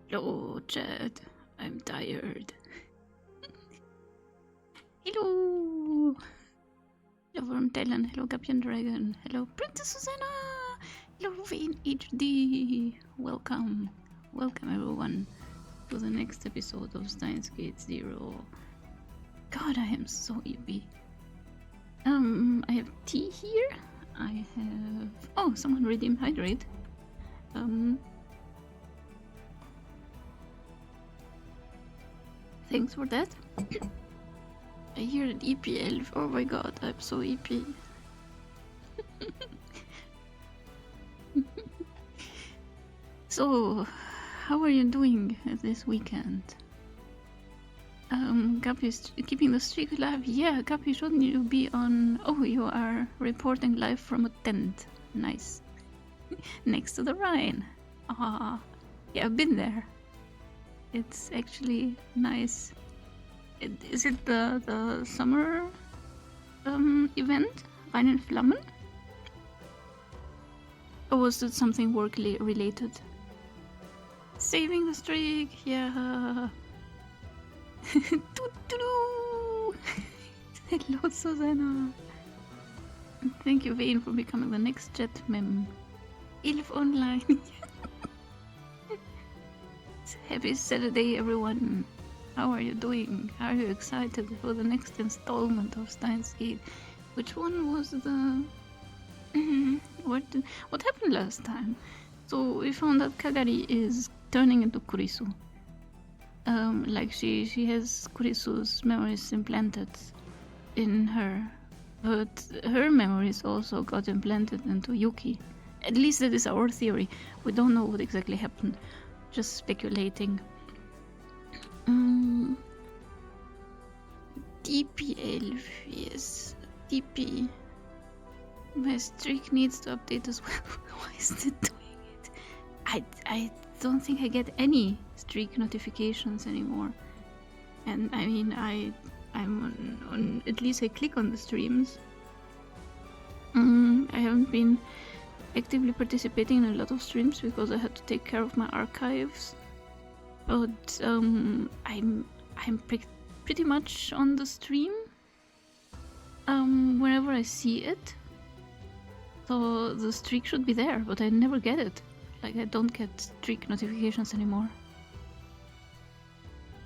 Hello, Chad. I'm tired. Hello. Hello, Worm Talon. Hello, Captain Dragon. Hello, Princess Susanna. Hello, Vane HD. Welcome. Welcome, everyone, to the next episode of STEINS Gate 0. God, I am so yippee. I have tea here. I have... Oh, someone redeemed Hydrate. Thanks for that. I hear an EP elf. Oh my god, I'm so EP. So, how are you doing this weekend? Guppy's keeping the streak alive. Yeah, Guppy, shouldn't you be on... Oh, you are reporting live from a tent. Nice. Next to the Rhine. Ah, yeah, I've been there. It's actually nice. Is it the summer event? Rhein in Flammen? Or was it something work related? Saving the streak, yeah. Hello, Susanna. Thank you, Vane, for becoming the next jet mem. Ilf Online. Happy Saturday, everyone. How are you doing? Are you excited for the next installment of STEINS Gate? Which one was the... what happened last time? So we found that Kagari is turning into Kurisu. Like she has Kurisu's memories implanted in her. But her memories also got implanted into Yuki. At least that is our theory. We don't know what exactly happened. Just speculating. DP elf, yes. DP. My streak needs to update as well. Why is it doing it? I don't think I get any streak notifications anymore. And I mean, I'm on at least I click on the streams. I haven't been actively participating in a lot of streams because I had to take care of my archives. But I'm pretty much on the stream whenever I see it. So the streak should be there, but I never get it. Like, I don't get streak notifications anymore.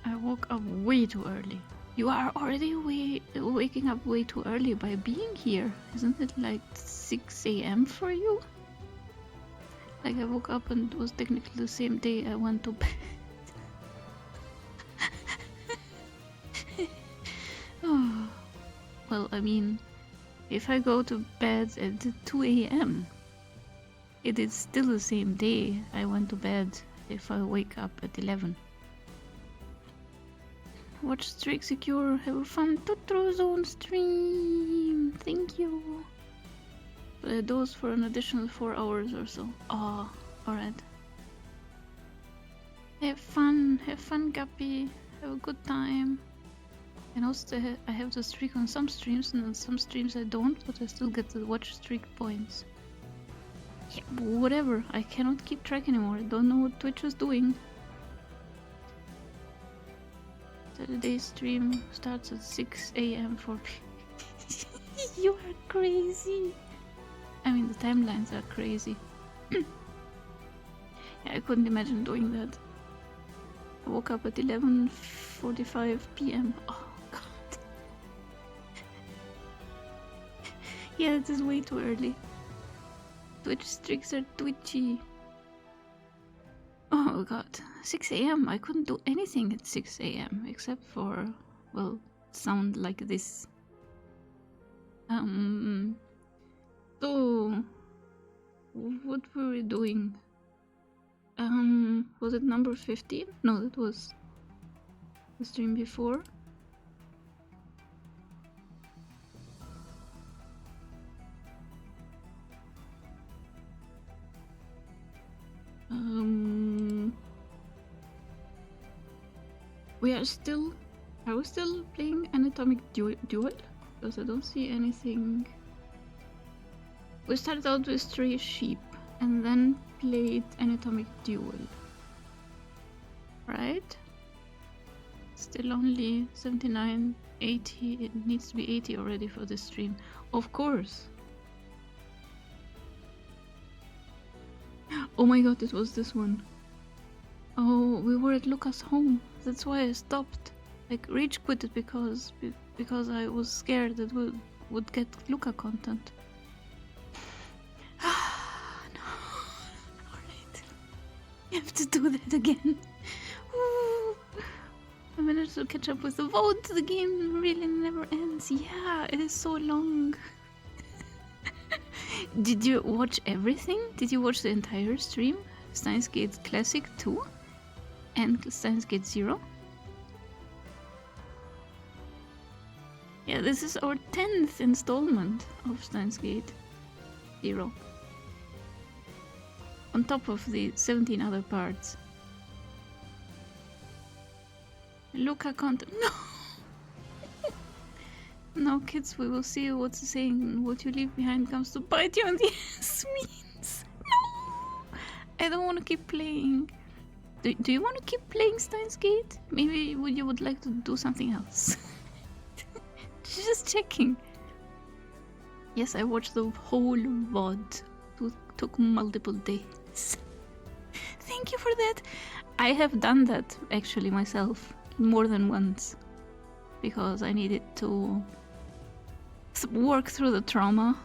I woke up way too early. You are already waking up way too early by being here. Isn't it like 6 a.m. for you? Like, I woke up and it was technically the same day I went to bed. Oh. Well, I mean, if I go to bed at 2 a.m., it is still the same day I went to bed if I wake up at 11. Watch Streak Secure, have a fun Totoro Zone stream! Thank you! Those for an additional 4 hours or so. Oh, alright. Have fun, Guppy. Have a good time. And also I have the streak on some streams, and on some streams I don't, but I still get the watch streak points. Yeah, whatever, I cannot keep track anymore. I don't know what Twitch is doing. Saturday's stream starts at 6 a.m. for You are crazy! I mean, the timelines are crazy. Yeah, I couldn't imagine doing that. I woke up at 11:45 p.m. Oh, God. Yeah, it is way too early. Twitch streaks are twitchy. Oh god, 6 a.m. I couldn't do anything at 6 a.m. except for, well, sound like this. So, what were we doing? Was it number 15? No, that was the stream before. Are we still playing Anatomic Duel? Because I don't see anything. We started out with Stray Sheep and then played Anatomic Duel. Right? Still only 79, 80. It needs to be 80 already for this stream. Of course. Oh my god, it was this one. Oh, we were at Luca's home. That's why I stopped. Like, rage quit it because I was scared that we would get Luca content. No. Alright. You have to do that again. Ooh. I managed to catch up with the vote. The game really never ends. Yeah, it is so long. Did you watch everything? Did you watch the entire stream? Steins Gate Classic 2 and Steins Gate 0? Yeah, this is our 10th installment of Steins Gate 0. On top of the 17 other parts. Luca content. No! No, kids, we will see what's the saying. What you leave behind comes to bite you in the ass means. No! I don't want to keep playing. Do you want to keep playing Steins Gate? Maybe you would like to do something else. Just checking. Yes, I watched the whole VOD. It took multiple days. Thank you for that. I have done that actually myself more than once because I needed to work through the trauma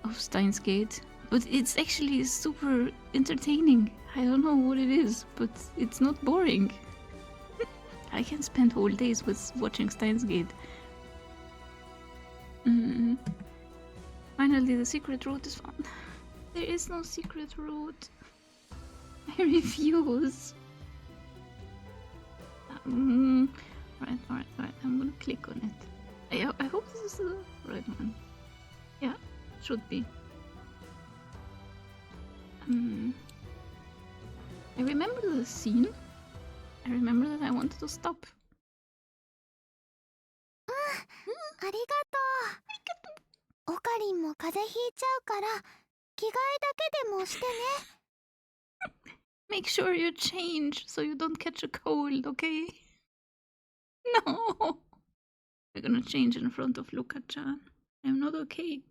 of Steins Gate. But it's actually super entertaining. I don't know what it is, but it's not boring. I can spend whole days with watching Steins Gate. Finally, the secret route is found. There is no secret route. I refuse. Right. I'm gonna click on it. I hope this is the right one. Yeah, should be. I remember the scene. I remember that I wanted to stop. ありがとう。オカリンも風邪ひいちゃうから着替えだけでもしてね。Make sure you change so you don't catch a cold, okay? No! We're gonna change in front of Luca-chan. I'm not okay.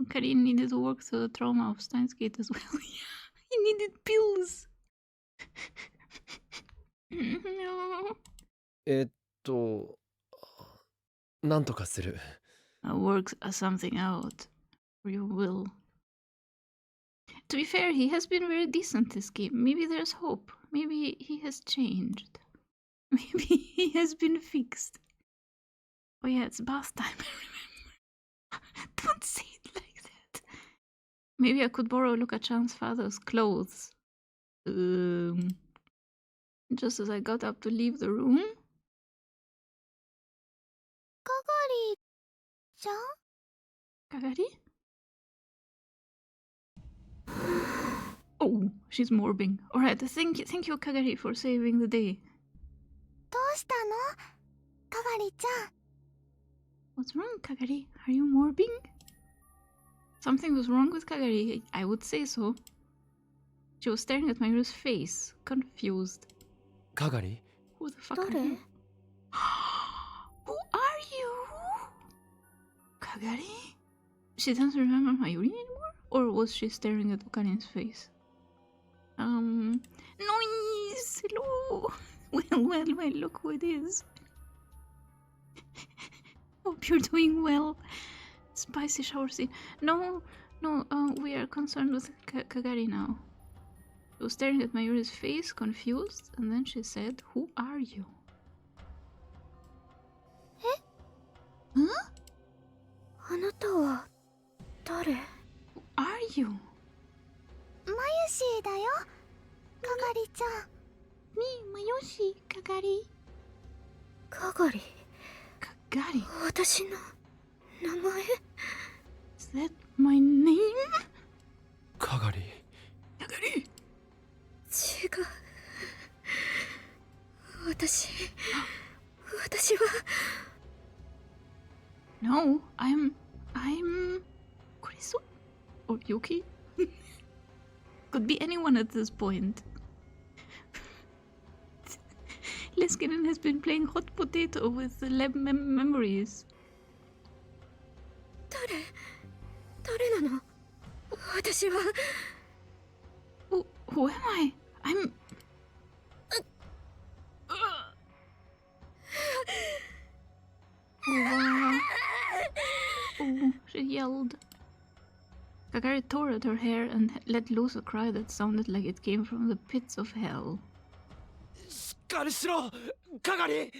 Karin needed to work through the trauma of Steins Gate as well. He needed pills. No. なんとかする。Work something out. Or you will. To be fair, he has been very decent this game. Maybe there's hope. Maybe he has changed. Maybe he has been fixed. Oh yeah, it's bath time, I remember. Don't say it like that. Maybe I could borrow Luca-chan's father's clothes. Just as I got up to leave the room. かがりちゃん? Kagari? Oh, she's morbing. Alright, thank you, Kagari, for saving the day. どうしたの? かがりちゃん. What's wrong, Kagari? Are you morbing? Something was wrong with Kagari, I would say so. She was staring at Mayura's face, confused. かがり? Who the fuck are you? Who are you? Kagari? She doesn't remember Mayuri anymore? Or was she staring at Okarin's face? Noise! Hello! Well, look who it is. Hope you're doing well. Spicy shower scene. No, we are concerned with Kagari now. She was staring at Mayuri's face, confused, and then she said, "Who are you?" Eh? Huh? あなたは誰? Who are you? マユシーだよ。かがりちゃん。Me, Mayoshi, Kagari. かがり。Kagari? 私の名前? Is that my name? かがり。Kagari? 違う。私は。No, I'm Kurisu? Or Yuki? Could be anyone at this point. Leskinen has been playing hot potato with the lab memories. 誰なの私は Who am I? I'm... Oh, she yelled. Kagari tore at her hair and let loose a cry that sounded like it came from the pits of hell. しっかりしろかがり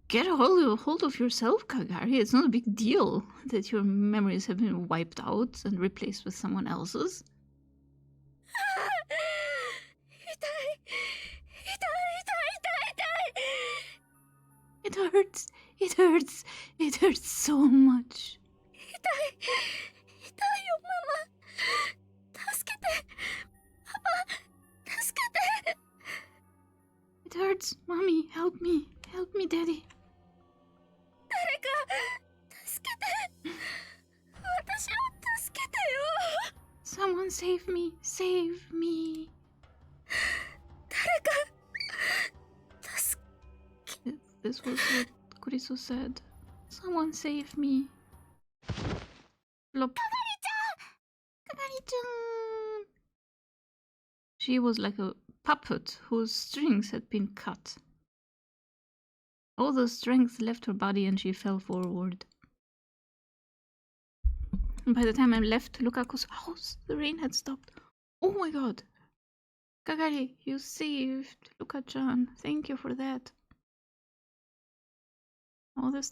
Get a hold of yourself, Kagari. It's not a big deal that your memories have been wiped out and replaced with someone else's. It hurts. It hurts. It hurts so much. 痛いよママ助けてパパ助けて It hurts. Mommy, help me. Help me, Daddy. 誰か助けて私を助けてよ Someone save me. Save me. 誰か助 This was what Kurisu said. Someone save me. Flop. Kagari-chan! She was like a puppet whose strings had been cut. All the strength left her body and she fell forward. And by the time I left Lukaku's house, the rain had stopped. Oh my god! Kagari, you saved Luka-chan. Thank you for that. All this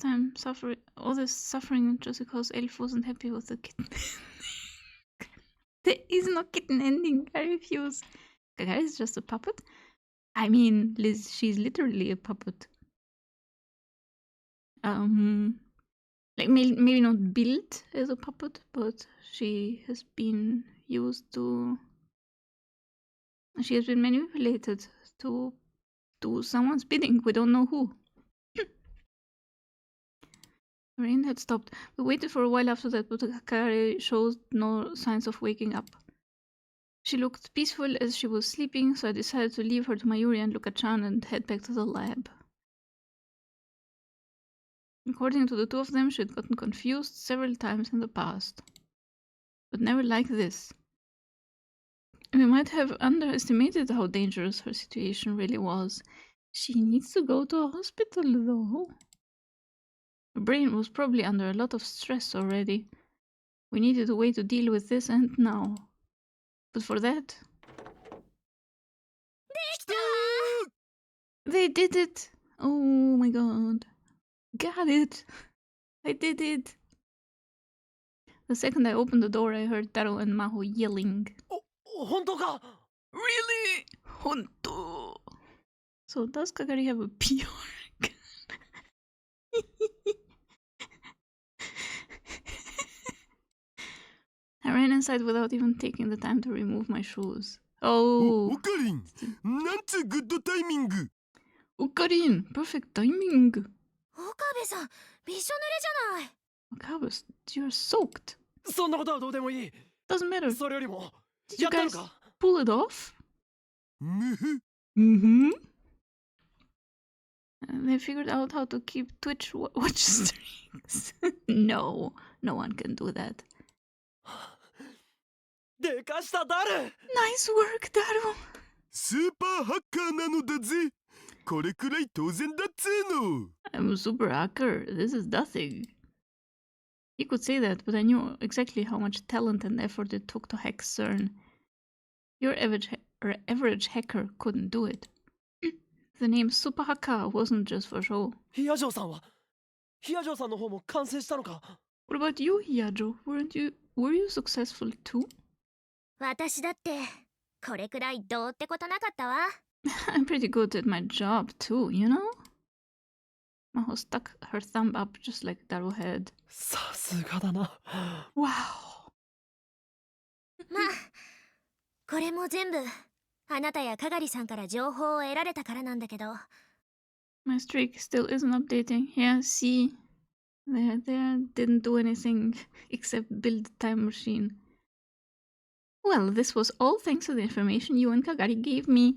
suffering just because Elf wasn't happy with the kitten. There is no kitten ending. I refuse. Kagari is just a puppet. I mean, Liz, she's literally a puppet. Like maybe not built as a puppet, but she has been used to. She has been manipulated to do someone's bidding. We don't know who. The rain had stopped. We waited for a while after that, but Kagari showed no signs of waking up. She looked peaceful as she was sleeping, so I decided to leave her to Mayuri and Luka-chan and head back to the lab. According to the two of them, she had gotten confused several times in the past. But never like this. We might have underestimated how dangerous her situation really was. She needs to go to a hospital, though. Her brain was probably under a lot of stress already. We needed a way to deal with this and now. But for that... They did it! Oh my god. Got it! I did it! The second I opened the door, I heard Taro and Maho yelling. 本当か Really? Honto! So does Kagari have a PR gun? I ran inside without even taking the time to remove my shoes. Oh! オカリンなんつグッドタイミング Okarin! Perfect timing! 岡部さんびしょ濡れじゃない Okabus, you're soaked. そんなことはどうでもいい Doesn't matter. それよりも Did や you ったの guys か pull it off? むふ Mm-hmm. They figured out how to keep Twitch watch streaks. No, no one can do that. でかしたダル Nice work, Daru. スーパーハッカーなのだぜこれくらい当然だっつーの I'm a super hacker. This is nothing. You could say that, but I knew exactly how much talent and effort it took to hack CERN. Your average hacker couldn't do it. The name Super Hacker wasn't just for show. ヒヤジョーさんはヒヤジョーさんの方も完成したのか What about you, Hiyajo? Were you successful too? 私だってこれくらいどうってことなかったわ I'm pretty good at my job too, you know? Maho stuck her thumb up just like Daru had. さすがだな Wow. まあこれも全部あなたやかがりさんから情報を得られたからなんだけど My streak still isn't updating. Yeah, see? There didn't do anything except build a time machine. Well, this was all thanks to the information you and Kagari gave me.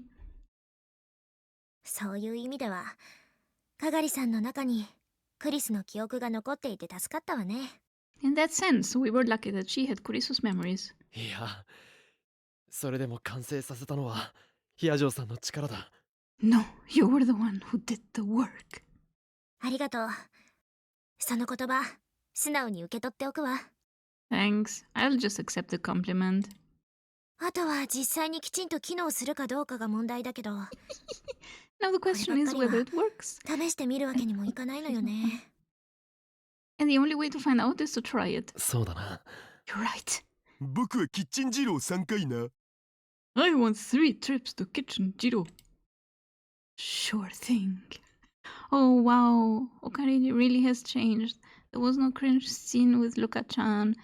そういう意味ではかがりさんの中にクリスの記憶が残っていて助かったわね。 In that sense, we were lucky that she had Kuriso's memories. いや、それでも完成させたのはヒアジョーさんの力だ。 No, you were the one who did the work. ありがとう。その言葉素直に受け取っておくわ。 Thanks. I'll just accept the compliment. あとは実際にきちんと機能するかどうかが問題だけど Now the question is whether it works. 試してみるわけにもいかないのよね。 And the only way to find out is to try it. そうだな。 You're right. 僕はキッチン二郎3回な。 I want 3 trips to Kitchen Jiro. Sure thing. Oh wow, Ocarina really has changed. There was no cringe scene with Luka-chan.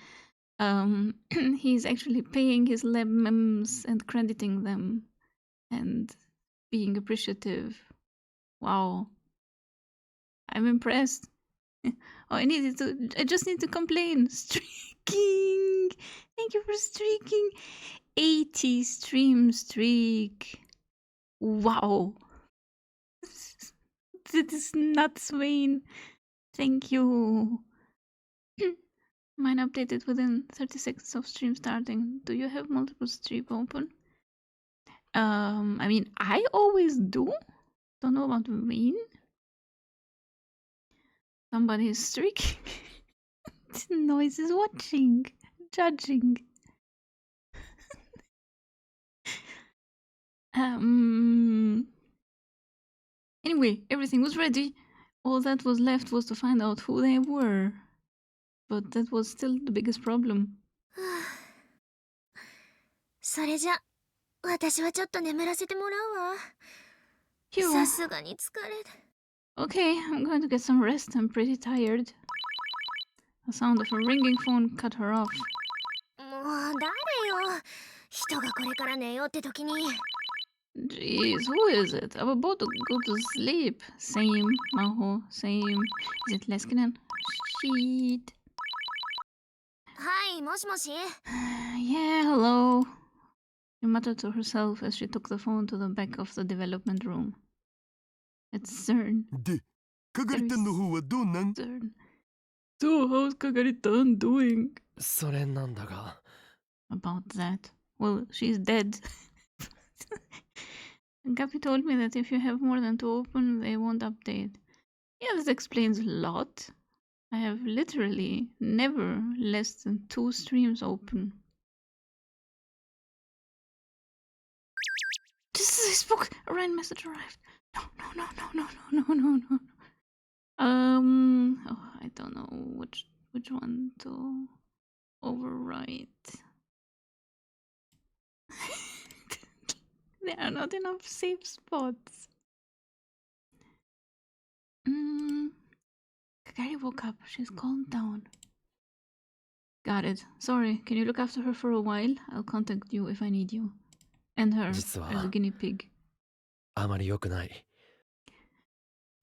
He's actually paying his lab mems and crediting them and being appreciative. Wow. I'm impressed. Oh, I just need to complain. Streaking! Thank you for streaking. 80 stream streak. Wow. That is nuts, Wayne. Thank you. Mine updated within 30 seconds of stream starting. Do you have multiple stream open? I mean, I always do. Don't know about Wayne. Somebody is streaking. This noise is watching, judging. Anyway, everything was ready. All that was left was to find out who they were. But that was still the biggest problem. それじゃ私はちょっと眠らせてもらうわ。 Phew. さすがに疲れる。 Okay, I'm going to get some rest. I'm pretty tired. The sound of a ringing phone cut her off. もう誰よ。人がこれから寝ようって時に。 Jeez, who is it? I'm about to go to sleep. Same, Maho, same. Is it Leskinen? Shit. はい、もしもし。 Yeah, hello. She muttered to herself as she took the phone to the back of the development room. It's CERN. で、かがりたんの方はどうなん？ CERN. So, how's Kagaritan doing? それなんだが。 About that. Well, she's dead. Gappy told me that if you have more than 2 open, they won't update. Yeah, this explains a lot. I have literally never less than 2 streams open. Just as I spoke, a Ryan message arrived. No. Oh, I don't know which one to overwrite. There are not enough safe spots. Kagari woke up. She's calmed down. Got it. Sorry, can you look after her for a while? I'll contact you if I need you. And her as 実は a guinea pig. あまり良くない。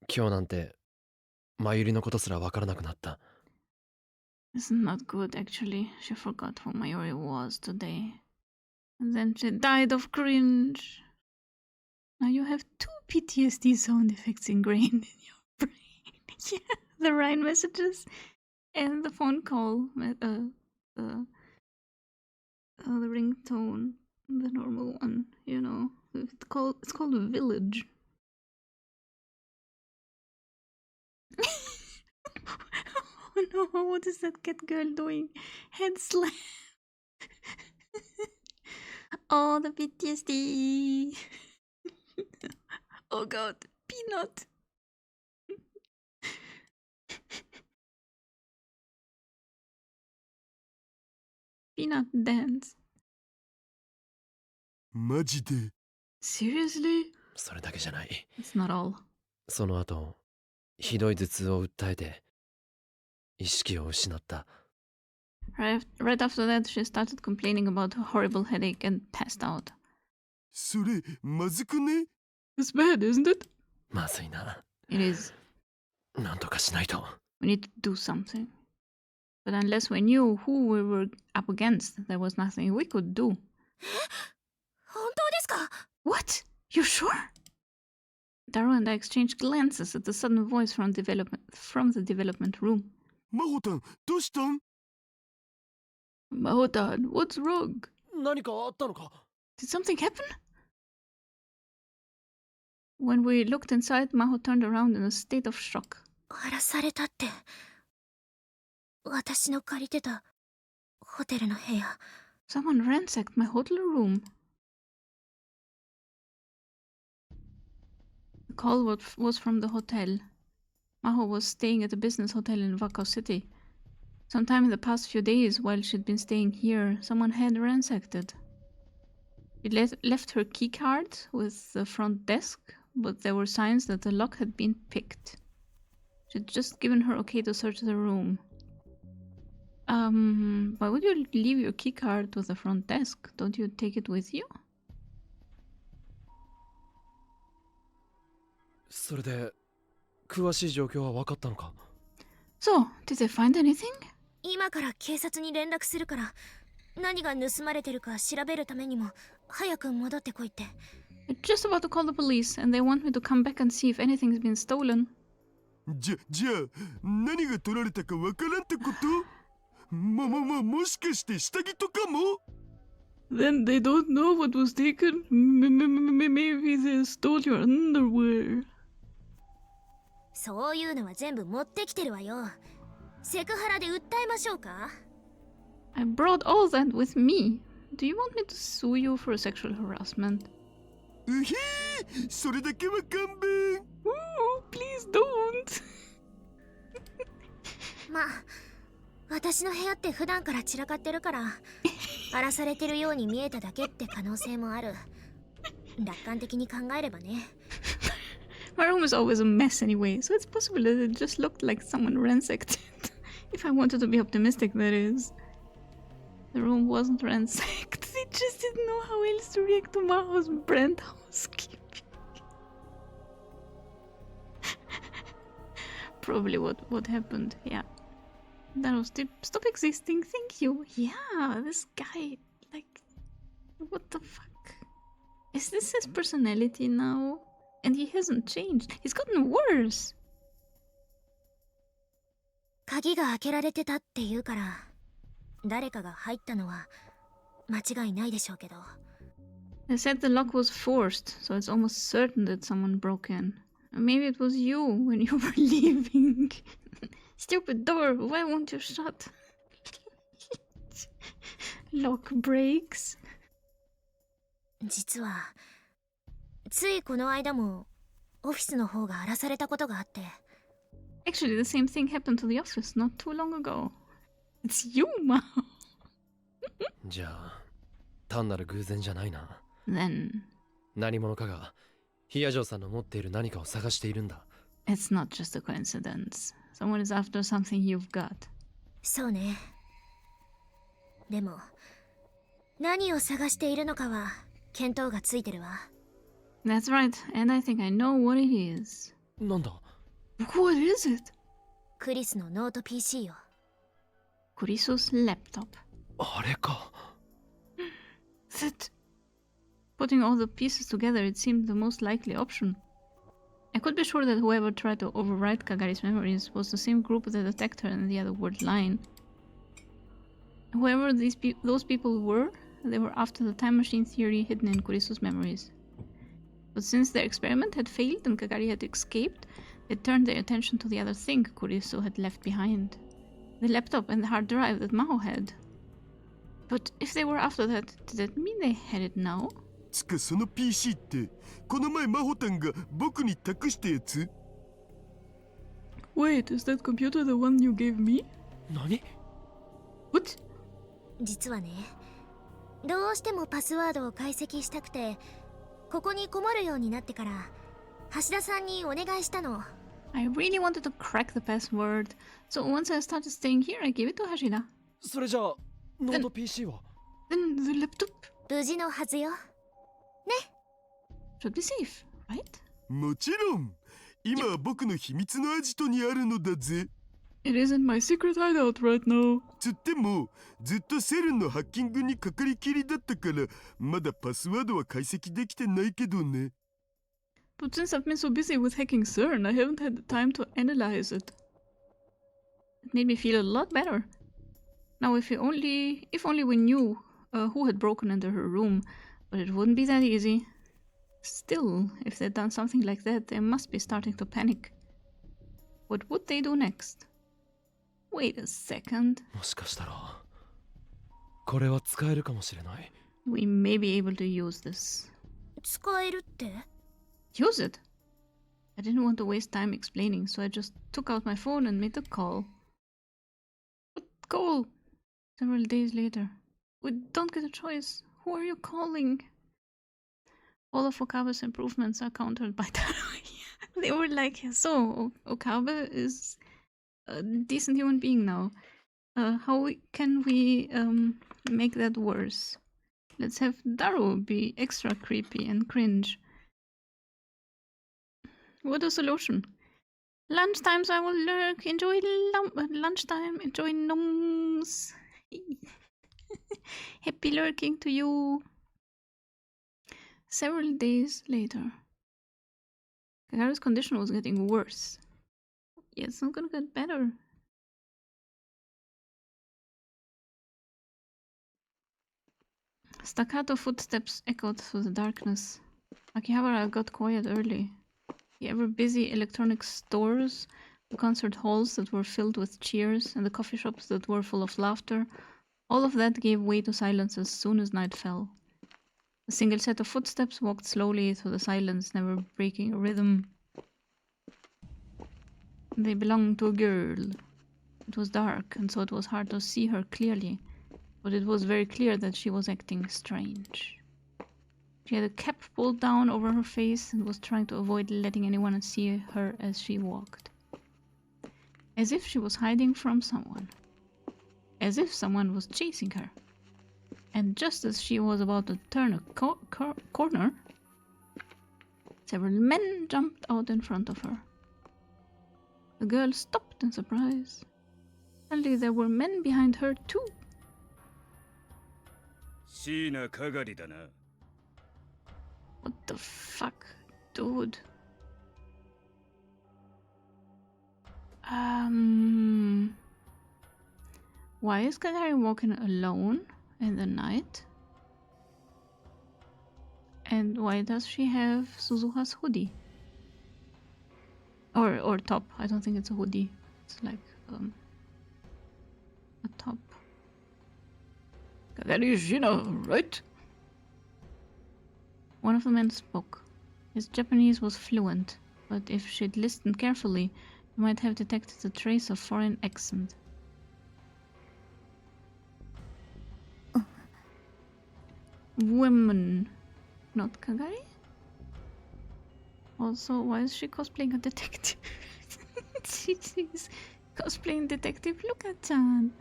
今日なんてマユリのことすらわからなくなった。 It's not good, actually. She forgot who Mayuri was today. And then she died of cringe. Now you have 2 PTSD sound effects ingrained in your brain. Yeah, the Ryan messages and the phone call, the ringtone, the normal one, you know. It's called Village. Oh no, what is that cat girl doing? Head slap. Oh, the PTSD. Oh god, Peanut. Peanut dance. マジで。 Seriously? それだけじゃない。 It's not all. その後、ひどい頭痛を訴えて、意識を失った。Right after that, she started complaining about her horrible headache and passed out. それ、まずくね？ It's bad, isn't it? まずいな。 It is. なんとかしないと。 We need to do something. But unless we knew who we were up against, there was nothing we could do. 本当ですか？ What? You sure? Daru and I exchanged glances at the sudden voice from the development room. 真帆たん、どうしたん？ Mahotan, what's wrong? 何かあったのか？ Did something happen? When we looked inside, Maho turned around in a state of shock. 荒らされたって。私の借りてたホテルの部屋。Someone ransacked my hotel room. The call was from the hotel. Maho was staying at a business hotel in Vakao City. Sometime in the past few days, while she'd been staying here, someone had ransacked it. She left her keycard with the front desk, but there were signs that the lock had been picked. She'd just given her okay to search the room. Why would you leave your keycard with the front desk? Don't you take it with you? それで詳しい状況は分かったのか？ So, did they find anything? 今から警察に連絡するから、何が盗まれてるか調べるためにも早く戻ってこいって。I'm just about to call the police, and they want me to come back and see if anything's been stolen. じゃあ、何が取られたかわからんってこと？もしかして下着とかも？ Then they don't know what was taken. Maybe they stole your underwear. そういうのは全部持ってきてるわよ。セクハラで訴えましょうか？ I brought all that with me. Do you want me to sue you for sexual harassment? うひー、それだけは勘弁。Ooh, please don't. まあ、私の部屋って普段から散らかってるから荒らされてるように見えただけって可能性もある。楽観的に考えればね。My room is always a mess anyway, so it's possible that it just looked like someone ransacked it. If I wanted to be optimistic, that is. The room wasn't ransacked. They just didn't know how else to react to Maho's brand housekeeping. Probably what happened, yeah. That was stop existing, thank you. Yeah, this guy, like, what the fuck? Is this his personality now? And he hasn't changed. He's gotten worse. 鍵が開けられてたって言うから、誰かが入ったのは間違いないでしょうけど。They said the lock was forced, so it's almost certain that someone broke in. Maybe it was you when you were leaving. Stupid door, why won't you shut? Lock breaks. 実はついこの間もオフィスの方が荒らされたことがあって。 Actually, the same thing happened to the office not too long ago. It's you, Mao. じゃあ単なる偶然じゃないな。 Then 何者かがヒヤジョーさんの持っている何かを探しているんだ。 it's not just a coincidence. Someone is after something you've got. そうね。でも何を探しているのかは見当がついてるわ。 That's right, and I think I know what it is. なんだ？ What is it? クリスのノート PC よ。 Kuriso's laptop. あれか。 That. Putting all the pieces together, it seemed the most likely option. I could be sure that whoever tried to overwrite Kagari's memories was the same group that attacked her in the other world line. Whoever those people were, they were after the time machine theory hidden in Kuriso's memories. But since their experiment had failed and Kagari had escaped, they turned their attention to the other thing Kuriso had left behind. The laptop and the hard drive that Maho had. But if they were after that, did that mean they had it now? つかその PC ってこの前真帆たんが僕に託したやつ？ Wait, is that computer the one you gave me? 何？ What? 実はね、どうしてもパスワードを解析したくてここに困るようになってから橋田さんにお願いしたの。 I really wanted to crack the password, so once I started staying here, I gave it to Hashida. それじゃあノート PC は？ Then the laptop 無事のはずよ。 should be safe, right? もちろん。今は僕の秘密のアジトにあるのだぜ。 It isn't my secret hideout right now. つってもずっとセルンのハッキングにかかりきりだったからまだパスワードは解析できてないけどね。But since I've been so busy with hacking CERN, I haven't had the time to analyze it. It made me feel a lot better. Now, if only we knew who had broken into her room, but it wouldn't be that easy. Still, if they'd done something like that, they must be starting to panic. What would they do next? Wait a second. もしかしたらこれは使えるかもしれない。 We may be able to use this. 使えるって？ Use it? I didn't want to waste time explaining, so I just took out my phone and made the call. But call! Several days later. We don't get a choice. Who are you calling? All of Okabe's improvements are countered by Taro. They were like, so, Okabe is a decent human being now. How can we make that worse? Let's have Daru be extra creepy and cringe. What a solution. Lunchtimes I will lurk, enjoy lunchtime, enjoy gnomes. Happy lurking to you. Several days later. Kagaru's condition was getting worse. Yeah, it's not gonna get better. Staccato footsteps echoed through the darkness. Akihabara got quiet early. The ever-busy electronic stores, the concert halls that were filled with cheers, and the coffee shops that were full of laughter, all of that gave way to silence as soon as night fell. A single set of footsteps walked slowly through the silence, never breaking a rhythm. They belonged to a girl. It was dark, and so it was hard to see her clearly, but it was very clear that she was acting strange. She had a cap pulled down over her face and was trying to avoid letting anyone see her as she walked. As if she was hiding from someone. As if someone was chasing her. And just as she was about to turn a corner, several men jumped out in front of her. The girl stopped in surprise. Suddenly there were men behind her too. 椎名かがりだな。 What the fuck, dude? Why is Kagari walking alone in the night? And why does she have Suzuha's hoodie? Or top. I don't think it's a hoodie. It's like a top. Kagari is Shina, right? One of the men spoke. His Japanese was fluent, but if she'd listened carefully, you might have detected a trace of foreign accent. Women. Not Kagari? Also, why is she cosplaying a detective? She's cosplaying Detective Luka-chan.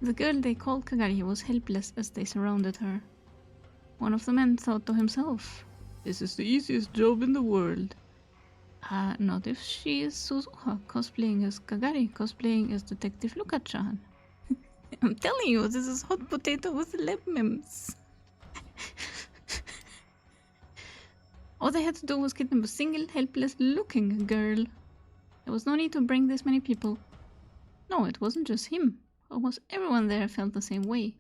The girl they called Kagari was helpless as they surrounded her. One of the men thought to himself, "This is the easiest job in the world." Not if she is Suzuha cosplaying as Kagari, cosplaying as Detective Luka-chan. I'm telling you, this is hot potato with lip memes. All they had to do was kidnap a single helpless-looking girl. There was no need to bring this many people. No, it wasn't just him. Almost everyone there felt the same way.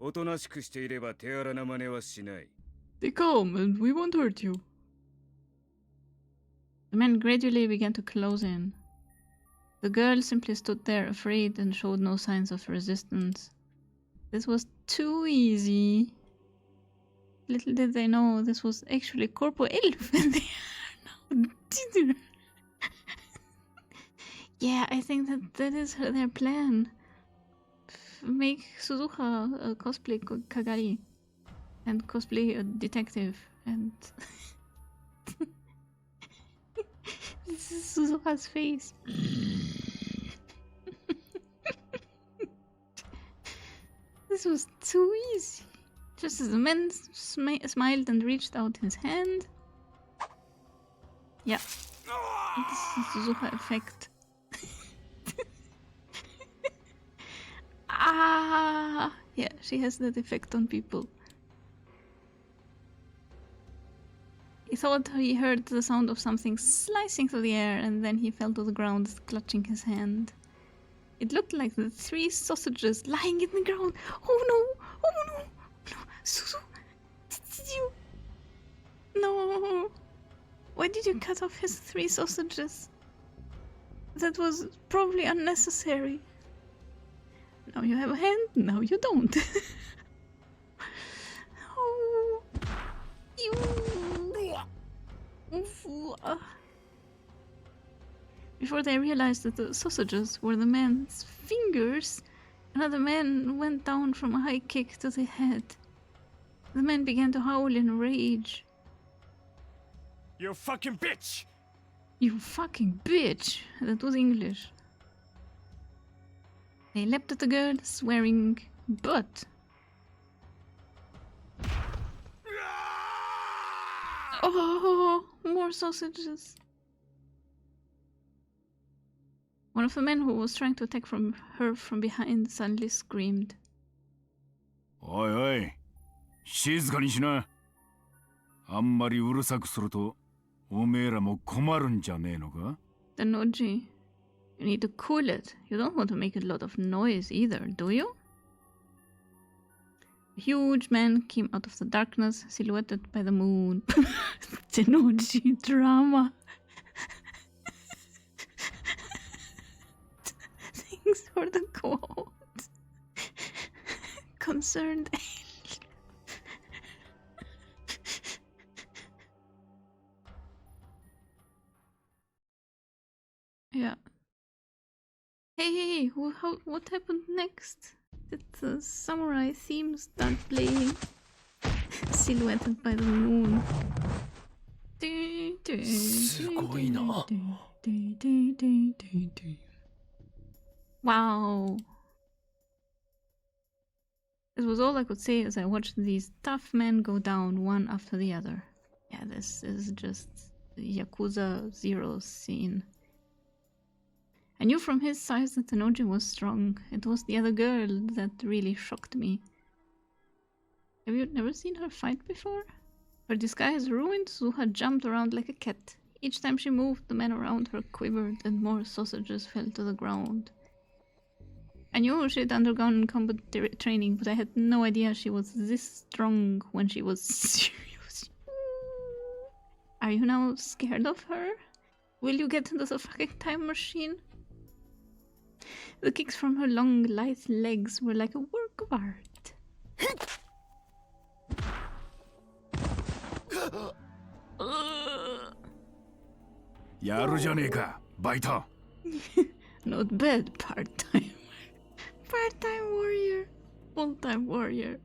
おとなしくしていれば手荒な真似はしない。 Stay calm and we won't hurt you. The men gradually began to close in. The girl simply stood there afraid and showed no signs of resistance. This was too easy. Little did they know this was actually Corpo Elf and they are now dinner. Yeah, I think that is their plan. Make Suzuha cosplay Kagari and cosplay a detective and this is Suzuha's face. This was too easy. Just as the man smiled and reached out his hand. Yeah. This is Suzuha effect. Yeah, she has that effect on people. He thought he heard the sound of something slicing through the air, and then he fell to the ground, clutching his hand. It looked like the 3 sausages lying in the ground. Oh no! Oh no! No! Suzu! Did you... No! Why did you cut off his 3 sausages? That was probably unnecessary. Now you have a hand, now you don't. Oh... You... Before they realized that the sausages were the man's fingers, another man went down from a high kick to the head. The man began to howl in rage. You fucking bitch! You fucking bitch! That was English. They leapt at the girl, swearing, but... Oh, more sausages. One of the men who was trying to attack her from behind suddenly screamed. おいおい、静かにしな。あんまりうるさくすると、おめえらも困るんじゃねえのか? Danoji, you need to cool it. You don't want to make a lot of noise either, do you? A huge man came out of the darkness, silhouetted by the moon. Danoji drama. Thanks for the quote. Concerned. Yeah. Hey, what happened next? Did the samurai theme start playing? Silhouetted by the moon. すごいな。 Wow. This was all I could say as I watched these tough men go down one after the other. Yeah, this is just the Yakuza 0 scene. I knew from his size that Tanoji was strong. It was the other girl that really shocked me. Have you never seen her fight before? Her disguise ruined, Suha jumped around like a cat. Each time she moved, the men around her quivered and more sausages fell to the ground. I knew she'd undergone combat training, but I had no idea she was this strong when she was serious. Are you now scared of her? Will you get into the fucking time machine? The kicks from her long, lithe legs were like a work of art. Not bad, part-time. Part-time warrior. Full-time warrior.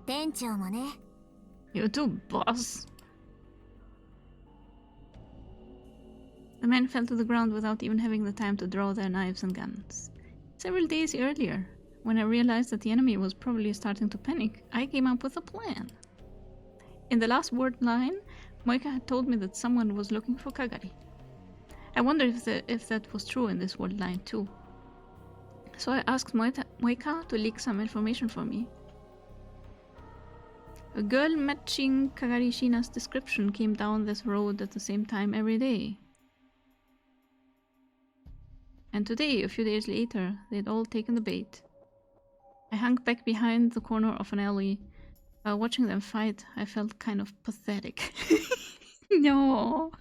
店長もね。 You too, boss. The men fell to the ground without even having the time to draw their knives and guns. Several days earlier, when I realized that the enemy was probably starting to panic, I came up with a plan. In the last word line, Moika had told me that someone was looking for Kagari. I wondered if that was true in this word line too. So I asked Moika to leak some information for me. A girl matching Kagari Shina's description came down this road at the same time every day. And today, a few days later, they'd all taken the bait. I hung back behind the corner of an alley. While watching them fight, I felt kind of pathetic. No.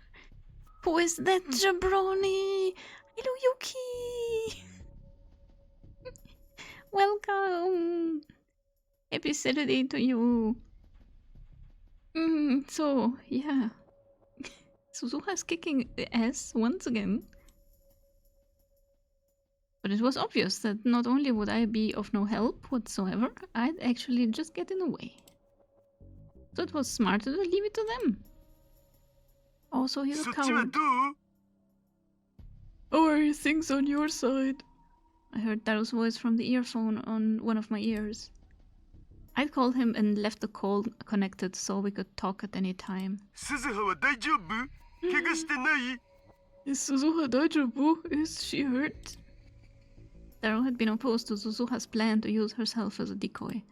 Who is that jabroni? Hello, Yuki. Welcome. Happy Saturday to you. So, yeah. Suzuha's kicking ass once again. But it was obvious that not only would I be of no help whatsoever, I'd actually just get in the way. So it was smarter to leave it to them. Also, he's a coward. How are things on your side? I heard Taro's voice from the earphone on one of my ears. I'd called him and left the call connected so we could talk at any time. Is Suzuha daijoubu? Is she hurt? Taro had been opposed to Suzuha's plan to use herself as a decoy.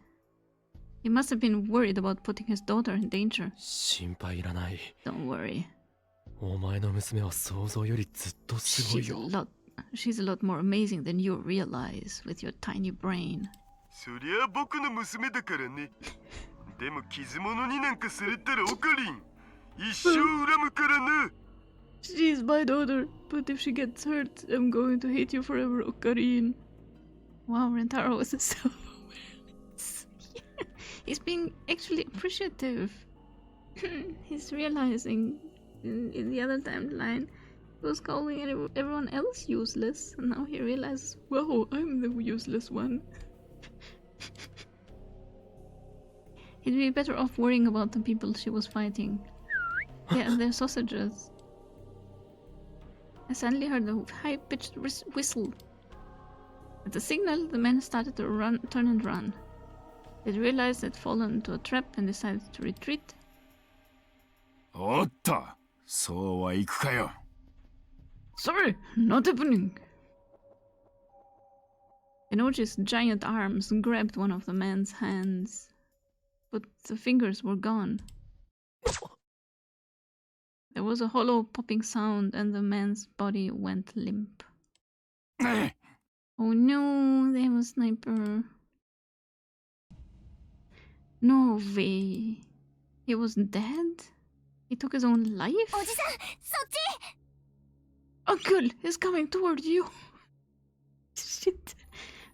He must have been worried about putting his daughter in danger. 心配いらない。 Don't worry. お前の娘は想像よりずっとすごいよ。She's a lot more amazing than you realize with your tiny brain. そりゃ僕の娘だからね。でも傷物になんかされたらオカリン。一生恨むからな。She's my daughter, but if she gets hurt, I'm going to hate you forever, Ocarine. Wow, Rentaro is a self-awareness. He's being actually appreciative. He's realizing in the other timeline he was calling everyone else useless, and now he realizes, whoa, I'm the useless one. He'd be better off worrying about the people she was fighting. Yeah, their sausages. I suddenly heard a high-pitched whistle. At the signal, the men started to turn and run. They realized they'd fallen into a trap and decided to retreat. おっと、そうはいくかよ。Sorry, not happening. Enochi's giant arms grabbed one of the man's hands, but the fingers were gone. There was a hollow popping sound and the man's body went limp. Oh no, they have a sniper. No way. He was dead? He took his own life? Uncle is coming toward you. Shit.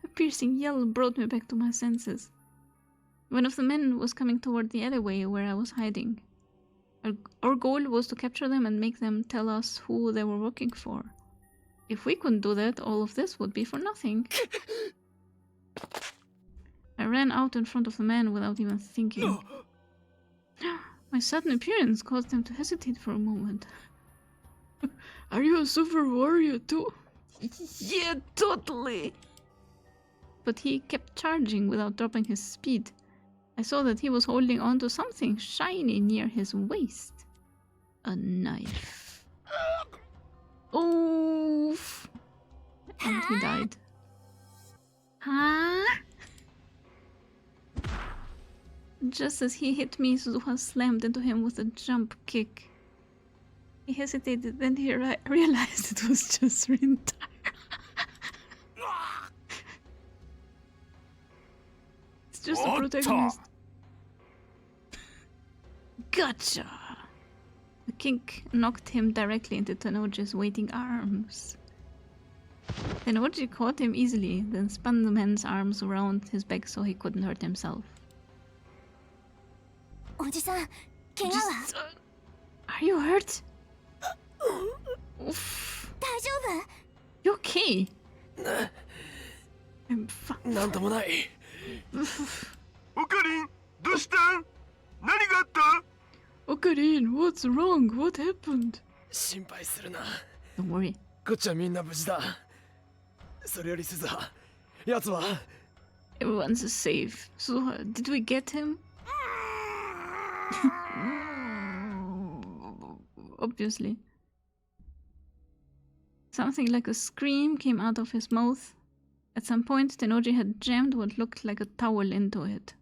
A piercing yell brought me back to my senses. One of the men was coming toward the alleyway where I was hiding. Our goal was to capture them and make them tell us who they were working for. If we couldn't do that, all of this would be for nothing. I ran out in front of the man without even thinking. My sudden appearance caused them to hesitate for a moment. Are you a super warrior too? Yeah, totally! But he kept charging without dropping his speed. I saw that he was holding on to something shiny near his waist. A knife. Oof! And he died. Huh? Just as he hit me, Suzuha slammed into him with a jump kick. He hesitated, then he realized it was just Rintaro. It's just a protagonist. Gotcha! The kick knocked him directly into Tenoji's waiting arms. Tenoji caught him easily, then spun the man's arms around his back so he couldn't hurt himself. Are you hurt? Oof. You okay? I'm fine. なんともない。オカリン、どうしたん？何があった？ Ocarine, what's wrong? What happened? 心配するな。 Don't worry. こっちはみんな無事だ。それより鈴葉、奴は Everyone's safe. So, did we get him? Obviously. Something like a scream came out of his mouth. At some point, Tenoji had jammed what looked like a towel into it.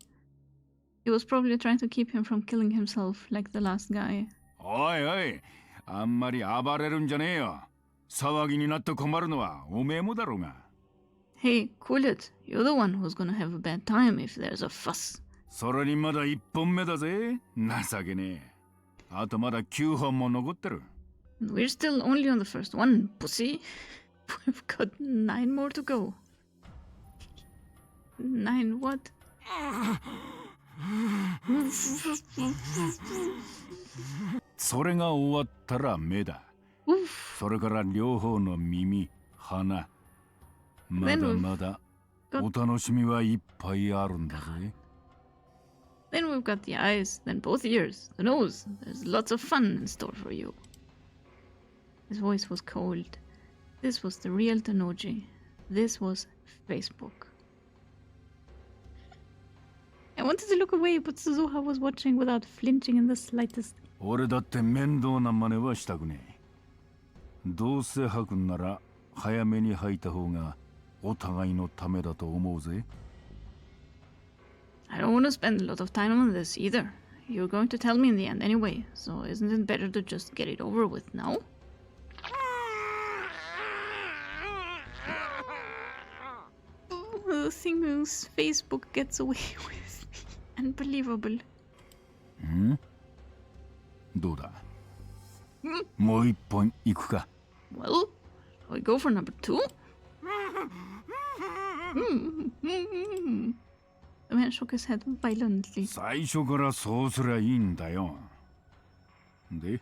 He was probably trying to keep him from killing himself like the last guy. おいおい、あんまり暴れるんじゃねえよ。騒ぎになって困るのはおめえもだろうが。Hey, cool it. You're the one who's gonna have a bad time if there's a fuss. それにまだ1本目だぜ。情けねえ。あとまだ9本も残ってる。We're still only on the first one, pussy. We've got 9 more to go. 9 what? それが終わったら目だ。それから両方の耳、鼻。まだまだお楽しみはいっぱいあるんだぜ。Then we've got the eyes, then both ears, the nose. There's lots of fun in store for you. His voice was cold. This was the real Tenoji. This was Facebook. I wanted to look away, but Suzuha was watching without flinching in the slightest. 俺だって面倒な真似はしたくねえ。どうせ吐くんなら早めに吐いた方がお互いのためだと思うぜ。I don't want to spend a lot of time on this either. You're going to tell me in the end anyway, so isn't it better to just get it over with now? The things Facebook gets away with. Unbelievable. どうだもう一本行くか Well, shall we go for number 2? The man shook his head violently. 最初からそうすりゃいいんだよで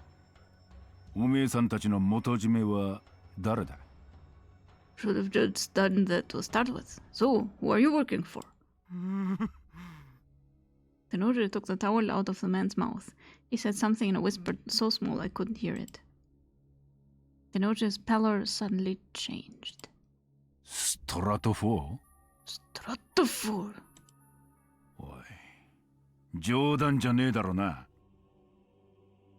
おめえさんたちの元締めは誰だ Should have just done that to start with. So, who are you working for? Tenori took the towel out of the man's mouth. He said something in a whisper so small I couldn't hear it. Tenori's pallor suddenly changed. ストラト4? Stratofor! おい冗談じゃねえだろな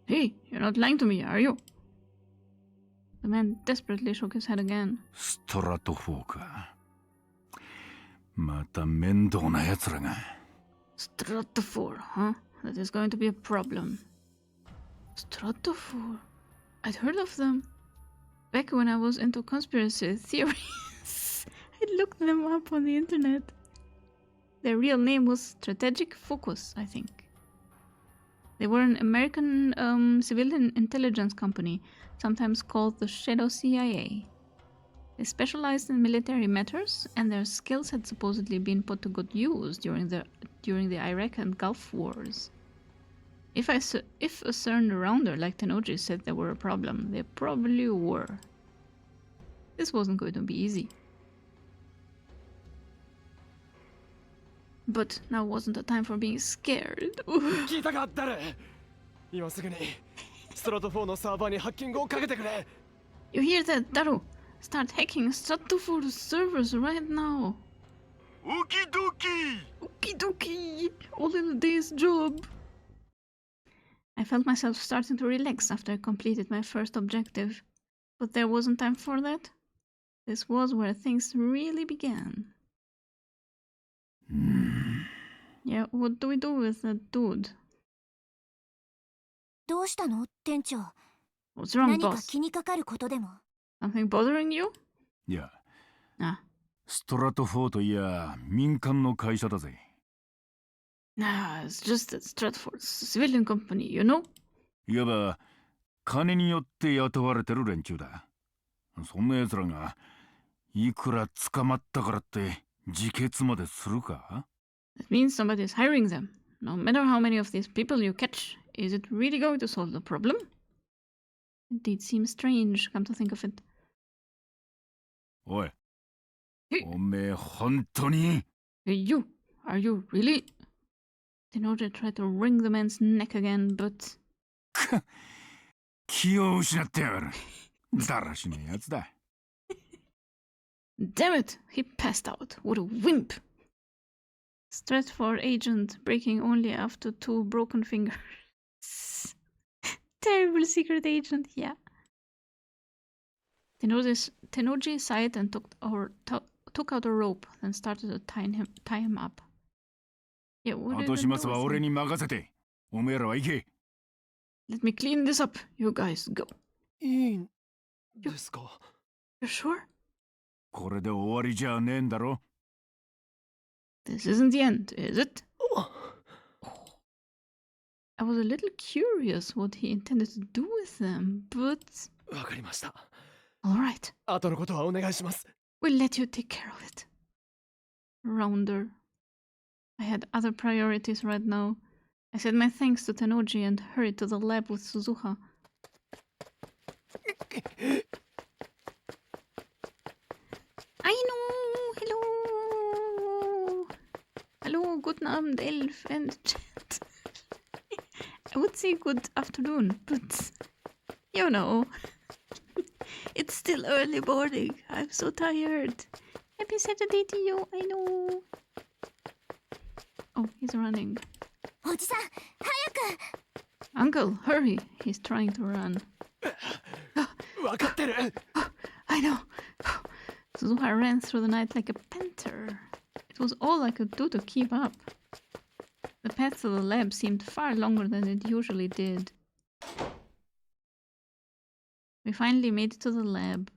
Hey, you're not lying to me, are you? The man desperately shook his head again. ストラト4かまた面倒な奴らが Stratofor, huh? That is going to be a problem. Stratofor. I'd heard of them. Back when I was into conspiracy theories. I looked them up on the internet. Their real name was Strategic Focus, I think. They were an American civilian intelligence company, sometimes called the Shadow CIA. They specialized in military matters, and their skills had supposedly been put to good use during the Iraq and Gulf Wars. If a CERN rounder like Tenoji said they were a problem, they probably were. This wasn't going to be easy. But now wasn't the time for being scared. 聞いたか誰今すぐにストラト4のサーバーにハッキングをかけてくれ You hear that, Daru? Start hacking Stratofor's servers right now. Okie dokie! Okie dokie! All in a day's job. I felt myself starting to relax after I completed my first objective. But there wasn't time for that. This was where things really began. Yeah, what do we do with that dude? どうしたの店長 What's wrong, 何か boss? 気にかかることでも Something bothering you? いや Ah. ストラト4といや民間の会社だぜ Nah, it's just that Stratford's civilian company, you know? いわば金によって雇われてる連中だそんな奴らがいくら捕まったからって自決までするか That means somebody's hiring them. No matter how many of these people you catch, is it really going to solve the problem? It did seem strange, come to think of it. おいえおめえ本当に Hey, you! Are you really? Tenoja tried to wring the man's neck again, but... 気を失ってやがるだらしねえやつだ Damn it! He passed out. What a wimp! Stratford agent breaking only after 2 broken fingers. Terrible secret agent, yeah. Tenoji sighed and took out a rope, then started to tie him up. Yeah, what did 後始 it 末 do は with 俺 him? に任せておめえらは行け Let me clean this up. You guys go. いいんですか You're sure? これで終わりじゃねえんだろ This isn't the end, is it? I was a little curious what he intended to do with them, but... わかりました Alright, 後のことはお願いします we'll let you take care of it. Rounder. I had other priorities right now. I said my thanks to Tenoji and hurried to the lab with Suzuha. I know! Hello! Hello, guten Abend, Elf and Chat. I would say good afternoon, but you know. It's still early morning. I'm so tired. Happy Saturday to you, I know. Oh, he's running. おじさん早く Uncle, hurry. He's trying to run. わかってる I know. Suzuha ran through the night like a panther. It was all I could do to keep up. The path to the lab seemed far longer than it usually did. We finally made it to the lab.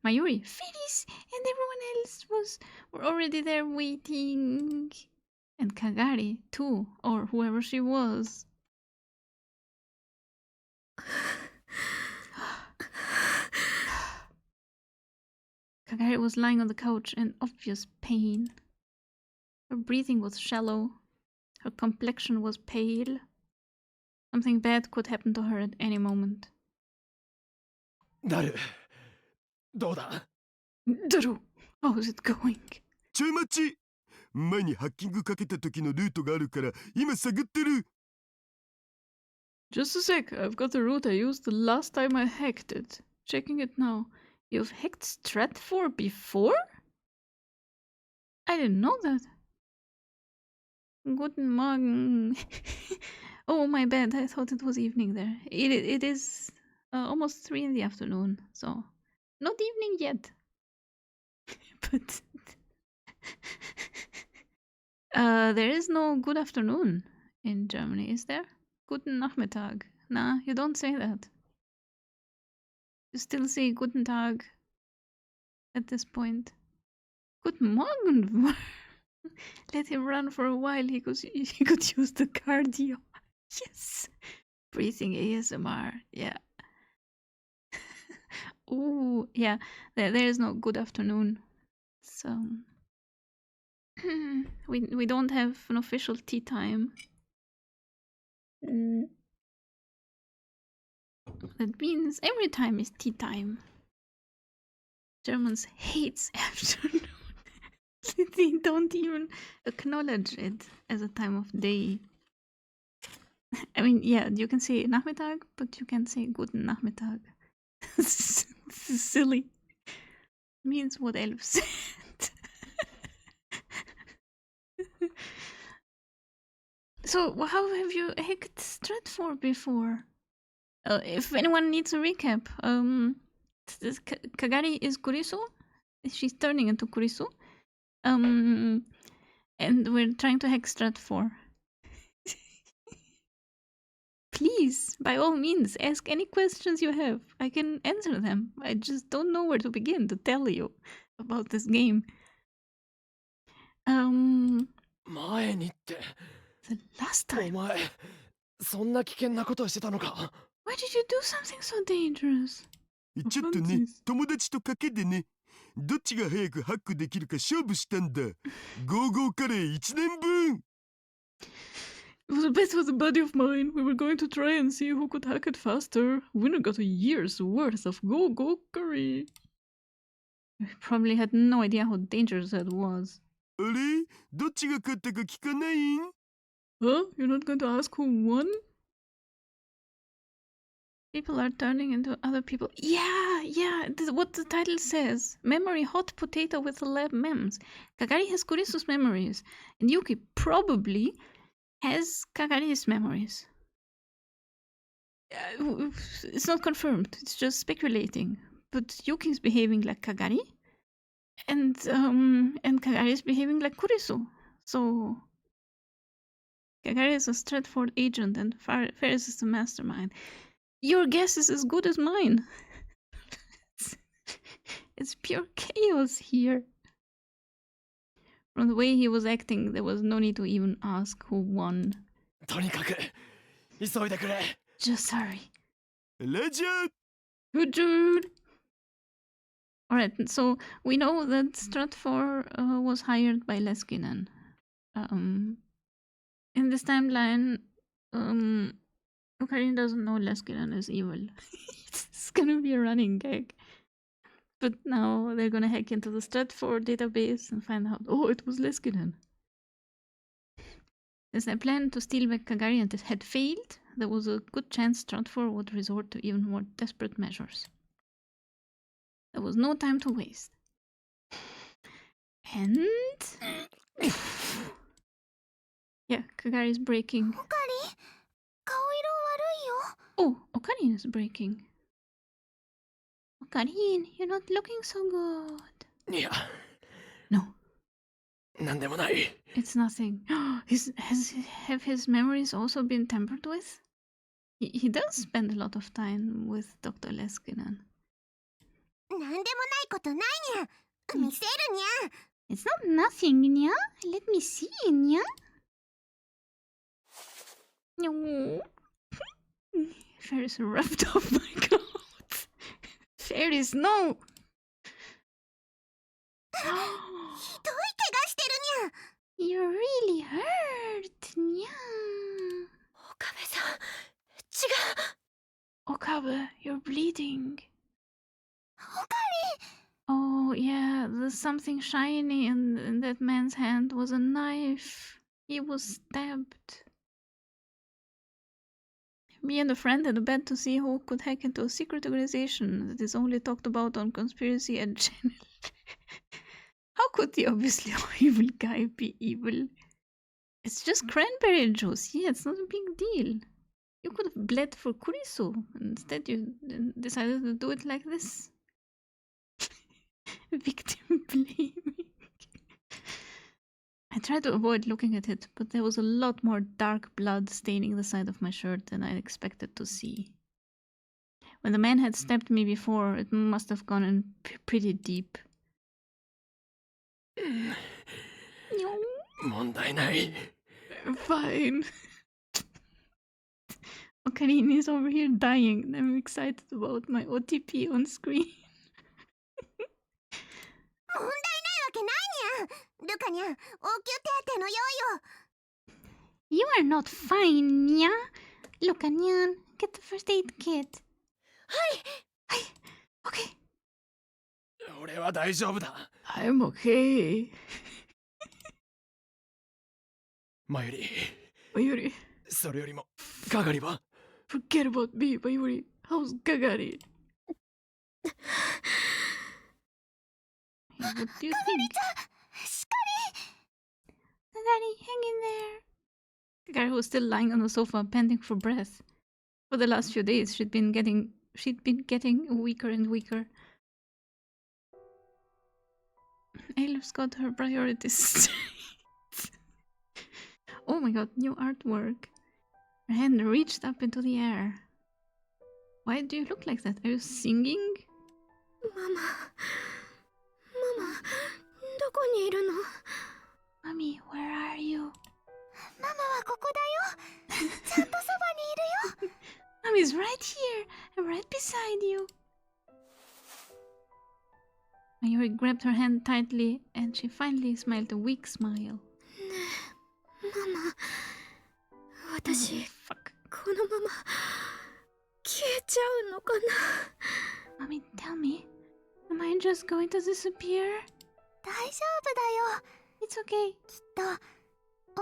Mayuri, Phyllis, and everyone else were already there waiting. And Kagari, too, or whoever she was. Kagari was lying on the couch in obvious pain. Her breathing was shallow. Her complexion was pale. Something bad could happen to her at any moment. Daru, どうだ? Daru, how's it going? ちょい待ち。前にハッキングかけた時のルートがあるから今探ってる。 Just a sec, I've got the route I used the last time I hacked it. Checking it now. You've hacked Stratfor before? I didn't know that. Guten Morgen. Oh, my bad. I thought it was evening there. It is almost 3 in the afternoon, so not evening yet. But there is no good afternoon in Germany, is there? Guten Nachmittag. Nah, you don't say that. You still say Guten Tag at this point. Guten Morgen. Let him run for a while. He could use the cardio. Yes. Breathing ASMR. Yeah. Ooh, yeah. There is no good afternoon. So we don't have an official tea time. That means every time is tea time. Germans hates afternoon. They don't even acknowledge it as a time of day. I mean, yeah, you can say Nachmittag, but you can say Guten Nachmittag. This is silly. Means what Elf said. So, how have you hacked Stratfor before? If anyone needs a recap, Kagari is Kurisu. She's turning into Kurisu. And we're trying to hack Stratfor. Please, by all means, ask any questions you have. I can answer them. I just don't know where to begin to tell you about this game. 前にって The last お time. 前そんな危険なことしてたのか Why did you do something so dangerous? ちょっとね、友達と賭けでね、どっちが早くハックできるか勝負したんだ。ゴーゴーカレー1年分。 It was a bet with a buddy of mine. We were going to try and see who could hack it faster. Winner got a year's worth of go-go curry. I probably had no idea how dangerous that was. あれどっちが勝ったか聞かないん Huh? You're not going to ask who won? People are turning into other people. Yeah, this is what the title says. Memory hot potato with the lab mems. Kagari has Kurisu's memories, and Yuki probably has Kagari's memories. It's not confirmed, it's just speculating. But Yuki's behaving like Kagari, and Kagari's behaving like Kurisu. So Kagari is a Stratford agent and Ferris is the mastermind. Your guess is as good as mine. It's pure chaos here. From the way he was acting, there was no need to even ask who won. とにかく急いでくれ Just hurry. ラジャー Good dude. Alright, so we know that Stratfor was hired by Leskinen. In this timeline, Ocarina doesn't know Leskinen is evil. It's gonna be a running gag. But now they're gonna hack into the Stratfor database and find out, oh, it was Leskinen. As their plan to steal back Kagari had failed, there was a good chance Stratfor would resort to even more desperate measures. There was no time to waste. And... yeah, Kagari is breaking. オカリン、顔色悪いよ。 Oh, Ocarina is breaking. Ocarina, you're not looking so good. いや No, なんでもない it's nothing. Have his memories also been tampered with? He does spend a lot of time with Dr. Leskinen. なんでもないことないにゃ。見せるにゃ。 It's not nothing, nya. Let me see, nya. No. Ferris rubbed off my clothes. Ferris, no. ひどい怪我してるにゃ。 You're really hurt, nya. Okabe-san, 違う。 Okabe, you're bleeding. オカ Oh, yeah, there's something shiny in that man's hand was a knife. He was stabbed. Me and a friend had a bet to see who could hack into a secret organization that is only talked about on Conspiracy Ed channel. How could the obviously evil guy be evil? It's just cranberry juice. Yeah, it's not a big deal. You could have bled for Kurisu. Instead, you decided to do it like this. Victim blaming. I tried to avoid looking at it, but there was a lot more dark blood staining the side of my shirt than I expected to see. When the man had stabbed me before, it must have gone in pretty deep. 問題ない。 Fine. Ocarina is over here dying, and I'm excited about my OTP on screen. 問題ないわけないにゃ。ルカにゃ、応急手当の用意を。 You are not fine, nya. Look, Anyan, get the first aid kit. はい。 Okay. 俺は大丈夫だ。 I'm okay. Mayuri、 Mayuri, それよりも、係は forget about me, Mayuri. How's Gagari? Hey, what do you think? しか Gagari, hang in there. Gagari was still lying on the sofa, panting for breath. For the last few days, she'd been getting weaker and weaker. Ailef's got her priorities straight. Oh my god, new artwork. Her hand reached up into the air. Why do you look like that? Are you singing? ママ、どこにいるの？ Mommy, where are you? ママはここだよ。ちゃんとそばにいるよ。 Mommy's right here. I'm right beside you. Mayuri grabbed her hand tightly and she finally smiled a weak smile. ママ、私、 Fuck. このまま消えちゃうのかな。 Mommy, tell me. Am I just going to disappear? 大丈夫だよ。 It's okay. きっと、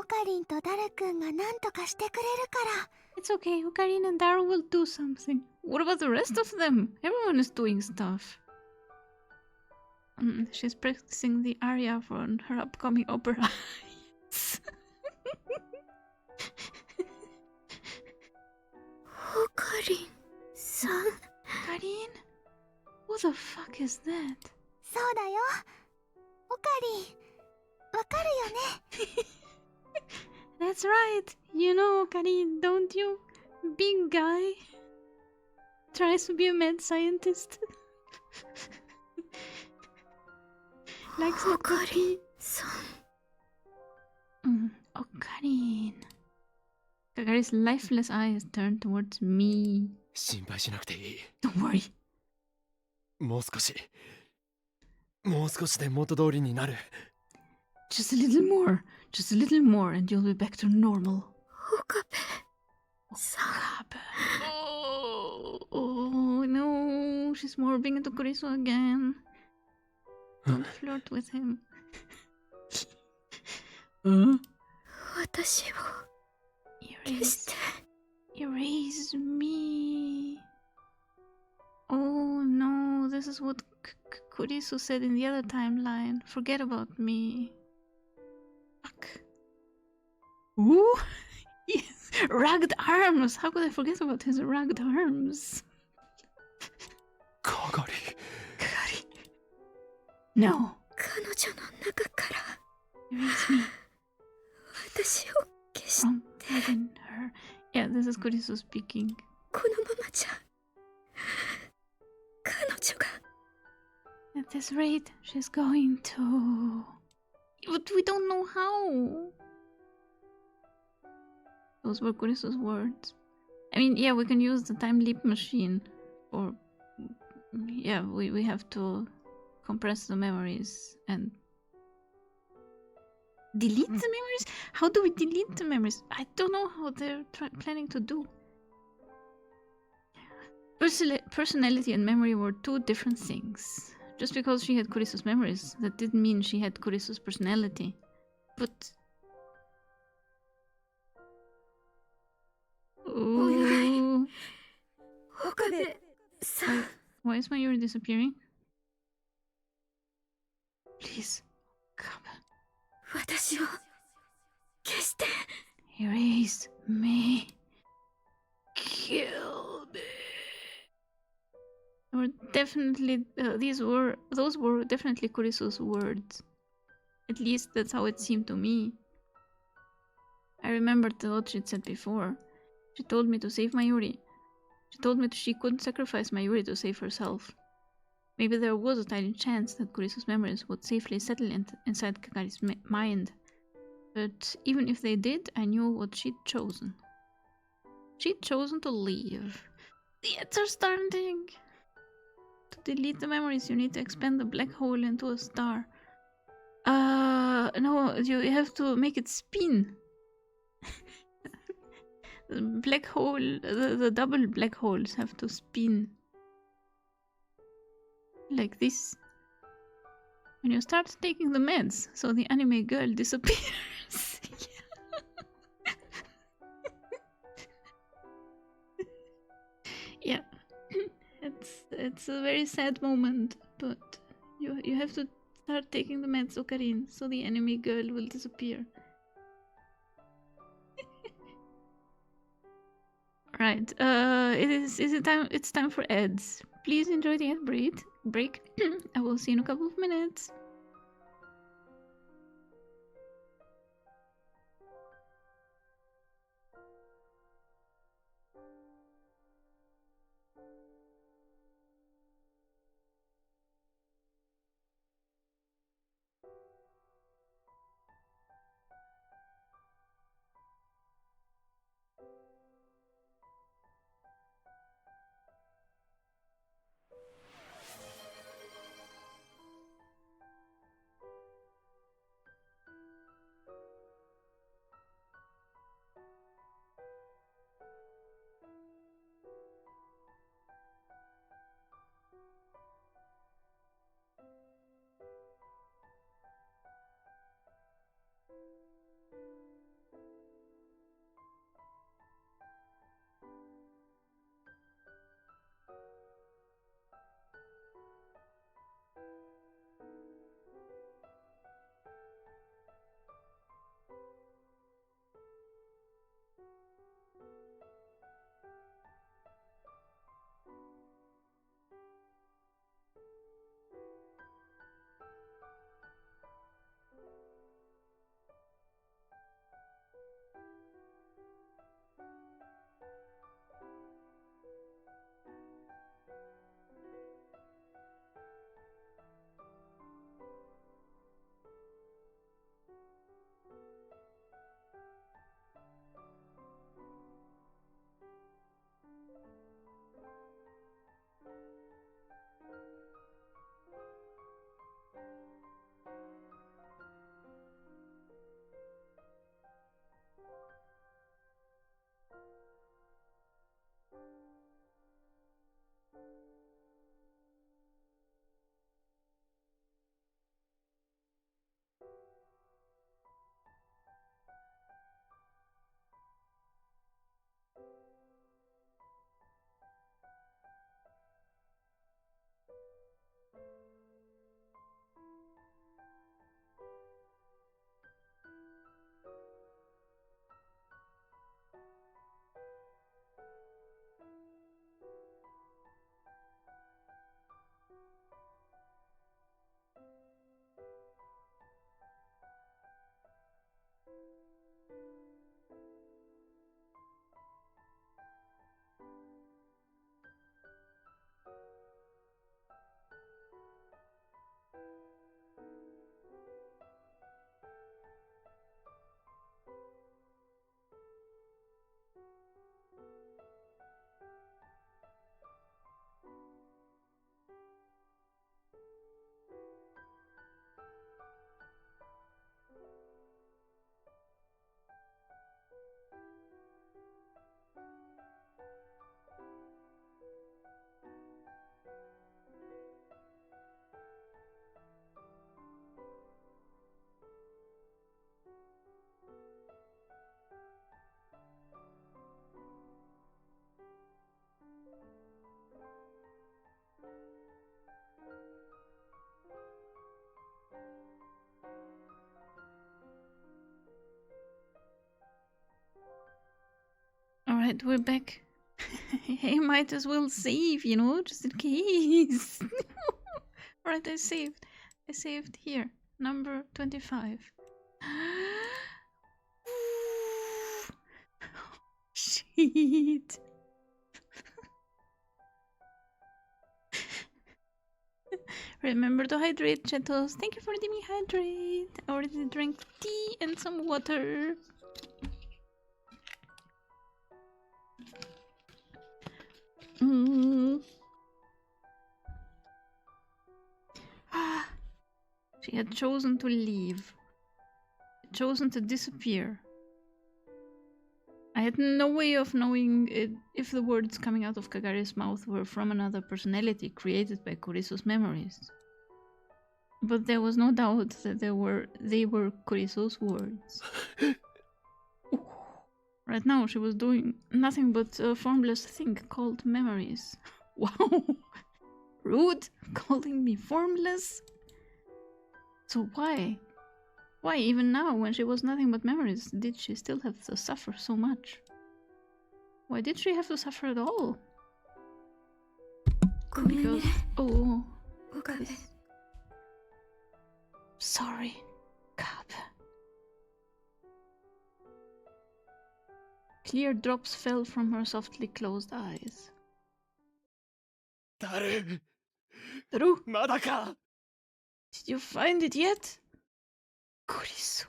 オカリンとダルくんが何とかしてくれるから。 It's okay. Ocarina and Daryl will do something. What about the rest of them? Everyone is doing stuff. She's practicing the aria for her upcoming opera. Yes. オカリンさん。 Karin? Who the fuck is that? そうだよ。オカリン、わかるよね。 That's right. You know Karin, don't you? Big guy. Tries to be a mad scientist. Likes the オカリ cookie. ンさん。 Ocarina. Kagari's lifeless eyes turned towards me. 心配しなくていい。 Don't worry. もう少しで元通りになる。 Just a little more. Just a little more and you'll be back to normal. オカベさん。 Oh no. She's morbing into Kurisu again. Don't flirt with him. 私を 消して Erase me. Oh no, this is what Kurisu said in the other timeline. Forget about me. Fuck. Ooh! Yes! Rugged arms! How could I forget about his rugged arms? 係。 Kagari. No. 彼女の中から Erase me. 私を消し from within her. Yeah, this is Kurisu speaking. このままじゃ彼女が At this rate, she's going to. But we don't know how. Those were Kurisu's words. I mean, yeah, we can use the time leap machine, or yeah, we have to compress the memories and delete the memories. How do we delete the memories? I don't know how they're planning to do. Personality and memory were two different things. Just because she had Kurisu's memories, that didn't mean she had Kurisu's personality. But ooh. 岡部さん Why is Mayuri disappearing? Please, come. 私を消して Erase me. Kill me. Were definitely those were definitely Kurisu's words. At least that's how it seemed to me. I remembered what she'd said before. She told me to save Mayuri. She told me she couldn't sacrifice Mayuri to save herself. Maybe there was a tiny chance that Kurisu's memories would safely settle inside Kakari's mind. But even if they did, I knew what she'd chosen. She'd chosen to leave. The ads are starting! To delete the memories, you need to expand the black hole into a star. No, you have to make it spin. The black hole, the double black holes have to spin. Like this. When you start taking the meds, so the anime girl disappears. Yeah. It's a very sad moment, but you have to start taking the meds, Ocarine, so the enemy girl will disappear. Right. It's time for ads. Please enjoy the ad break. I will see you in a couple of minutes. Alright, we're back. I might as well save, you know, just in case. Alright, I saved. I saved here. Number 25. Shit. Remember to hydrate, chatos. Thank you for letting me hydrate. I already drank tea and some water. She had chosen to leave. Chosen to disappear. I had no way of knowing if the words coming out of Kagari's mouth were from another personality created by Kuriso's memories. But there was no doubt that they were Kuriso's words. Right now she was doing nothing but a formless thing called memories. Wow! Rude! Calling me formless? So why? Why, even now, when she was nothing but memories, did she still have to suffer so much? Why did she have to suffer at all? Because... Oh... Sorry, Kabe. Clear drops fell from her softly closed eyes. Daru! Daru! Madaka! Did you find it yet? Kurisu.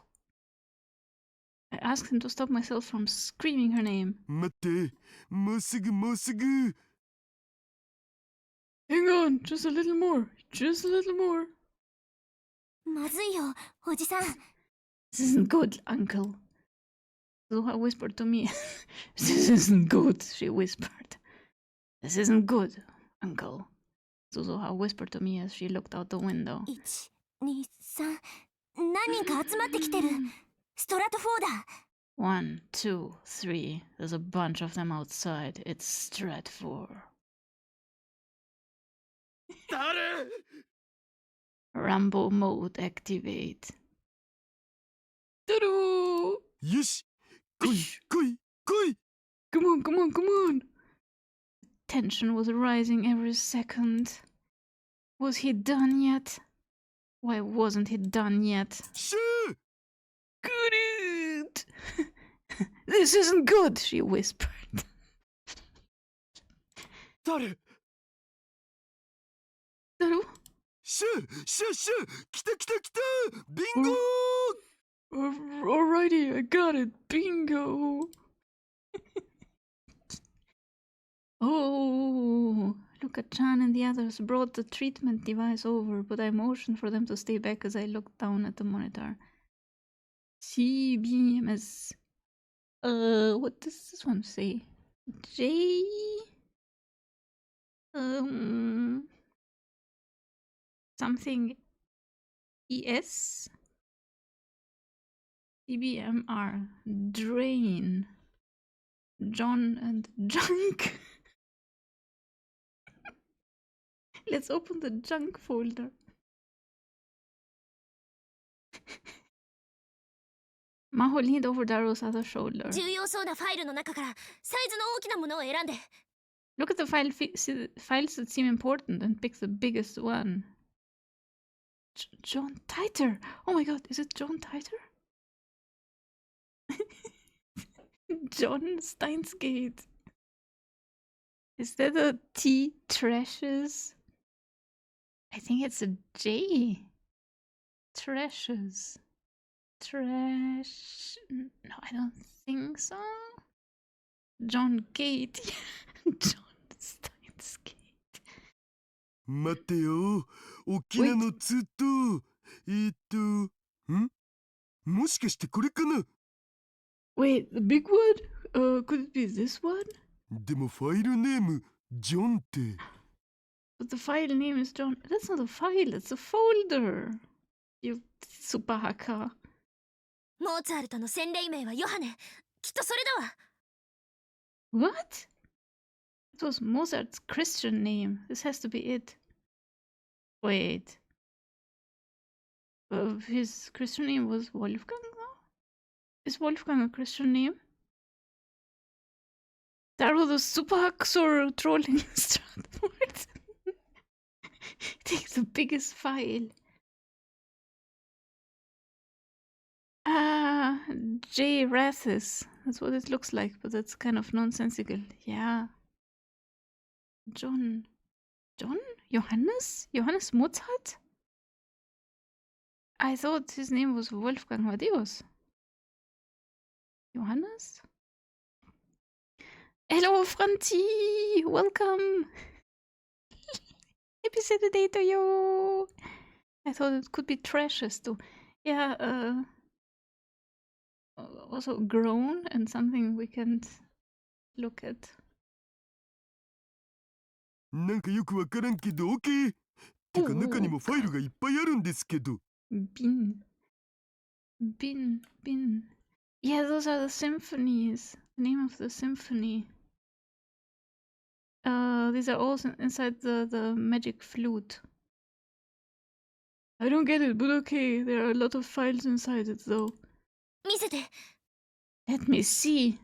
I asked him to stop myself from screaming her name. 待って、もうすぐもうすぐ。Hang on, just a little more, just a little more. まずいよ、おじさん。This isn't good, uncle. Zuha whispered to me. This isn't good, she whispered. This isn't good, uncle. Suzuha whispered to me as she looked out the window. 1、2、3。何人か集まってきてる。ストラト4だ。1, 2, 3. There's a bunch of them outside. It's Strat 4. Daru! Rambo mode activate. Daru! よし、来い来い来い。 Come on, come on, come on! Tension was rising every second. Was he done yet? Why wasn't he done yet? シュー Good! This isn't good, she whispered. Daru! Daru? シューシューシュー来た来た来たビンゴ Alrighty, I got it. Bingo! Oh, Luka-chan and the others brought the treatment device over, but I motioned for them to stay back as I looked down at the monitor. CBMS. What does this one say? J... Something... ES? CBMR. Drain. John and Junk. Let's open the junk folder. Maho leaned over Daru's other shoulder. 重要そうなファイルの中からサイズの大きなものを選んで。 Look at the files that seem important and pick the biggest one. John Titer! Oh my god, is it John Titer? John Steinsgate. Is that a T trashes? I think it's a J. Trashes. Trash. No, I don't think so. John Gate. John Steinsgate. 待ってよ、大きなのずっと。もしかしてこれかな Wait, the big one? Could it be this one? でもファイルネーム、ジョンって。But the file name is John. That's not a file, it's a folder. You super hacker. モーツァルトの洗礼名はヨハネ。きっとそれだわ。 What? It was Mozart's Christian name. This has to be it. Wait. His Christian name was Wolfgang, though? Is Wolfgang a Christian name? Taro the super hacksaw trolling Stratford. Take the biggest file. Ah, J. Rathis. That's what it looks like, but that's kind of nonsensical. Yeah. John. John? Johannes? Johannes Mozart? I thought his name was Wolfgang Amadeus. Johannes? Hello, Franti! Welcome! Happy Saturday to you! I thought it could be trashes too. Yeah, also grown and something we can't look at. なんかよくわからんけど OK。てか中にもファイルがいっぱいあるんですけど。Bin. Yeah, those are the symphonies. The name of the symphony. These are all inside the magic flute. I don't get it, but okay. There are a lot of files inside it, though. 見せて。 Let me see.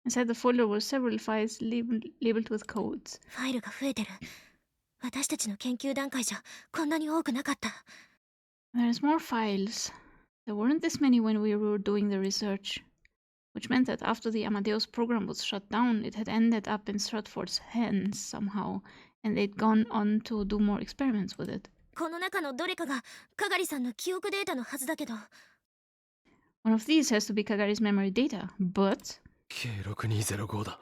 Inside the folder were several files labeled with codes. ファイルが増えてる。私たちの研究段階じゃこんなに多くなかった。 There's more files. There weren't this many when we were doing the research, which meant that after the Amadeus program was shut down, it had ended up in Stratford's hands somehow, and they'd gone on to do more experiments with it. この中のどれかがかがりさんの記憶データのはずだけど。 One of these has to be Kagari's memory data, but K6205 だ。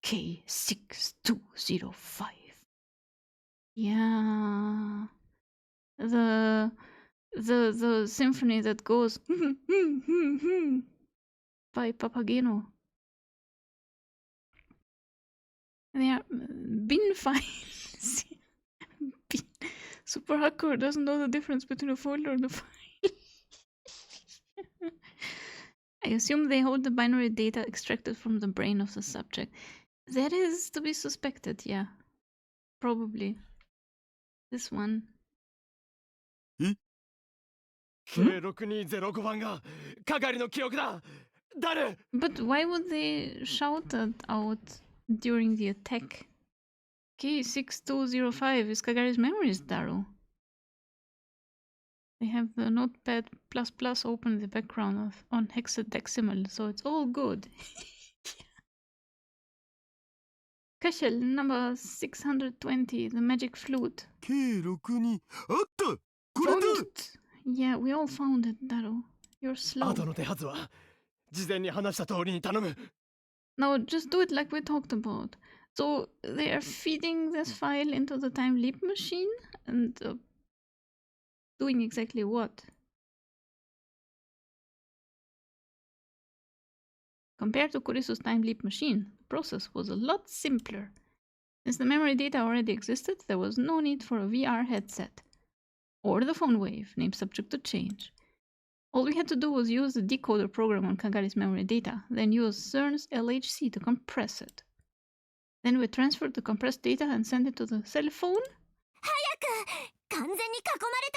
K6205. Yeah. The symphony that goes by Papageno. They are bin files. Bin. Super hacker doesn't know the difference between a folder and a file. I assume they hold the binary data extracted from the brain of the subject. That is to be suspected, yeah. Probably. This one. K6205 番が係の記憶だ。誰？ But why would they shout that out during the attack? K6205 is Kagari's memories, Daru. They have the notepad open in the background on hexadecimal, so it's all good. Kashel, number 620, the magic flute. K62 あった。これ Found だ。 it. Yeah, we all found it, Daru. You're slow. 後の手はずは事前に話した通りに頼む。 No, just do it like we talked about. So they are feeding this file into the time leap machine and doing exactly what? Compared to Kurisu's time leap machine, the process was a lot simpler. Since the memory data already existed, there was no need for a VR headset. Or the phone wave, name subject to change. All we had to do was use the decoder program on Kagari's memory data, then use CERN's LHC to compress it. Then we transferred the compressed data and sent it to the cell phone. 完全に囲まれ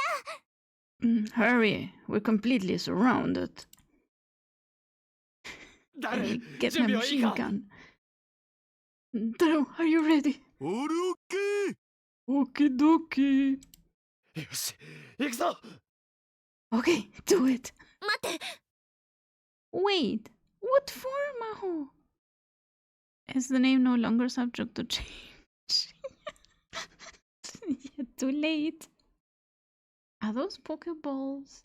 た。 Hurry, we're completely surrounded. Let me get my machine gun. Daru, are you ready? オールオッケー。 Okie dokie. よし、行くぞ。 Okay, do it. 待って。 Wait, what for, Maho? Is the name no longer subject to change? Yeah, too late. Are those Pokeballs?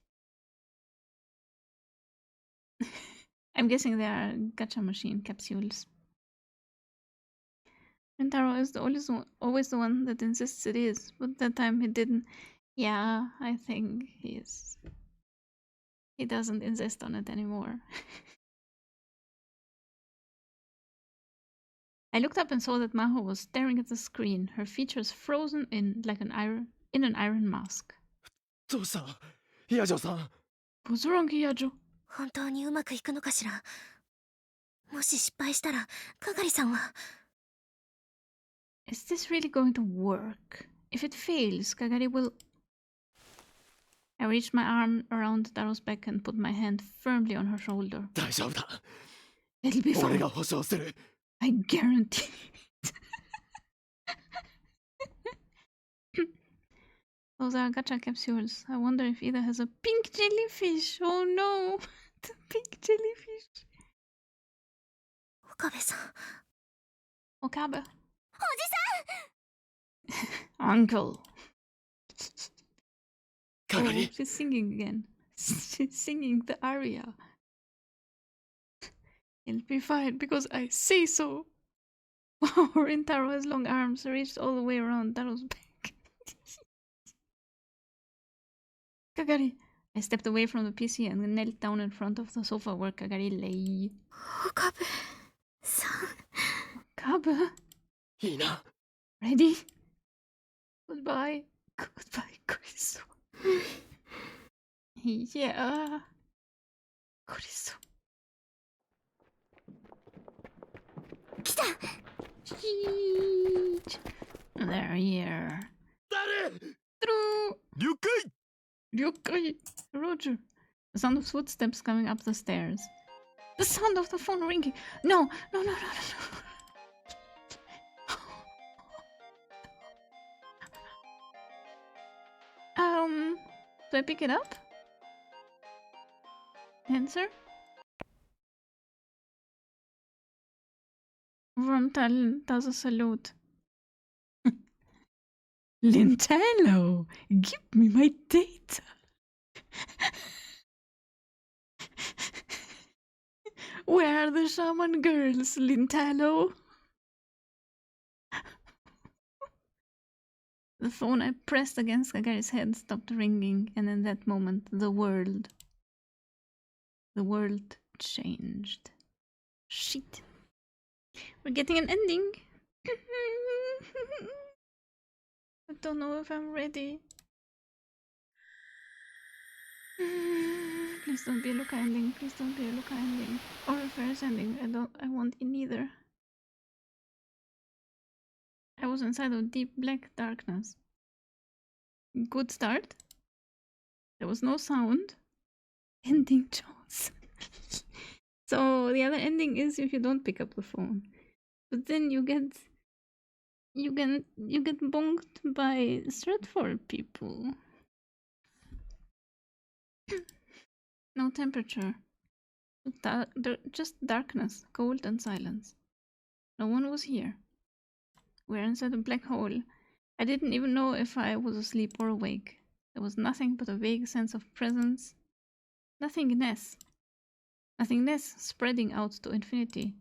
I'm guessing they are gacha machine capsules. Rentaro is always the one that insists it is, but that time he didn't. Yeah, I think he doesn't insist on it anymore. I looked up and saw that Maho was staring at the screen, her features frozen in an iron mask. どうした？ヤジョさん。 What's wrong, Yajo? 本当にうまくいくのかしら。もし失敗したら、かがりさんは。 Is this really going to work? If it fails, Kagari will... I reached my arm around Daro's back and put my hand firmly on her shoulder. 大丈夫だ。 It'll be 俺 fine. が保証する。I guarantee it. Those are gacha capsules. I wonder if Ida has a pink jellyfish. Oh no! The pink jellyfish. 岡部さん。 Okabe. おじ Uncle. か Oh, がり she's singing again. She's singing the aria. It'll be fine because I say so. Wow, Rintaro has long arms, reached all the way around Taro's back. Kagari. I stepped away from the PC and knelt down in front of the sofa where Kagari lay. さん。岡部さん。 Kabe, いいな ready? Goodbye. Goodbye, Kuriso. Yeah. Kuriso. 来た。 Cheech. They're here. 誰 True. 了解 Ryokai. Roger. The sound of footsteps coming up the stairs. The sound of the phone ringing. No, no, no, no, no, no. Do I pick it up? Answer? Vromtal does a salute. Lintello, give me my data. Where are the shaman girls, Lintello? The phone I pressed against Kagari's head stopped ringing, and in that moment, the world changed. Shit. We're getting an ending. I don't know if I'm ready. Please don't be a Luca ending. Please don't be a Luca ending. Or a Ferris ending. I want it neither. I was inside of deep black darkness. Good start. There was no sound. Ending Jones. So the other ending is if you don't pick up the phone. But then you get bonked by Stratford people. No temperature. Just darkness, cold and silence. No one was here. We're inside a black hole. I didn't even know if I was asleep or awake. There was nothing but a vague sense of presence. Nothingness. Nothingness spreading out to infinity.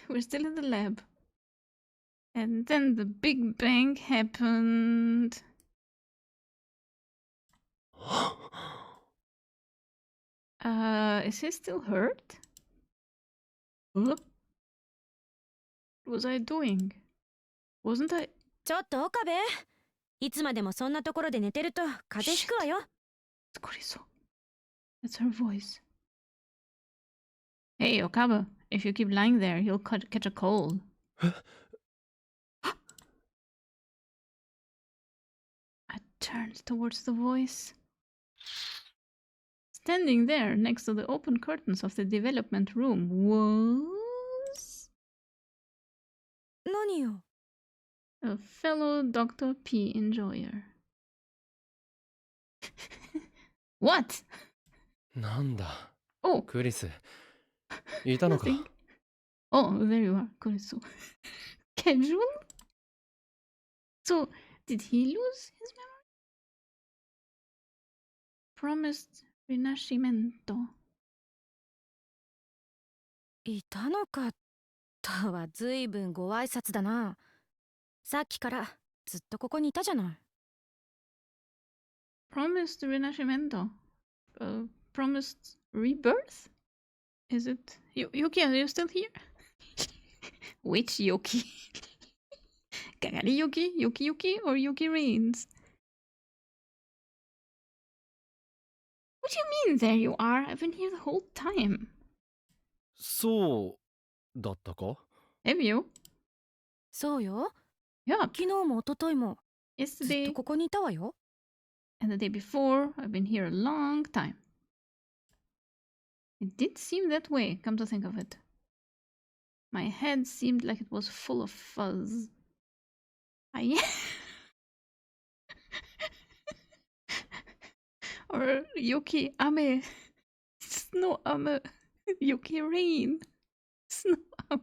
We're still in the lab. And then the Big Bang happened. Is he still hurt? What was I doing? Wasn't I? ちょっと岡部、いつまでもそんなところで寝てると風邪ひくわよ。 It's Kuriso. That's her voice. Hey, Okabe, if you keep lying there, you'll catch a cold. I turned towards the voice. Standing there next to the open curtains of the development room was... 何よ。 a fellow Dr. P enjoyer. What? なんだ Oh, クリスいたのか nothing. Oh, there you are. Kuriso. Casual? So, did he lose his memory? Promised Rinashimento. いたのかとはずいぶんご挨拶だな。さっきからずっとここにいたじゃない。Promised Rinashimento. Promised rebirth? Is it... Yuki, are you still here? Which Yuki? Kagari Yuki, Yuki Yuki, or Yuki Reigns? What do you mean there you are? I've been here the whole time. そうだったか Have you? そうよ。 Yeah. 昨日も一昨日もずっ Yesterday とここにいたわよ。 and the day before. I've been here a long time. It did seem that way, come to think of it. My head seemed like it was full of fuzz. I or Yoki Ame. Snow Ame. Yoki Rain. Snow Ame.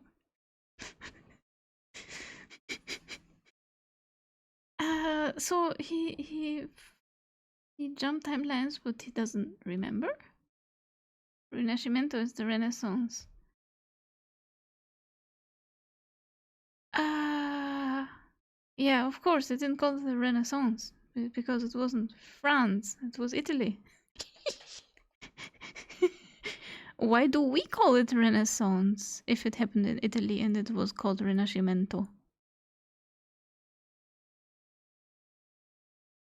So he jumped timelines, but he doesn't remember? Rinascimento is the Renaissance. Yeah, of course, they didn't call it the Renaissance because it wasn't France, it was Italy. Why do we call it Renaissance if it happened in Italy and it was called Rinascimento?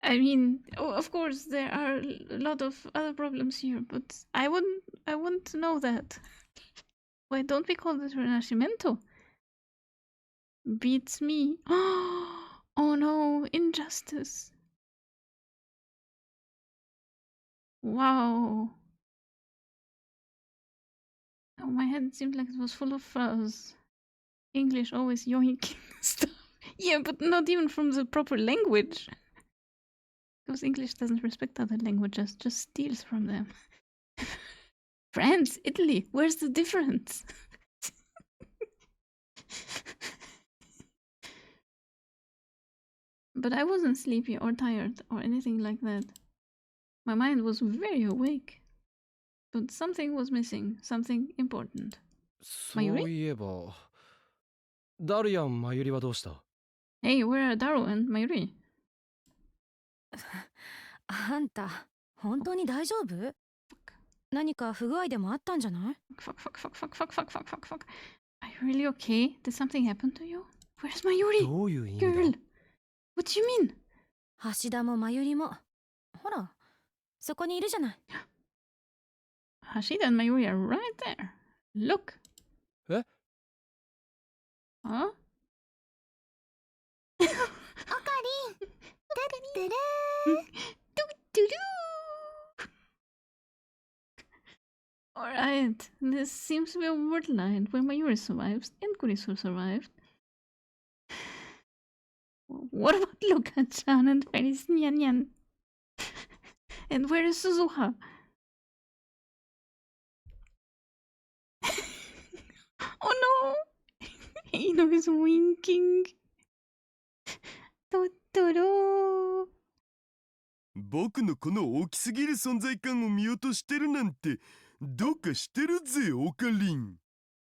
I mean, of course, there are a lot of other problems here, but I wouldn't know that. Why don't we call it Rinascimento? Beats me. Oh no, injustice. Wow. Oh, my head seemed like it was full of fuzz. English always yoinking stuff. Yeah, but not even from the proper language. Because English doesn't respect other languages, just steals from them. France, Italy, where's the difference? But I wasn't sleepy or tired or anything like that. My mind was very awake. But something was missing, something important. そういえば、ダルやマユリはどうした？ Hey, where are Daru and Mayuri? あんた、本当に大丈夫？何か不具合でもあったんじゃない？ Fuck. Are you really okay? Did something happen to you? Where's Mayuri? どういう意味だ？ Girl, what do you mean? 橋田もまゆりも。ほら、そこにいるじゃない。Hashida and Mayuri are right there. Look. え？ Huh? オカリンドゥドゥルー Alright, this seems to be a word line where Mayuri survives and Kurisu survived. What about Luka-chan and Fairy's Nyan? And where is Suzuha? Oh no! Ino is winking. Totoro. 僕のこの大きすぎる存在感を見落としてるなんてどうかしてるぜオカリン。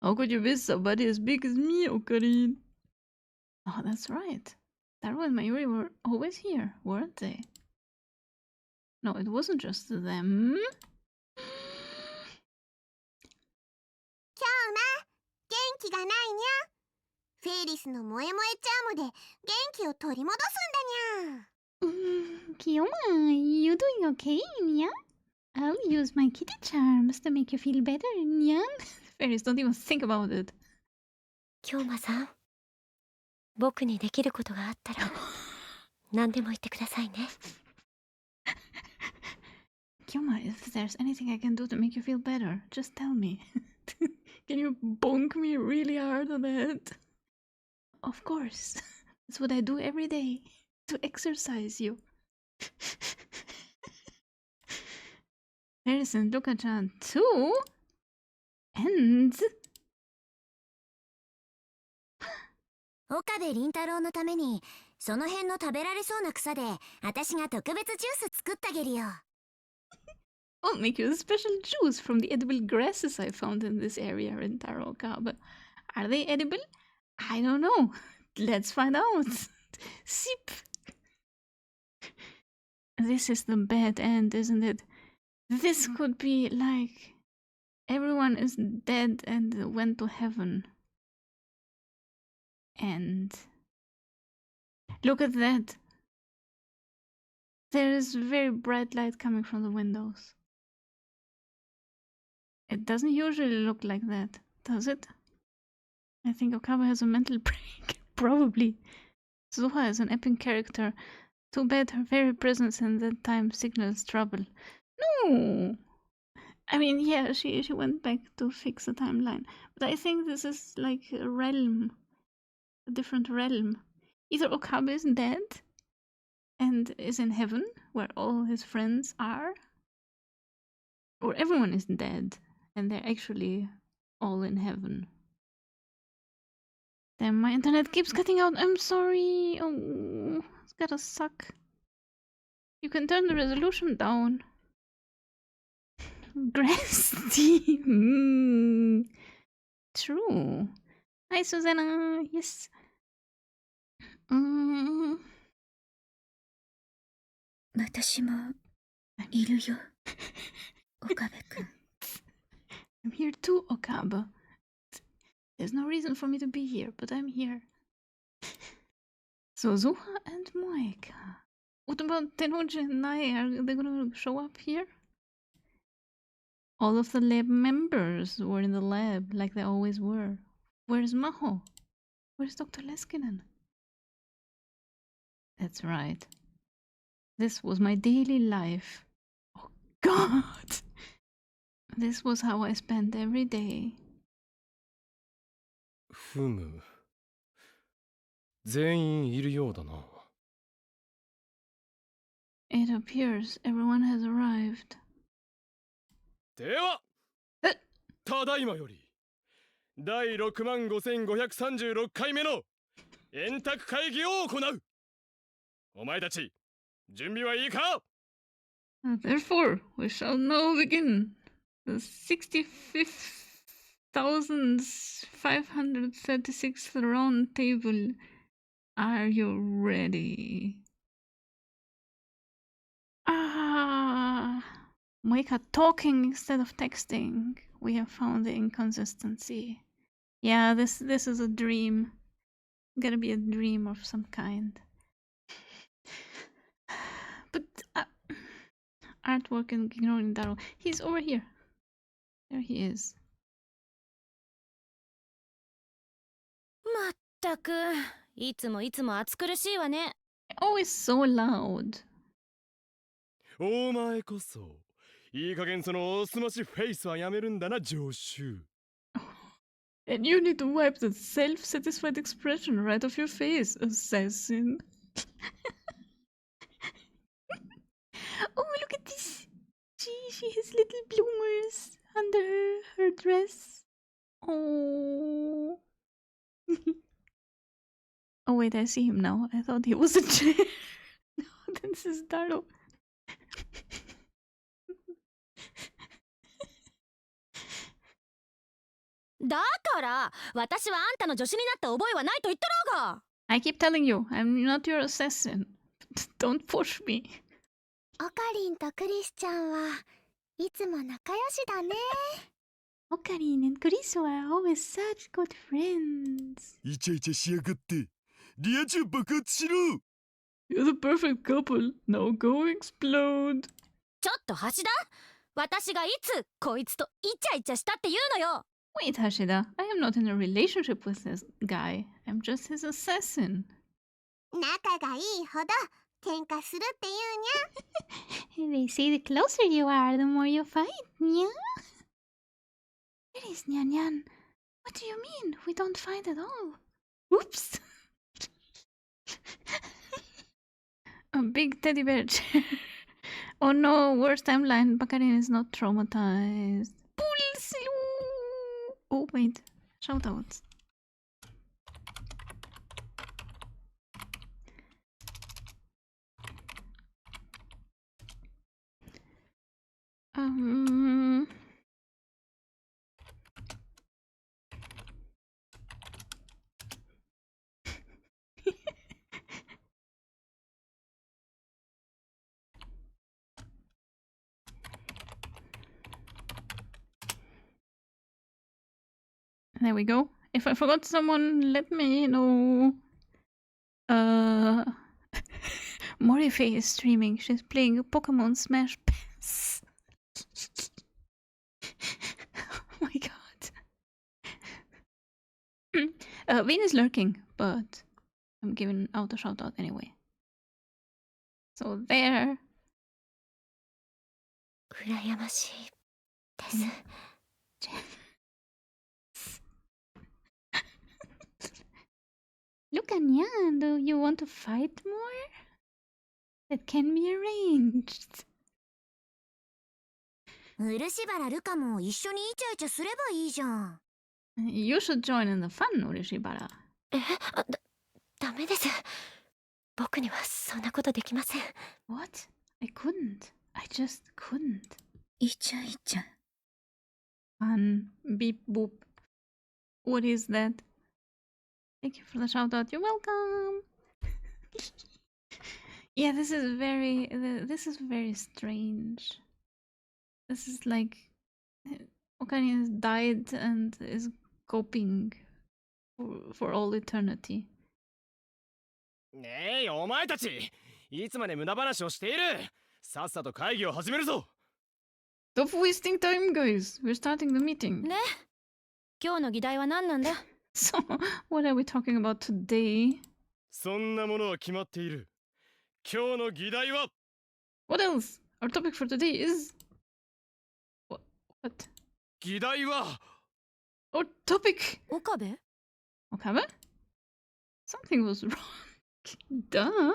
How could you miss somebody as big as me, Okarin? Oh, that's right. Daru and Mayuri were always here, weren't they? No, it wasn't just them. 今日な元気がないにゃ。フェイリスの萌え萌えチャームで元気を取り戻すんだにゃ。Kioma, you doing okay, Nya? I'll use my kitty charms to make you feel better, Nya. Fairies, don't even think about it. 京馬さん、僕にできることがあったら何でも言ってくださいね。Kioma, if there's anything I can do to make you feel better, just tell me. Can you bonk me really hard on the head? Of course. That's what I do every day. To exercise you. Fairies and Luka-chan too? And... 岡部倫太郎のためにその辺の食べられそうな草で私が特別ジュース作ってあげるよ。 I'll make you a special juice from the edible grasses I found in this area in Taroka. But are they edible? I don't know. Let's find out. Sip. This is the bad end, isn't it? This could be like everyone is dead and went to heaven. And look at that. There is very bright light coming from the windows. It doesn't usually look like that, does it? I think Okabe has a mental break. Probably. Zuha is an epic character. Too bad her very presence in that time signals trouble. No! I mean, yeah, she went back to fix the timeline. But I think this is like a realm. A different realm. Either Okabe is dead and is in heaven, where all his friends are, or everyone is dead and they're actually all in heaven. Damn, my internet keeps cutting out. I'm sorry. Oh, it's gotta suck. You can turn the resolution down. Grasty. True. Hi, Susanna. Yes. 私もいるよ、岡部くん。I'm here too, Okabe. There's no reason for me to be here, but I'm here. So, Zuha and Moeka. What about Tenouji and Nai? Are they gonna show up here? All of the lab members were in the lab, like they always were. Where's Maho? Where's Dr. Leskinen? That's right. This was my daily life. Oh, God! This was how I spent every day. ふむ。全員いるようだな。It appears everyone has arrived. では、ただいまより、第65,536回目の円卓会議を行う。お前たち、準備はいいか？ Therefore, we shall now begin the 65,536th round table. Are you ready? Moeka talking instead of texting. We have found the inconsistency. Yeah, this is a dream. Gotta be a dream of some kind. But artwork and ignoring Daro. He's over here. There he is. まったく、いつも暑苦しいわね。Always so loud. お前こそ、いい加減そのおすましフェイスはやめるんだな、常習。And you need to wipe the self-satisfied expression right off your face, assassin. Oh, look at this. She has little bloomers under her dress. Oh. Oh wait, I see him now. I thought he was a chair. No, this is Daro. I keep telling you, I'm not your assassin. Don't push me. オカリンとクリスちゃんはいつも仲良しだね。Ocarine and Chris are always such good friends. イチャイチャしやがって。リア充爆発しろ。 You're the perfect couple. Now go explode. ちょっと橋田、私がいつこいつとイチャイチャしたって言うのよ。 Wait, Hashida, I am not in a relationship with this guy. I'm just his assassin. 仲がいいほど喧嘩するって言うにゃ。 They say the closer you are, the more you fight, nya? Where is Nyan Nyan? What do you mean? We don't fight at all. Oops. A big teddy bear chair. Oh no, worst timeline. Bakarin is not traumatized. Oh wait, shoutouts. There we go. If I forgot someone, let me know. Morife is streaming. She's playing Pokemon Smash Pass. Oh my god. Vin is lurking, but I'm giving out a shout out anyway. So there. 羨ましいでです。Look, Anya, do you want to fight more? That can be arranged. 漆原ルカも一緒にイチャイチャすればいいじゃん。You should join in the fun, Urishibara. ダメです。僕にはそんなことできません。What? I couldn't. I just couldn't. イチャイチャ。Fun. Beep boop. What is that? Thank you for the shout out. You're welcome. Yeah, this is very strange. This is like Okani has died and is coping for all eternity. ねえお前たちいつまで無駄話をしているさっさと会議を始めるぞ Stop wasting time, guys. We're starting the meeting. ね、今日の議題は何なんだ？ So, what are we talking about today? そんなものは決まっている今日の議題は What else? Our topic for today is... What? 議題は Our topic! 岡部？ Okabe? Something was wrong. Duh.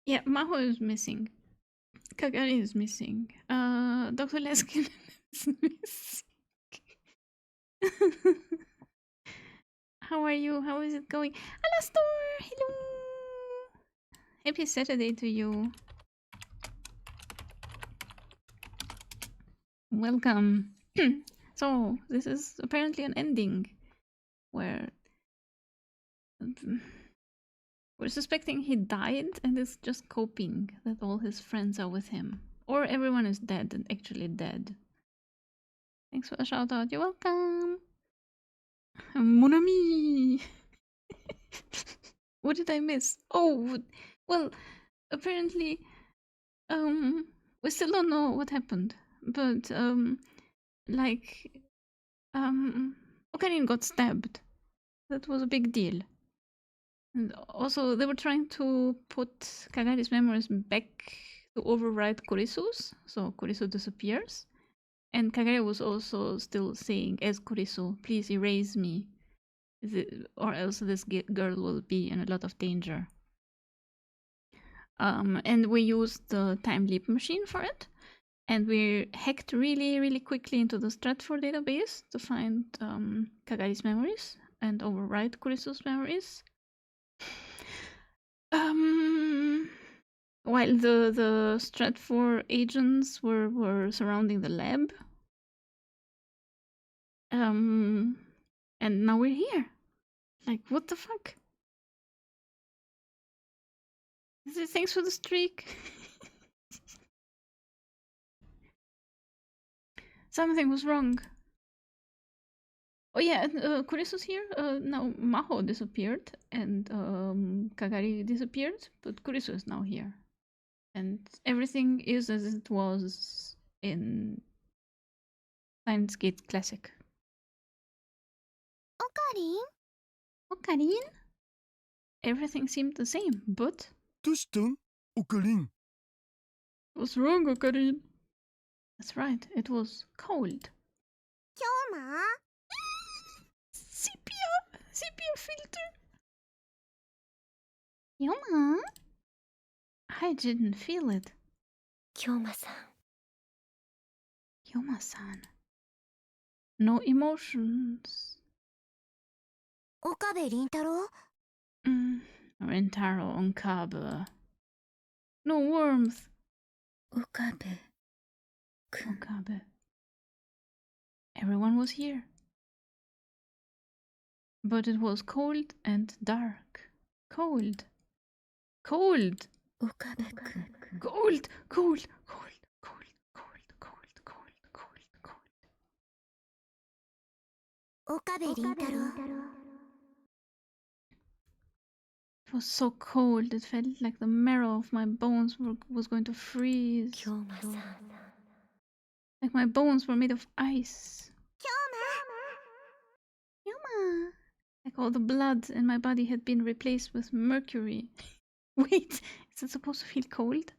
Yeah, Maho is missing. Kagari is missing. Dr. Leskin is missing. How are you? How is it going? Alastor! Hello! Happy Saturday to you. Welcome. So, this is apparently an ending where we're suspecting he died and is just coping that all his friends are with him. Or everyone is dead and actually dead. Thanks for the shout out. You're welcome. Mon ami. What did I miss? Oh, well, apparently, we still don't know what happened. But, Okarin got stabbed. That was a big deal. And also, they were trying to put Kagari's memories back to override Kurisu's, so Kurisu disappears. And Kagari was also still saying, as Kurisu, please erase me, or else this girl will be in a lot of danger. And we used the time leap machine for it. And we hacked really, really quickly into the Stratford database to find Kagari's memories and overwrite Kurisu's memories. While the Stratford agents were surrounding the lab. And now we're here. Like, what the fuck? Thanks for the streak. Something was wrong. Oh yeah, Kurisu's here. Now Maho disappeared and Kagari disappeared, but Kurisu is now here. And everything is as it was in STEINS Gate Classic. オカリン Okarin? Everything seemed the same, but... どうしたんオカリン What's wrong, Okarin? That's right, it was cold. 今日も Sepia filter. Yoma? I didn't feel it. 京馬さん Yoma-san. No emotions. 岡部倫太郎 Rentaro on Kabe. No warmth. 岡部 Okabe. Everyone was here. But it was cold and dark. Cold. Cold. 岡部くん Cold. Cold. Cold. Cold. Cold. Cold. Cold. Cold. Cold. 岡部倫太郎 It was so cold. It felt like the marrow of my bones was going to freeze. 京馬さん Like my bones were made of ice. Yoma! Like all the blood in my body had been replaced with mercury. Wait, is it supposed to feel cold?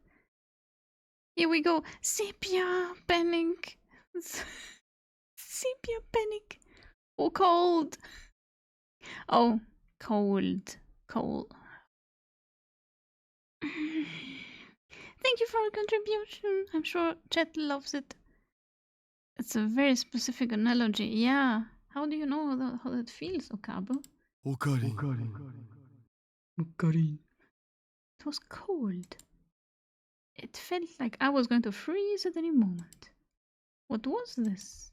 Here we go. Sepia panic. Sepia panic. Oh, cold. Oh, cold. Cold. Thank you for your contribution. I'm sure chat loves it. It's a very specific analogy. Yeah. How do you know how that feels, Okabu? Okarin. It was cold. It felt like I was going to freeze at any moment. What was this?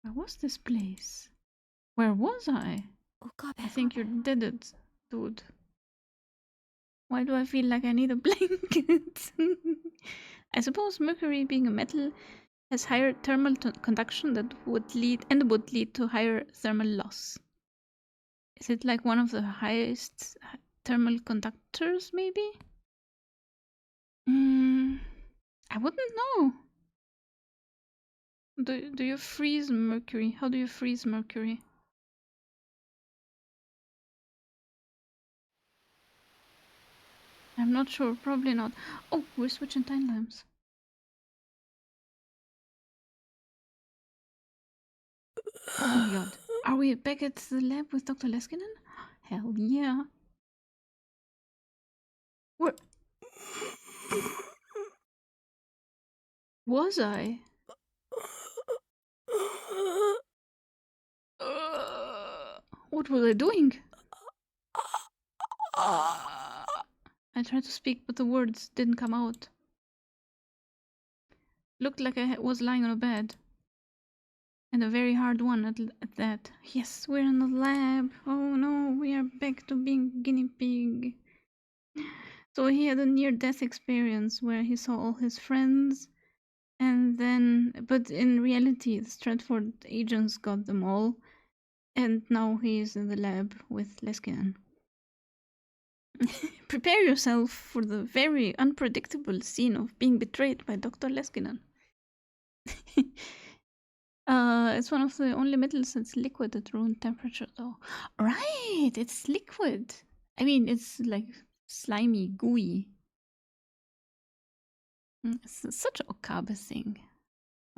Where was this place? Where was I? I think you did it, dude. Why do I feel like I need a blanket? I suppose mercury, being a metal, has higher thermal conduction that would lead to higher thermal loss. Is it like one of the highest thermal conductors, maybe? I wouldn't know. Do you freeze mercury? How do you freeze mercury? I'm not sure. Probably not. Oh, we're switching timelines. Oh my god. Are we back at the lab with Dr. Leskinen? Hell yeah. Where was I? What was I doing? I tried to speak, but the words didn't come out. Looked like I was lying on a bed. And a very hard one at that. Yes, we're in the lab. Oh no, we are back to being guinea pig. So he had a near-death experience where he saw all his friends, and then, but in reality, the Stratford agents got them all, and now he's in the lab with Leskinen. Prepare yourself for the very unpredictable scene of being betrayed by Dr. Leskinen. It's one of the only metals that's liquid at room temperature, though. Right, it's liquid. I mean, it's like slimy, gooey. It's such an Okabe thing.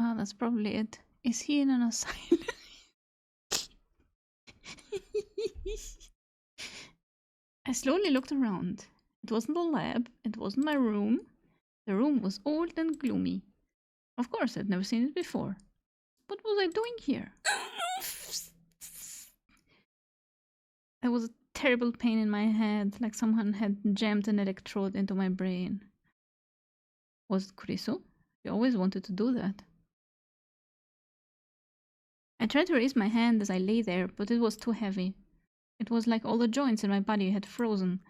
Ah, that's probably it. Is he in an asylum? I slowly looked around. It wasn't a lab. It wasn't my room. The room was old and gloomy. Of course, I'd never seen it before. What was I doing here? There was a terrible pain in my head, like someone had jammed an electrode into my brain. Was it Kurisu? She always wanted to do that. I tried to raise my hand as I lay there, but it was too heavy. It was like all the joints in my body had frozen.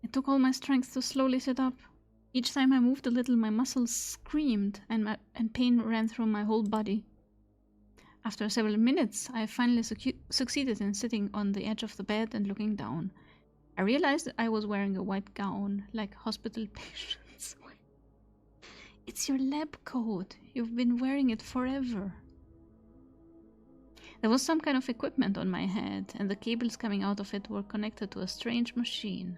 It took all my strength to slowly sit up. Each time I moved a little, my muscles screamed, and pain ran through my whole body. After several minutes, I finally succeeded in sitting on the edge of the bed and looking down. I realized that I was wearing a white gown, like hospital patients. It's your lab coat. You've been wearing it forever. There was some kind of equipment on my head, and the cables coming out of it were connected to a strange machine.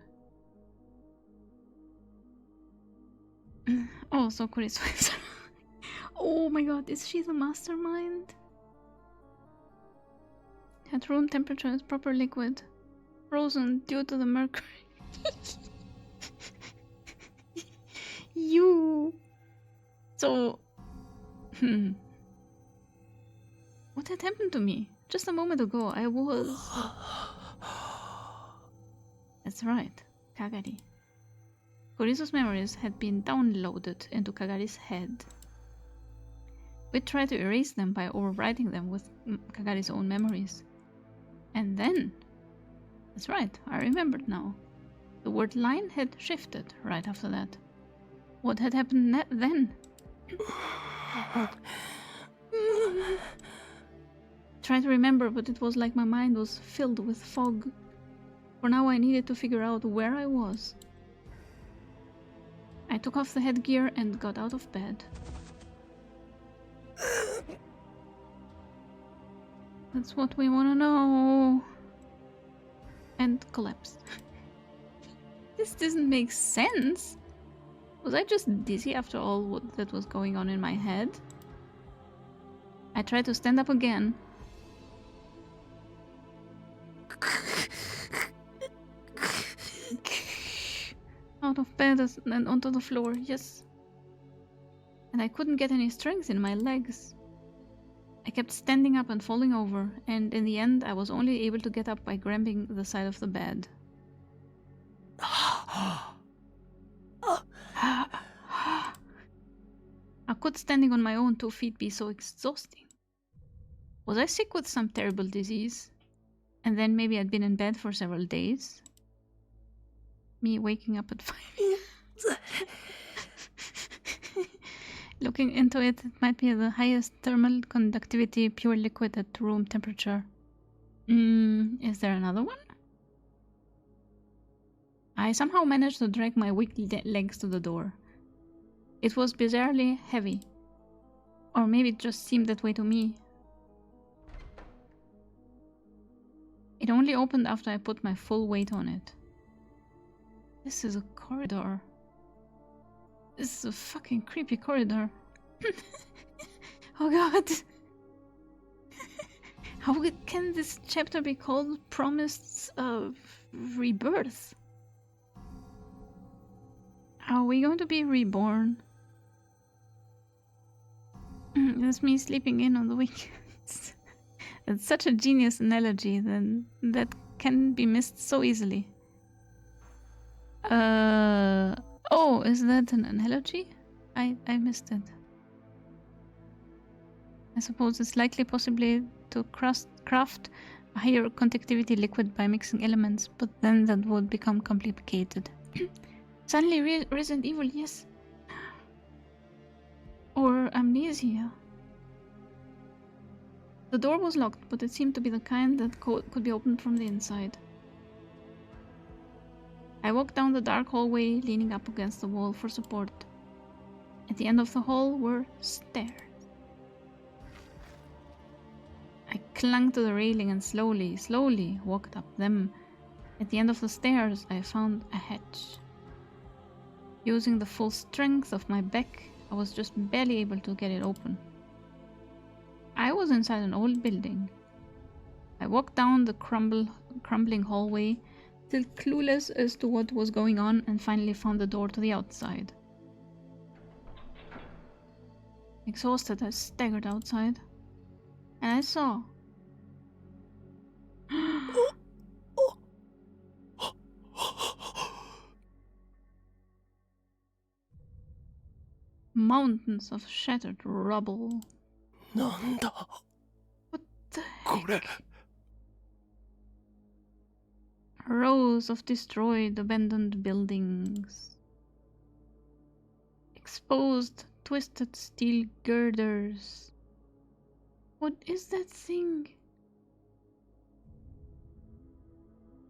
Oh, so Kurisu. Oh my god, is she the mastermind? At room temperature, it's proper liquid. Frozen due to the mercury. You. So. What had happened to me? Just a moment ago, I was. That's right, Kagari. Kurisu's memories had been downloaded into Kagari's head. We tried to erase them by overwriting them with Kagari's own memories. And then... That's right, I remembered now. The word line had shifted right after that. What had happened then? Tried to remember, but it was like my mind was filled with fog. For now I needed to figure out where I was. I took off the headgear and got out of bed. That's what we want to know. And collapse. This doesn't make sense. Was I just dizzy after all what that was going on in my head? I tried to stand up again. Out of bed and onto the floor, yes. And I couldn't get any strength in my legs. I kept standing up and falling over, and in the end I was only able to get up by grabbing the side of the bed. How could standing on my own 2 feet be so exhausting? Was I sick with some terrible disease? And then maybe I'd been in bed for several days? Me waking up at 5 a.m. Looking into it, it might be the highest thermal conductivity pure liquid at room temperature. Is there another one? I somehow managed to drag my weak legs to the door. It was bizarrely heavy. Or maybe it just seemed that way to me. It only opened after I put my full weight on it. This is a corridor. This is a fucking creepy corridor. Oh god. How can this chapter be called Promise of Rebirth? Are we going to be reborn? That's me sleeping in on the weekends. It's such a genius analogy that can be missed so easily. Oh, is that an analogy? I missed it. I suppose it's likely possibly to craft a higher conductivity liquid by mixing elements, but then that would become complicated. Suddenly Resident Evil, yes. Or Amnesia. The door was locked, but it seemed to be the kind that could be opened from the inside. I walked down the dark hallway, leaning up against the wall for support. At the end of the hall were stairs. I clung to the railing and slowly walked up them. At the end of the stairs, I found a hatch. Using the full strength of my back, I was just barely able to get it open. I was inside an old building. I walked down the crumbling hallway, still clueless as to what was going on, and finally found the door to the outside. Exhausted, I staggered outside, and I saw mountains of shattered rubble. What the heck? Rows of destroyed, abandoned buildings. Exposed, twisted steel girders. What is that thing?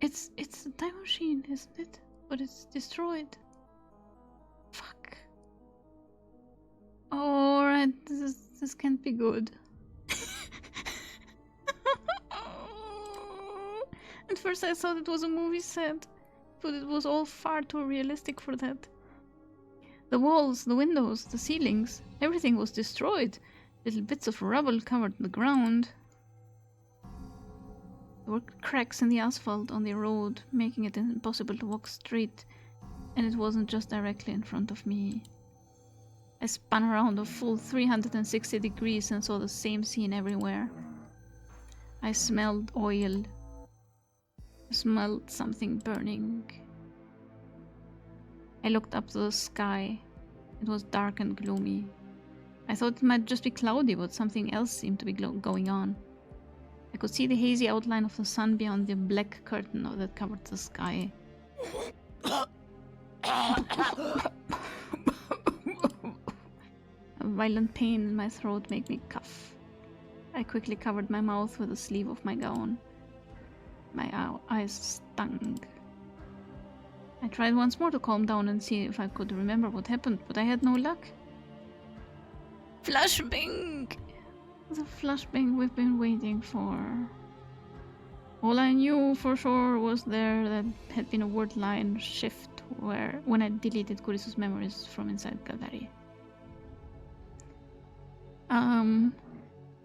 It's a time machine, isn't it? But it's destroyed. Fuck. Alright, this can't be good. At first I thought it was a movie set, but it was all far too realistic for that. The walls, the windows, the ceilings, everything was destroyed. Little bits of rubble covered the ground. There were cracks in the asphalt on the road, making it impossible to walk straight, and it wasn't just directly in front of me. I spun around a full 360 degrees and saw the same scene everywhere. I smelled oil. I smelled something burning. I looked up to the sky. It was dark and gloomy. I thought it might just be cloudy, but something else seemed to be going on. I could see the hazy outline of the sun beyond the black curtain that covered the sky. A violent pain in my throat made me cough. I quickly covered my mouth with the sleeve of my gown. My eyes stung. I tried once more to calm down and see if I could remember what happened, but I had no luck. Flashbang! The flashbang we've been waiting for. All I knew for sure was that had been a word line shift when I deleted Kurisu's memories from inside Kagari.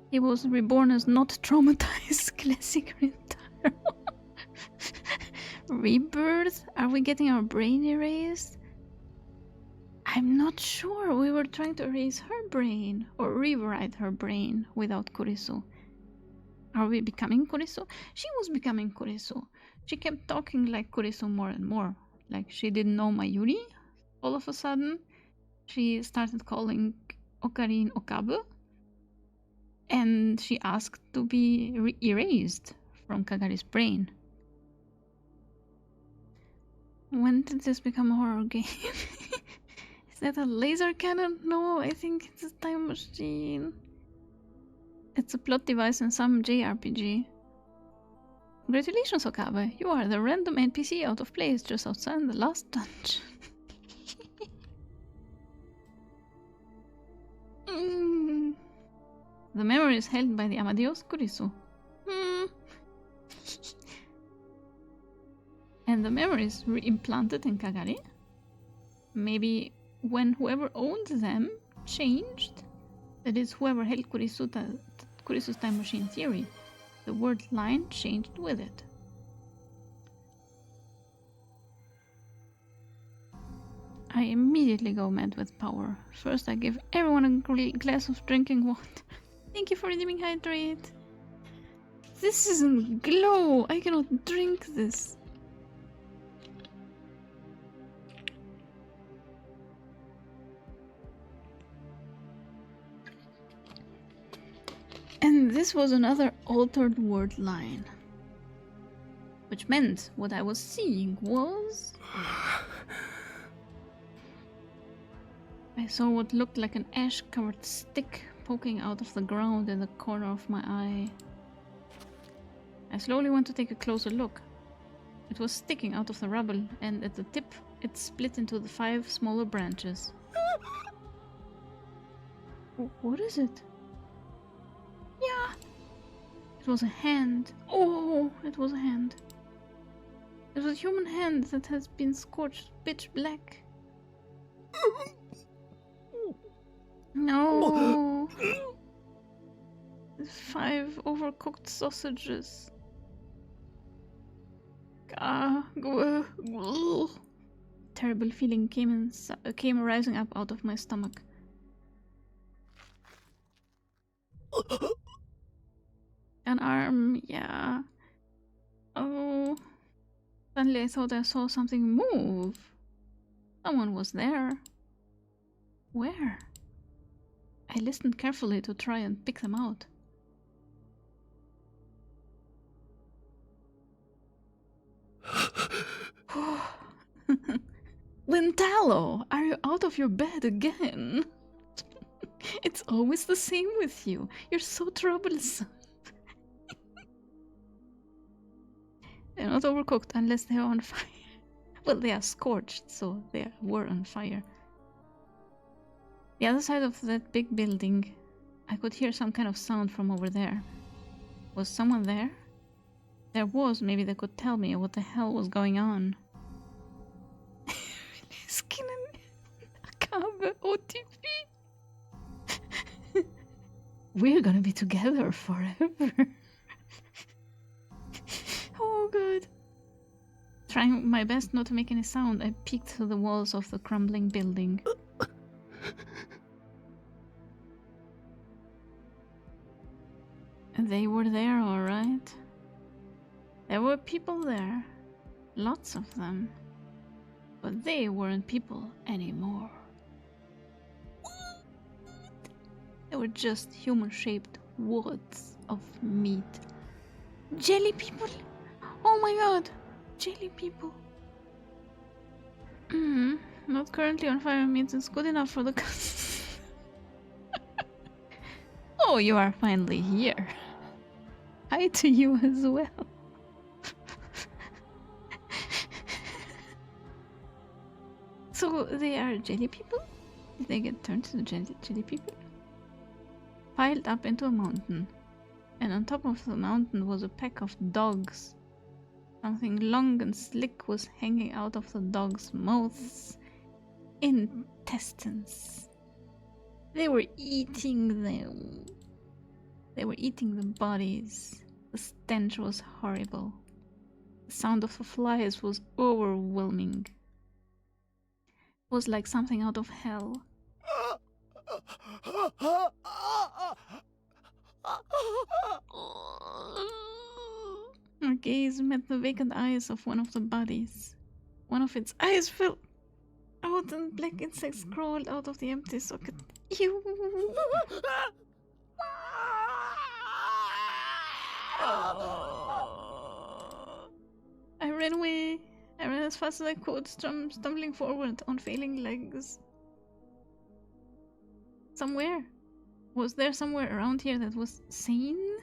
He was reborn as not traumatized classic retire. Rebirth? Are we getting our brain erased? I'm not sure. We were trying to erase her brain or rewrite her brain without Kurisu. Are we becoming Kurisu? She was becoming Kurisu. She kept talking like Kurisu more and more. Like she didn't know Mayuri. All of a sudden, she started calling Okarin Okabe. And she asked to be erased from Kagari's brain. When did this become a horror game? Is that a laser cannon? No, I think it's a time machine. It's a plot device in some JRPG. Congratulations, Okabe. You are the random NPC out of place just outside the last dungeon. The memory is held by the Amadeus Kurisu. And the memory is re-implanted in Kagari. Maybe when whoever owned them changed. That is, whoever held Kurisu's time machine theory. The word line changed with it. I immediately go mad with power. First I give everyone a glass of drinking water. Thank you for redeeming hydrate. This isn't glow. I cannot drink this. And this was another altered word line. Which meant what I was seeing was... I saw what looked like an ash-covered stick poking out of the ground in the corner of my eye. I slowly went to take a closer look. It was sticking out of the rubble, and at the tip, it split into the 5 smaller branches. What is it? Yeah! It was a hand. Oh, it was a hand. It was a human hand that has been scorched pitch black. No! 5 overcooked sausages. Terrible feeling came rising up out of my stomach. An arm, yeah. Oh. Suddenly I thought I saw something move. Someone was there. Where? I listened carefully to try and pick them out. Lintalo, are you out of your bed again? It's always the same with you. You're so troublesome. They're not overcooked unless they are on fire. Well, they are scorched, so they were on fire. The other side of that big building, I could hear some kind of sound from over there. Was someone there? There was, maybe they could tell me what the hell was going on. Skin and Akabe OTP. We're gonna be together forever. Oh god. Trying my best not to make any sound, I peeked through the walls of the crumbling building. They were there, alright. There were people there. Lots of them. But they weren't people anymore. They were just human-shaped wads of meat. Jelly people? Oh my god! Jelly people. Not currently on fire means it's good enough for the Oh, you are finally here. Hi to you as well. So they are jelly people? Did they get turned to jelly people? piled up into a mountain. And on top of the mountain was a pack of dogs. Something long and slick was hanging out of the dogs' mouths. Intestines. They were eating them. They were eating the bodies. The stench was horrible. The sound of the flies was overwhelming. It was like something out of hell. Her gaze met the vacant eyes of one of the bodies. One of its eyes fell out and black insects crawled out of the empty socket. Ew! I ran away. I ran as fast as I could, stumbling forward on failing legs. Somewhere. Was there somewhere around here that was sane?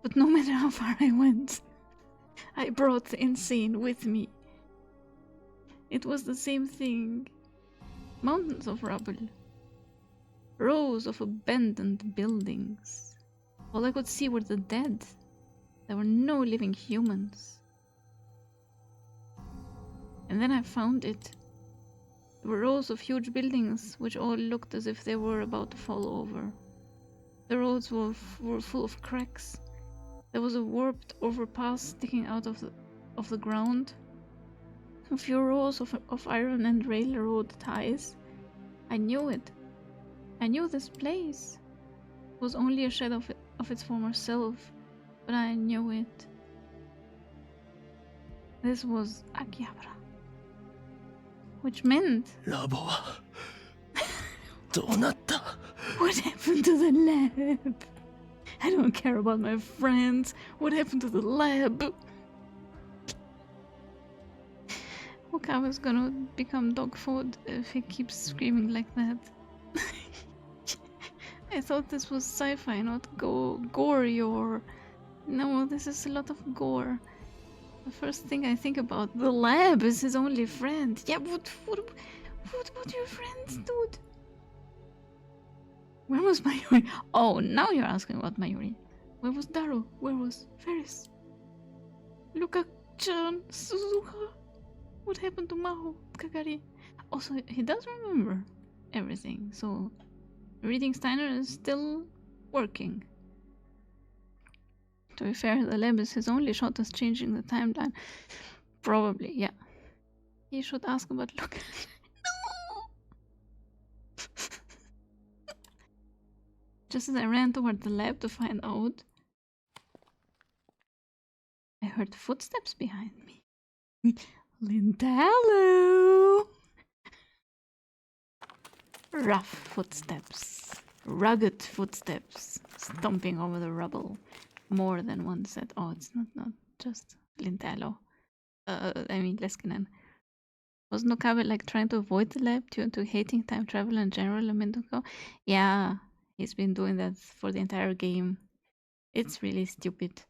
But no matter how far I went, I brought the insane with me. It was the same thing. Mountains of rubble. Rows of abandoned buildings. All I could see were the dead. There were no living humans. And then I found it. There were rows of huge buildings which all looked as if they were about to fall over. The roads were full of cracks. There was a warped overpass sticking out of the ground. A few rows of iron and railroad ties. I knew it. I knew this place. It was only a shadow of its former self, but I knew it. This was Akihabara. Which meant... What happened to the lab? I don't care about my friends. What happened to the lab? Okawa's gonna become dog food if he keeps screaming like that. I thought this was sci-fi, not gory or... No, this is a lot of gore. The first thing I think about, the lab is his only friend. Yeah, what your friends, dude? Where was Mayuri? Oh, now you're asking about Mayuri. Where was Daru? Where was Ferris? Luka-chan, Suzuka? What happened to Maho, Kagari? Also, he does remember everything, so reading Steiner is still working. To be fair, the lab is his only shot at changing the timeline. Probably, yeah. He should ask about Luka. No! Just as I ran toward the lab to find out, I heard footsteps behind me. Lindalo! Rough footsteps. Rugged footsteps. Stomping over the rubble. More than one said, oh, it's not just Lindalo. Leskinen. Was Nokabe like trying to avoid the lab due to hating time travel in general a minute ago? Yeah, he's been doing that for the entire game. It's really stupid.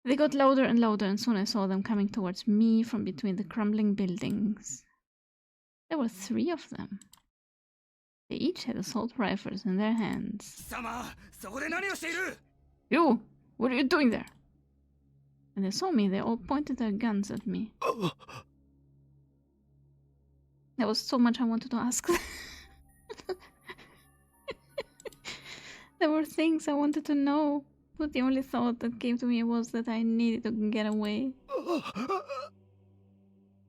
They got louder and louder, and soon I saw them coming towards me from between the crumbling buildings. There were 3 of them. They each had assault rifles in their hands. You! What are you doing there? When they saw me, they all pointed their guns at me. There was so much I wanted to ask. There were things I wanted to know, but the only thought that came to me was that I needed to get away.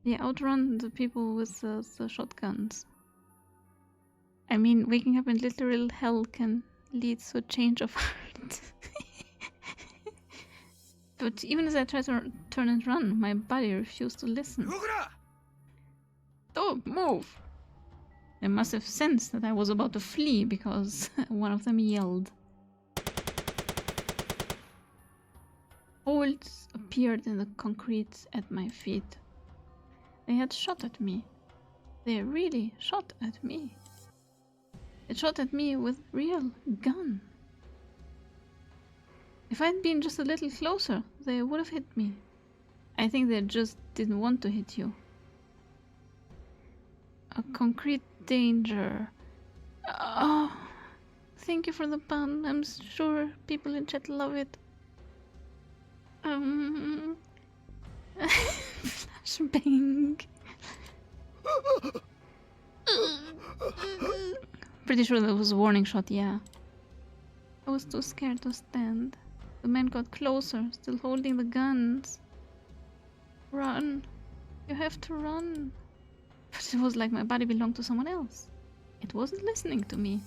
They outrun the people with the shotguns. I mean, waking up in literal hell can lead to a change of heart. But even as I tried to turn and run, my body refused to listen. Don't move! They must have sensed that I was about to flee because one of them yelled. Holes appeared in the concrete at my feet. They had shot at me. They really shot at me. They shot at me with real gun. If I'd been just a little closer, they would have hit me. I think they just didn't want to hit you. A concrete danger. Oh, Thank you for the pun. I'm sure people in chat love it. Flashbang. Pretty sure that was a warning shot, yeah. I was too scared to stand. The man got closer, still holding the guns. Run. You have to run. But it was like my body belonged to someone else. It wasn't listening to me.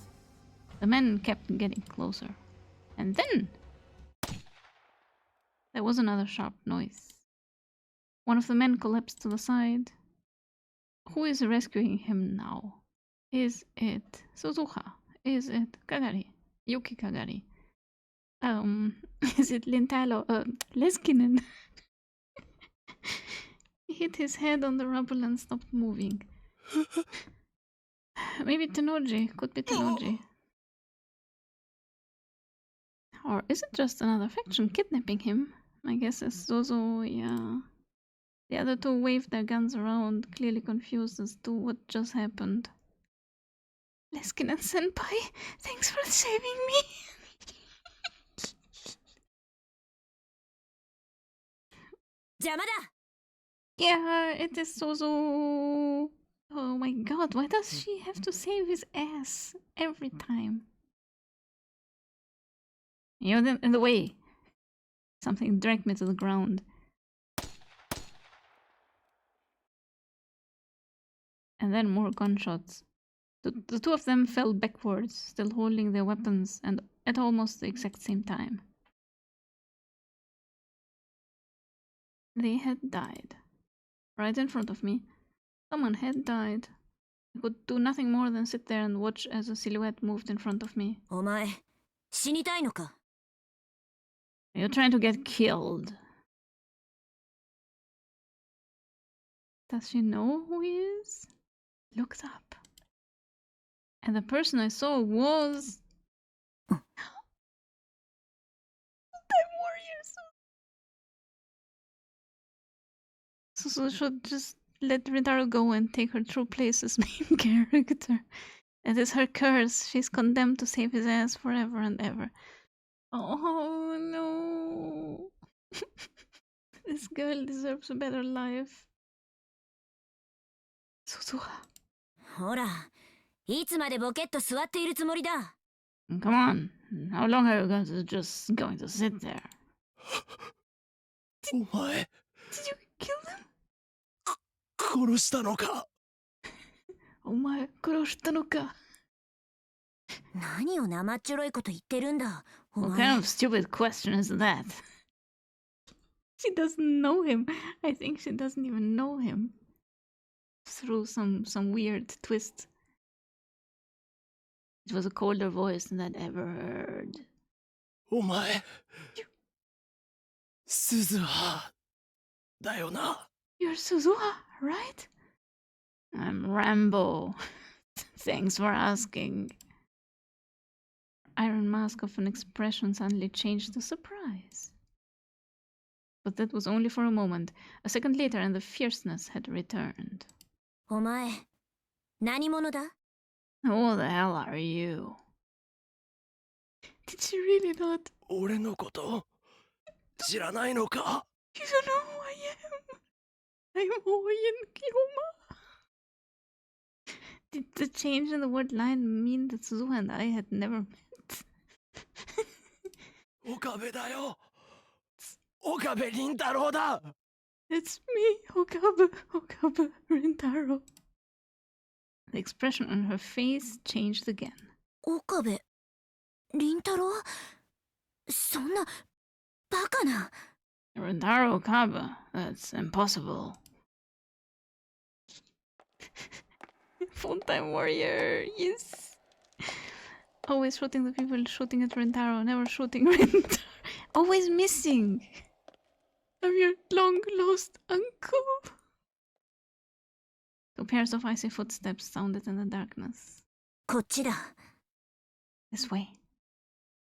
The man kept getting closer. And then there was another sharp noise. One of the men collapsed to the side. Who is rescuing him now? Is it Suzuha? Is it Kagari? Yuki Kagari? Is it Lintalo? Leskinen? He hit his head on the rubble and stopped moving. Maybe Tenoji. Could be Tenoji. Or is it just another faction kidnapping him? My guess is Zozo, yeah. The other two waved their guns around, clearly confused as to what just happened. Leskinen senpai, thanks for saving me. Yeah, it is Zozo. Oh my god, why does she have to save his ass every time? You're in the way. Something dragged me to the ground. And then more gunshots. The two of them fell backwards, still holding their weapons, and at almost the exact same time. They had died. Right in front of me. Someone had died. I could do nothing more than sit there and watch as a silhouette moved in front of me. お前、死にたいのか? You're trying to get killed. Does she know who he is? Looked up. And the person I saw was... Time warriors. So should just let Rintaro go and take her true place as main character. It is her curse. She's condemned to save his ass forever and ever. Oh no. This girl deserves a better life. Suzuha. ほら、いつまでボケっと座っているつもりだ? Come on. How long are you just going to sit there? お前 Did you kill them? 殺したのか? お前殺したのか? 何を生っちょろいこと言ってるんだ, お What 前. kind of stupid question is that? She doesn't know him. I think she doesn't even know him. Through some weird twist. It was a colder voice than I'd ever heard. お前鈴葉だよな? You're Suzuha, right? I'm Rambo. Thanks for asking. Iron mask of an expression suddenly changed to surprise. But that was only for a moment. A second later and the fierceness had returned. お前、何者だ? Who the hell are you? Did she really not? 俺のこと知らないのか? You don't know who I am. I'm Oyen Kiyoma. Did the change in the word line mean that Suzuha and I had never met? 岡部だよ. 岡部倫太郎だ. It's me, Okabe Rintaro. The expression on her face changed again. 岡部、倫太郎? そんな、バカな. Rintaro Okabe, that's impossible. Full-time warrior, yes. Always shooting the people shooting at Rintaro, never shooting Rintaro. Always missing. I'm your long-lost uncle. Two pairs of icy footsteps sounded in the darkness. こっちだ. This way.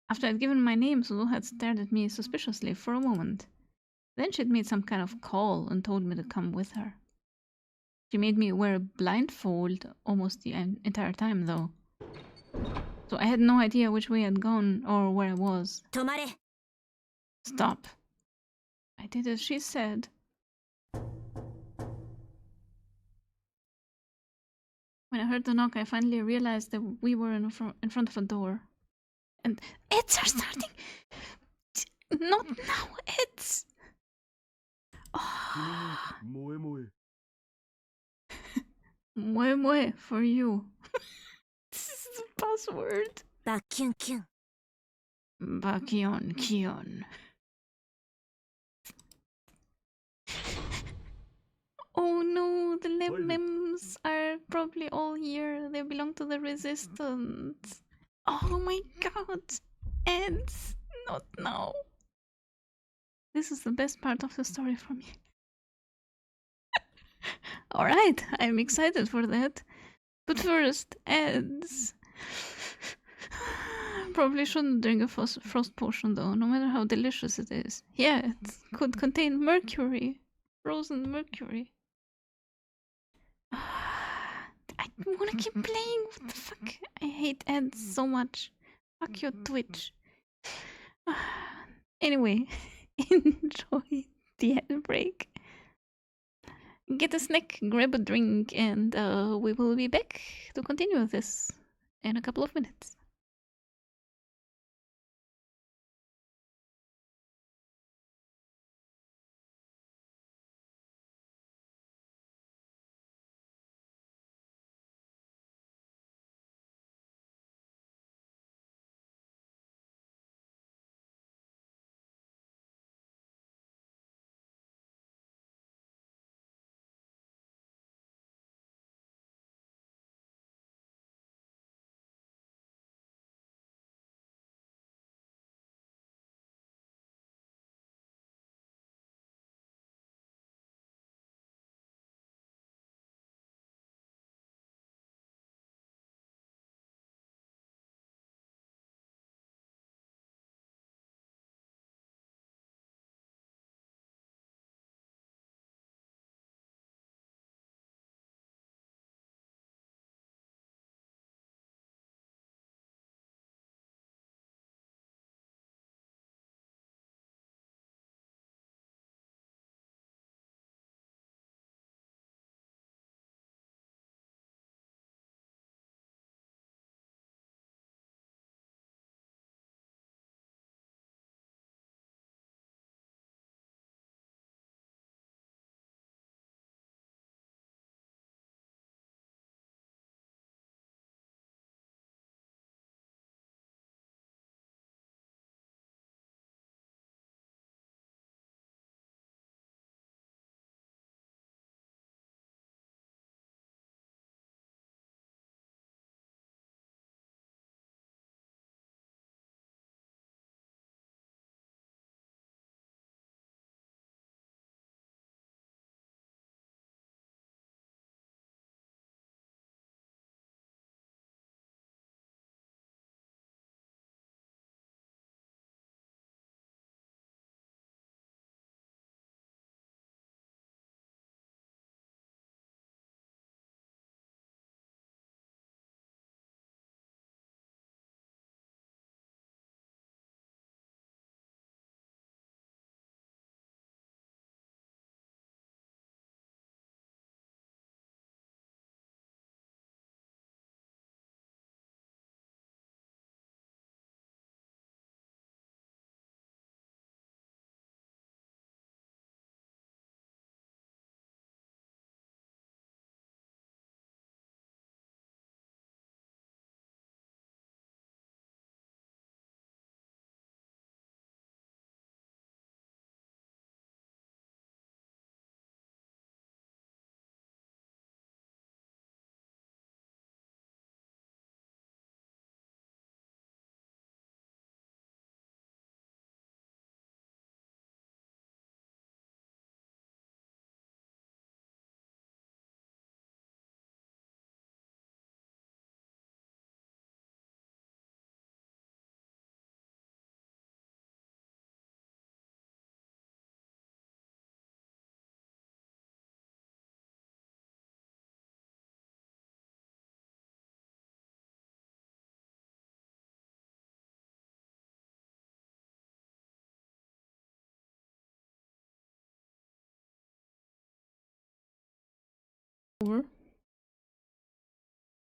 After I'd given my name, Suzu had stared at me suspiciously for a moment. Then she'd made some kind of call and told me to come with her. She made me wear a blindfold almost the entire time, though. So I had no idea which way I'd gone or where I was. 止まれ。 Stop. I did as she said. When I heard the knock, I finally realized that we were in front of a door. And ads are starting! Not now, ads! Oh. Moe moe. Moe moe for you. This is the password. バッキュンキュン。 Bakion Kion. Oh no, the limbs are probably all here. They belong to the resistance. Oh my god. Eds, not now. This is the best part of the story for me. Alright, I'm excited for that. But first, Eds. Probably shouldn't drink a frost potion though, no matter how delicious it is. Yeah, it could contain mercury. Frozen mercury. I wanna keep playing. What the fuck? I hate ads so much. Fuck your Twitch. Anyway, enjoy the ad break. Get a snack, grab a drink, and we will be back to continue this in a couple of minutes.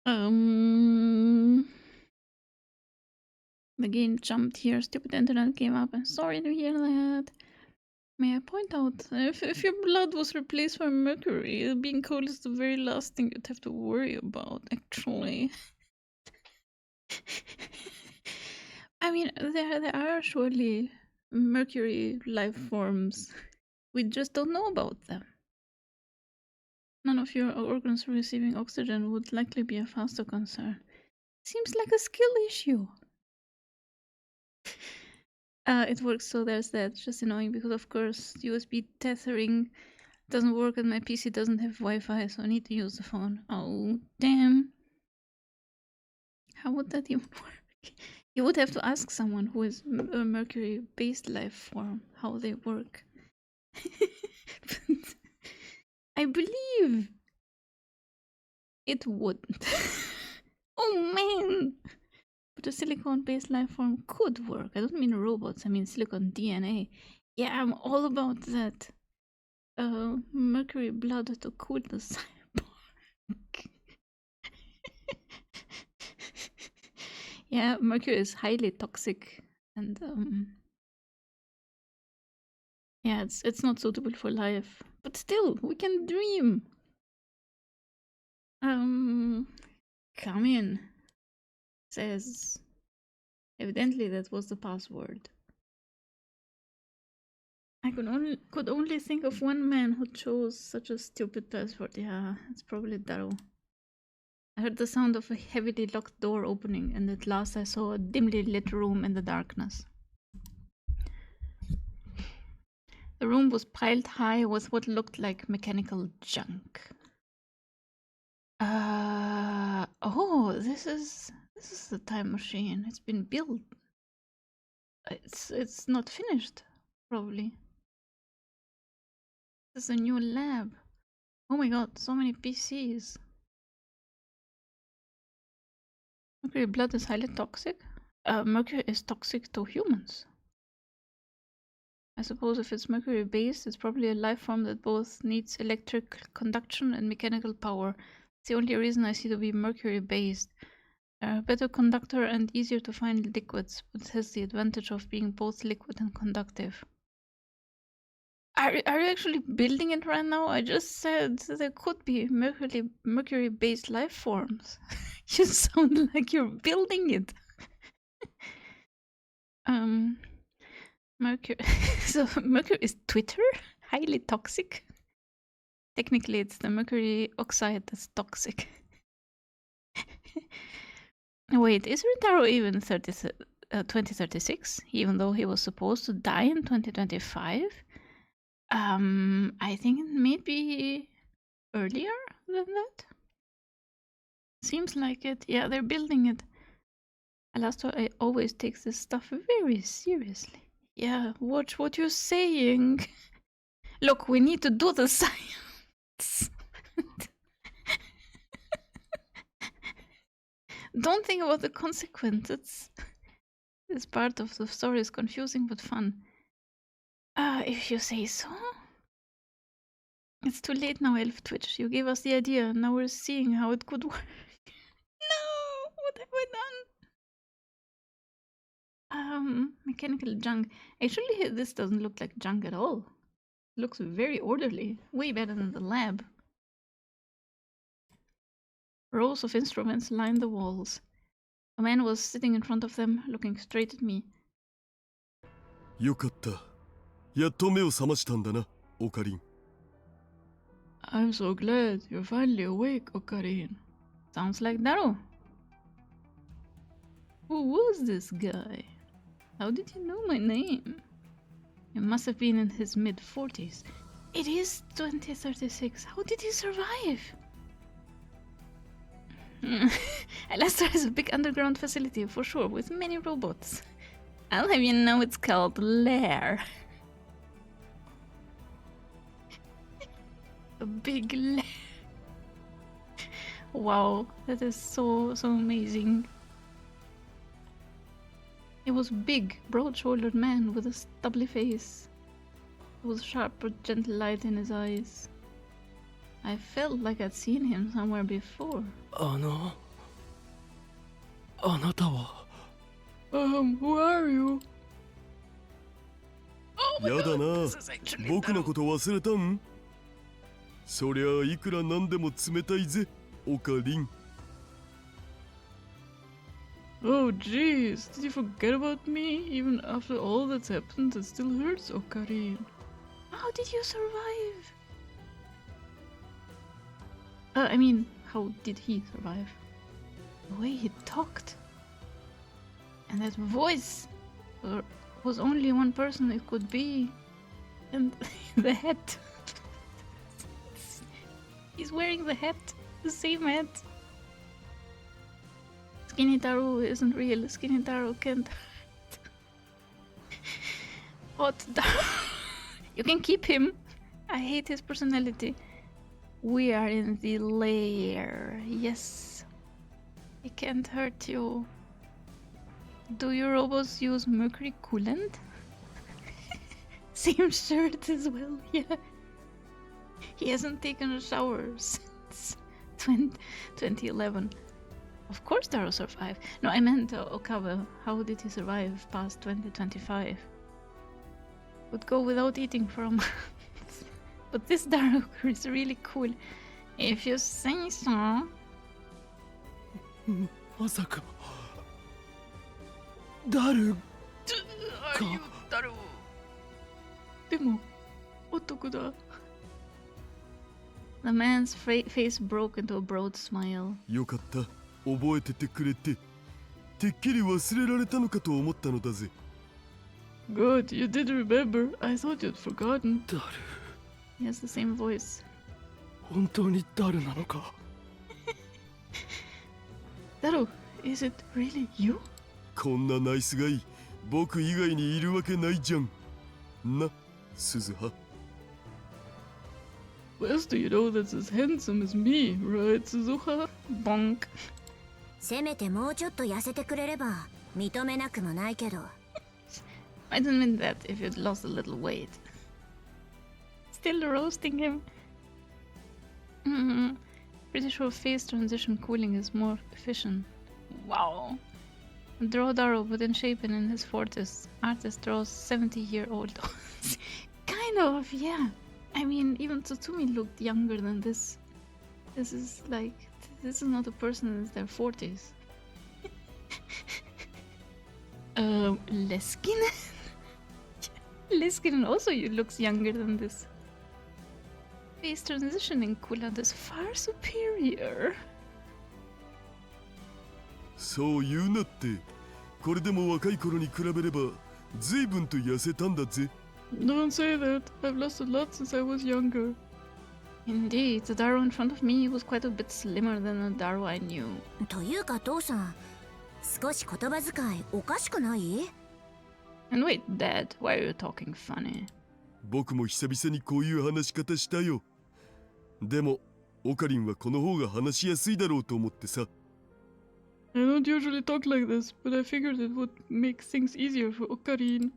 The game jumped here. Stupid internet came up. I'm sorry to hear that. May I point out, if your blood was replaced by mercury, being cold is the very last thing you'd have to worry about, actually. I mean, there are surely mercury life forms. We just don't know about them. None of your organs receiving oxygen would likely be a faster concern. Seems like a skill issue. It works, so there's that. Just annoying because, of course, USB tethering doesn't work and my PC doesn't have Wi-Fi, so I need to use the phone. Oh, damn. How would that even work? You would have to ask someone who is a mercury-based life form how they work. But I believe it wouldn't. Oh man! But a silicon-based life form could work. I don't mean robots, I mean silicon DNA. Yeah, I'm all about that. Mercury blood to cool the cyborg. Yeah, mercury is highly toxic, and yeah, it's not suitable for life. But still, we can dream. Come in. Says. Evidently, that was the password. I could only think of one man who chose such a stupid password. Yeah, it's probably Daryl. I heard the sound of a heavily locked door opening, and at last I saw a dimly lit room in the darkness. The room was piled high with what looked like mechanical junk. Oh, this is the time machine. It's been built. It's not finished, probably. This is a new lab. Oh my god, so many PCs. Mercury blood is highly toxic. Mercury is toxic to humans. I suppose if it's mercury based, it's probably a life form that both needs electric conduction and mechanical power. It's the only reason I see to be mercury based. Better conductor and easier to find liquids, but has the advantage of being both liquid and conductive. Are you actually building it right now? I just said there could be mercury based life forms. You sound like you're building it. Mercury. So mercury is Twitter? Highly toxic? Technically, it's the mercury oxide that's toxic. Wait, is Rintaro even 2036? Even though he was supposed to die in 2025? I think it may be earlier than that. Seems like it. Yeah, they're building it. Alasto always takes this stuff very seriously. Yeah, watch what you're saying. Look, we need to do the science. Don't think about the consequences. This part of the story is confusing but fun. If you say so. It's too late now, Elf Twitch. You gave us the idea. Now we're seeing how it could work. No! What have I done? Mechanical junk. Actually, this doesn't look like junk at all. It looks very orderly. Way better than the lab. Rows of instruments lined the walls. A man was sitting in front of them, looking straight at me. よかった。やっと目を覚ましたんだな、オカリン。I'm so glad you're finally awake, Ocarine. Sounds like Daryl. Who was this guy? How did you know my name? He must have been in his mid-40s. It is 2036. How did he survive? Alastair has a big underground facility for sure, with many robots. I'll have you know it's called Lair. A big lair. Wow, that is so amazing. He was a big, broad-shouldered man with a stubbly face. There was sharp but gentle light in his eyes. I felt like I'd seen him somewhere before. あなたは Who are you? やだな This is actually 僕のこと忘れたんそりゃいくらなんでも冷たいぜオカリン Oh jeez, did you forget about me? Even after all that's happened, it still hurts, Okarin. How did you survive? I mean, how did he survive? The way he talked. And that voice. There was only one person it could be. And the hat. He's wearing the hat. The same hat. Skinny Taro isn't real. Skinny Taro can't. Hot Taro. You can keep him. I hate his personality. We are in the lair. Yes. He can't hurt you. Do your robots use mercury coolant? Same shirt as well, yeah. He hasn't taken a shower since 2011. Of course Taro survived. No, I meant Okawa. How did he survive past 2025? Would go without eating for a month. But this Taro is really cool. If you say so. まさかダル Are you Taro? でも、男だ。The man's face broke into a broad smile. よかった覚えててくれててっきり忘れられたのかと思ったのだぜ Good, you did remember. I thought you'd forgotten. ダル He has the same voice. 本当にダルなのか Taro, is it really you? こんなナイスガイ僕以外にいるわけないじゃんな鈴葉 Best do you know that's as handsome as me, right, Suzuha? Bonk. せめてもうちょっと痩せてくれれば認めなくもないけど I didn't mean that if you'd lost a little weight. Still roasting him. Pretty sure face transition cooling is more efficient. Wow. Draw Daro, but in shape and in his 40s. Artist draws 70-year-old. Kind of, yeah. I mean, even Tsutsumi looked younger than this. This is not a person in their 40s. Leskinen? Leskinen also looks younger than this. Face transitioning coolant is far superior. そう言うなってこれでも若い頃に比べれば随分と痩せたんだぜ Don't say that. I've lost a lot since I was younger. Indeed, the Daro in front of me was quite a bit slimmer than the Daro I knew. というか父さん少し言葉遣いおかしくない And wait, Dad, why are you talking funny? 僕も久々にこういう話し方したよでもオカリンはこの方が話しやすいだろうと思ってさ I don't usually talk like this, but I figured it would make things easier for Okarin.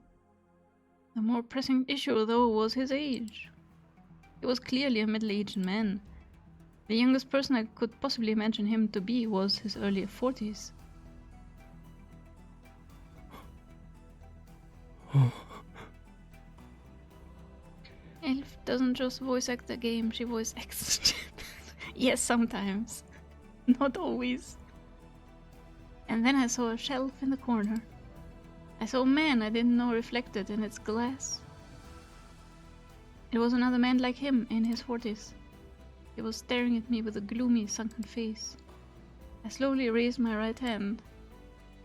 The more pressing issue, though, was his age. He was clearly a middle-aged man. The youngest person I could possibly imagine him to be was his early 40s. Elf doesn't just voice act the game, she voice acts. Yes, sometimes. Not always. And then I saw a shelf in the corner. I saw a man I didn't know reflected in its glass. It was another man like him in his 40s. He was staring at me with a gloomy, sunken face. I slowly raised my right hand,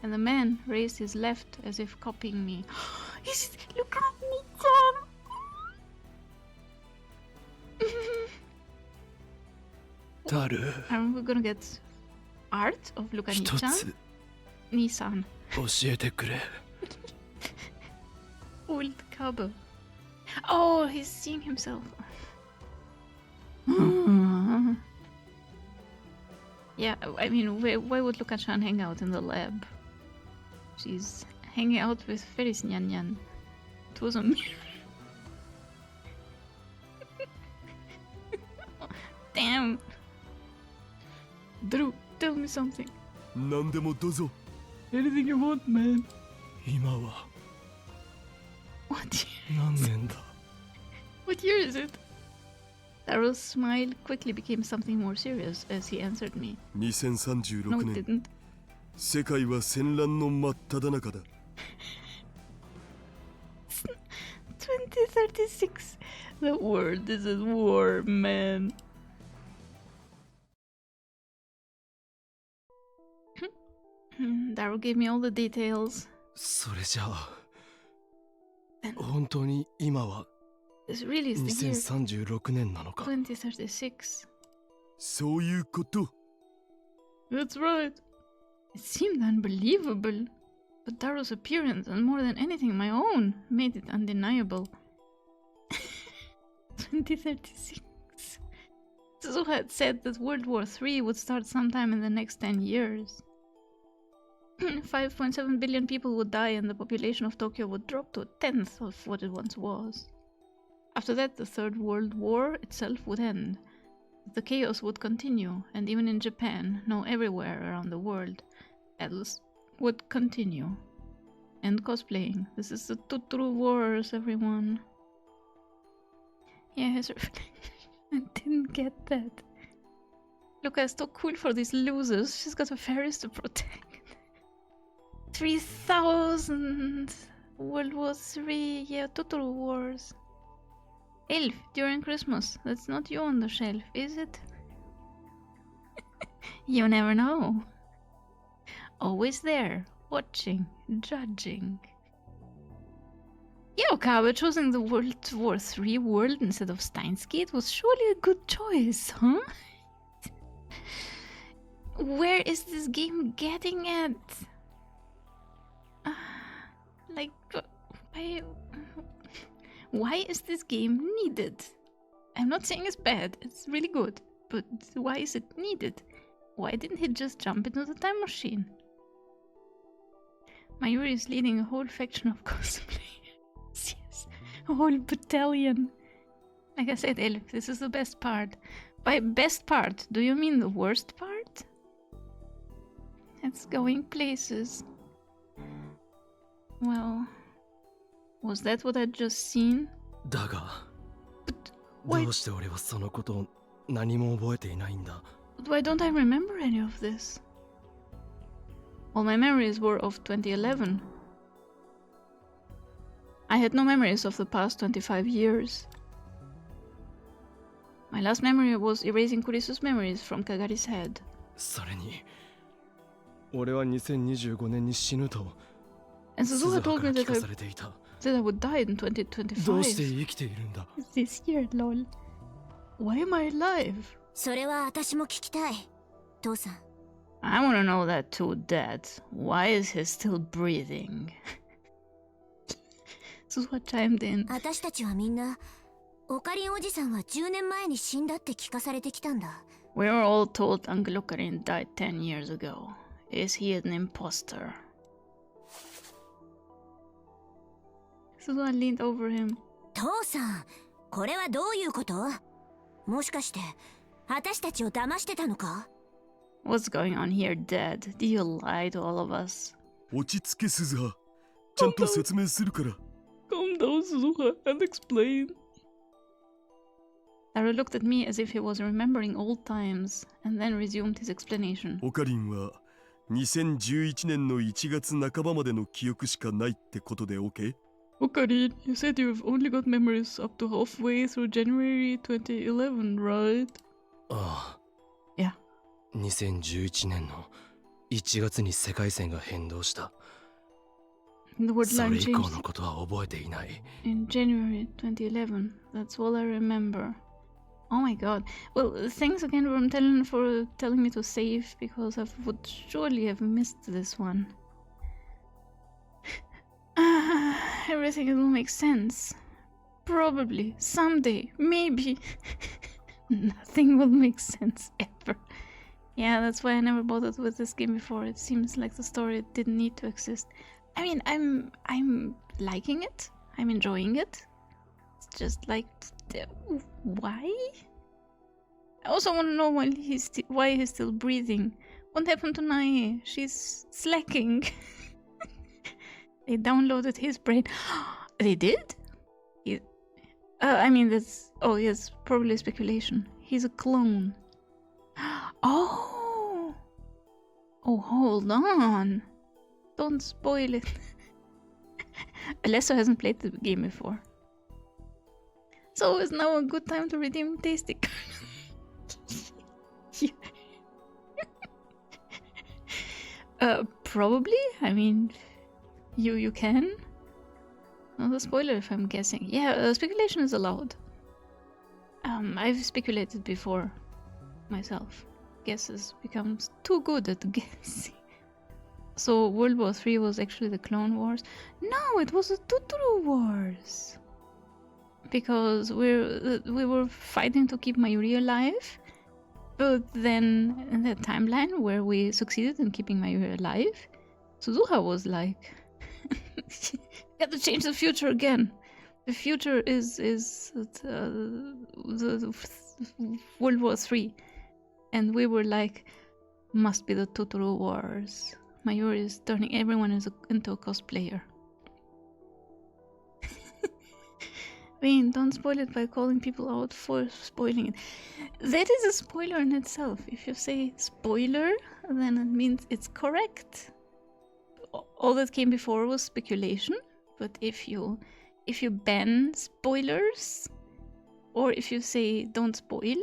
and the man raised his left as if copying me. Look at me, Tom! ダル Are we gonna get art of 一 Lukani-chan? つ Nissan. 教えてくれ Old Cabo. Oh, he's seeing himself. Yeah, I mean, why would Luka-chan hang out in the lab? She's hanging out with Ferris Nyan Nyan. It was a mirror. Damn. Drew, tell me something. 何でもどうぞ Anything you want, man. 今は What year? 何年だ What year is it? Taro's smile quickly became something more serious as he answered me. 2036 No, it 年 didn't. 世界は戦乱の真っ只中だ 2036. The world is at war, man. Darrow gave me all the details. それじゃあ本当に今は This really is the year 2036年なのか 2036. そういうこと That's right. It seemed unbelievable, but Darrow's appearance, and more than anything my own, made it undeniable. 2036. Suzuha had said that World War III would start sometime in the next 10 years. 5.7 billion people would die and the population of Tokyo would drop to a tenth of what it once was. After that, the Third World War itself would end. The chaos would continue, and even in Japan, no, everywhere around the world, battles would continue. And cosplaying. This is the Tuturu Wars, everyone. Yeah, his I didn't get that. Luca is so cool for these losers. She's got a Ferris to protect. 3000! World War III, yeah, Tuturu Wars. Elf, during Christmas. That's not you on the shelf, is it? You never know. Always there, watching, judging. Yeah, Okabe choosing the World War III world instead of Steins Gate was surely a good choice, huh? Where is this game getting at? Like, why is this game needed? I'm not saying it's bad, it's really good, but why is it needed? Why didn't he just jump into the time machine? Mayuri is leading a whole faction of cosplayers. Yes, a whole battalion. Like I said, Elf, this is the best part. By best part, do you mean the worst part? It's going places. Well, was that what I'd just seen? だが But ど why, うして俺はそのことを何も覚えていないんだ but why don't I remember any of this? All my memories were of 2011. I had no memories of the past 25 years. My last memory was erasing Kurisu's memories from Kagari's head. それに俺は2025年に死ぬと And 鈴 Suzuha 葉 told か me ら聞 that か I, されていた that I would die in どうして 2025. 生きているんだ This year, lol. Why am I alive? それは私も聞きたい父さん I want to know that too, Dad. Why is he still breathing? Suzuha chimed in. 私たちはみんなオカリンおじさんは10年前に死んだって聞かされてきたんだ We were all told Uncle Okarin died 10 years ago. Is he an imposter? Suzuha leaned over him. 父さんこれはどういうこと？もしかして私たちを騙してたのか？ What's going on here, Dad? Did you lie to all of us? 落ち着け鈴葉ちゃんと説明するから Calm down, Suzuha, and explain. Taro looked at me as if he was remembering old times, and then resumed his explanation. オカリンは2011年の1月半ばまでの記憶しかないってことで OK? Okarin, you said you've only got memories up to halfway through January 2011, right? ああ Yeah. 2011年の1月に世界線が変動した The word そ line れ以降 changed のことは覚えていない in January 2011. That's all I remember. Oh my god. Well, thanks again, Rumtellen, for telling me to save, because I would surely have missed this one. Everything will make sense. Probably. Someday. Maybe. Nothing will make sense ever. Yeah, that's why I never bothered with this game before. It seems like the story didn't need to exist. I mean, I'm liking it. I'm enjoying it. It's just like, why? I also want to know why he's still breathing. What happened to Nai? She's slacking. They downloaded his brain. They did? I mean, that's... Oh, yes, probably speculation. He's a clone. Oh! Oh, hold on. Don't spoil it. Alesso hasn't played the game before. So is now a good time to redeem Tasty Probably. I mean, you can. Not a spoiler if I'm guessing. Yeah, speculation is allowed. I've speculated before myself. Guesses becomes too good at guessing. So World War III was actually the Clone Wars? No, it was the Totoro Wars. Because we were fighting to keep Mayuri alive. But then in the timeline where we succeeded in keeping Mayuri alive, Suzuha was like, "Got to change the future again. The future is the World War III," and we were like, "Must be the Totoro Wars." Mayuri is turning everyone into a cosplayer. I mean, don't spoil it by calling people out for spoiling it. That is a spoiler in itself. If you say spoiler, then it means it's correct. All that came before was speculation, but if you ban spoilers, or if you say don't spoil,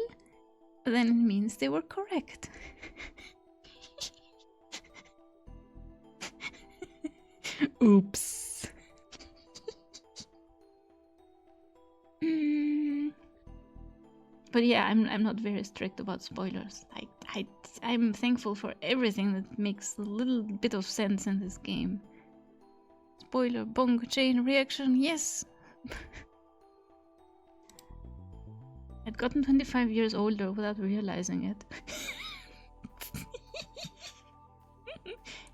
then it means they were correct. Oops. But yeah, I'm not very strict about spoilers. I'm thankful for everything that makes a little bit of sense in this game. Spoiler, bong, chain reaction, yes! I'd gotten 25 years older without realizing it.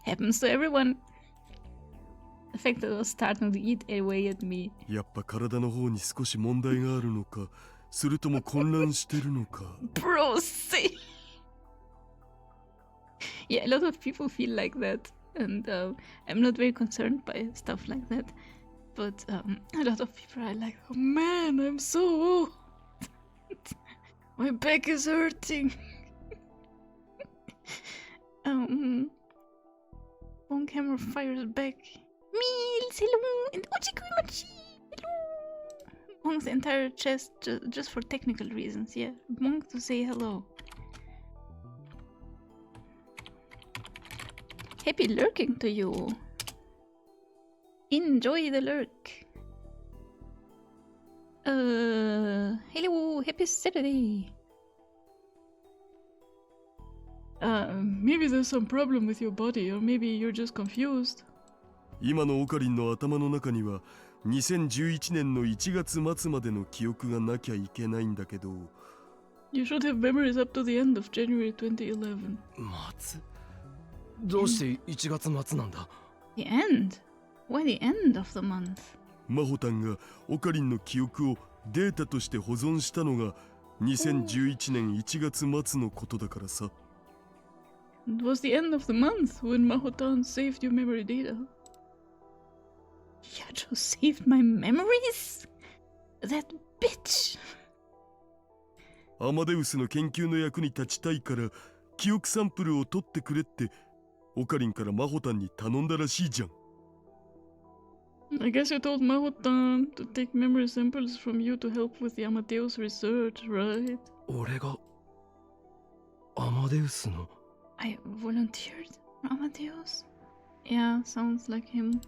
Happens to everyone. The fact that I was starting to eat away at me. やっぱ体の方に少し問題があるのか、それとも混乱してるのか。Bro, say. Yeah, a lot of people feel like that, and I'm not very concerned by stuff like that. But a lot of people are like, "Oh man, I'm so old. My back is hurting." One camera fires back. Meals, hello, and Ochikuimachi, hello. Monk's entire chest just for technical reasons, yeah. Monk to say hello. Happy lurking to you. Enjoy the lurk. Hello, happy Saturday. Maybe there's some problem with your body, or maybe you're just confused. 今のオカリンの頭の中には2011年の1月末までの記憶がなきゃいけないんだけど。You should have memories up to the end of January 2011. 末？どうして1月末なんだ？ The end? Why the end of the month? マホタンがオカリンの記憶をデータとして保存したのが2011年1月末のことだからさ。It was the end of the month when Mahotan saved your memory data. Yajo saved my memories? That bitch! アマデウスの研究の役に立ちたいから記憶サンプルを取ってくれってオカリンからマホタンに頼んだらしいじゃん。I guess you told Mahotan to take memory samples from you to help with the Amadeus research, right? 俺がアマデウスの I volunteered Amadeus? Yeah, sounds like him.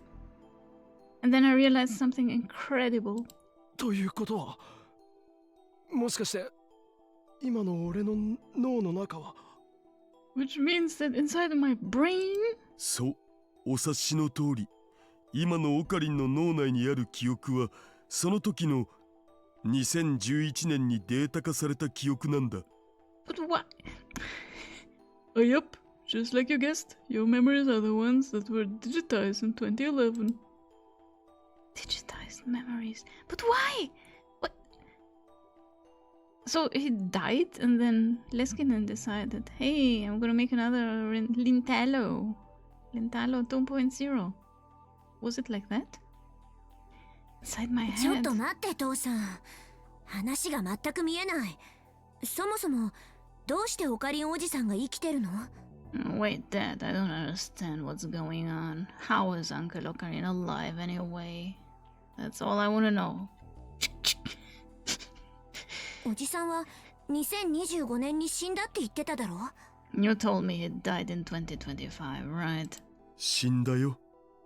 And then I realized something incredible. ということはもしかして今の俺の脳の中は Which means that inside of my brain? そう、お察しの通り今のオカリンの脳内にある記憶はその時の2011年にデータ化された記憶なんだ。 But what? Oh, yup. Just like you guessed, your memories are the ones that were digitized in 2011. Digitized memories? But why? So he died, and then Leskinen decided, hey, I'm gonna make another Lintalo. Lintalo 2.0. Was it like that? Inside my ちょっ head. と待って父さん、話が全く見えない。そもそもどうしてオカリンおじさんが生きてるの？ Wait, Dad, I don't understand what's going on. How is Uncle Ocarina alive anyway? That's all I wanna know. おじさんは2025年に死んだって言ってただろ？ You told me he died in 2025, right? 死んだよ。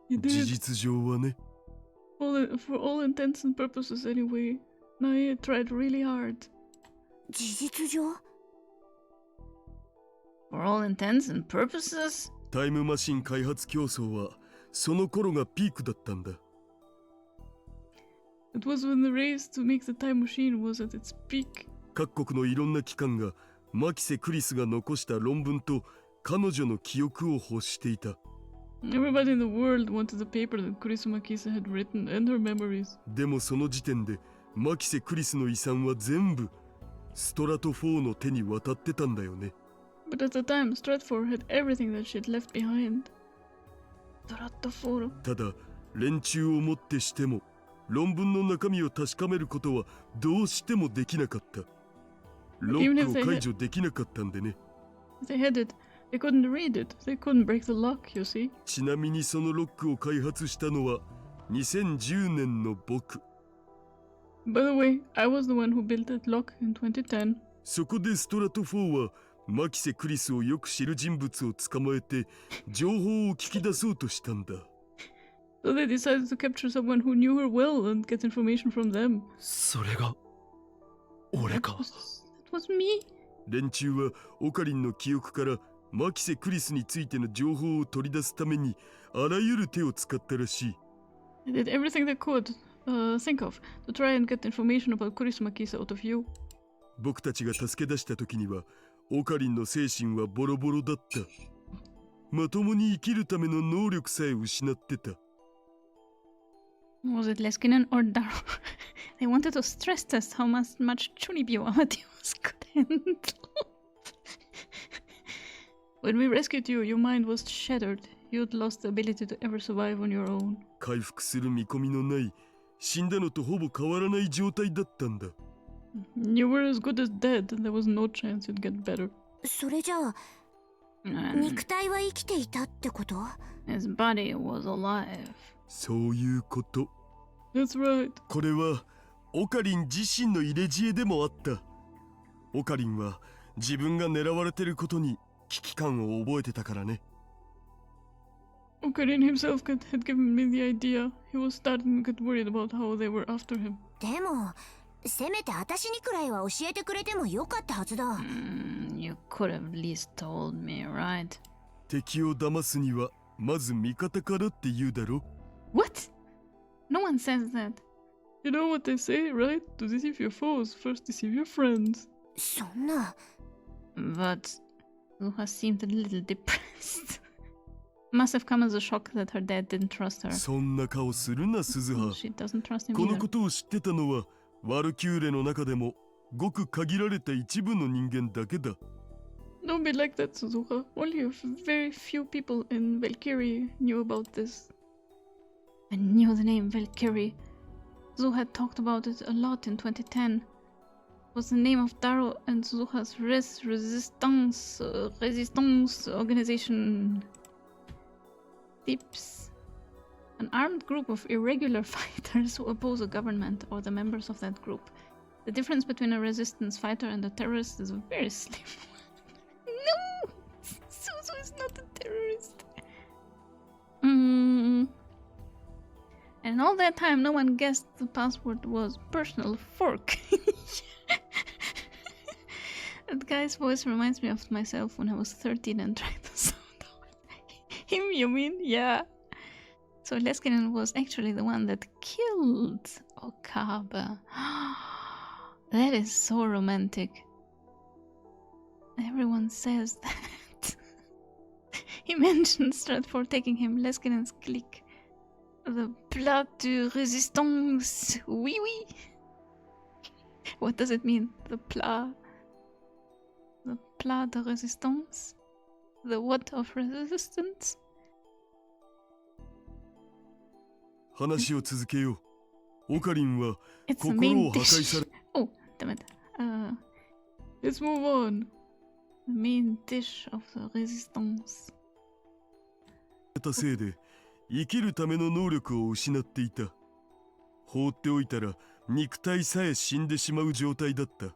He 事実上はね。 For all intents and purposes anyway. Nae tried really hard. 事実上？ For all intents and purposes? タイムマシン開発競争はその頃がピークだったんだ。 It was when the race to make the time machine was at its peak. 各国のいろんな機関がマキセ・クリスが残した論文と彼女の記憶を欲していた。 Everybody in the world wanted the paper that Kurisu Makisa had written and her memories. でもその時点でマキセ・クリスの遺産は全部ストラト4の手に渡ってたんだよね。 But at the time, Stratfor had everything that she had left behind. Stratfor. ただ連中をもってしても論文の中身を確かめることはどうしてもできなかった。ロックを解除できなかったんでね。 They had it. They couldn't read it. They couldn't break the lock, you see. ちなみにそのロックを開発したのは2010年の僕。 By the way, I was the one who built that lock in 2010. そこでストラト4はマキセ・クリスをよく知る人物を捕まえて情報を聞き出そうとしたんだ。 So they decided to capture someone who knew her well and get information from them. それが俺か。 That was me. 連中はオカリンの記憶からマキセ・クリスについての情報を取り出すためにあらゆる手を使ったらしい。 They did everything they could think of to try and get information about Kurisu Makisa out of you. 僕たちが助け出した時にはオカリンの精神はボロボロだった。まともに生きるための能力さえ失ってた。 Was it Leskinen or Daro? They wanted to stress test how much Chunibyo Amadeus could handle. When we rescued you, your mind was shattered. You'd lost the ability to ever survive on your own. 回復する見込みのない死んだのとほぼ変わらない状態だったんだ。 You were as good as dead, and there was no chance you'd get better. それじゃあ And 肉体は生きていたってこと？ his body was alive. そういうこと。 That's right. これはオカリン自身の入れ知恵でもあった。オカリンは自分が狙われてることに危機感を覚えてたからね。 Ocarina himself had given me the idea. He was starting to get worried about how they were after him. でもせめて私にくらいは教えてくれてもよかったはずだ。 You could have at least told me, right? 敵を騙すにはまず味方からって言うだろ。 What? No one says that. You know what they say, right? To deceive your foes, first deceive your friends. そんな。 But Zuha seemed a little depressed. Must have come as a shock that her dad didn't trust her. そんな顔するな、鈴葉。 She doesn't trust him この either. ことを知ってたのはワルキューレの中でもごく限られた一部の人間だけだ。 Don't be like that, Suzuka. Only a very few people in Valkyrie knew about this. I knew the name Valkyrie. Zu had talked about it a lot in 2010. It was the name of Daro and Suzuka's resistance organization. Tips. An armed group of irregular fighters who oppose a government or the members of that group. The difference between a resistance fighter and a terrorist is a very slim one. No! Suzu is not a terrorist. And all that time, no one guessed the password was personal fork. That guy's voice reminds me of myself when I was 13 and tried to sound out. Him, you mean? Yeah. So Leskinen was actually the one that killed Okabe. That is so romantic. Everyone says that. He mentioned Stratford taking him Leskinen's clique. The plat de résistance, oui oui. What does it mean? The plat de resistance? The what of resistance? 話を続けよう。オカリンは It's the 心 main を破壊さ dish. れ Oh, damn it. Let's move on. The main dish of the resistance. たせいで生きるための能力を失っていた。放っておいたら肉体さえ死んでしまう状態だった。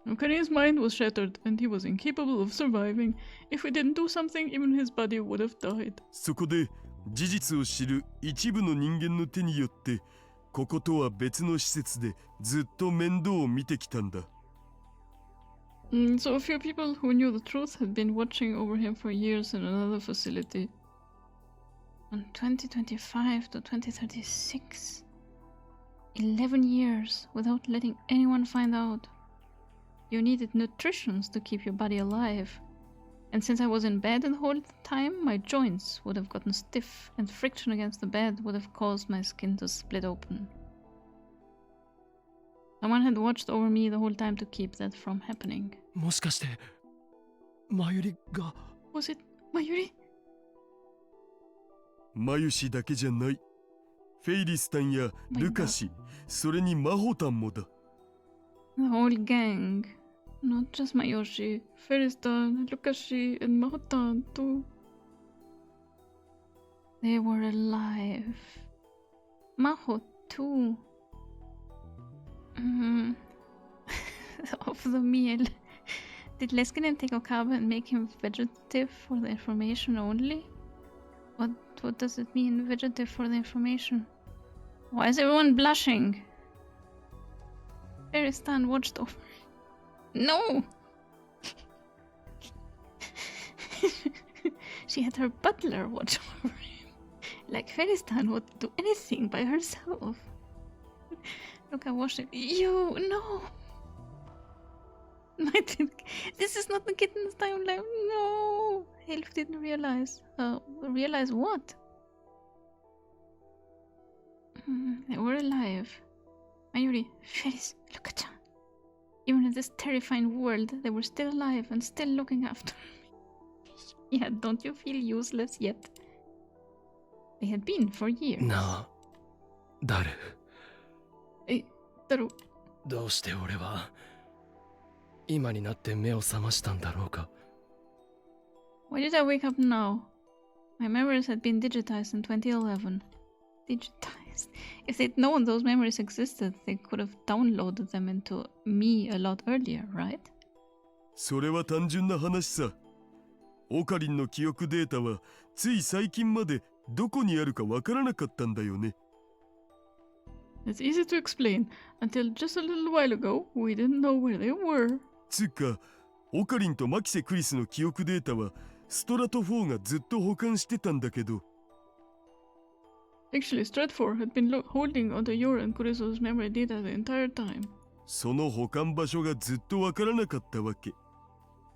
Okarin's mind was shattered, and he was incapable of surviving. If we didn't do something, even his body would have died. そこで事実を知る一部の人間の手によってこことは別の施設でずっと面倒を見てきたんだ。So a few people who knew the truth had been watching over him for years in another facility. From 2025 to 2036. 11 years without letting anyone find out. You needed nutritions to keep your body alive. And since I was in bed the whole time, my joints would have gotten stiff, and friction against the bed would have caused my skin to split open. Someone had watched over me the whole time to keep that from happening. もしかしてマユリが Was it Mayuri? マユシだけじゃない。フェイリスタンやルカシ、それにマホタンもだ。The whole gang. Not just Mayoshi, Feristan, Lukashi, and Mahotan too. They were alive. Maho too. Of the meal. Did Leskinen take Okabe and make him vegetative for the information only? What does it mean, vegetative for the information? Why is everyone blushing? Feristan watched over. No! She had her butler watch over him. Like Feristan would do anything by herself. Look, I watched it. You, no! This is not the kitten's timeline. No! Hilf didn't realize. Realize what? They were alive. Mayuri, Feris, look at them. Even in this terrifying world, they were still alive and still looking after me. Yeah, don't you feel useless yet? They had been for years. なあ、ダル。だろう。どうして俺は今になって目を覚ましたんだろうか。Why did I wake up now? My memories had been digitized in 2011. Digitized? If they'd known those memories existed, they could have downloaded them into me a lot earlier, right? それは単純な話さ。オカリンの記憶データはつい最近までどこにあるかわからなかったんだよね。It's easy to explain. Until just a little while ago, we didn't know where they were. つうか、オカリンとマキセ・クリスの記憶データはストラト4がずっと保管してたんだけど。Actually, Stratfor had been holding onto your and Kuriso's memory data the entire time. その保管場所がずっとわからなかったわけ。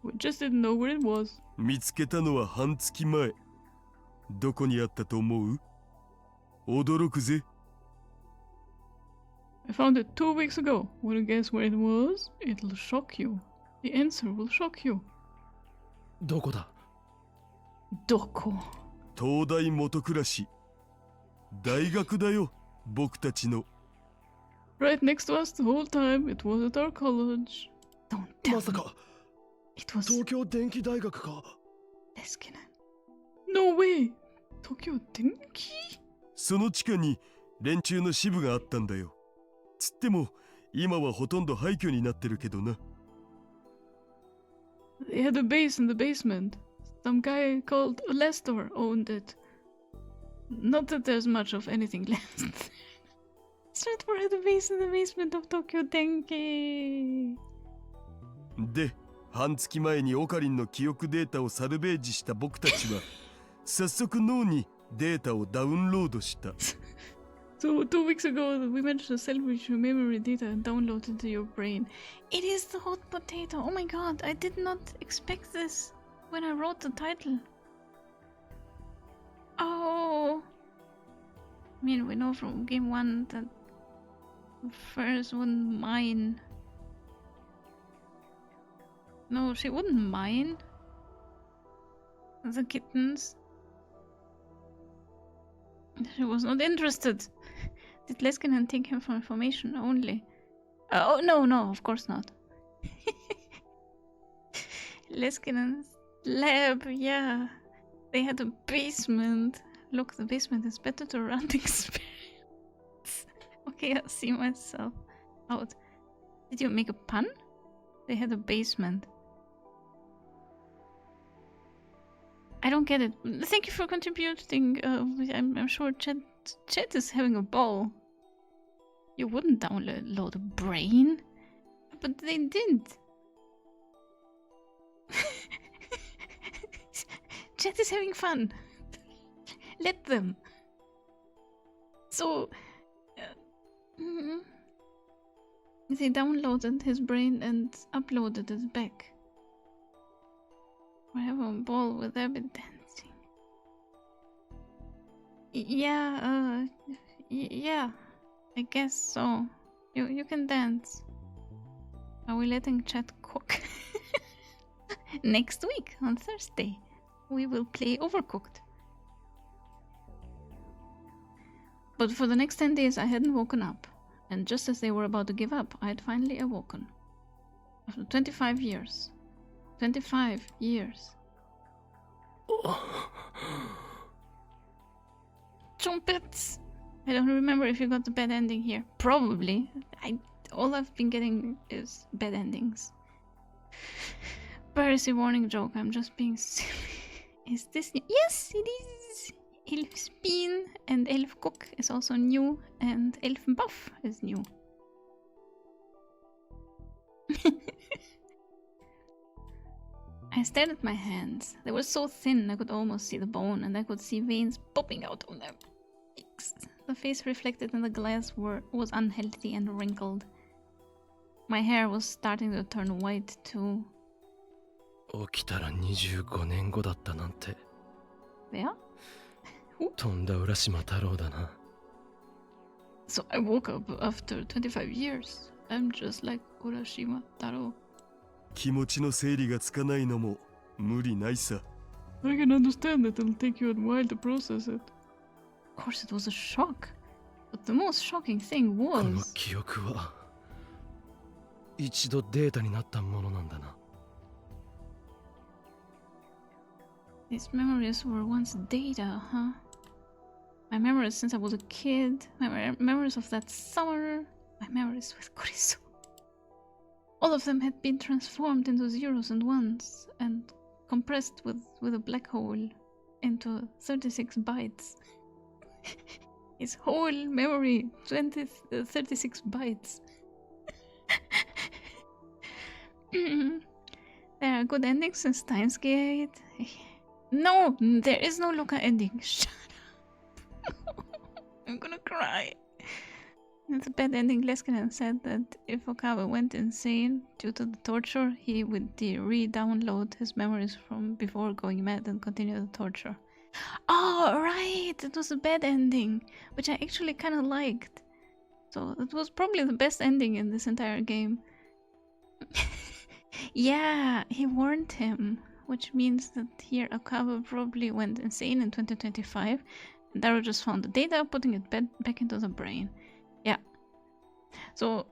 We just didn't know where it was. 見つけたのは半月前。どこにあったと思う？驚くぜ。I found it 2 weeks ago. Want to guess where it was? It'll shock you. The answer will shock you. どこだ？どこ？東大元暮らし。大学だよ、僕たちの。Right next to us the whole time. It was at our college. Don't tell まさか me. It was 東京電気大学か。Leskinen. No way! Tokyo Denki? その地下に連中の支部があったんだよ。つっても今はほとんど廃墟になってるけどな。They had a base in the basement. Some guy called Lestor owned it. Not that there's much of anything left. Stratfor had a base in the basement of Tokyo Denki. で、半月前にオカリンの記憶データをサルベージした僕たちは早速脳にデータをダウンロードした。So 2 weeks ago, we managed to salvage your memory data and download it into your brain. It is the hot potato. Oh my god, I did not expect this when I wrote the title. Oh. I mean, we know from game 1 that Ferris wouldn't mind. No, she wouldn't mind. The kittens. She was not interested. Did Leskinen take him for information only? Oh, no, of course not. Leskinen's lab, yeah. They had a basement. Look, the basement is better to run experiments. Okay, I'll see myself out. Did you make a pun? They had a basement. I don't get it. Thank you for contributing. I'm sure chat is having a ball. You wouldn't download a brain, but they did. Chat is having fun. Let them. So, they downloaded his brain and uploaded it back. I have a ball with Abbott dancing. Yeah, yeah, I guess so. You can dance. Are we letting chat cook? Next week, on Thursday, we will play Overcooked. But for the next 10 days, I hadn't woken up. And just as they were about to give up, I had finally awoken. After 25 years. 25 years. Trumpets! I don't remember if you got the bad ending here. Probably. All I've been getting is bad endings. Piracy warning joke, I'm just being silly. Is this new? Yes, it is! Elf Spin and Elf Cook is also new, and Elf Buff is new. I stared at my hands. They were so thin I could almost see the bone, and I could see veins popping out of them. The face reflected in the glass was unhealthy and wrinkled. My hair was starting to turn white too. 起きたら25年後だったなんて。Yeah? とんだ浦島太郎だな。So I woke up after 25 years. I'm just like Urashima Taro. 気持ちの整理がつかないのも無理ないさ。I can understand that it'll take you a while to process it. Of course, it was a shock. But the most shocking thing この was... 記憶は一度データになったものなんだな。These memories were once data, huh? My memories since I was a kid, my memories of that summer, my memories with Kurisu. All of them had been transformed into zeros and ones and compressed with a black hole into 36 bytes. His whole memory, 36 bytes. There are good endings in Steins Gate. No, there is no Luca ending. Shut up. I'm gonna cry. It's a bad ending. Leskinen said that if Okabe went insane due to the torture, he would re-download his memories from before going mad and continue the torture. Oh, right! It was a bad ending, which I actually kind of liked. So it was probably the best ending in this entire game. Yeah, he warned him, which means that here Okabe probably went insane in 2025. And Daru just found the data, putting it back into the brain. Yeah. So,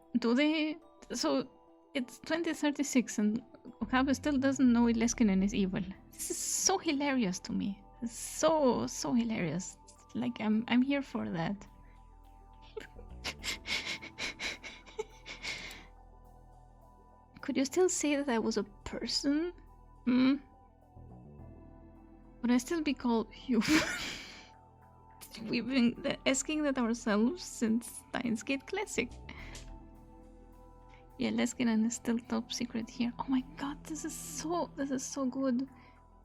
So, it's 2036 and Okabe still doesn't know Leskinen is evil. This is so hilarious to me. It's so hilarious. Like, I'm here for that. Could you still say that I was a person? Would I still be called human? We've been asking that ourselves since Steins Gate Classic. Yeah, Leskinen is still top secret here. Oh my god, this is so good.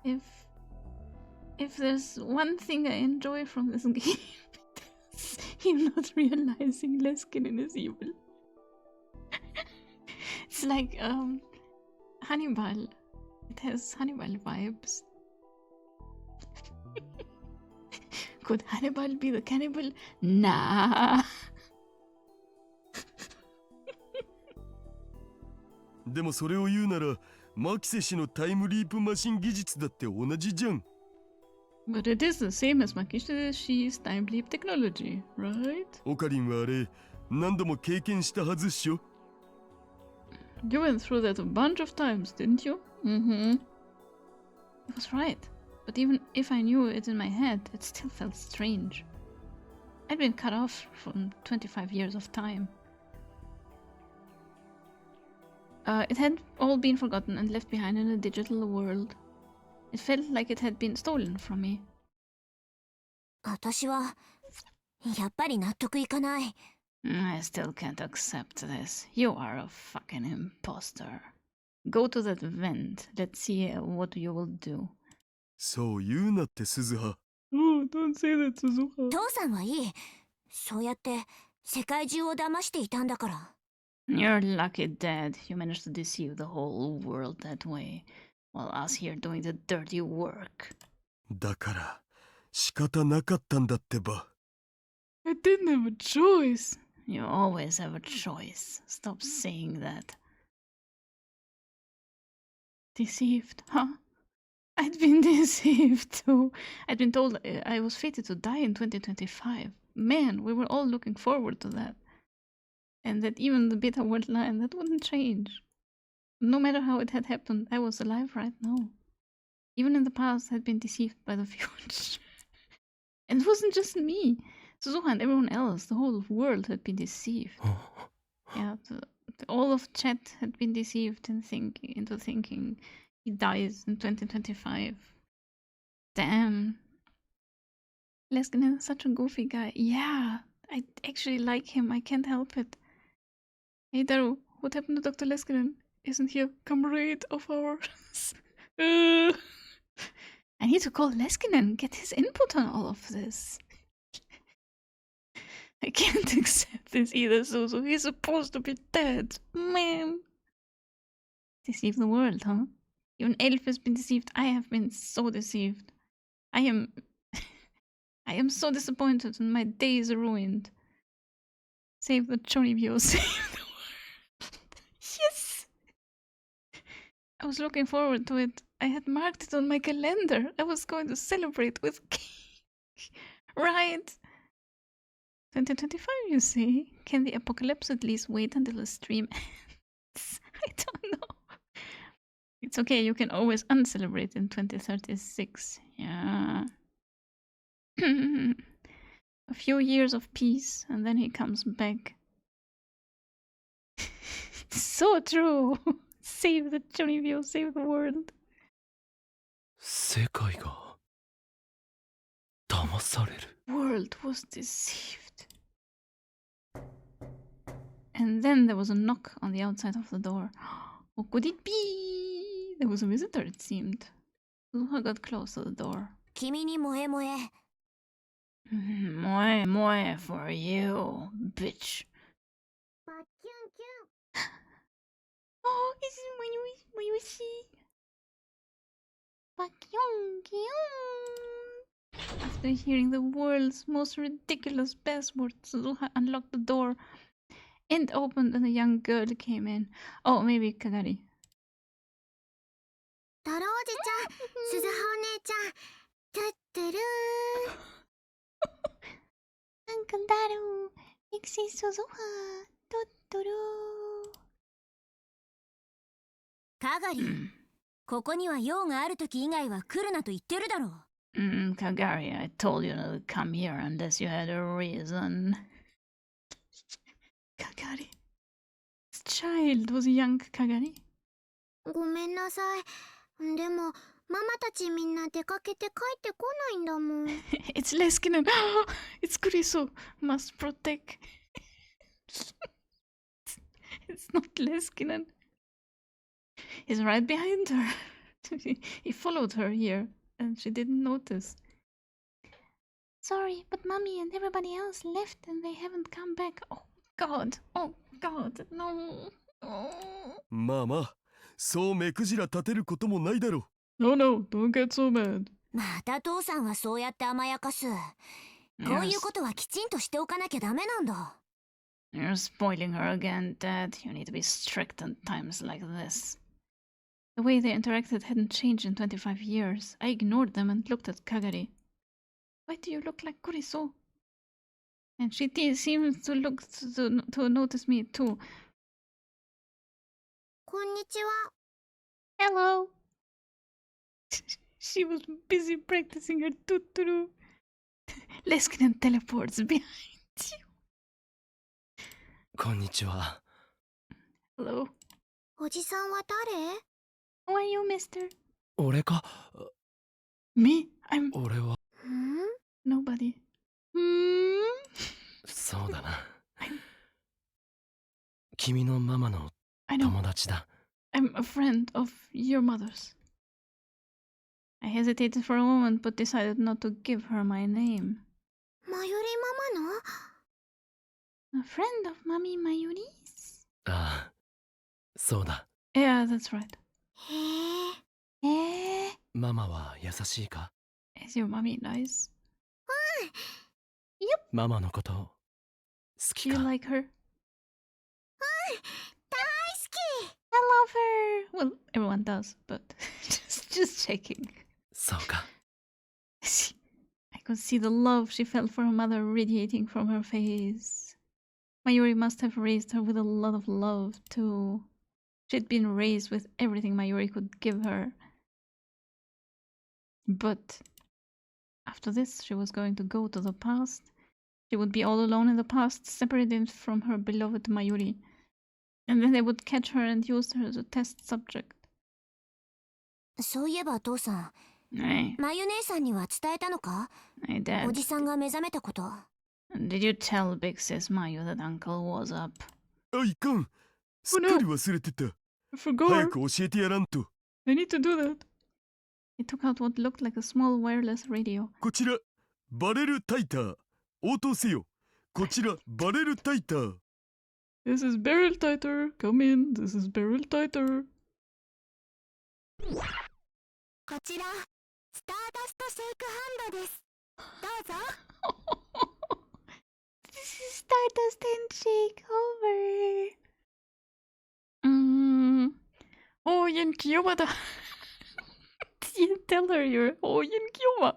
If there's one thing I enjoy from this game, it's him not realizing Leskinen is evil. It's like Hannibal. It has Hannibal vibes. Could Hannibal be the cannibal? Nah. でもそれを言うなら、マキセ氏のタイムリープマシン技術だって同じじゃん。But it is the same as Makishi's time leap technology, right? オカリンはあれ、何度も経験したはずっしょ。You went through that a bunch of times, didn't you? Mm-hmm. He was right. But even if I knew it in my head, it still felt strange. I'd been cut off from 25 years of time. It had all been forgotten and left behind in a digital world. It felt like it had been stolen from me. 私はやっぱり納得いかない。I still can't accept this. You are a fucking imposter. Go to that vent. Let's see what you will do. そう言うなって鈴葉。Oh, don't say that, Suzuha. 父さんはいい。そうやって世界中を騙していたんだから。You're lucky, Dad. You managed to deceive the whole world that way, while us here doing the dirty work. だから仕方なかったんだってば。I didn't have a choice. You always have a choice. Stop saying that. Deceived, huh? I'd been deceived too. I'd been told I was fated to die in 2025. Man, we were all looking forward to that. And that even the beta word line, that wouldn't change. No matter how it had happened, I was alive right now. Even in the past, I'd been deceived by the future. And it wasn't just me. Suzuha and everyone else, the whole world had been deceived. Yeah, all of chat had been deceived into thinking he dies in 2025. Damn. Leskinen is such a goofy guy. Yeah, I actually like him. I can't help it. Hey Daru, what happened to Dr. Leskinen? Isn't he a comrade of ours? I need to call Leskinen, get his input on all of this. I can't accept this either, Suzu. He's supposed to be dead. Man. Deceive the world, huh? Even Elf has been deceived. I have been so deceived. I am so disappointed and my day is ruined. Save the Chonibyo, save the world. Yes! I was looking forward to it. I had marked it on my calendar. I was going to celebrate with cake. Right? 2025, you see? Can the apocalypse at least wait until the stream ends? I don't know. It's okay, you can always uncelebrate in 2036. Yeah. A few years of peace, and then he comes back. So true! Save the Chonibyo, save the world. 世界が騙される。 World was deceived. And then there was a knock on the outside of the door. What could it be? There was a visitor, it seemed. Suzuha got close to the door. 君に萌え萌え。Moe moe for you, bitch. バッキュンキュン。 Oh, this is Mayushi. After hearing the world's most ridiculous password, Suzuha unlocked the door and opened, and a young girl came in. Oh, maybe Kagari. 太郎おじちゃん、鈴葉お姉ちゃん、トゥットゥルー。Uncle Daru, Pixie Suzuha, Totoro. かがり、ここには用があるとき以外は来るなと言ってるだろう。Kagari, I told you not to come here unless you had a reason. Kagari. This child was young Kagari. ごめんなさい。でも、ママたちみんな出かけて帰ってこないんだもん。It's Leskinen. It's Kuriso. Must protect. It's not Leskinen. He's right behind her. He followed her here, and she didn't notice. Sorry, but Mommy and everybody else left, and they haven't come back. Oh God! Oh God! No! Oh. まあまあ、そう目くじら立てることもないだろう。 No, no, don't get so mad. また父さんはそうやって甘やかす。こういうことはきちんとしておかなきゃダメなんだ。You're spoiling her again, Dad. You need to be strict in times like this. The way they interacted hadn't changed in 25 years. I ignored them and looked at Kagari. Why do you look like Kuriso? And she seems to look to notice me too. こんにちは。 Hello. She was busy practicing her tuturu. Leskinen teleports behind you. こんにちは。 Hello. おじさんは誰？ Who are you, mister? 俺か Me? I'm 俺は nobody. そうだな。君のママの I know. 友達だ。 I'm a friend of your mother's. I hesitated for a moment but decided not to give her my name. まゆりママの？ A friend of Mommy Mayuri's? ああ、そうだ。 Yeah, that's right. へえ。ママは優しいか？ Is your mommy nice? ママのこと好 Do き you か？ like her? 大好き。 I love her! Well, everyone does, but just checking. そうか。 I could see the love she felt for her mother radiating from her face. Mayuri must have raised her with a lot of love, too. She'd been raised with everything Mayuri could give her. But after this, she was going to go to the past. She would be all alone in the past, separated from her beloved Mayuri. And then they would catch her and use her as a test subject. そういえば父さん、 Hey, まゆ姉さんには伝えたのか？ hey, Dad. おじさんが目覚めたこと。 Did you tell Big Sis Mayu that Uncle was up? あ、いかん。すっかり忘れてた。 I forgot. 早く教えてやらんと。 I need to do that. He took out what looked like a small wireless radio. こちら、バレルタイター。応答せよ。こちら、バレルタイター。 This is Barrel Titer. Come in. This is Barrel Titer. こちら、スターダストシェイクハンドです。どうぞ。This is Stardust Handshake over. Oh, Yen Kiyoma da. You tell her you're Oh, Yen Kiyoma.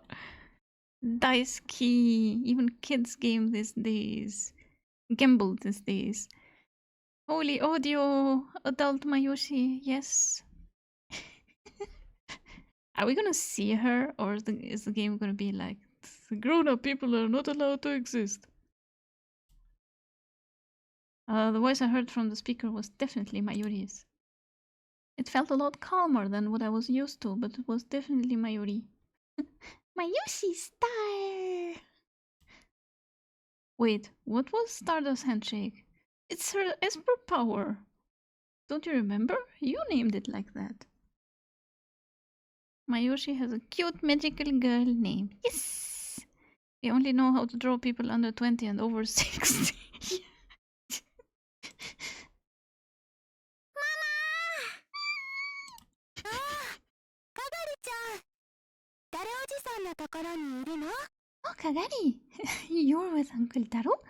Dice key. Even kids game these days. Gamble these days. Holy audio. Adult Mayoshi. Yes. Are we gonna see her, or is the game gonna be like the grown-up people are not allowed to exist? The voice I heard from the speaker was definitely Mayuri's. It felt a lot calmer than what I was used to, but it was definitely Mayuri. Mayushi Star! Wait, what was Stardust Handshake? It's her Esper power. Don't you remember? You named it like that. Mayushi has a cute magical girl name. Yes! We only know how to draw people under 20 and over 60. かがりちゃん、誰おじさんのところにいるの？ Oh, Kagari! You're with Uncle Taro?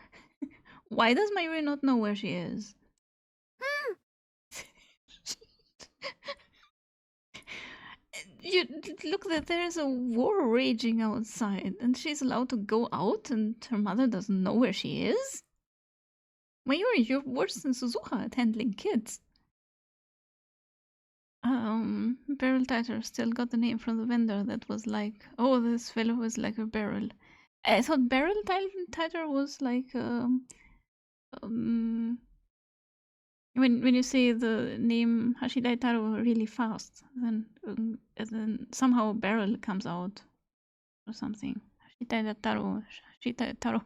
Why does Mayuri not know where she is? You look that there's a war raging outside, and she's allowed to go out, and her mother doesn't know where she is? Mayuri, you're worse than Suzuha at handling kids. Barrel Titer still got the name from the vendor that was like, oh, this fellow is like a barrel. I thought Barrel Titer was like, when you say the name Hashidai Taro really fast, then somehow barrel comes out or something. Hashidai Taro, Hashidai Taro.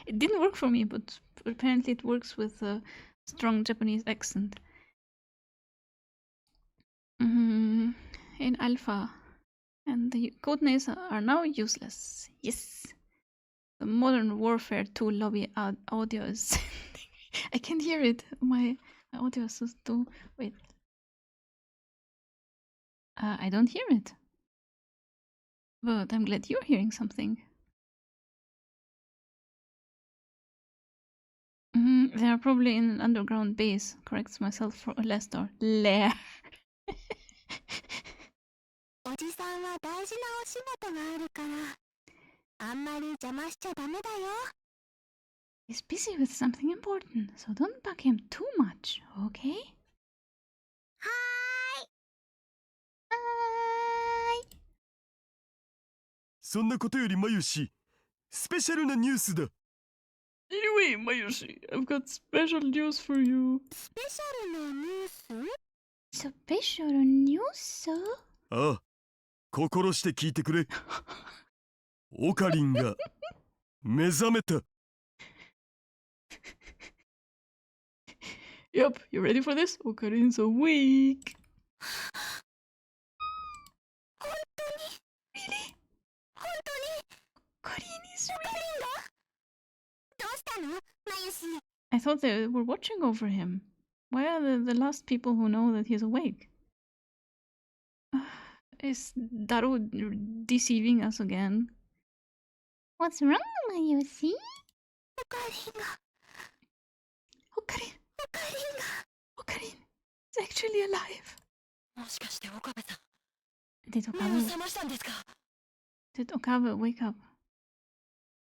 It didn't work for me, but apparently it works with a strong Japanese accent. In Alpha, and the codenames are now useless. Yes, the modern warfare 2 lobby audio is. I can't hear it. My audio is so too. Wait. I don't hear it. But I'm glad you're hearing something. They are probably in an underground base. Corrects myself for Lester. Lair. おじさんは大事なお仕事があるから、あんまり邪魔しちゃダメだよ。He's busy with something important, so don't bug him too much, okay? はーい。そんなことよりまゆし、スペシャルなニュースだ。Anyway, Mayushi, I've got special news for you. スペシャルなニュース？ Special news? ああ、心して聞いてくれ。オカリンが目覚めた。Yup, you ready for this? Okarin's awake. 本当に Really? 本当に Okarin is オカ awake. リンがどうしたのマユシ？ I thought they were watching over him. Why are the last people who know that he's awake? Is Daru deceiving us again? What's wrong, Mayushi? オカリンが Okarin, オカリンが Okarin is actually alive. もしかして岡部さ Did ん目を Okabe, 覚ましたんですか？ did Okabe wake up?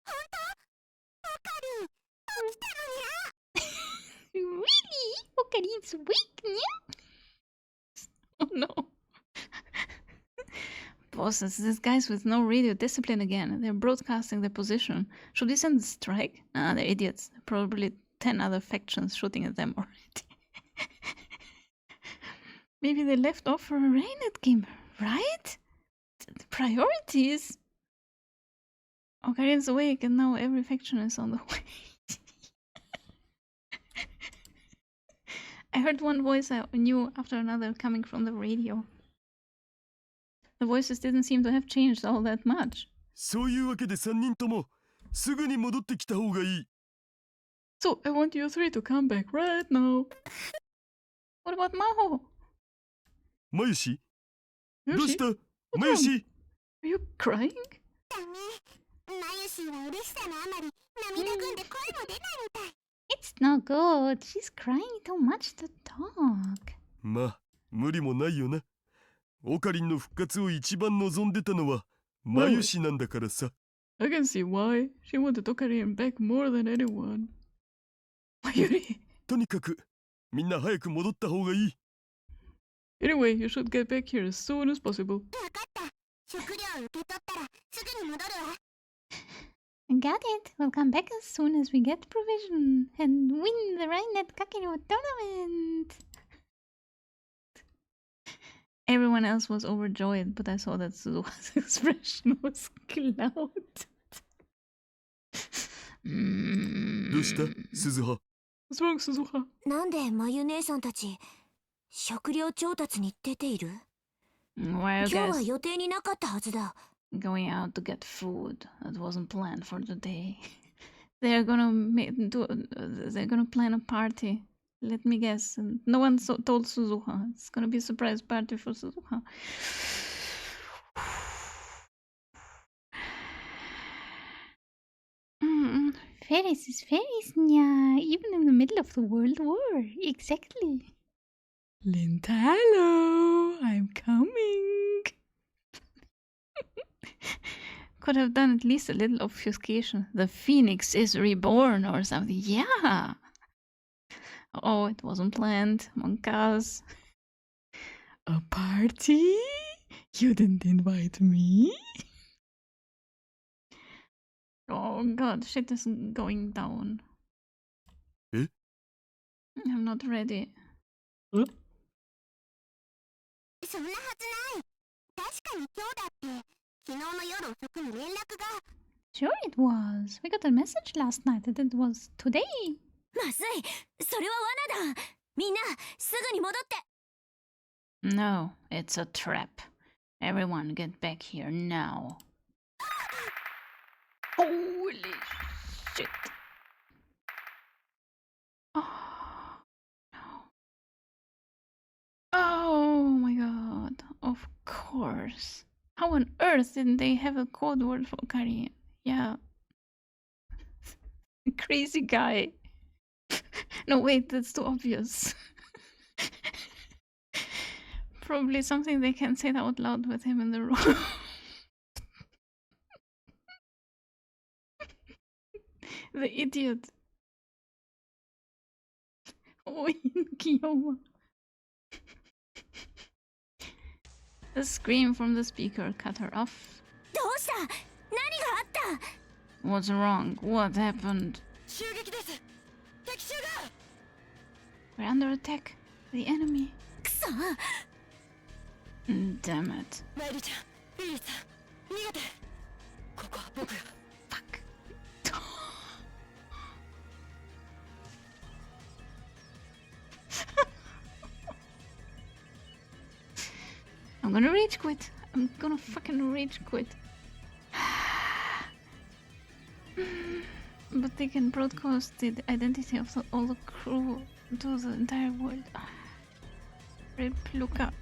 本当？オカリン起きたのにゃ。 Really? Okarin's awake now? Oh no. Bosses, these guys with no radio discipline again. They're broadcasting their position. Should we send a strike? Ah, they're idiots. Probably 10 other factions shooting at them already. Maybe they left off for a Rainet game, right? The priorities. Okarin's awake and now every faction is on the way. I heard one voice I knew after another coming from the radio. The voices didn't seem to have changed all that much. そういうわけで3人ともすぐに戻ってきた方がいい。 So, I want you three to come back right now. What about Maho? まゆし、 Yoshi? どうした What's まゆ wrong? し。 Are you crying? だね。マユシは嬉しさのあまり涙ぐんで声も出ないみたい。 It's not good. She's crying too much to talk. まあ、無理もないよな。オカリンの復活を一番望んでたのはまゆしなんだからさ。 I can see why. She wanted Okarin back more than anyone. Mayuri. とにかくみんな早く戻った方がいい。 Anyway, you should get back here as soon as possible. わかった。食料を受け取ったらすぐに戻るわ。 Got it. We'll come back as soon as we get provision and win the Rainet Kakiro tournament. Everyone else was overjoyed, but I saw that Suzuha's expression was clouded. どうした鈴葉。 What's wrong, Suzuha? なんでマユ姉さんたち食料調達に出ている？ Why are 今日 you は guys 予定になかったはずだ。 going out to get food that wasn't planned for today? They're gonna plan a party. Let me guess. No one told Suzuha. It's gonna be a surprise party for Suzuha. Ferris is Ferris, yeah. Even in the middle of the World War. Exactly. Lintalo, I'm coming. Could have done at least a little obfuscation. The Phoenix is reborn or something. Yeah. Oh, it wasn't planned. Monkas. A party? You didn't invite me? Oh god, shit is going down. Eh? I'm not ready. そんなはずない。確かに今日だって昨日の夜遅くに連絡が。 Sure it was. We got a message last night that it was today. まずい。それは罠だ。みんなすぐに戻って。 No, it's a trap. Everyone get back here now. Holy shit. Oh, no. Oh my god. Of course. How on earth didn't they have a code word for Kari? Yeah. Crazy guy. No, wait, that's too obvious. Probably something they can say out loud with him in the room. The idiot. Oh, Kiyoma. The scream from the speaker cut her off. What's wrong? What happened? We're under attack. The enemy. Damn it. Fuck. I'm gonna rage quit. I'm gonna fucking rage quit. But they can broadcast the identity of all the crew to the entire world. Rip Luca.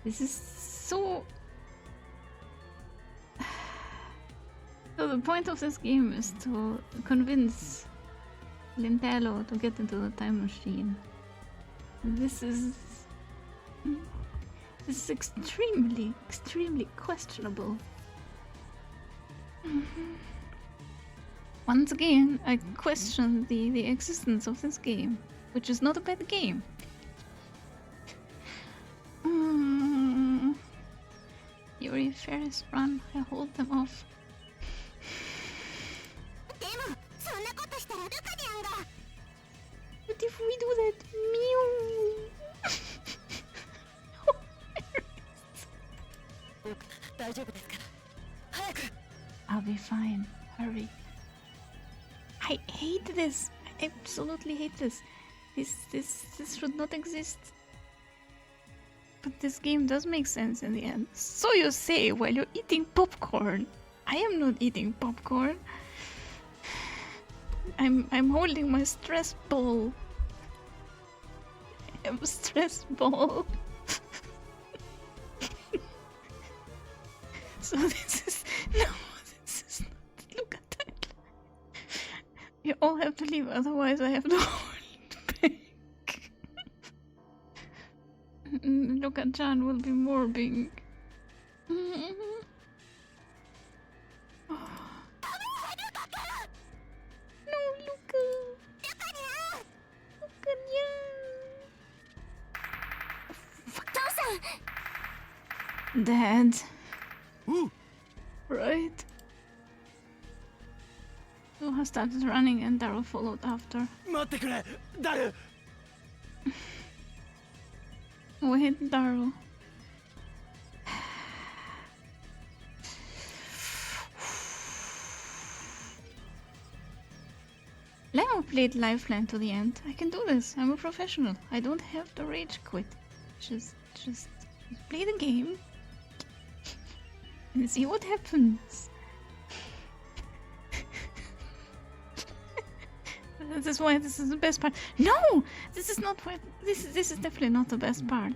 This is so... So the point of this game is to convince Lintello to get into the time machine. This is extremely, extremely questionable. Once again, I question the existence of this game, which is not a bad game. Yuri Ferris run, I hold them off. What if we do that? Mew! I'll be fine. Hurry. I hate this. I absolutely hate this. This should not exist. But this game does make sense in the end. So you say while you're eating popcorn. I am not eating popcorn. I'm holding my stress ball. I have a stress ball. So this is no, this is not. Look at that. You all have to leave, otherwise I have to hold back. Look at John will be morbing. Dad. Ooh. Right. Luha started running and Daryl followed after. Wait, Daryl. Leo played Lifeline to the end. I can do this. I'm a professional. I don't have to rage quit. Just play the game and see what happens. This is why this is the best part. No! This is not where... This is definitely not the best part.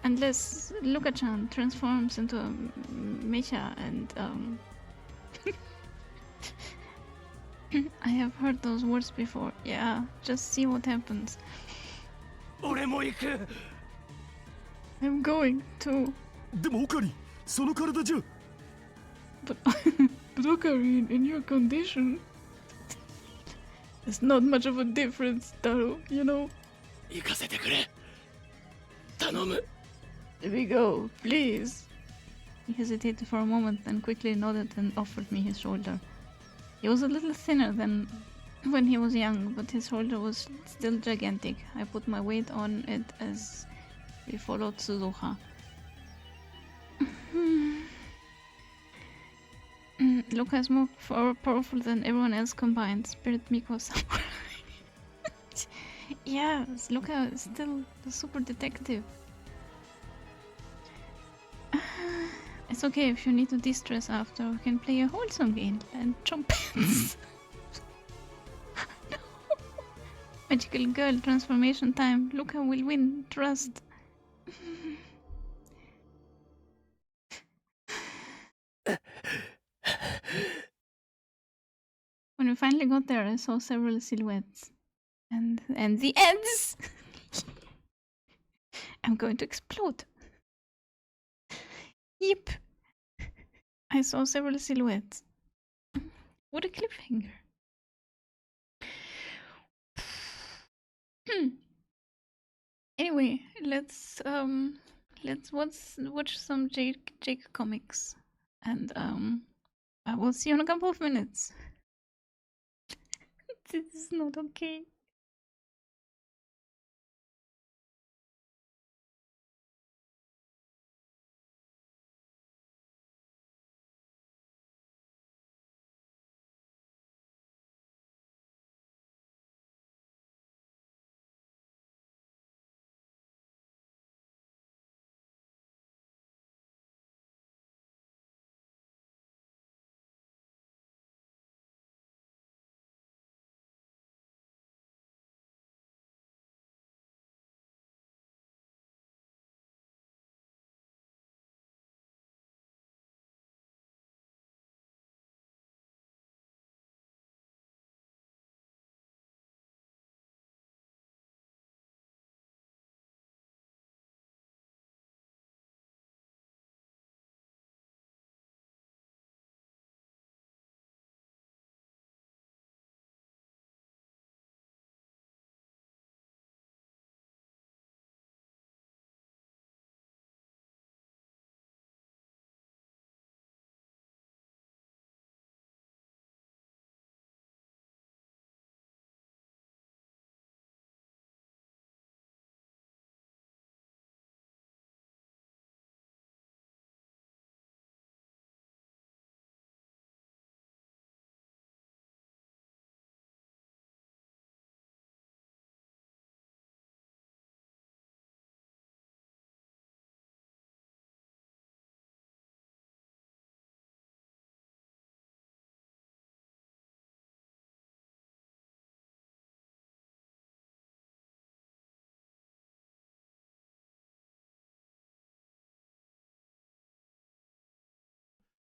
Unless Luka-chan transforms into a mecha and I have heard those words before. Yeah, just see what happens. I'm going to. でもオカリン、その体じゃ。But Ocarina, in your condition, there's not much of a difference, Taro, you know. 行かせてくれ。頼む。 Here we go, please. He hesitated for a moment, then quickly nodded and offered me his shoulder. He was a little thinner than when he was young, but his shoulder was still gigantic. I put my weight on it as we followed Suzuha. Luca is more powerful than everyone else combined. Spirit Miko Samurai. Yes, Luca is still the super detective. It's okay if you need to de-stress after. We can play a wholesome game and trumpets. No. Magical girl transformation time. Luca will win. Trust. When we finally got there, I saw several silhouettes. And the ends! I'm going to explode. Yep. I saw several silhouettes. What a cliffhanger. Anyway, let's watch some Jake comics. And I will see you in a couple of minutes. This is not okay.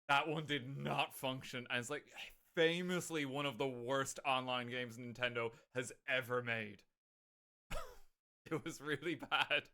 That one did not function, and it's like famously one of the worst online games Nintendo has ever made. It was really bad.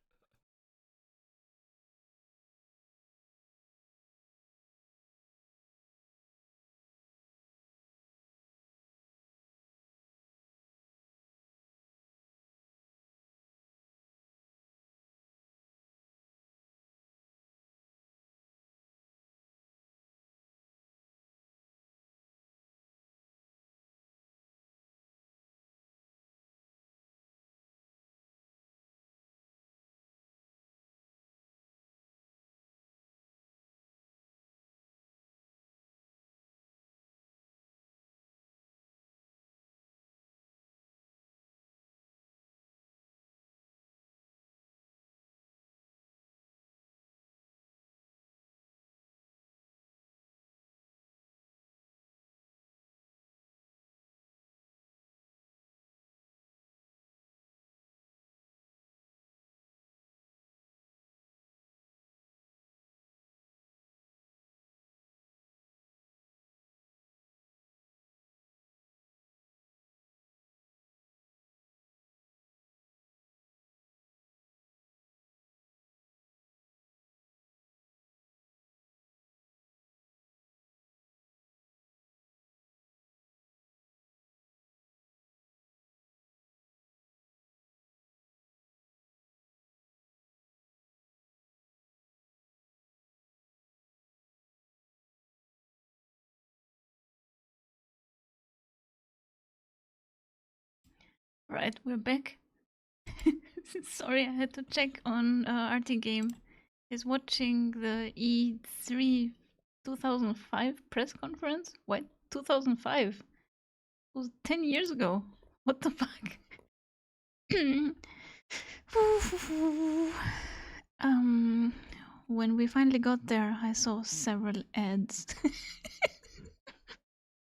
Right, we're back. Sorry, I had to check on RT Game. Is watching the E3 2005 press conference. What? 2005? It was 10 years ago. What the fuck? When we finally got there, I saw several ads.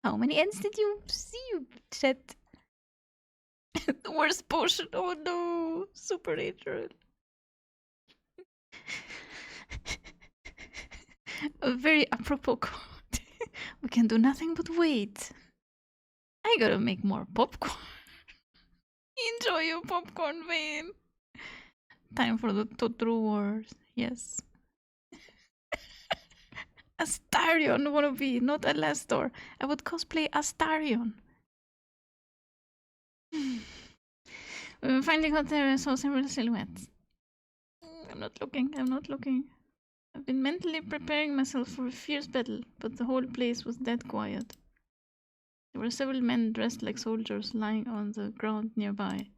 How many ads did you see, chat? The worst potion. Oh no, super hatred. A very apropos quote. We can do nothing but wait. I gotta make more popcorn. Enjoy your popcorn, Vane. Time for the Totoro Wars. Yes. Astarion wannabe, not Alastor. I would cosplay Astarion. We finally got there and saw several silhouettes. I'm not looking. I've been mentally preparing myself for a fierce battle, but the whole place was dead quiet. There were several men dressed like soldiers lying on the ground nearby. In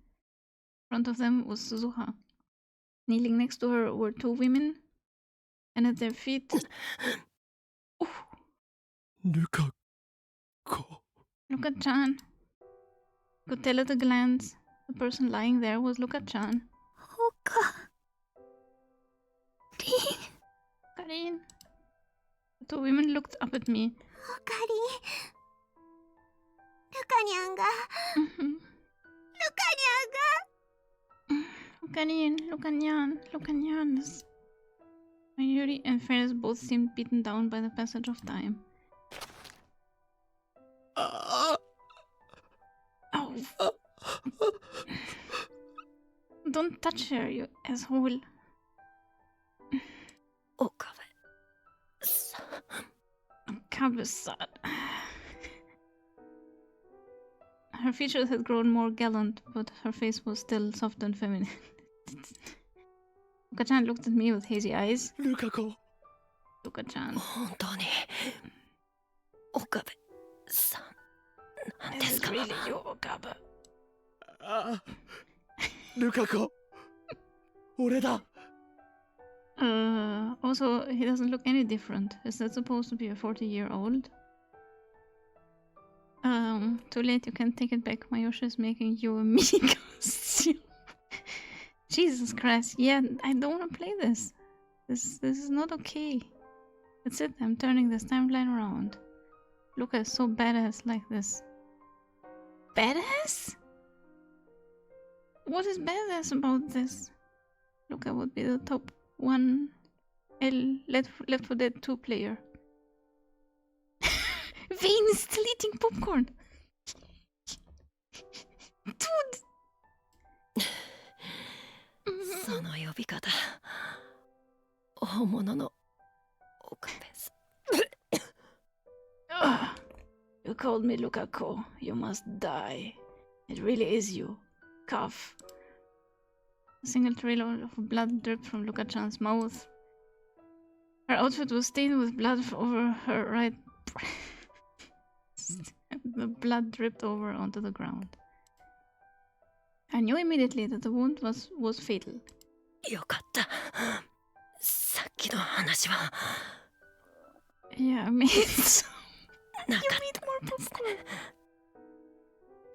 front of them was Suzuha. Kneeling next to her were two women, and at their feet... Luka-chan. Could tell at a glance the person lying there was Luka-chan. Karin. The two women looked up at me. Luka-nyan. Mayuri and Ferris both seemed beaten down by the passage of time. Oh. Don't touch her, you asshole. Okabe-san. Her features had grown more gallant, but her face was still soft and feminine. Luka-chan looked at me with hazy eyes. Luka-chan. This is really you, Okabe. Luka-ko. Oreda. Also, he doesn't look any different. Is that supposed to be a 40-year-old? Too late, you can take it back. Mayosha is making you a mini costume. Jesus Christ, yeah, I don't want to play this. This is not okay. That's it, I'm turning this timeline around. Luka is so badass like this. Badass? What is badass about this? Luka would be the top 1 Left 4 Dead 2 player. Vane is still eating popcorn! Dude! その呼び方、大物の岡部さん。You called me Luka-ko. You must die. It really is you. Cough. A single trail of blood dripped from Luka-chan's mouth. Her outfit was stained with blood over her right breast. The blood dripped over onto the ground. I knew immediately that the wound was fatal. よかった。さっきの話は。Yeah, I made some. You made more popcorn.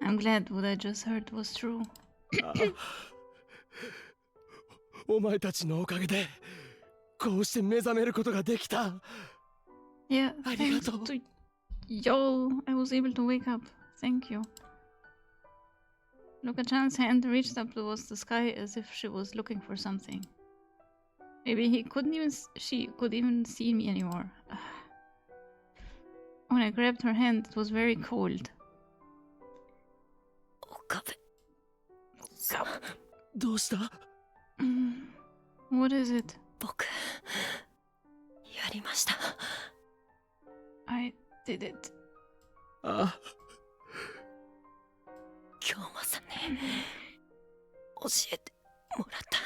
I'm glad what I just heard was true. お前たちのおかげでこうして目覚めることができた。Yeah, thanks to y'all, I was able to wake up. Thank you. Luka-chan's hand reached up towards the sky as if she was looking for something. Maybe she couldn't even see me anymore. When I grabbed her hand, it was very cold. Okabe. どうした？ What is it? 僕、やりました。I did it. 京馬さんに教えてもらった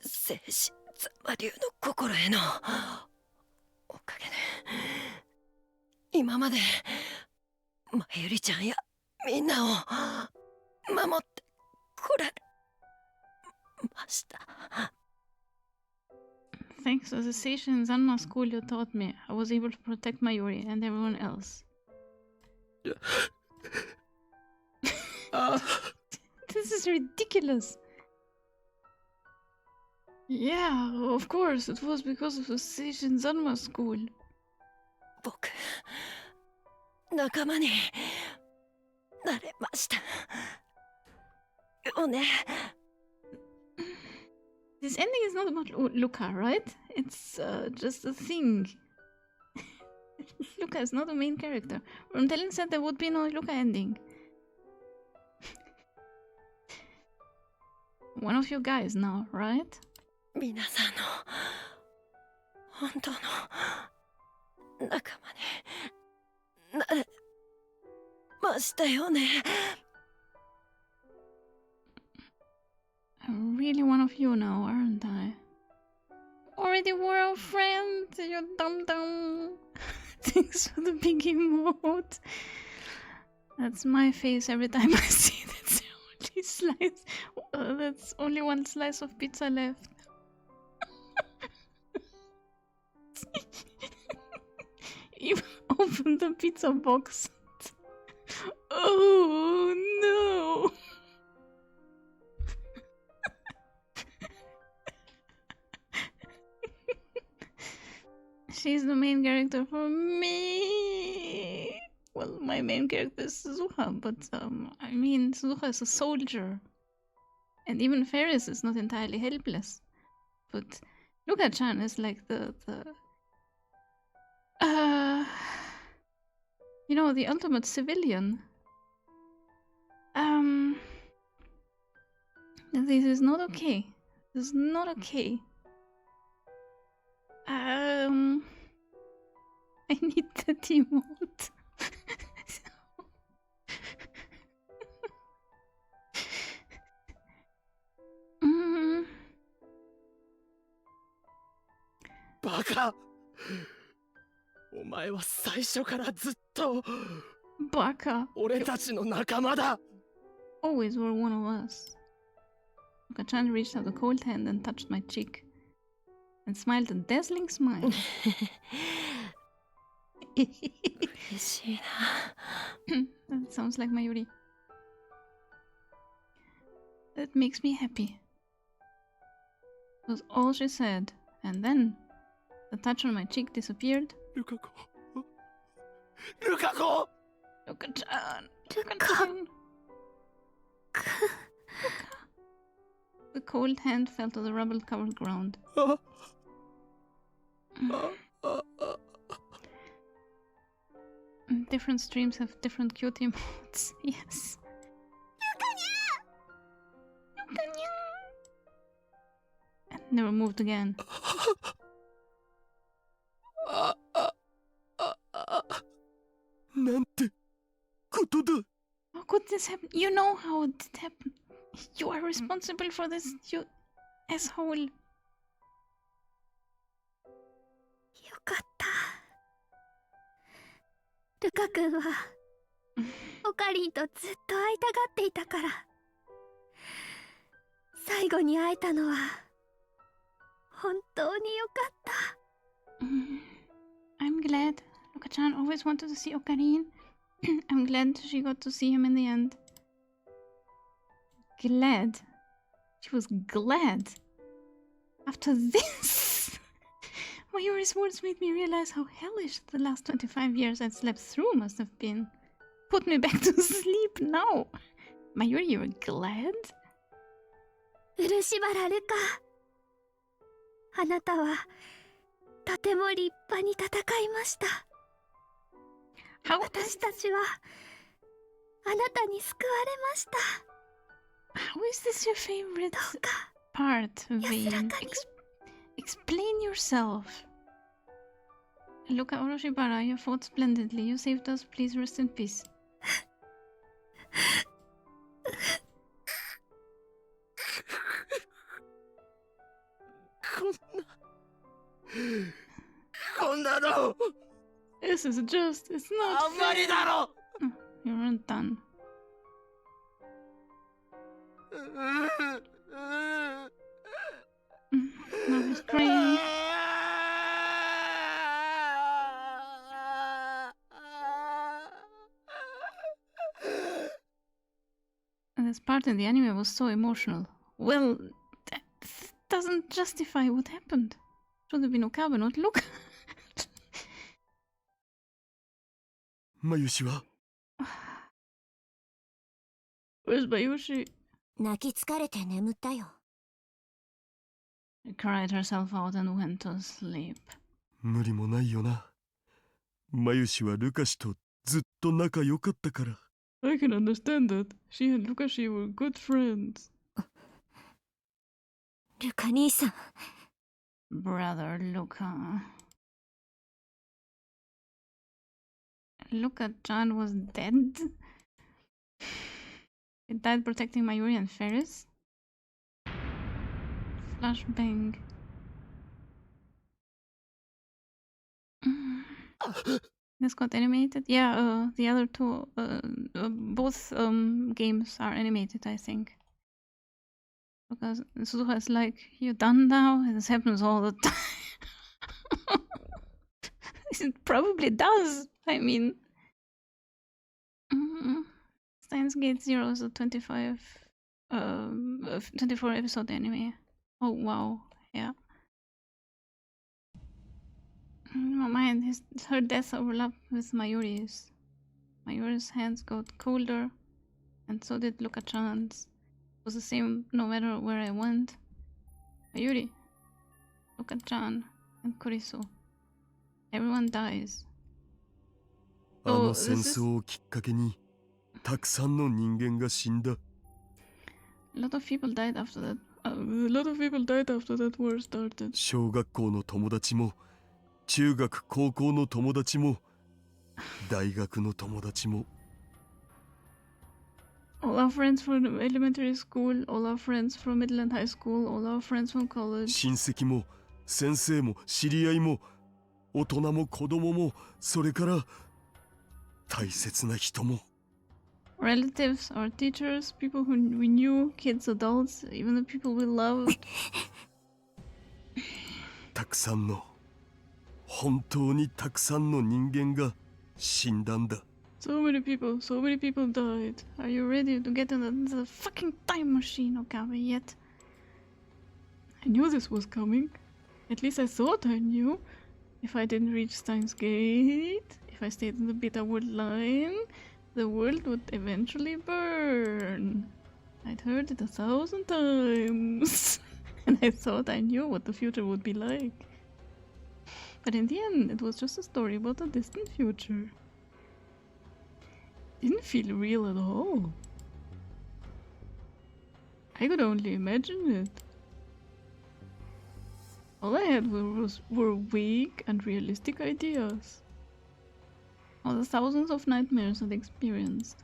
静止ザマ流の心へのおかげで今までまゆりちゃんやみんなを守ってこられました。 Thanks to the station in Zanma school you taught me, I was able to protect Mayuri and everyone else. This is ridiculous. Yeah, of course, it was because of the station Zanma school. 僕、仲間になれました。よね。This ending is not about Luca, right? It's just a thing. Luca is not the main character. Rondelin said there would be no Luca ending. One of you guys now, right? 皆さんの本当の仲間になれましたよね。I'm really one of you now, aren't I? Already were our friends, you dum dum. Thanks for the big emote. That's my face every time I see that only slice. That's only one slice of pizza left. You open the pizza box. Oh no! She's the main character for me. Well, my main character is Suzuha, but I mean, Suzuha is a soldier, and even Ferris is not entirely helpless. But Luka-chan is like the you know, the ultimate civilian. This is not okay. This is not okay. I need that emote. Baka! お前は最初からずっと Baka. 俺たちの仲間だ Always were one of us. Luka-chan reached out a cold hand and touched my cheek. And smiled a dazzling smile. 嬉しいな。That sounds like Mayuri. That makes me happy. Was all she said, and then the touch on my cheek disappeared. ルカ子ルカ子 Luka-chan! Luka-chan! The cold hand fell to the rubble-covered ground. Different streams have different cute emotes. Yes. And never moved again. なんてことだ How could this happen? You know how it happened. You are responsible for this, you asshole. よかったルカ君はオカリンとずっと会いたがっていたから最後に会えたのは本当によかった I'm glad. Luka-chan always wanted to see Ocarine. I'm glad she got to see him in the end. Glad. She was glad. After this! Mayuri's words made me realize how hellish the last 25 years I'd slept through must have been. Put me back to sleep now. Mayuri, you were glad? 漆原ルカあなたはとても立派に戦いました How 私たちはあなたに救われました How is this your favorite どうか part, 安ら Vane? かに Explain yourself. Luca Orochibara, you fought splendidly. You saved us. Please rest in peace. こんなの This is just. It's あ not んまり fair. だろ You aren't done. Now he's crying. And this part in the anime was so emotional. Well, that doesn't justify what happened. Should have been Okabe, not Luca. まゆしは Where's Bayushi? 泣き疲れて眠ったよ She cried herself out and went to sleep. 無理もないよな。マユシはルカシとずっと仲良かったから。I can understand that. She and Lukashi were good friends. ルカ兄さん。Brother Luka. Luka-chan was dead? He died protecting Mayuri and Ferris? Flashbang. This got animated? Yeah, the other two, both games are animated, I think. Because Suzuha is like, you done now? This happens all the time. It probably does. I mean, Steins Gate Zero is a 24 episode anime. Oh wow, yeah. In my mind, her death overlapped with Mayuri's. Mayuri's hands got colder, and so did Luka-chan's. It was the same no matter where I went. Mayuri, Luka-chan, and Kurisu. Everyone dies. あの戦争をきっかけにたくさんの人間が死んだ。A lot of people died after that. A lot of people died after that war started. 小学校の友達も、中学高校の友達も、大学の友達も。All our friends from elementary school, all our friends from middle and high school, all our friends from college. 親戚も先生も知り合いも大人も子供もそれから大切な人も。Relatives, our teachers, people who we knew, kids, adults, even the people we loved. たくさんの、本当にたくさんの人間が死んだんだ。So many people died. Are you ready to get in the fucking time machine, Okabe, yet? I knew this was coming. At least I thought I knew. If I didn't reach Steins Gate, if I stayed in the Bitterwood line, the world would eventually burn. I'd heard it 1,000 times. And I thought I knew what the future would be like. But in the end, it was just a story about a distant future. Didn't feel real at all. I could only imagine it. All I had were vague and realistic ideas. All the thousands of nightmares I'd experienced.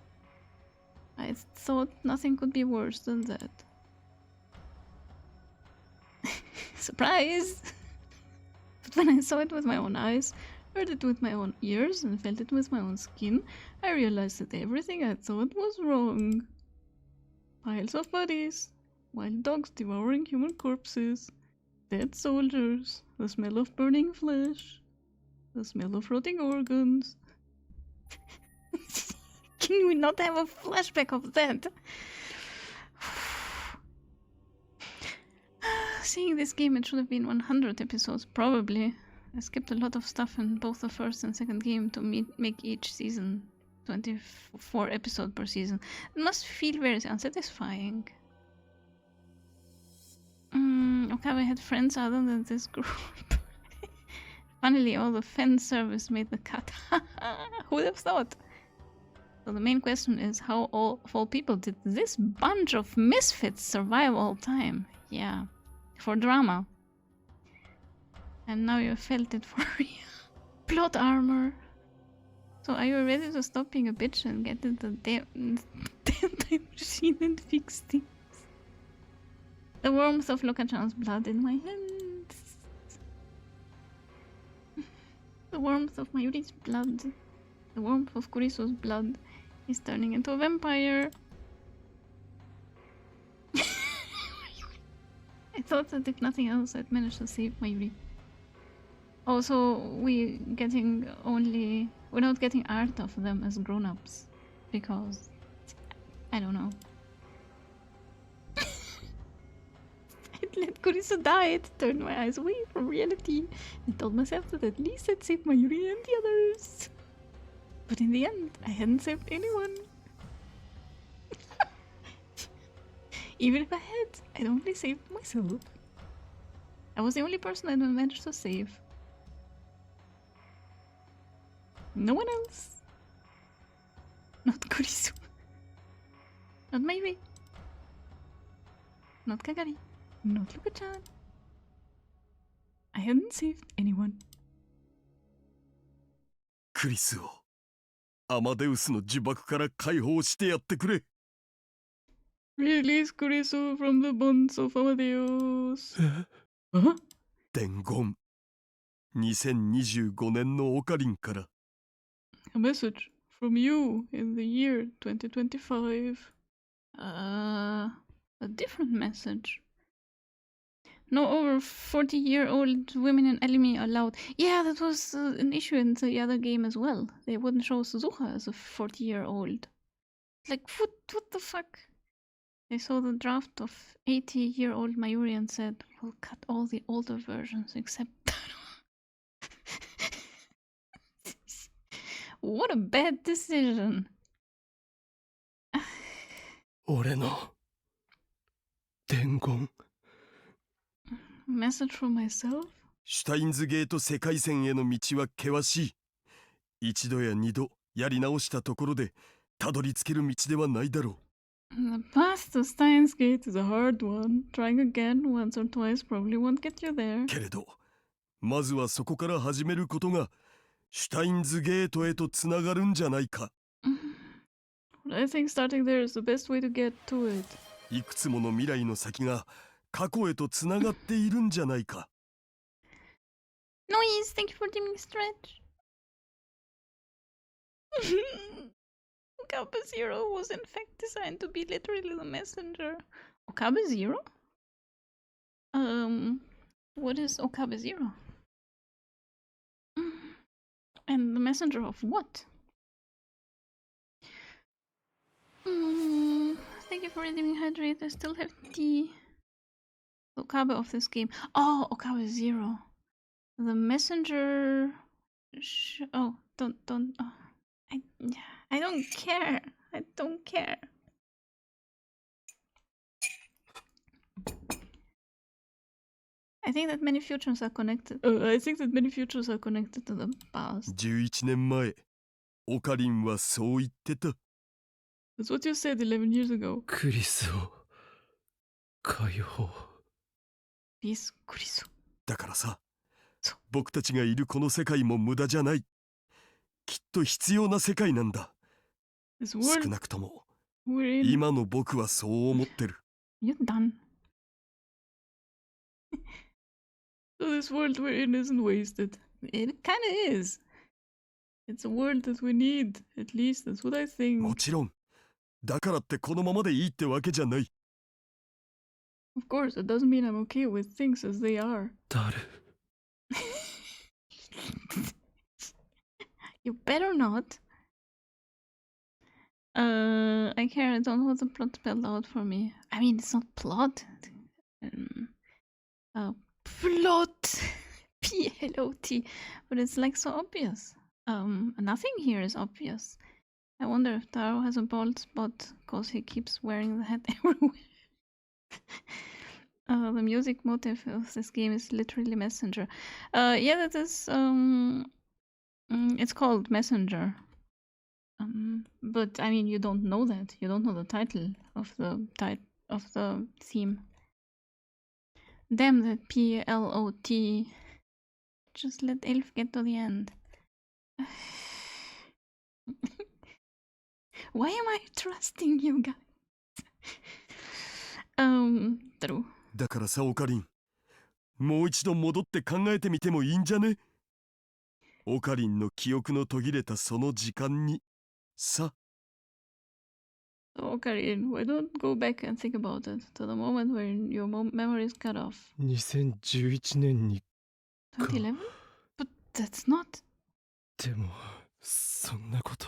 I thought nothing could be worse than that. Surprise! But when I saw it with my own eyes, heard it with my own ears, and felt it with my own skin, I realized that everything I thought was wrong. Piles of bodies, wild dogs devouring human corpses, dead soldiers, the smell of burning flesh, the smell of rotting organs. Can we not have a flashback of that? Seeing this game, it should have been 100 episodes, probably. I skipped a lot of stuff in both the first and second game to make each season 24 episodes per season. It must feel very unsatisfying. Okabe had friends other than this group. Funnily, all the fan service made the cut. Who would have thought? So the main question is, how of all people did this bunch of misfits survive all time? Yeah, for drama. And now you felt it for real. Plot armor. So are you ready to stop being a bitch and get into the damn time machine and fix things? The warmth of Luka-chan's blood in my hands. The warmth of Mayuri's blood. The warmth of Kurisu's blood is turning into a vampire. I thought that if nothing else, I'd manage to save Mayuri. Also, we're not getting art of them as grown-ups. Because, I don't know. I'd let Kurisu die, I'd turned my eyes away from reality and told myself that at least I'd save Mayuri and the others. But in the end, I hadn't saved anyone. Even if I had, I'd only saved myself. I was the only person I managed to save. No one else. Not Kurisu. Not Maybe. Not Kagari. Not Luka-chan. I hadn't saved anyone. クリスをアマデウスの呪縛から解放してやってくれ。 Release Kurisu from the bonds of Amadeus. Huh? 伝言2025年のオカリンから A message from you in the year 2025. A different message. No over 40-year-old women in anime allowed. Yeah, that was an issue in the other game as well. They wouldn't show Suzuka as a 40-year-old. Like, what the fuck? They saw the draft of 80-year-old Mayuri and said, we'll cut all the older versions except What a bad decision. 俺の伝言 Message for myself? シュタインズゲート世界線への道は険しい。一度や二度やり直したところでたどり着ける道ではないだろう。 The path to Steins Gate is a hard one. Trying again once or twice probably won't get you there. けれどまずはそこから始めることがシュタインズゲートへとつながるんじゃないか。 I think starting there is the best way to get to it. いくつもの未来の先が過去へとつながっているんじゃないか。 Noise, thank you for dimming stretch. Okaba Zero was in fact designed to be literally the messenger. Okaba Zero? What is Okaba Zero? And the messenger of what? Thank you for redeeming Hydrate. I still have the Okaba of this game. Oh, Okaba Zero. The messenger. Oh, don't. Oh. I don't care. I don't care. I think that many futures are connected. I think that many futures are connected to the past. 11年前オカリンはそう言ってた。 That's what you said 11 years ago. クリスを解放。 Please, Kurisu. だからさそう、僕たちがいるこの世界も無駄じゃない。きっと必要な世界なんだ。 This 少 world なくとも we're in. 今の僕はそう思ってる。 You're done. So this world we're in isn't wasted. It kinda is. It's a world that we need. At least that's what I も think. ちろんだからってこのままでいいってわけじゃない。 Of course, it doesn't mean I'm okay with things as they are. 誰 You better not. I care. I don't want the plot spelled out for me. I mean, it's not plot. Plot. P-L-O-T. But it's like so obvious. Nothing here is obvious. I wonder if Taro has a bald spot because he keeps wearing the hat everywhere. The music motive of this game is literally Messenger. Yeah, that is. It's called Messenger. But I mean, you don't know that. You don't know the title of the theme. Damn that P-L-O-T. Just let Elf get to the end. Why am I trusting you guys? True. だからさオカリンもう一度戻って考えてみてもいいんじゃね。オカリンの記憶の途切れたその時間にさ。 So, Karin, why don't go back and think about it to the moment when your memory is cut off? 2011年に 2011? But that's not. でもそんなこと。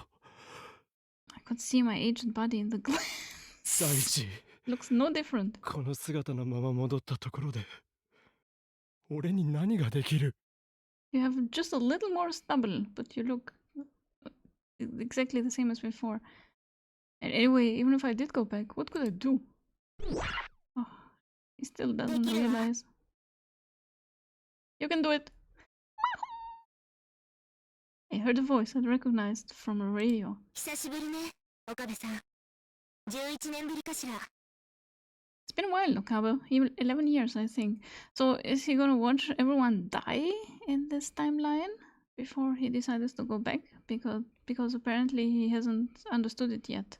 I could see my aged body in the glass. 大地 Looks no different. この姿のまま戻ったところで俺に何ができる。 You have just a little more stubble, but you look exactly the same as before. And anyway, even if I did go back, what could I do? Oh, he still doesn't realize. You can do it. I heard a voice I'd recognized from a radio. 久しぶりね、岡部さん。11年ぶりかしら。It's been a while, Okabe. 11 years, I think. So is he gonna watch everyone die in this timeline before he decides to go back? Because apparently he hasn't understood it yet.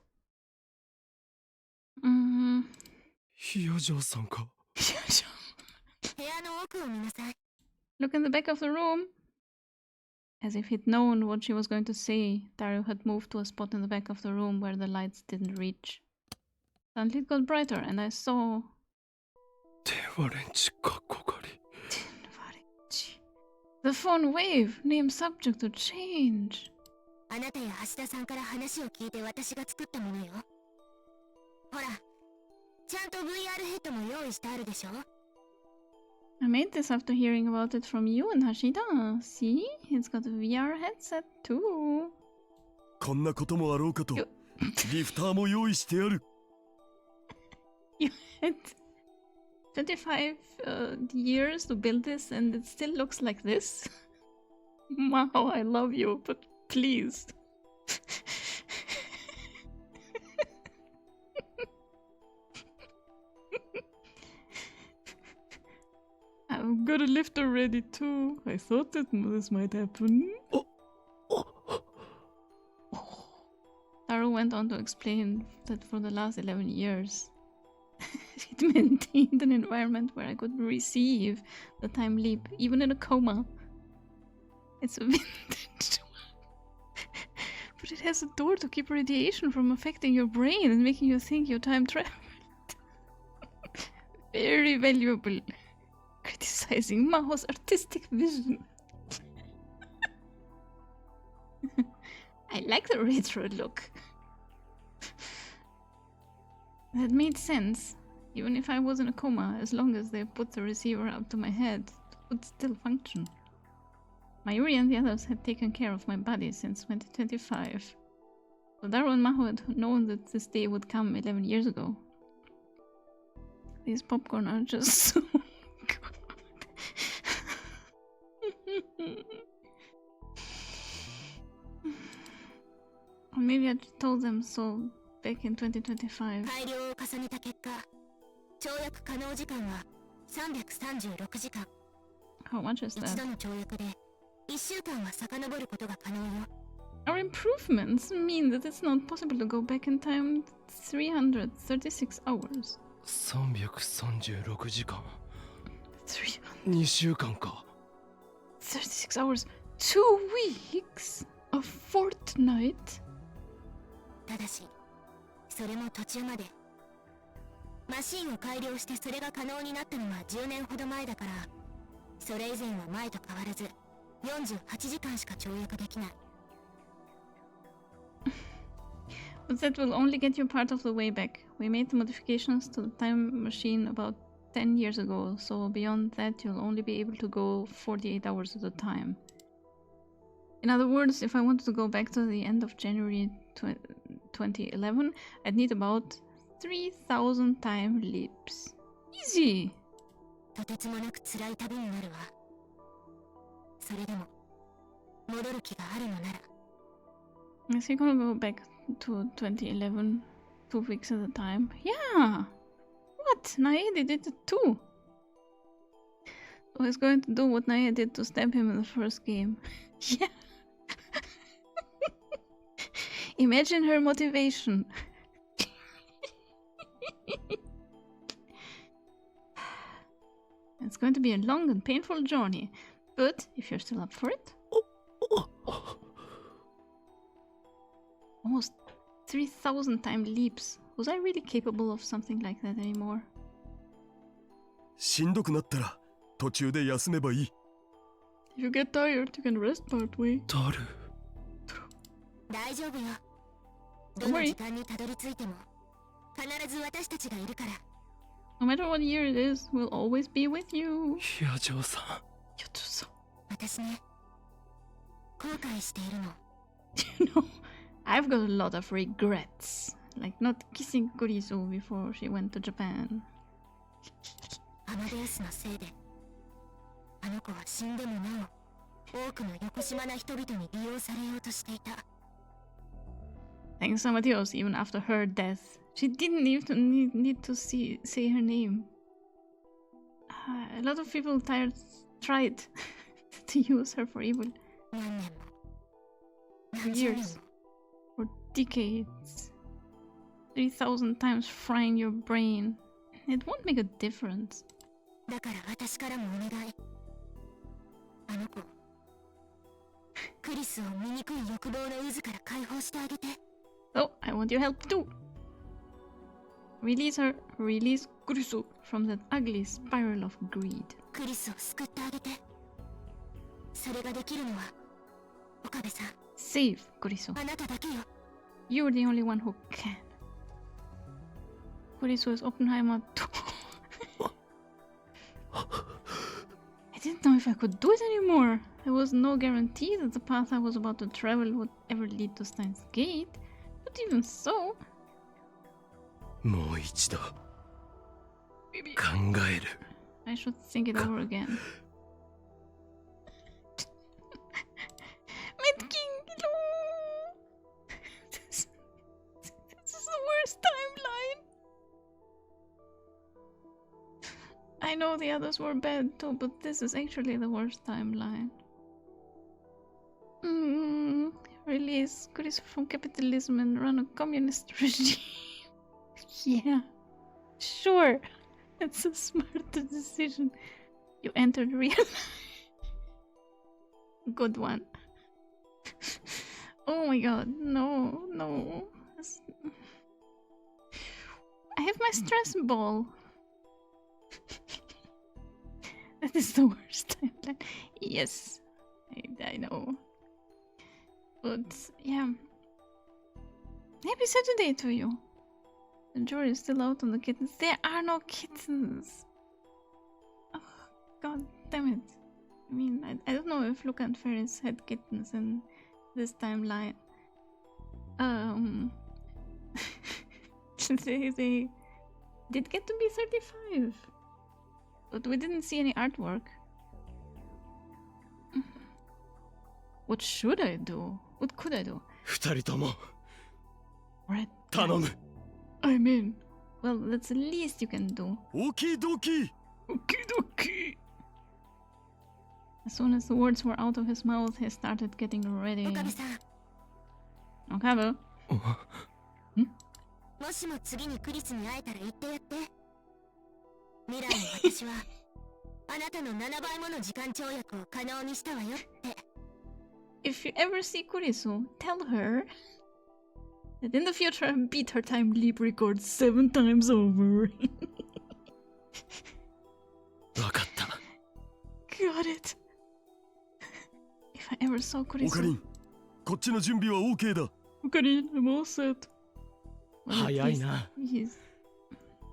ひやじょうさんか。部屋の奥を見なさい。 Look in the back of the room. As if he'd known what she was going to say, Dario had moved to a spot in the back of the room where the lights didn't reach. Suddenly it got brighter, and I saw... 電話レンチかっこかり。 The phone wave, name subject to change. あなたや橋田さんから話を聞いて私が作ったものよ。ほら、ちゃんと VR ヘッドも用意してあるでしょ。 I made this after hearing about it from you and Hashida. See? It's got a VR headset too. こんなこともあろうかと。リフターも用意してやる。You had 25 years to build this and it still looks like this? Wow, I love you, but please. I've got a lifter ready too. I thought that this might happen. Taro went on to explain that for the last 11 years, it maintained an environment where I could receive the time leap, even in a coma. It's a vintage one. But it has a door to keep radiation from affecting your brain and making you think you time traveled. Very valuable. Criticizing Maho's artistic vision. I like the retro look. That made sense. Even if I was in a coma, as long as they put the receiver up to my head, it would still function. Mayuri and the others had taken care of my body since 2025. So Daru and Maho had known that this day would come 11 years ago. These popcorn are just so good. Or maybe I told them so back in 2025. 改良を重ねた結果、跳躍可能時間は336時間。 How much is 一 that? 度の跳躍で1週間は遡ることが可能よ。 Our improvements mean that it's not possible to go back in time 336 hours. 336時間。 336 2週間か。 hours. 2 weeks? A fortnight? ただし、それも途中まで。マシンを改良してそれが可能になったのは10年ほど前だから、それ以前は前と変わらず48時間しか跳躍できない。 But that will only get you part of the way back. We made the modifications to the time machine about 10 years ago, so beyond that you'll only be able to go 48 hours at a time. In other words, if I wanted to go back to the end of January 2011, I'd need about 3,000 time leaps. Easy! とてつもなく辛い旅になるわ。それでも、戻る気があるのなら。 Is he gonna go back to 2011, 2 weeks at a time? Yeah! What? Naedi did it too! So he's going to do what Naedi did to stab him in the first game. Yeah! Imagine her motivation. It's going to be a long and painful journey, but if you're still up for it... Almost 3,000 time leaps. Was I really capable of something like that anymore? しんどくなったら途中で休めばいい。 If you get tired, you can rest partway. だる。大丈夫よ。 Don't どの worry. 時間にたどり着いても、必ず私たちがいるから。 No matter what year it is, we'll always be with you. ひやじょうさん。私ね、後悔しているの。 You know, I've got a lot of regrets. Like not kissing Kurisu before she went to Japan. アマデウスのせいで、あの子は死んでもなお、多くの横島な人々に利用されようとしていた。Thanks, Matthäus, even after her death. She didn't even need to say her name. A lot of people tried to use her for evil. 何年も For 何十年 years. も For decades. 3,000 times frying your brain. It won't make a difference. だから私からもお願い。あの子クリスを醜い欲望の渦から解放してあげて。 Oh, I want your help too. Release her. Release Kurisu from that ugly spiral of greed. クリスを救ってあげて。それができるのは岡部さん、 Save Kurisu. あなただけよ。 You're the only one who can. Kurisu is Oppenheimer too. I didn't know if I could do it anymore. There was no guarantee that the path I was about to travel would ever lead to Stein's Gate. But even so... もう一度考える。 I should think it over again. Mid King, no! This is the worst timeline. I know the others were bad too, but this is actually the worst timeline. Release Chris from capitalism and run a communist regime. Yeah, sure. It's a smart decision. You entered real life. Good one. Oh my god, no. I have my stress ball. That is the worst timeline. Yes, I know. But yeah. Happy Saturday to you. The jury is still out on the kittens. There are no kittens. Oh, god damn it. I mean, I don't know if Luca and Ferris had kittens in this timeline. They did get to be 35. But we didn't see any artwork. What should I do? What could I do? 二人とも Right. 頼む。 I'm in. Well, that's the least you can do. オキドキ。 Okie dokie. As soon as the words were out of his mouth, he started getting ready. 岡部さん、 Okay, もしも次にクリスに会えたら言ってやって。未来の私はあなたの7倍もの時間跳躍を可能にしたわよって。 if you ever see Kurisu, tell her that in the future I beat her time leap record 7 times over. わかった。 Got it. If I ever saw オカ Kurisu. リン、こっちの準備は OK だ。 Okarin, I'm all set. Well, at 早い least な。 he's...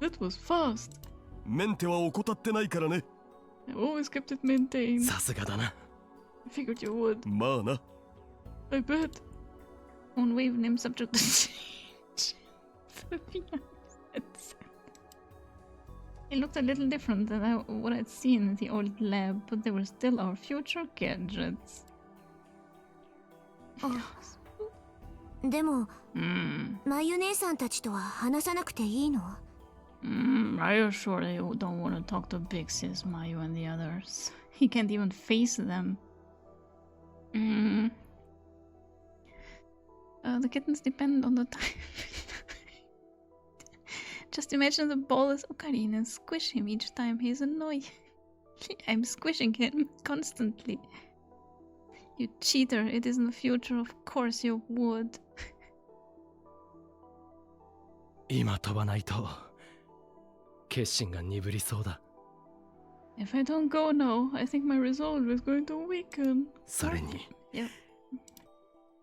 That was fast. メンテは怠ってないからね。 I always kept it maintained. さすがだな。 I figured you would. まあな。 I bet. On wave name subject to change. It looked a little different than what I'd seen in the old lab, but they were still our future gadgets. でも、 Hmm. マユ姉さんたちとは話さなくていいの？ Are you sure that you don't want to talk to Big Sis, Mayu, and the others? He can't even face them. The kittens depend on the time. Just imagine the ball is Ocarina and squish him each time he's annoyed. I'm squishing him constantly. You cheater, it isn't the future, of course you would. 今飛ばないと決心が鈍りそうだ。 If I don't go now, I think my resolve is going to weaken. それに、 Yep.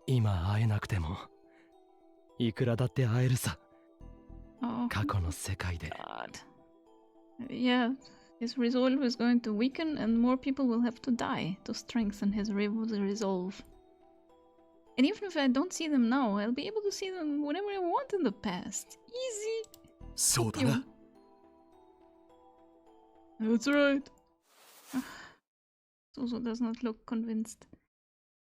今会えなくてもいくらだって会えるさ。 Oh, 過去の世界で。 God. Yeah, his resolve is going to weaken and more people will have to die to strengthen his resolve. And even if I don't see them now, I'll be able to see them whenever I want in the past. Easy. そうだな。 That's right. Suzu does not look convinced.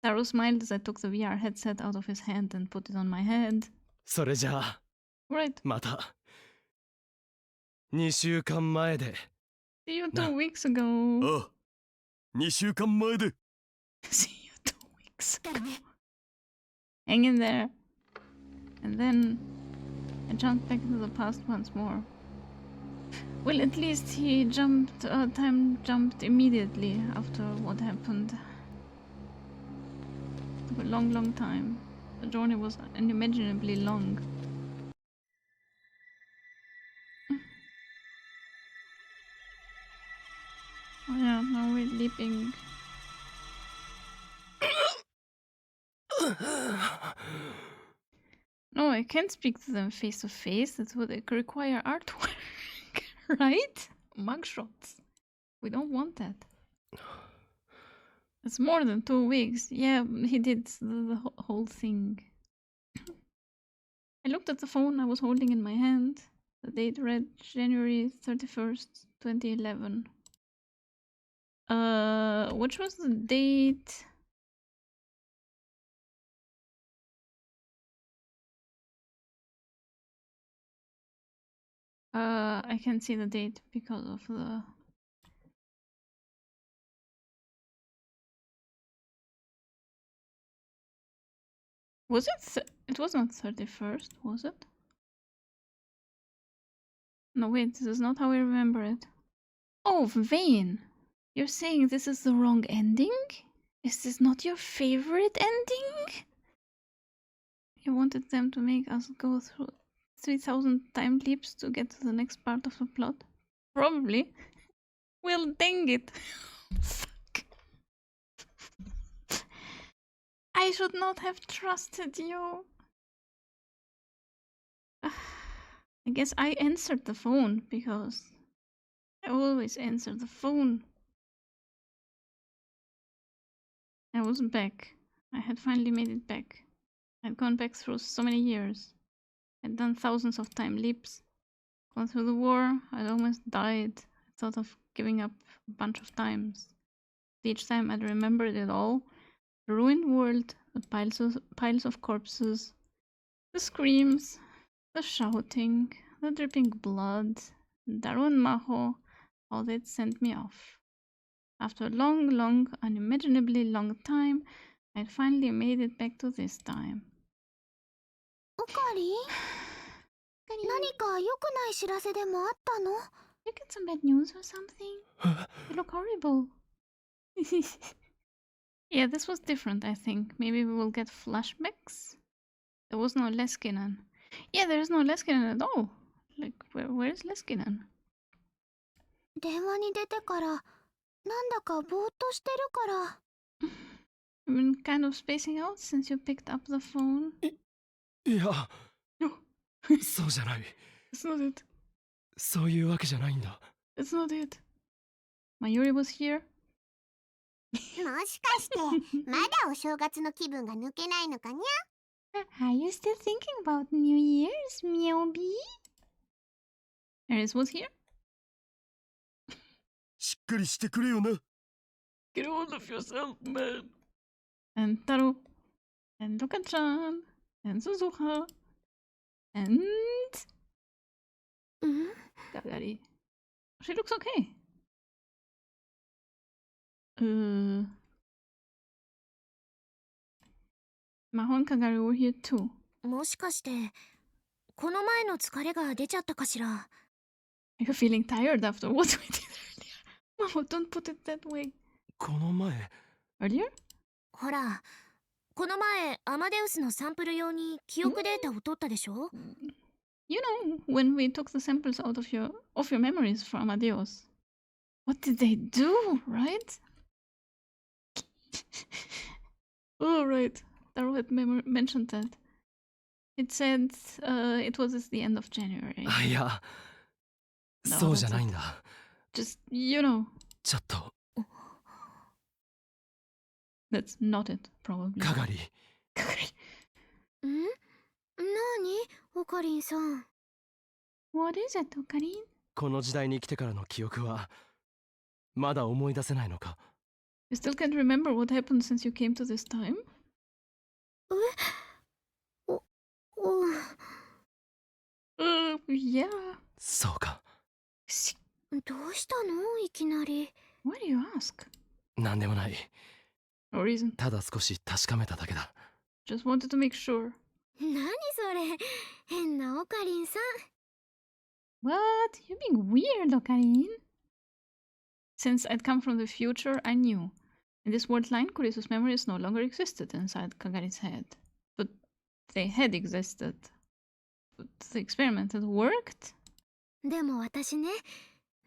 Taro smiled as I took the VR headset out of his hand and put it on my head. それじゃあ Right. また2週間前で See you 2 weeks ago. ああ、2週間前で。 See you 2 weeks ago. Hang in there. And then I jumped back into the past once more. Well, at least he time jumped immediately after what happened. Took a long, long time. The journey was unimaginably long. Oh yeah, now we're leaping. No, I can't speak to them face to face. That would require artwork, right? Mugshots. We don't want that. It's more than 2 weeks. Yeah, he did the whole thing. I looked at the phone I was holding in my hand. The date read January 31st, 2011. Which was the date? I can't see the date because of the... Was it? It was not 31st, was it? No, wait, this is not how I remember it. Oh, Vane! You're saying this is the wrong ending? Is this not your favorite ending? You wanted them to make us go through 3,000 time leaps to get to the next part of the plot? Probably. Well, dang it. Fuck. I should not have trusted you. I guess I answered the phone because I always answer the phone. I was back. I had finally made it back. I'd gone back through so many years. I'd done thousands of time leaps. Gone through the war. I'd almost died. I thought of giving up a bunch of times. Each time I'd remembered it all. The ruined world, the piles of corpses, the screams, the shouting, the dripping blood, Daru and Maho, all they'd sent me off. After a long, unimaginably long time, I'd finally made it back to this time. オカリン、何か良くない知らせでもあったの？ You get some bad news or something? You look horrible. Yeah, this was different, I think. Maybe we will get flashbacks? There was no Leskinen. Yeah, there is no Leskinen at all. Like, where is Leskinen? 電話に出てからなんだかぼーっとしてるから。I've been kind of spacing out since you picked up the phone. いやそうじゃない。 It's not it. そういうわけじゃないんだ。 It's not it. Mayuri was here. もしかしてまだお正月の気分が抜けないのかにゃ？ Are you still thinking about New Year's, Miobi? Aris was here. しっかりしてくれよな。 Get hold of yourself, man. And Taro. And Luka-chan. And Suzuha. And... Kagari. She looks okay. Maho and Kagari were here too. もしかしてこの前の疲れが出ちゃったかしら？ You're feeling tired after what we did earlier. Maho, don't put it that way. この前 Earlier? ほら、この前アマデウスのサンプル用に記憶データを取ったでしょ？ You know, when we took the samples out of your memories for Amadeus. What did they do, right? Oh, right. Taro had mentioned that. It said it was at the end of January. あ、いや No, そうじゃ that's ないん it. だ。 Just, you know, ちょっと that's not it, probably. かがり。ん？なに？オカリンさん。 What is it, Okarin? この時代に来てからの記憶はまだ思い出せないのか？ You still can't remember what happened since you came to this time? Yeah. そうか。どうしたのいきなり。Why do you ask? なんでもない。No reason. ただ少し確かめただけだ。Just wanted to make sure. 何それ、変なオカリンさん。What? You're being weird, Ocarine. Since I'd come from the future, I knew. In this world line, Kurisu's memories no longer existed inside Kagari's head. But they had existed. But the experiment had worked? でも私ね、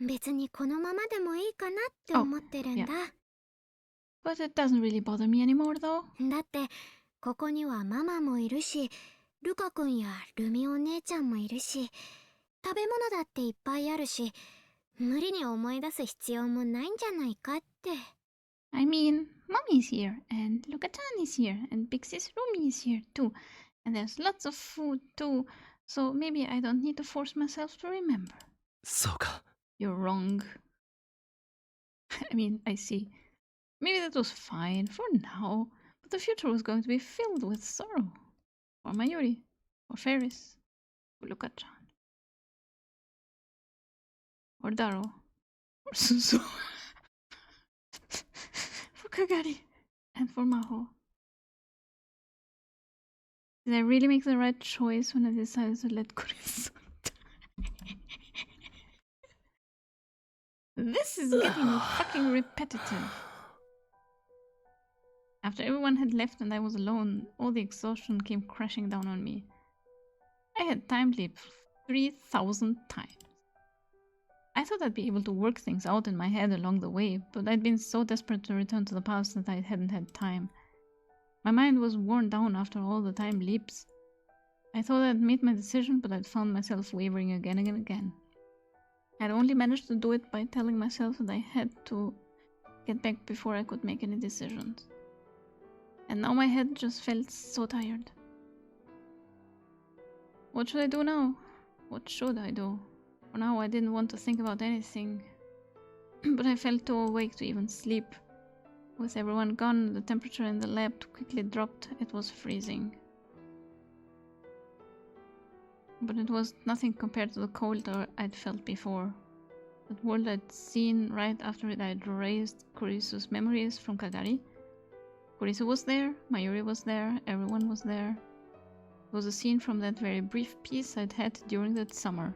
別にこのままでもいいかなって思ってるんだ。But it doesn't really bother me anymore, though. だって、ここにはママもいるし、ルカ君やルミお姉ちゃんもいるし、食べ物だっていっぱいあるし、無理に思い出す必要もないんじゃないかって。I mean, Mommy's here, and Luka-chan is here, and Big Sis Rumi is here too. And there's lots of food too, so maybe I don't need to force myself to remember. そうか。You're wrong. I mean, I see. Maybe that was fine for now, but the future was going to be filled with sorrow. For Mayuri, for Ferris, for Luka-chan. For Daro, for Suzu, for Kagari, and for Maho. Did I really make the right choice when I decided to let Kurisu die? This is getting fucking repetitive. After everyone had left and I was alone, all the exhaustion came crashing down on me. I had time leaped 3,000 times. I thought I'd be able to work things out in my head along the way, but I'd been so desperate to return to the past that I hadn't had time. My mind was worn down after all the time leaps. I thought I'd made my decision, but I'd found myself wavering again and again. I'd only managed to do it by telling myself that I had to get back before I could make any decisions. And now my head just felt so tired. What should I do now? What should I do? For now I didn't want to think about anything, but I felt too awake to even sleep. With everyone gone, the temperature in the lab quickly dropped. It was freezing. But it was nothing compared to the cold I'd felt before. That world I'd seen right after I'd erased Kurisu's memories from Kagari. Kurisu was there, Mayuri was there, everyone was there. It was a scene from that very brief piece I'd had during that summer.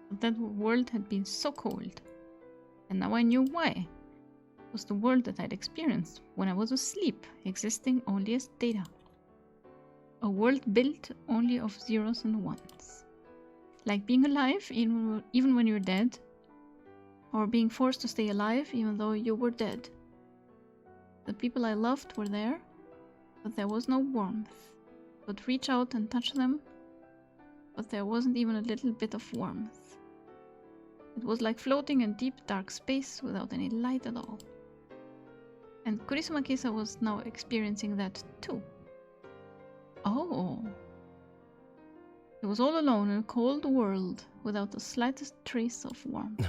But that world had been so cold. And now I knew why. It was the world that I'd experienced when I was asleep, existing only as data. A world built only of zeros and ones. Like being alive even when you're dead, or being forced to stay alive even though you were dead. The people I loved were there, but there was no warmth. I could reach out and touch them, but there wasn't even a little bit of warmth. It was like floating in deep dark space without any light at all. And Kurisu Makisa was now experiencing that too. Oh. He was all alone in a cold world without the slightest trace of warmth.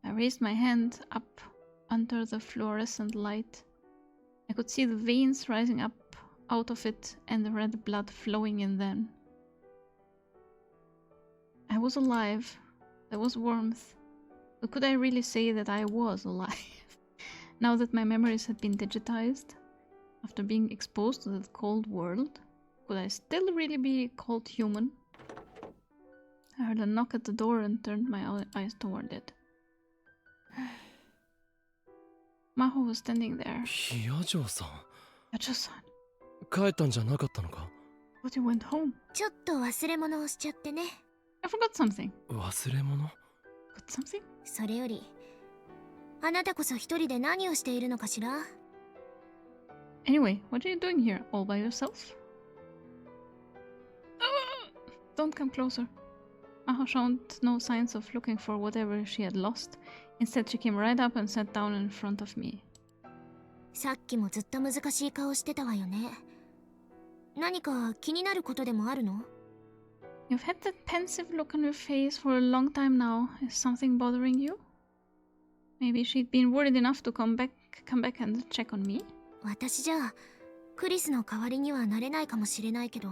I raised my hand up under the fluorescent light. I could see the veins rising up out of it and the red blood flowing in them. I was alive. There was warmth. But could I really say that I was alive? Now that my memories had been digitized? After being exposed to that cold world? Could I still really be called human? I heard a knock at the door and turned my eyes toward it. Maho was standing there. ヤジョさん。ヤジョさん。帰ったんじゃなかったのか？ But you went home. ちょっと忘れ物をしちゃってね。I forgot something. 忘れ物？ Got something? それより、あなたこそ一人で何をしているのかしら？ Anyway, what are you doing here, all by yourself? Don't come closer. Maho showed no signs of looking for whatever she had lost. Instead, she came right up and sat down in front of me. さっきもずっと難しい顔してたわよね。何か気になることでもあるの？ You've had that pensive look on your face for a long time now. Is something bothering you? Maybe she'd been worried enough to come back and check on me? 私じゃクリスの代わりにはなれないかもしれないけど、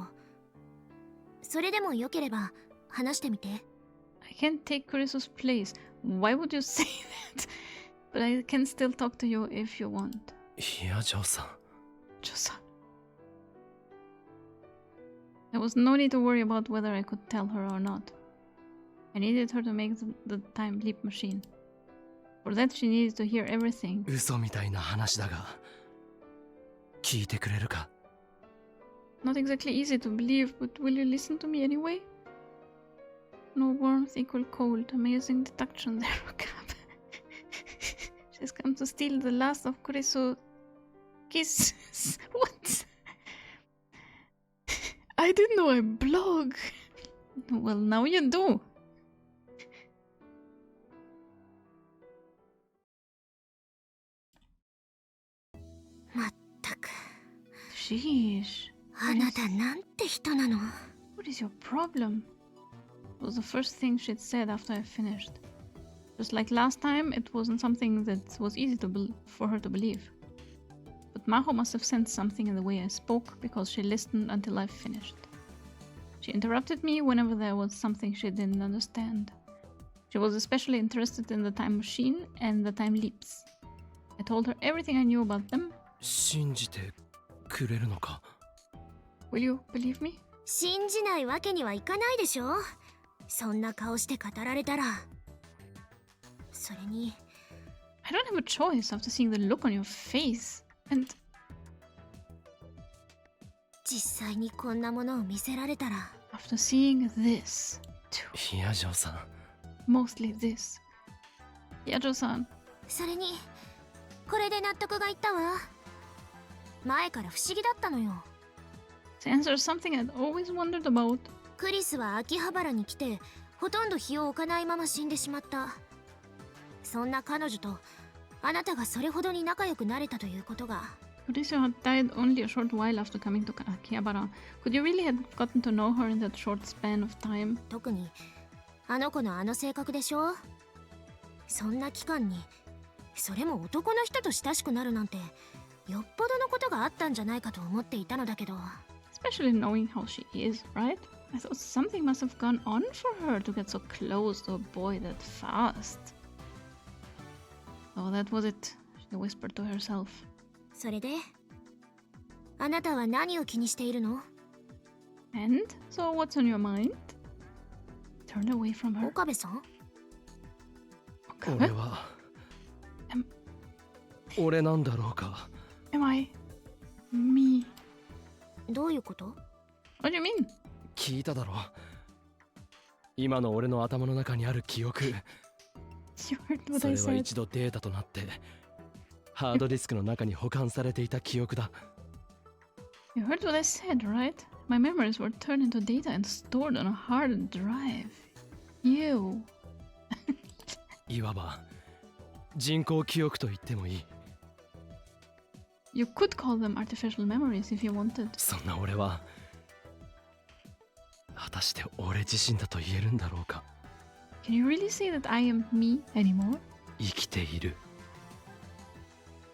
それでもよければ話してみて。I can't take Chris's place. Why would you say that? But I can still talk to you if you want. いや、ジョーさん。ジョーさん。There was no need to worry about whether I could tell her or not. I needed her to make the time leap machine. For that she needed to hear everything. 嘘みたいな話だが、聞いてくれるか？ Not exactly easy to believe, but will you listen to me anyway? No warmth equal cold. Amazing deduction there, Cap. She's come to steal the last of Kurisu kisses. What? I didn't know I blog. Well, now you do. Sheesh. あなたなんて人なの？ What is your problem? It was the first thing she'd said after I finished. Just like last time, it wasn't something that was easy for her to believe. But Maho must have sensed something in the way I spoke because she listened until I finished. She interrupted me whenever there was something she didn't understand. She was especially interested in the time machine and the time leaps. I told her everything I knew about them. 信じてくれるのか？ Will you believe me? 信じないわけにはいかないでしょ。そんな顔して語られたら。それに I don't have a choice after seeing the look on your face. And 実際にこんなものを見せられたら。 after seeing this, too. いや、ジョーさん。 Mostly this. Yajo-san. それにこれで納得がいったわ。前から不思議だったのよ。To answer something I'd always wondered about. クリスは秋葉原に来てほとんど日を置かないまま死んでしまった。そんな彼女とあなたがそれほどに仲良くなれたということが。Odysseus had died only a short while after coming to Akihabara. Could you really have gotten to know her in that short span of time? 特にあの子のあの性格でしょ。そんな期間にそれも男の人と親しくなるなんてよっぽどのことがあったんじゃないかと思っていたのだけど。Especially knowing how she is, right? I thought something must have gone on for her to get so close to a boy that fast. Oh, that was it, she whispered to herself. それであなたは何を気にしているの？ And? So what's on your mind? Turned away from her. 岡部さん？俺は俺なんだろうか？ Am I me? どういうこと？ What do you mean? 聞いただろ。今の俺の頭の中にある記憶。 You heard what そ I れは said. 一度データとなってハードディスクの中に保管されていた記憶だ。You heard what I said, right? My memories were turned into data and stored on a hard drive. You. いわば人工記憶と言ってもいい。You could call them artificial memories if you wanted. そんな俺は果たして俺自身だと言えるんだろうか？ Can you really say that I am me anymore? 生きている。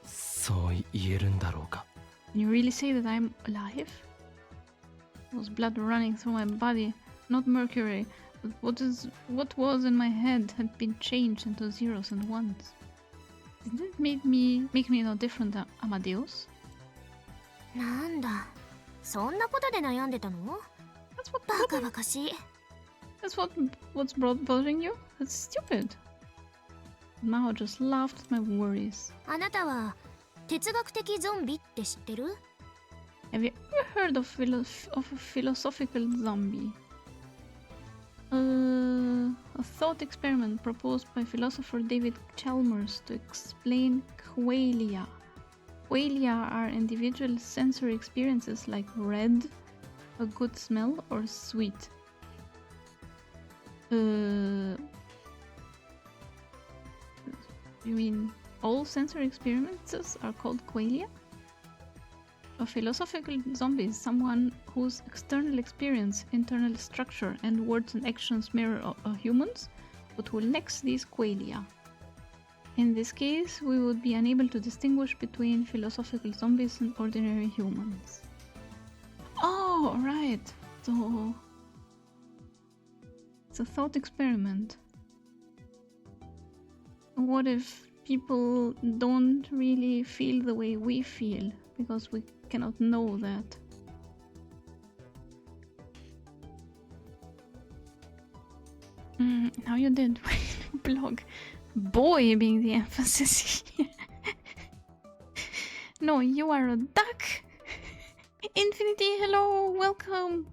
そう言えるんだろうか？ Can you really say that I'm alive? There was blood running through my body, not mercury, but what was in my head had been changed into zeros and ones. Didn't it make me no different than Amadeus? なんだ、そんなことで悩んでたの？ That's what バカバカしい。 That's what's bothering you? That's stupid. Mao just laughed at my worries. あなたは哲学的ゾンビって知ってる？ Have you ever heard of a philosophical zombie? A thought experiment proposed by philosopher David Chalmers to explain qualia. Qualia are individual sensory experiences like red, a good smell, or sweet. You mean all sensory experiences are called qualia? A philosophical zombie is someone whose external experience, internal structure, and words and actions mirror a human's, but who lacks these qualia. In this case, we would be unable to distinguish between philosophical zombies and ordinary humans. Oh, right. So it's a thought experiment. What if people don't really feel the way we feel because we cannot know that? Now you did blog. Boy being the emphasis here. No, you are a duck. Infinity, hello, welcome.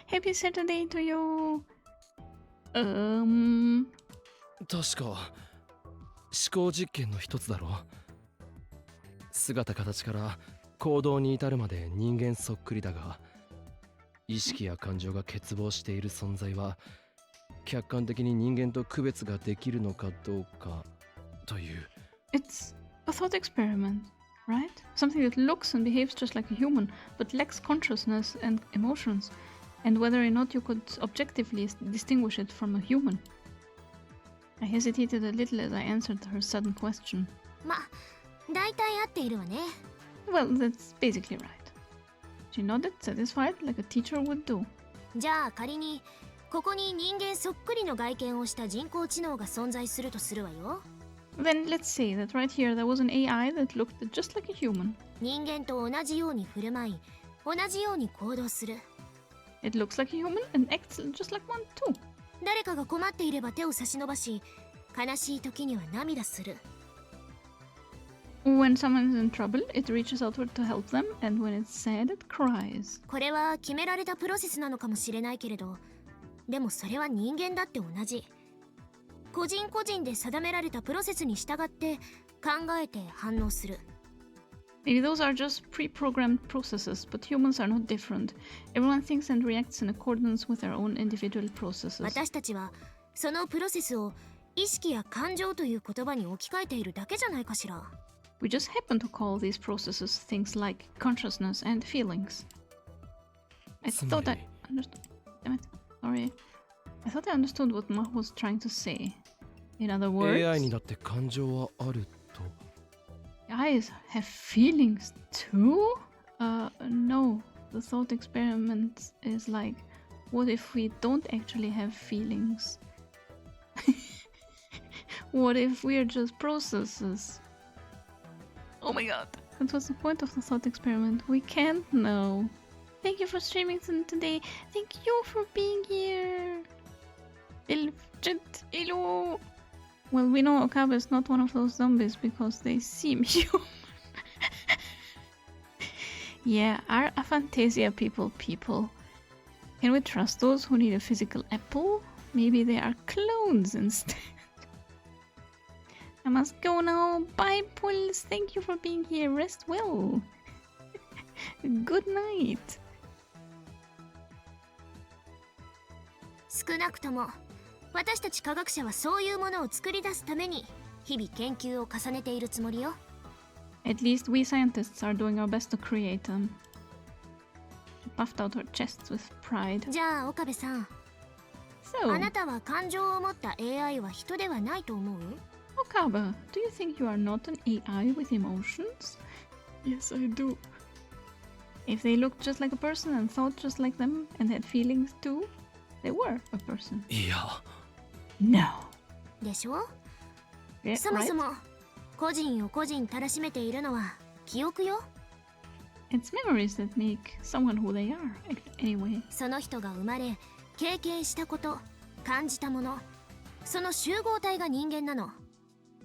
Happy Saturday to you. 確か思考実験の一つだろう。姿形から行動に至るまで人間そっくりだが、意識や感情が欠乏している存在は客観的に人間と区別ができるのかどうかという。It's a thought experiment, right? Something that looks and behaves just like a human, but lacks consciousness and emotions, and whether or not you could objectively distinguish it from a human. I hesitated a little as I answered her sudden question. ま、大体合っているわね。Well, that's basically right. She nodded, satisfied, like a teacher would do. じゃあ仮にここに人間そっくりの外見をした人工知能が存在するとするわよ。Then let's say that right here there was an AI that looked just like a human. 人間と同じように振る舞い、同じように行動する。It looks like a human and acts just like one too. 誰かが困っていれば手を差し伸ばし、悲しい時には涙する。When someone's in trouble, it reaches outward to help them, and when it's sad, it cries. これは決められたプロセスなのかもしれないけれど、でもそれは人間だって同じ。個人個人で定められたプロセスに従って考えて反応する。Maybe those are just pre-programmed processes, but humans are not different. Everyone thinks and reacts in accordance with their own individual processes. 私たちはそのプロセスを意識や感情という言葉に置き換えているだけじゃないかしら。We just happen to call these processes things like consciousness and feelings. I thought I understood. Damn it. Sorry. I thought I understood what Ma was trying to say. In other words, AI にだって感情はあると。guys have feelings too? No. The thought experiment is like, what if we don't actually have feelings? What if we're just processes? Oh my god. That was the point of the thought experiment. We can't know. Thank you for streaming today. Thank you for being here. Hello. Well, we know Okabe is not one of those zombies because they seem human. Yeah, are aphantasia people? Can we trust those who need a physical apple? Maybe they are clones instead. I must go now. Bye, Pulse. Thank you for being here. Rest well. Good night. 少なくとも私たち科学者はそういうものを作り出すために日々研究を重ねているつもりよ。At least we scientists are doing our best to create them. She puffed out her chest with pride. じゃあ岡部さん、So, あなたは感情を持った AI は人ではないと思う？ Okabe, do you think you are not an AI with emotions? Yes, I do. If they looked just like a person and thought just like them and had feelings too, they were a person. いや。No. でしょ？ Yeah, そも right? そも個人を個人たらしめているのは記憶よ。 It's memories that make someone who they are, anyway. その人が生まれ経験したこと、感じたもの、その集合体が人間なの。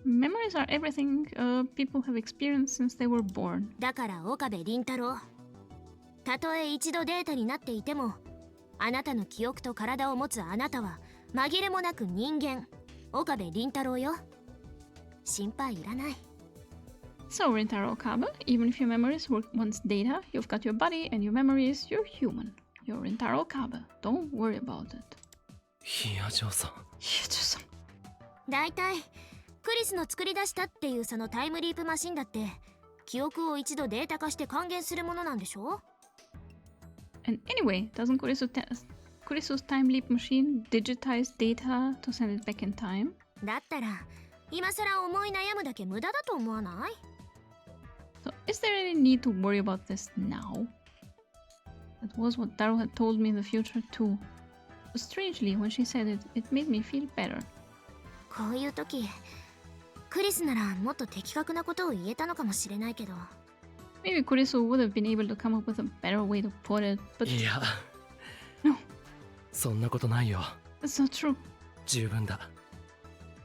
Memories are everything people have experienced since they were born. だから岡部倫太郎、たとえ一度データになっていても、あなたの記憶と体を持つあなたは紛れもなく人間、岡部倫太郎よ。心配いらない。So, Rintaro Okabe, even if your memories were once data, you've got your body and your memories, you're human. You're Rintaro Okabe. Don't worry about it. ヒヤジョさん。だいたいクリスの作り出したっていうそのタイムリープマシンだって記憶を一度データ化して還元するものなんでしょ？ And anyway, doesn't Kurisu's time leap machine digitize data to send it back in time? だったら今さら思い悩むだけ無駄だと思わない？ So, is there any need to worry about this now? That was what Taro had told me in the future too. But strangely, when she said it, it made me feel better. こういう時、クリスならもっと的確なことを言えたのかもしれないけど。Maybe Kurisu would have been able to come up with a better way to put it, but いや no, そんなことないよ。 that's not true. 十分だ。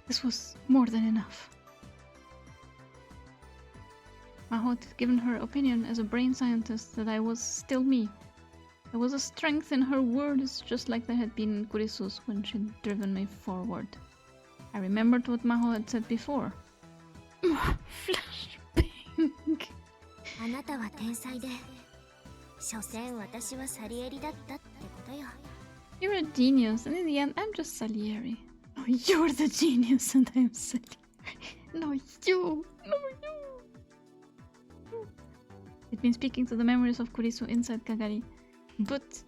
This was more than enough. Maho had given her opinion as a brain scientist that I was still me. There was a strength in her words just like there had been in Kurisu's when she'd driven me forward. I remembered what Maho had said before. Flashbang. あなたは天才で、所詮私はサリエリだったってことよ。 You're a genius, and in the end, I'm just Salieri. No, you're the genius, and I'm Salieri. No, you! No, you! It'd been speaking to the memories of Kurisu inside Kagari. But...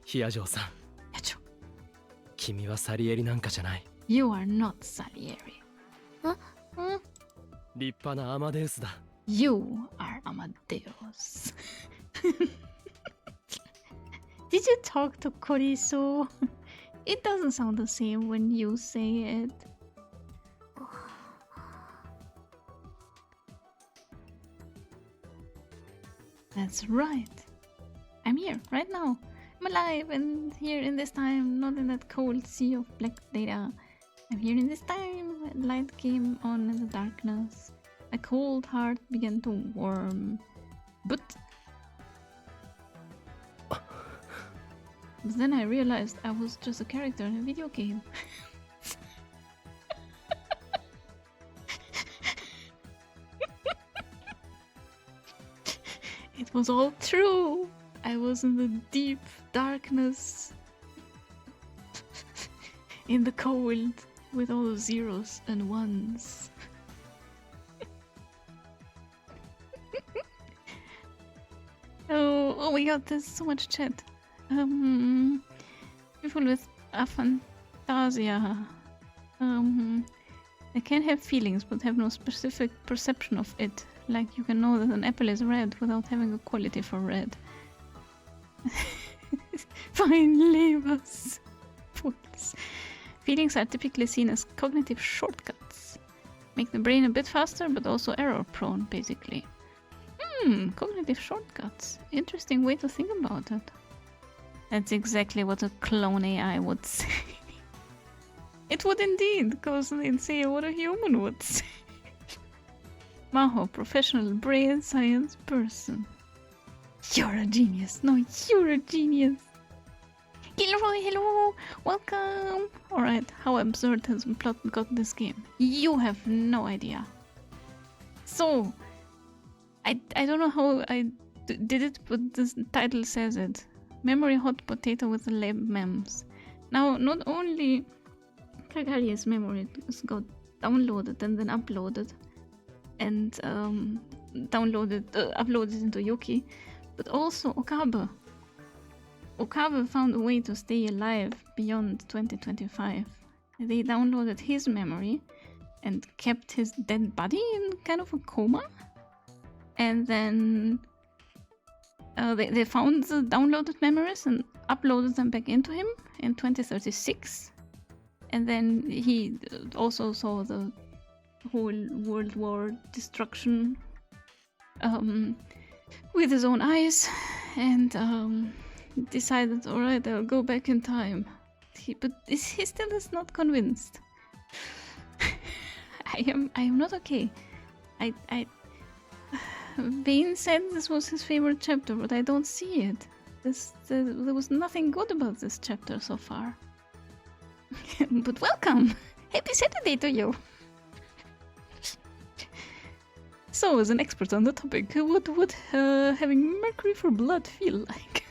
ヒヤジョーさん、 Yacho, 君はサリエリなんかじゃない。 you are not Salieri. Huh? Huh? 立派なアマデウスだ。 You are Amadeus. Did you talk to Kurisu? It doesn't sound the same when you say it. That's right. I'm here, right now. I'm alive and here in this time, not in that cold sea of black data. I'm here in this time when light came on in the darkness. My cold heart began to warm. But then I realized I was just a character in a video game. It was all true. I was in the deep darkness, in the cold, with all the zeros and ones. Oh my god, there's so much chat. People with aphantasia. They can have feelings but have no specific perception of it. Like you can know that an apple is red without having a quality for red. Fine, leave us. Fools. Feelings are typically seen as cognitive shortcuts. Make the brain a bit faster but also error prone, basically. Cognitive shortcuts. Interesting way to think about it. That's exactly what a clone AI would say. It would indeed, because they'd say what a human would say. Maho, professional brain science person. You're a genius. No, you're a genius. Gilroy, hello! Welcome! Alright, how absurd has the plot got this game? You have no idea. So, I don't know how I did it, but this title says it. Memory hot potato with lab mems. Now, not only Kagari's memory got downloaded and then uploaded, and uploaded into Yuki, but also Okabe. Okabe found a way to stay alive beyond 2025. They downloaded his memory and kept his dead body in kind of a coma. And then they found the downloaded memories and uploaded them back into him in 2036. And then he also saw the whole World War destruction with his own eyes, and decided, alright, I'll go back in time. But he still is not convinced. I am not okay. Bane said this was his favorite chapter, but I don't see it. There was nothing good about this chapter so far. But welcome! Happy Saturday to you! So, as an expert on the topic, what would having mercury for blood feel like?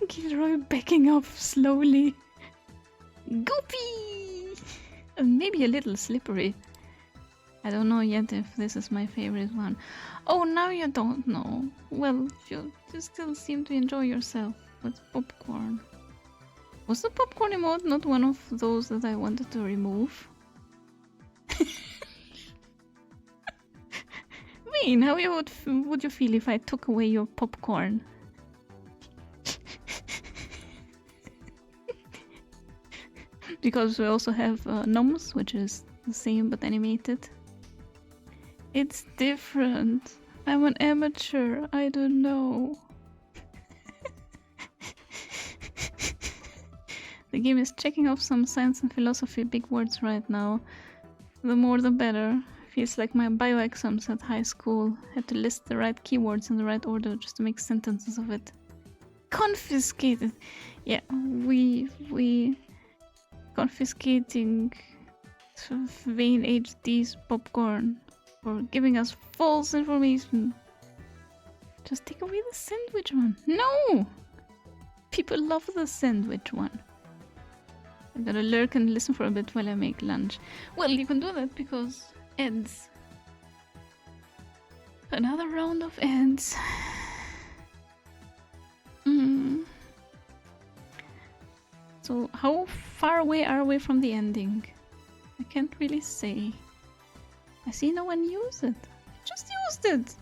Gilroy backing up slowly. Goopy! Maybe a little slippery. I don't know yet if this is my favorite one. Oh, now you don't know. Well, you still seem to enjoy yourself with popcorn. Was the popcorn emote not one of those that I wanted to remove? Wayne, how would you feel if I took away your popcorn? Because we also have Noms, which is the same but animated. It's different. I'm an amateur. I don't know. The game is checking off some science and philosophy big words right now. The more the better. Feels like my bio exams at high school. Had to list the right keywords in the right order just to make sentences of it. Confiscated. Yeah, we confiscating Vane HD's popcorn for giving us false information. Just take away the sandwich one. No! People love the sandwich one. I'm gonna lurk and listen for a bit while I make lunch. Well, you can do that because ads. Another round of ads. So, how far away are we from the ending? I can't really say. I see no one use it. I just used it!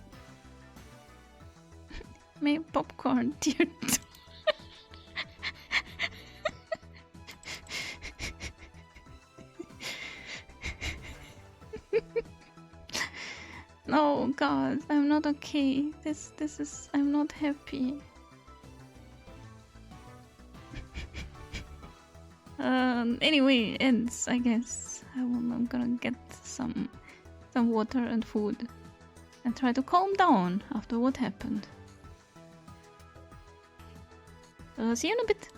My popcorn, dear. No, God, I'm not okay. This is... I'm not happy. Anyway, ends, I guess. I'm gonna get some water and food and try to calm down after what happened. See you in a bit.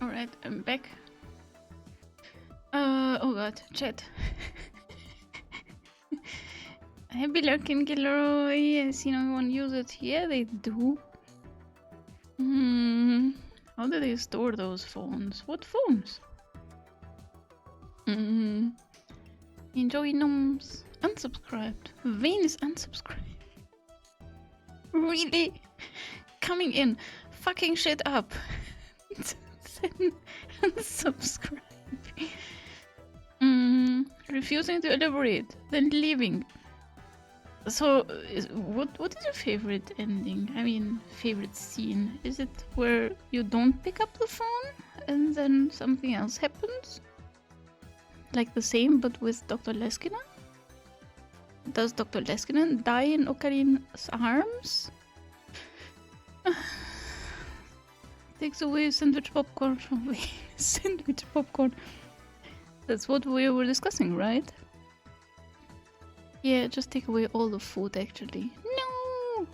Alright, I'm back. Oh god, chat. Happy Lurkin Gilroy. I see no one use it. Yeah, they do. How do they store those phones? What phones? Enjoy gnomes. Unsubscribed. Vane is unsubscribed. Really? Coming in. Fucking shit up. Then unsubscribe. Refusing to elaborate. Then leaving. So, what is your favorite ending? I mean, favorite scene? Is it where you don't pick up the phone and then something else happens? Like the same, but with Dr. Leskinen? Does Dr. Leskinen die in Okarin's arms? Takes away sandwich popcorn from me. Sandwich popcorn. That's what we were discussing, right? Yeah, just take away all the food actually. No!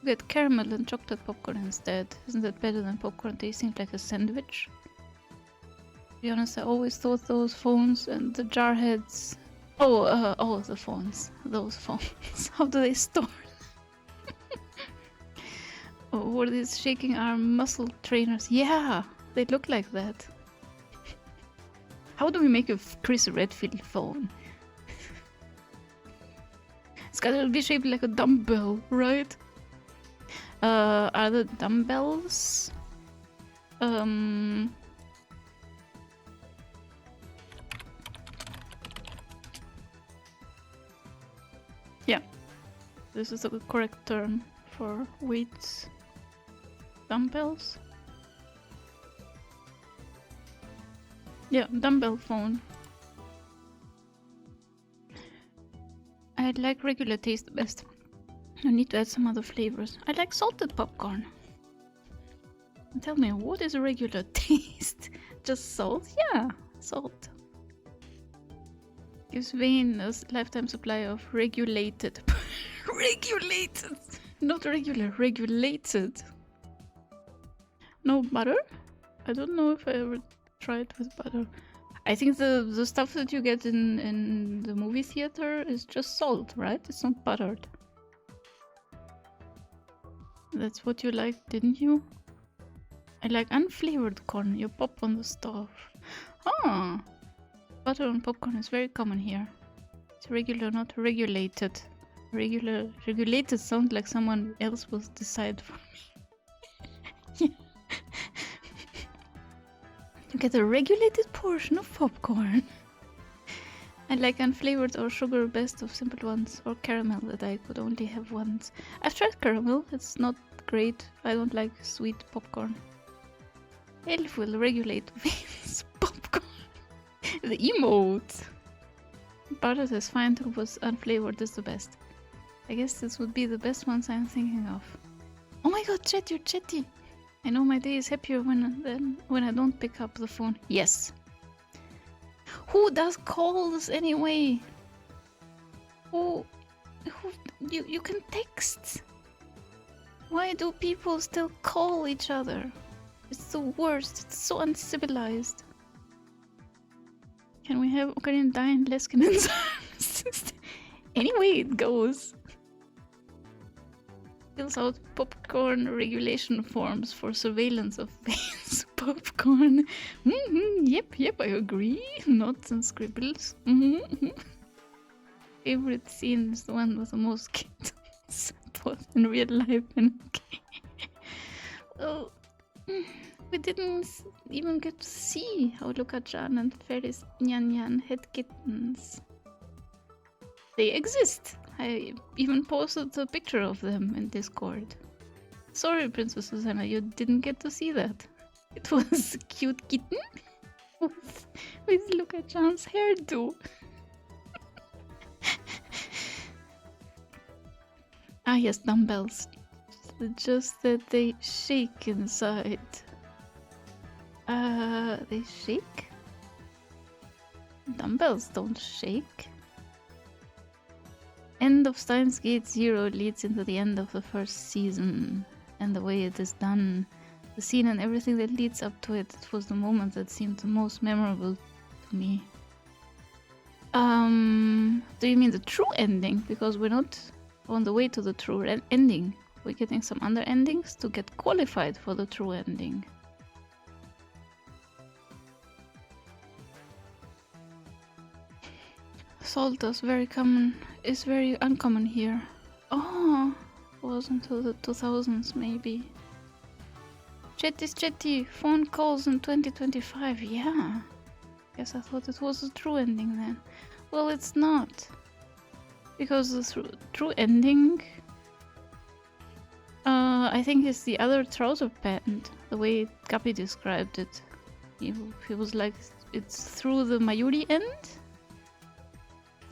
Get caramel and chocolate popcorn instead. Isn't that better than popcorn tasting like a sandwich? To be honest, I always thought those phones and the jar heads... Oh, the phones. Those phones. How do they store them? Oh, were these shaking arm muscle trainers? Yeah, they look like that. How do we make a Chris Redfield phone? It's gotta be shaped like a dumbbell, right? Are the dumbbells? Yeah, this is the correct term for weights. Dumbbells? Yeah, dumbbell phone. I like regular taste the best. I need to add some other flavors. I like salted popcorn. Tell me, what is a regular taste? Just salt? Yeah, salt. Gives Vane a lifetime supply of regulated. Regulated! Not regular, regulated. No butter? I don't know if I ever tried with butter. I think the stuff that you get in the movie theater is just salt, right? It's not buttered. That's what you like, didn't you? I like unflavored corn. You pop on the stove. Ah! Butter on popcorn is very common here. It's regular, not regulated. Regulated sounds like someone else will decide for me. Yeah. You get a regulated portion of popcorn. I like unflavored or sugar best of simple ones, or caramel that I could only have once. I've tried caramel, it's not great. I don't like sweet popcorn. Elf will regulate Vane's popcorn. The emote! Butter is fine too, but unflavored is the best. I guess this would be the best ones I'm thinking of. Oh my god, chat, you're chatty! I know my day is happier when I don't pick up the phone. Yes. Who does calls anyway? Who you can text. Why do people still call each other? It's the worst. It's so uncivilized. Can we have Ocarina die in Leskinen's arms? Anyway, it goes. Fills out popcorn regulation forms for surveillance of Vane's popcorn. Yep, I agree. Notes and scribbles. Favorite scene is the one with the most kittens, both in real life and okay. Oh, we didn't even get to see how Luka-chan and Ferris Nyan had kittens. They exist. I even posted a picture of them in Discord. Sorry, Princess Susanna, you didn't get to see that. It was a cute kitten with Luka-chan's hairdo. Ah yes, dumbbells. Just that they shake inside. They shake? Dumbbells don't shake. End of Steins Gate 0 leads into the end of the first season, and the way it is done, The scene and everything that leads up to it, it was the moment that seemed the most memorable to me. Do you mean the true ending? Because we're not on the way to the true ending. We're getting some other endings to get qualified for the true ending. Salt is very uncommon here. Oh, it was until the 2000s maybe. Chetty, phone calls in 2025, yeah. Guess I thought it was the true ending then. Well, it's not. Because the true ending, I think is the other trouser pant, the way Guppy described it. He was like, it's through the Mayuri end.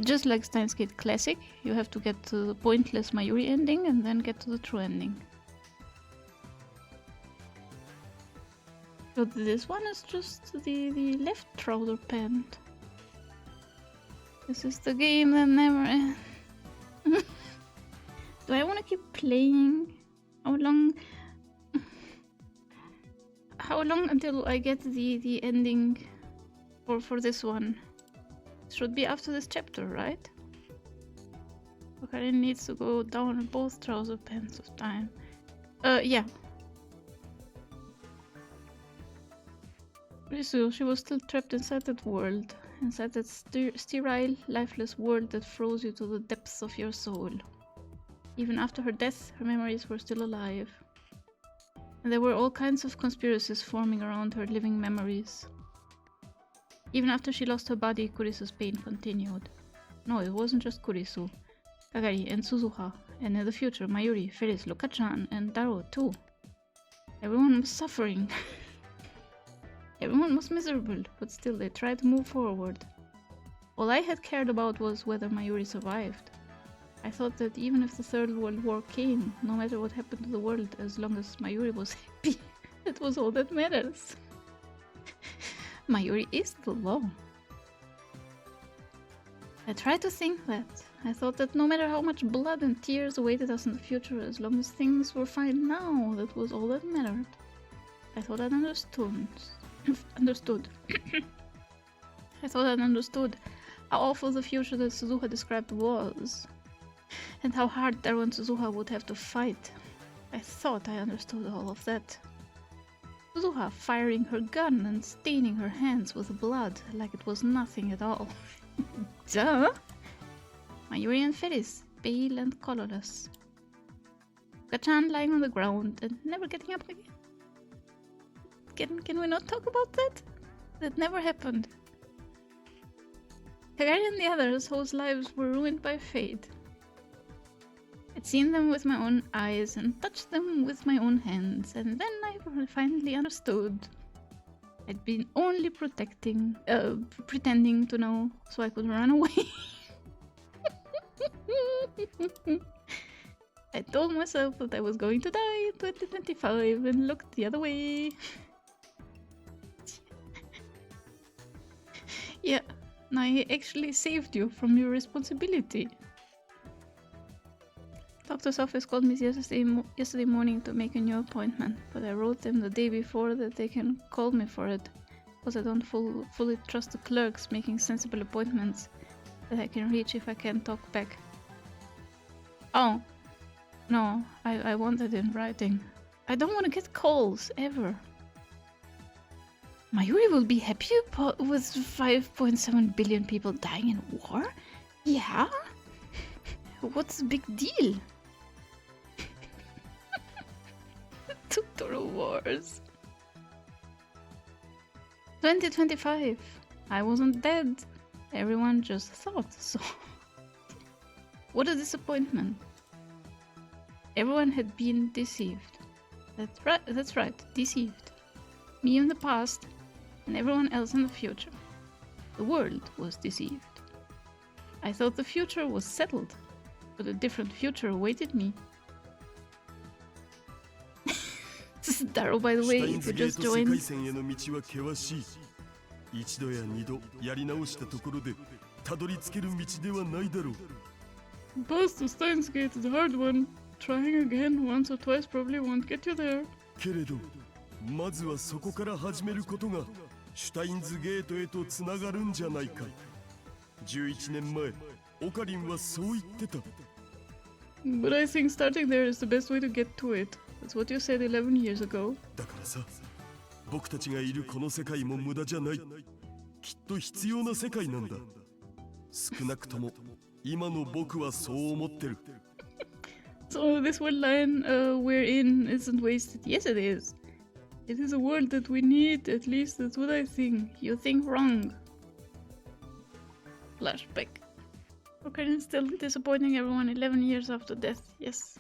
Just like Steins Gate Classic, you have to get to the pointless Mayuri ending and then get to the true ending. But this one is just the left trouser pant. This is the game that never ends. Do I want to keep playing? How long until I get the ending for this one? It should be after this chapter, right? Okarin needs to go down both trouser pants of time. Yeah. So she was still trapped inside that world. Inside that sterile, lifeless world that froze you to the depths of your soul. Even after her death, her memories were still alive. And there were all kinds of conspiracies forming around her living memories. Even after she lost her body, Kurisu's pain continued. No, it wasn't just Kurisu. Kagari and Suzuha, and in the future, Mayuri, Ferris, Luka-chan, and Daro too. Everyone was suffering. Everyone was miserable, but still they tried to move forward. All I had cared about was whether Mayuri survived. I thought that even if the Third World War came, no matter what happened to the world, as long as Mayuri was happy, that was all that matters. Mayuri is the law. I tried to think that. I thought that no matter how much blood and tears awaited us in the future, as long as things were fine now, that was all that mattered. I thought I'd understood. I thought I'd understood how awful the future that Suzuha described was, and how hard Daro and Suzuha would have to fight. I thought I understood all of that. Suzuha firing her gun and staining her hands with blood like it was nothing at all. Duh! Mayuri and Ferris, pale and colorless. Luka-chan lying on the ground and never getting up again. Can we not talk about that? That never happened. Kagari and the others whose lives were ruined by fate. I'd seen them with my own eyes and touched them with my own hands, and then I finally understood. I'd been only pretending to know so I could run away. I told myself that I was going to die in 2025 and looked the other way. Yeah, I actually saved you from your responsibility. Doctor's office called me yesterday morning to make a new appointment, but I wrote them the day before that they can call me for it, because I don't fully trust the clerks making sensible appointments that I can reach if I can't talk back. Oh, no, I want it in writing. I don't want to get calls, ever. Mayuri will be happy with 5.7 billion people dying in war? Yeah? What's the big deal? Totoro Wars. 2025. I wasn't dead. Everyone just thought so. What a disappointment. Everyone had been deceived. That's right, deceived. Me in the past, and everyone else in the future. The world was deceived. I thought the future was settled, but a different future awaited me. This is Daro, by the way, if you just joined. Past the Steins Gate is a hard one. Trying again once or twice probably won't get you there. まずはそこから始めることがシュタインズゲートへとつながるんじゃないか。11年前、オカリンはそう言ってた。But I think starting there is the best way to get to it. That's what you said 11 years ago. だからさ、僕たちがいるこの世界も無駄じゃない。きっと必要な世界なんだ。少なくとも今の僕はそう思ってる。So this one line we're in isn't wasted. Yes, it is. It is a world that we need. At least that's what I think. You think wrong. Flashback. Ocarina is still disappointing everyone 11 years after death. Yes.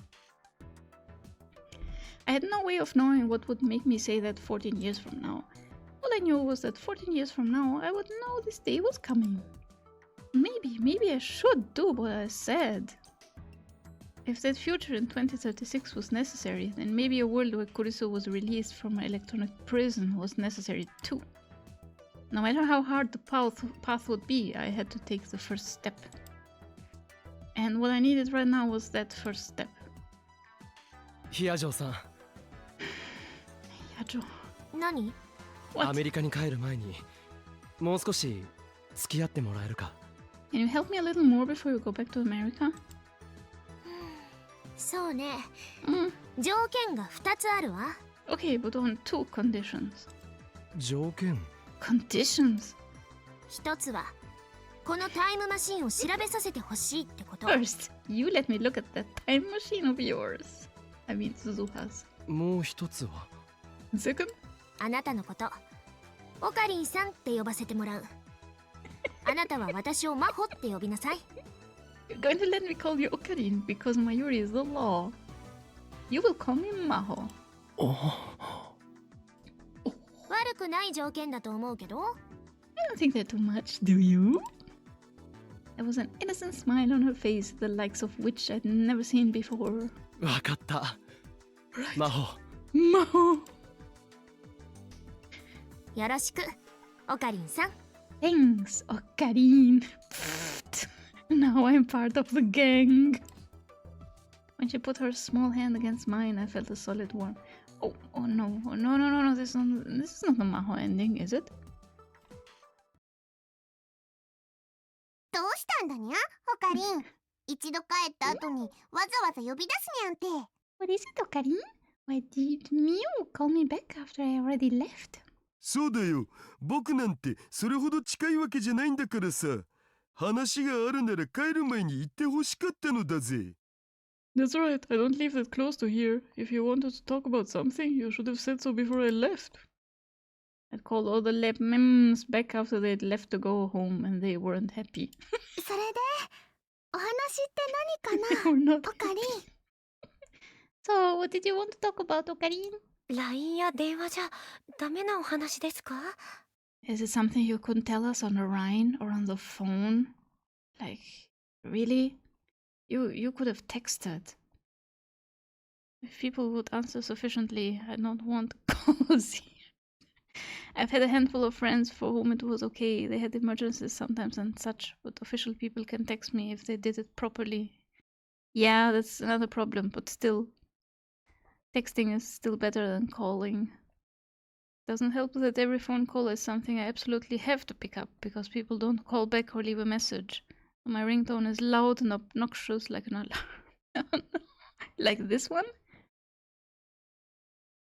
I had no way of knowing what would make me say that 14 years from now. All I knew was that 14 years from now I would know this day was coming. Maybe I should do what I said. If that future in 2036 was necessary, then maybe a world where Kurisu was released from an electronic prison was necessary too. No matter how hard the path would be, I had to take the first step. And what I needed right now was that first step. ヒヤジョーさん。Yajo. 何？ What? アメリカに帰る前にもう少し付き合ってもらえるか。 Can you help me a little more before you go back to America? そうね。Mm. 条件が2つあるわ。Okay, but on two conditions. 条件 Conditions? 1つはこのタイムマシンを調べさせてほしいってこと。 First, you let me look at that time machine of yours. I mean, Suzuha's. もう一つは Second? あなたのこと、オカリンさんって呼ばせてもらう。あなたは私をマホって呼びなさい。You're going to let me call you Okarin because Mayuri is the law. You will call me Maho. 悪くない条件だと思うけど。 I don't think they're too much, do you? There was an innocent smile on her face, the likes of which I'd never seen before. わかった。Right. 魔法 Maho! よろしく、オカリンさん。 Thanks, Okarin. Now I'm part of the gang. When she put her small hand against mine, I felt a solid warmth. Oh no, no. This is not the Maho ending, is it? どうしたんだにゃ、オカリン。一度帰った後にわざわざ呼び出すにゃんて。What is it, Okarin? Why did you call me back after I already left? そうだよ。僕なんてそれほど近いわけじゃないんだからさ。話があるなら帰る前に言ってほしかったのだぜ。That's right, I don't live that close to here. If you wanted to talk about something, you should have said so before I left. I'd called all the lab mems back after they'd left to go home and they weren't happy. それで、お話って何か They were な、 not オカリン。 So, what did you want to talk about, Okarin? LINE や電話じゃダメなお話ですか？ Is it something you couldn't tell us on the Rhine or on the phone? Like, really? You could have texted. If people would answer sufficiently, I don't want calls here. I've had a handful of friends for whom it was okay. They had emergencies sometimes and such, but official people can text me if they did it properly. Yeah, that's another problem, but still. Texting is still better than calling. Doesn't help that every phone call is something I absolutely have to pick up because people don't call back or leave a message. My ringtone is loud and obnoxious like an alarm. Like this one?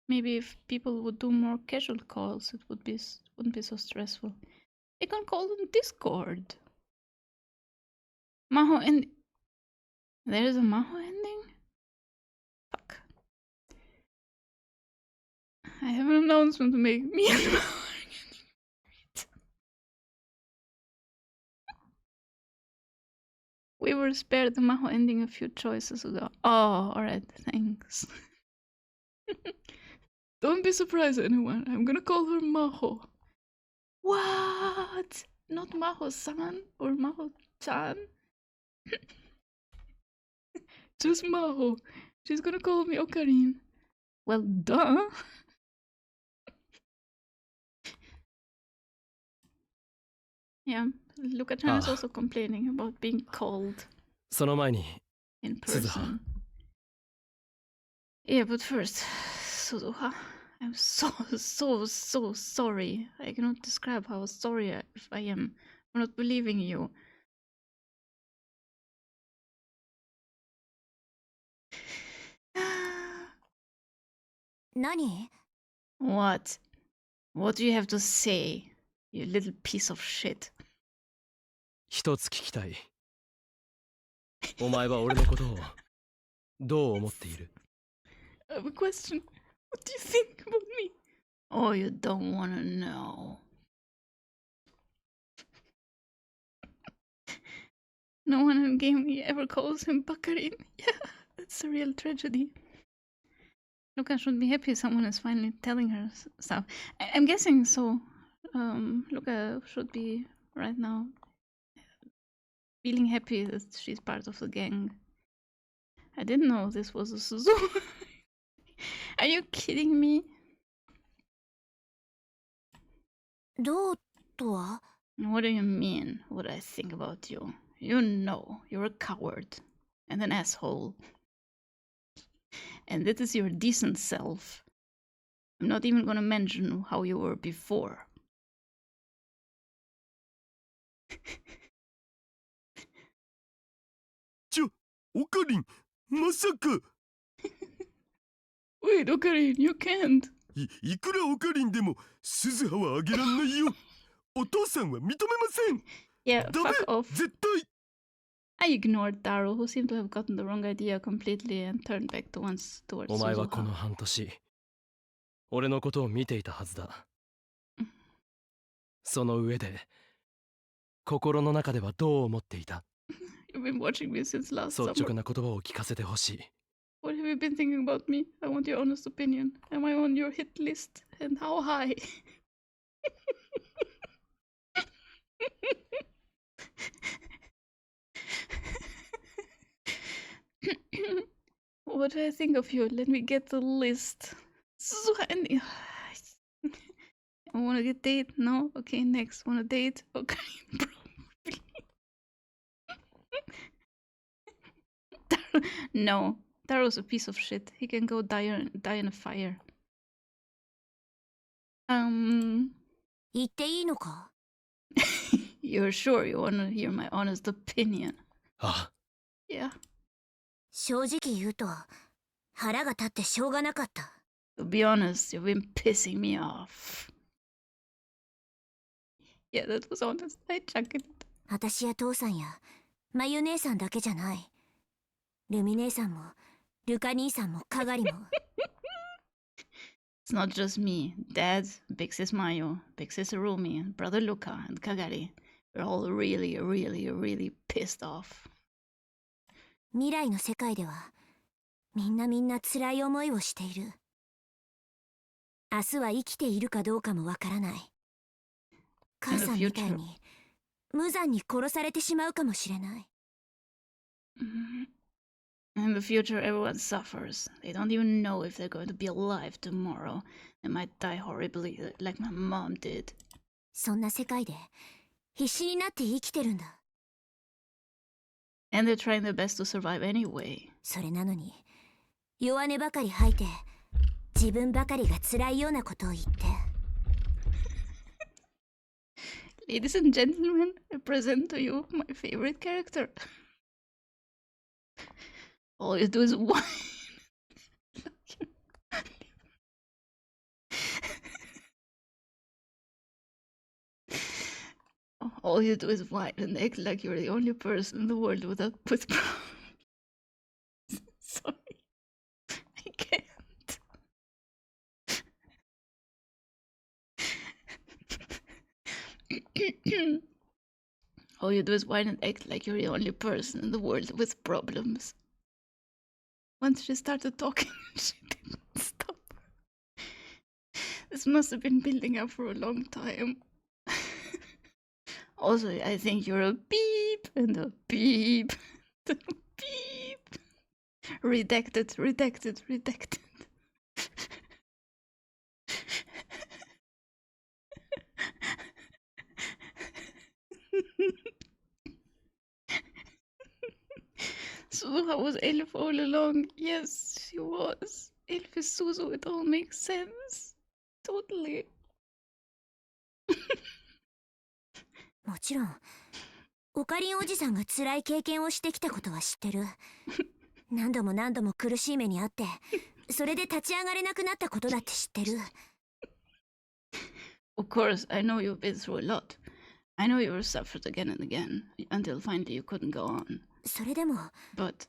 Maybe if people would do more casual calls, it wouldn't be so stressful. They can call on Discord. Maho and there is a Maho ending? Fuck. I have an announcement to make. Me and Maho are getting married. We were spared the Maho ending a few choices ago. Oh, alright, thanks. Don't be surprised, anyone. I'm gonna call her Maho. What? Not Maho-san or Maho-chan? Just Maho. She's gonna call me Okarin. Well, duh. Yeah, Luka-chan is also complaining about being called その前に in Suzuha. person. Yeah, but first, Suzuha, I'm so sorry. I cannot describe how sorry I am for not believing you. Nani? What? What do you have to say, you little piece of shit? 一つ聞きたい。お前は俺のことをどう思っている？ I have a question. What do you think about me? Oh, you don't wanna know. No one in game ever calls him Bakarin. Yeah, that's a real tragedy. Luca should be happy someone is finally telling her stuff. I'm guessing so. Luca should be right now feeling happy that she's part of the gang. I didn't know this was a Suzu. Are you kidding me? どうとは？ What do you mean? What I think about you? You know, you're a coward and an asshole. And this is your decent self. I'm not even gonna mention how you were before. オカリン、まさか。Wait, Ocarine, you can't. いくらオカリンでも鈴葉はあげらんないよ。お父さんは認めません。 Yeah, ダメ、 fuck off. 絶対。 I ignored Taro, who seemed to have gotten the wrong idea completely and turned back towards お前はこ Suzuha. の半年、俺のことを見ていたはずだ。その上で、心の中ではどう思っていた？ You've been watching me since last 率 summer. 直な言葉を聞かせてほしい。 What have you been thinking about me? I want your honest opinion. Am I on your hit list? And how high? What do I think of you? Let me get the list. I wanna get date? No? Okay, next. Wanna date? Okay, probably. No. Taro's a piece of shit. He can go die in a fire. 言っていいのか？ You're sure you wanna hear my honest opinion? あ、 Yeah. 正直言うと腹が立ってしょうがなかった。 To be honest, you've been pissing me off. Yeah, that was honest. I chucked it. 私や父さんやまゆ姉さんだけじゃない。ルミ姉さんもルカ兄さんもカガリも。It's not just me. Dad, big sis Mayo, big sis Rumi, brother Luca, and Kagari. We're all really pissed off. 未来の世界ではみんな辛い思いをしている。明日は生きているかどうかもわからない。母さんみたいに無残に殺されてしまうかもしれない。In the future, everyone suffers. They don't even know if they're going to be alive tomorrow. They might die horribly, like my mom did. そんな世界で必死になって生きてるんだ。And they're trying their best to survive anyway. それなのに弱音ばかり吐いて自分ばかりが辛いようなことを言って。Ladies and gentlemen, I present to you my favorite character. All you do is whine. All you do is whine and act like you're the only person in the world with problems. Sorry. I can't. All you do is whine and act like you're the only person in the world with problems. Once she started talking, she didn't stop. This must have been building up for a long time. Also, I think you're a beep and a beep and a beep. Redacted. Suzuha was Elf all along. Yes, she was. Elf is Suzu, it all makes sense. Totally. もちろんオカリンおじさんが辛い経験をしてきたことは知ってる。何度も何度も苦しい目にあって、それで立ち上がれなくなったことだって知ってる。Of course, I know you've been through a lot. I know you've suffered again and again until finally you couldn't go on. それでも、But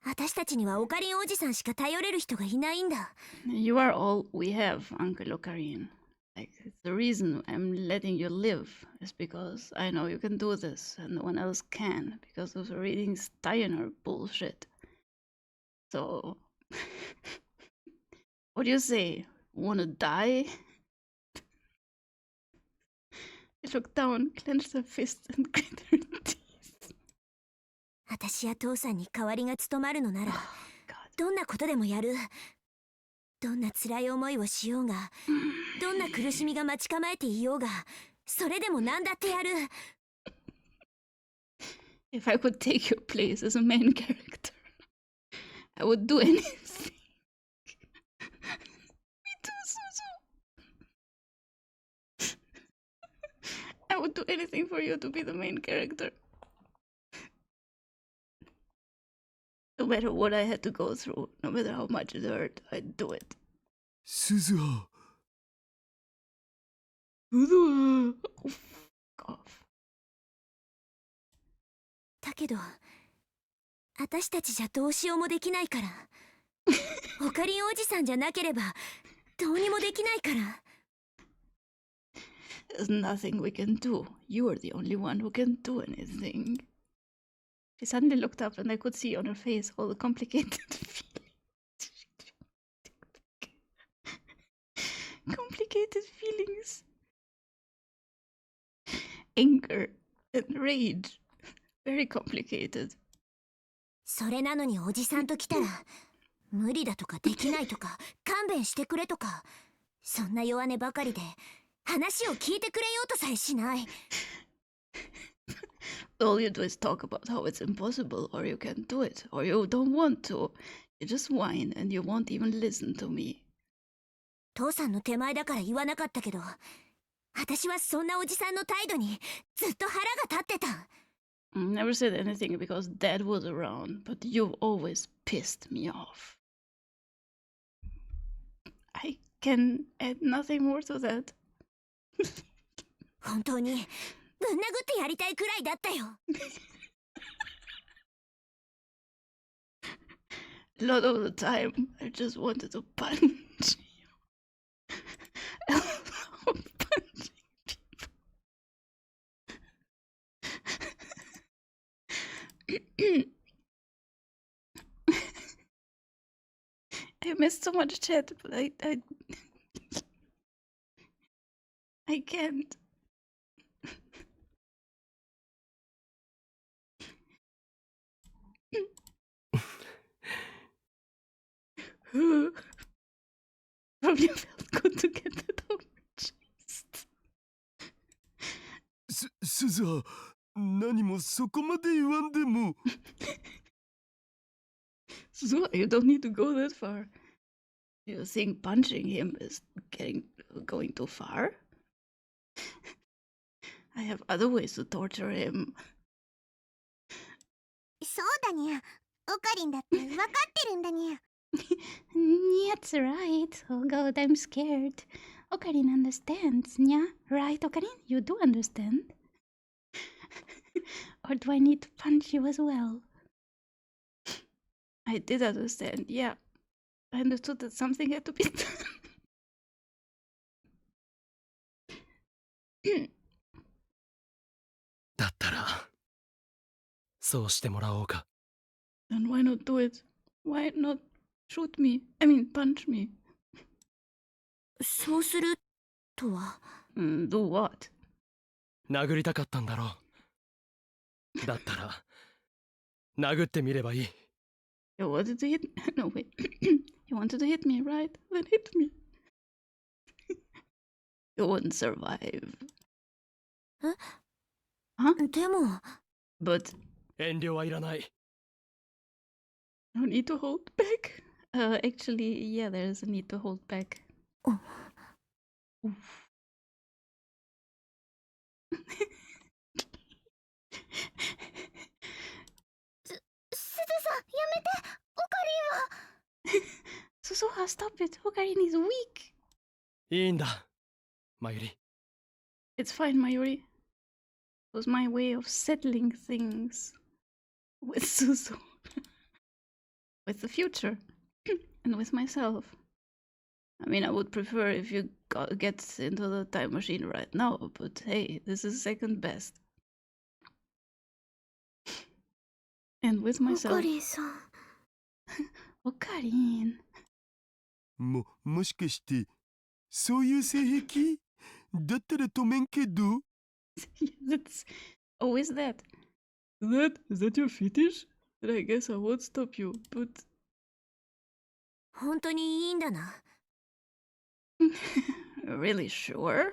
私たちにはオカリンおじさんしか頼れる人がいないんだ。you are all we have, Uncle Ocarine. Like, the reason I'm letting you live is because I know you can do this and no one else can because of the reading Steiner bullshit. So, what do you say? Wanna die? He looked down, clenched her fist, and gritted her teeth. 私や父さんに代わりが務まるのなら、 God. どんなことでもやる。どんな辛い思いをしようが、どんな苦しみが待ち構えていようが、それでも何だってやる。 If I could take your place as a main character, I would do anything. Me too, Suzu. I would do anything for you to be the main character. No matter what I had to go through, no matter how much it hurt, I'd do it. 鈴葉 Suzu! Oh, fuck off. だけど、私たちじゃどうしようもできないから。オカリンおじさんじゃなければ、どうにもできないから。 There's nothing we can do. You are the only one who can do anything. She suddenly looked up and I could see on her face all the complicated feelings. Complicated feelings. Anger and rage. Very complicated. それなのにおじさんと来たら、無理だとかできないとか、勘弁してくれとか、そんな弱音ばかりで、話を聞いてくれようとさえしない。 All you do is talk about how it's impossible, or you can't do it, or you don't want to. You just whine and you won't even listen to me. 父さんの手前だから言わなかったけど、私はそんなおじさんの態度にずっと腹が立ってた。 Never said anything because Dad was around, but you've always pissed me off. I can add nothing more to that. 本当にぶん殴ってやりたいくらいだったよ。 A lot of the time, I just wanted to punch you. I love punching people. I missed so much chat, but I can't. Probably felt good to get that off my chest. 鈴葉何もそこまで言わんでも So you don't need to go that far. You think punching him is going too far? I have other ways to torture him. そうだにゃ。オカリンだって分かってるんだにゃ。That's right. Oh god, I'm scared. Ocarina understands, yeah? Right, Ocarina? You do understand? Or do I need to punch you as well? I did understand, yeah. I understood that something had to be done. だったらそうしてもらおうか。 Then why not do it? Why not shoot me? I mean, punch me. そうするとは。 Do what? 殴りたかったんだろう。だったら殴ってみればいい。 You wanted to hit me? No, wait. You wanted to hit me, right? Then hit me. You wouldn't survive. え？ Huh? でも。 But 遠慮はいらない。 no need to hold back. Actually, yeah, there's a need to hold back. Suzuha, stop it. Okarin is weak. いいんだ、マユリ。 It's fine, Mayuri. It was my way of settling things with Suzu. With the future. And with myself. I mean, I would prefer if you get into the time machine right now, but hey, this is second best. And with myself. Okarin. もしかしてそういう性癖だったら止めんけど That's always that. Is that your fetish? Then I guess I won't stop you, but 本当にいいんだな。really sure?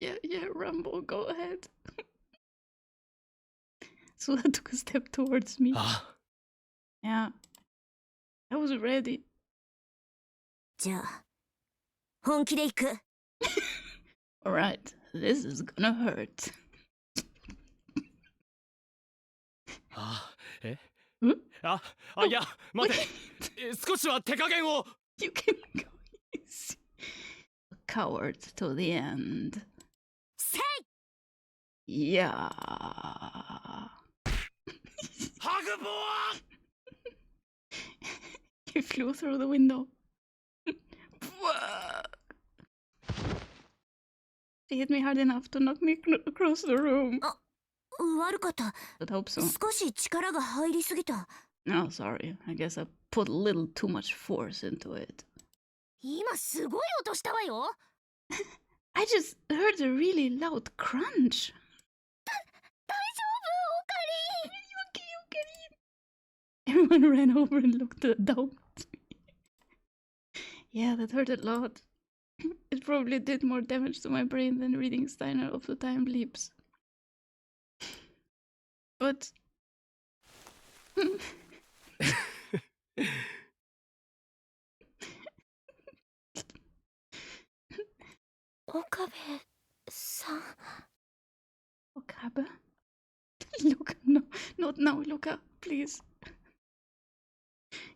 Yeah, Rumble, go ahead. Suda took a step towards me. Yeah. I was ready. じゃあ、本気で行く。Alright, this is gonna hurt. いや、待て。少しは手加減を。You can go easy. A coward to the end. Say! Yeah. ハグボア He flew through the window. She hit me hard enough to knock me across the room. 悪かった。Would hope so. 少し力が入りすぎた。Oh, sorry. I guess I put a little too much force into it. 今すごい音したわよ。I just heard a really loud crunch. 大丈夫、オカリン。 Everyone ran over and looked down at me. Yeah, that hurt a lot. It probably did more damage to my brain than reading Steiner of the Time Leaps. But... 岡部さん。Okabe? Luca, no, not now, Luca, please.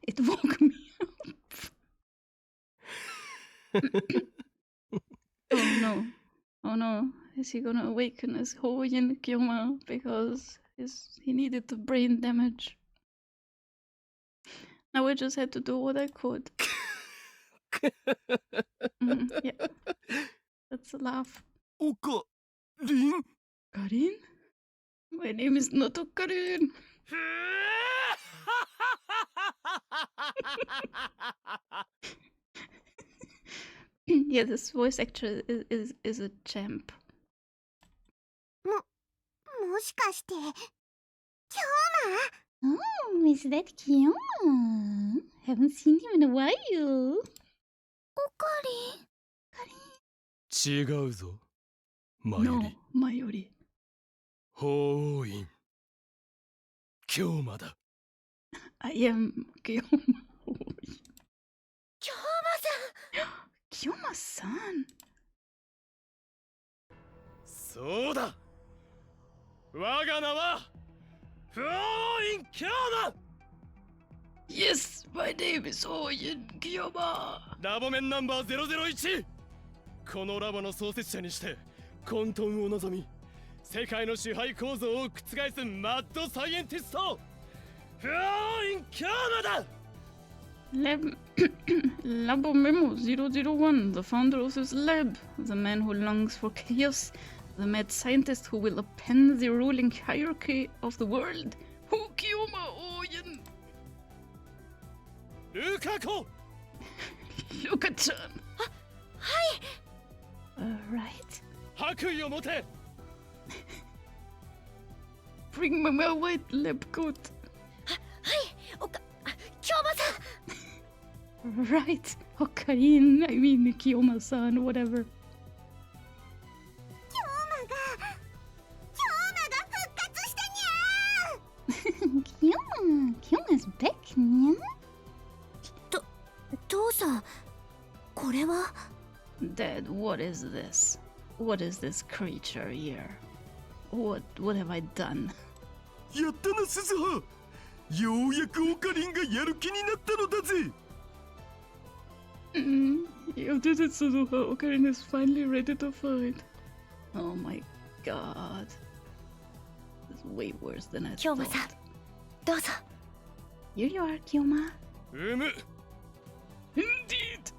It woke me up. Oh no. Oh no. Is he gonna awaken as Hoyin Kyoma because he needed the brain damage? Now I just had to do what I could. Yeah. That's a laugh. Okarin? Karin? My name is not Okarin. Yeah, this voice actor is a champ. もしかして、Oh, is that Kyoma? Haven't seen him in a while. オカリン。違うぞ、マユ No, リ。 Mayuri. 法院。京馬だ。I am Kyoma. 京馬さん。 Kyoma-san. そうだ。我が名は法院京だ。 Yes, my name is Hoyin Kyoma. ラボメンナンバー001。このラボの創設者にして混沌を望み、世界の支配構造を覆すマッドサイエンティスト、フローイン・キャーマだ。 Labo Memo 001, the founder of this lab, the man who longs for chaos, the mad scientist who will upend the ruling hierarchy of the world. Kyoma Hoyin. ルカコ。 Look at him. はい。 Right. 白衣を持て。 Bring me my white lab coat. 京馬さん。 Right. Okarin, I mean Kyoma-san, whatever. 京馬が復活したにゃKyoma's back, にゃ父さん、これは Dad, what is this? What is this creature here? What have I done? やったな鈴葉。ようやくオカリンがやる気になったのだぜ。You did it, Suzuha. Ocarina is finally ready to fight. Oh my god. It's way worse than I thought. どうぞ。 Here you are, Kyoma. Indeed.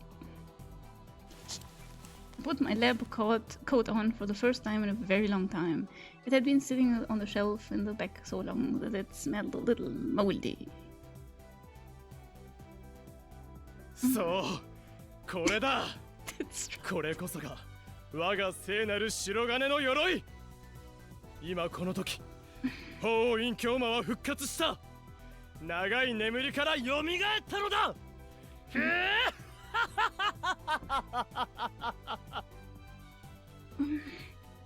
Put my lab coat on for the first time in a very long time. It had been sitting on the shelf in the back so long that it smelled a little moldy. そう、これだ。これこそが我が聖なる白金の鎧。今この時、法王院京馬は復活した。長い眠りから蘇ったのだ。へえ。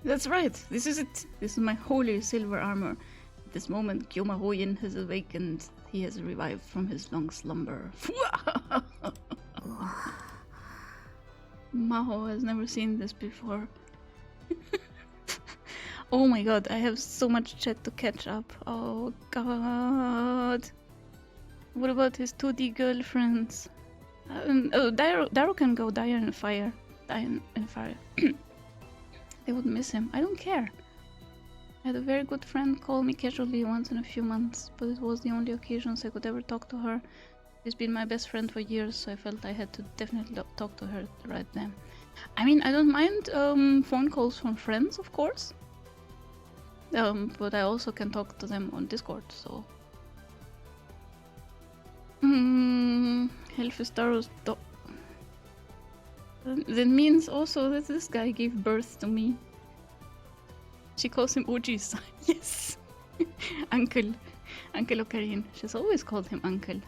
That's right. This is it. This is my holy silver armor. At this moment, Kyoma Hoyin has awakened. He has revived from his long slumber. Maho has never seen this before. Oh my god, I have so much chat to catch up. Oh god. What about his 2D girlfriends? Oh, Daru can go die in fire. Die in fire. They would miss him. I don't care. I had a very good friend call me casually once in a few months, but it was the only occasions I could ever talk to her. She's been my best friend for years, so I felt I had to definitely talk to her right then. I mean, I don't mind phone calls from friends, of course. But I also can talk to them on Discord, so... Helfis Daru's that means also that this guy gave birth to me. She calls him Oji-san. Yes! Uncle. Uncle Ocarine. She's always called him Uncle.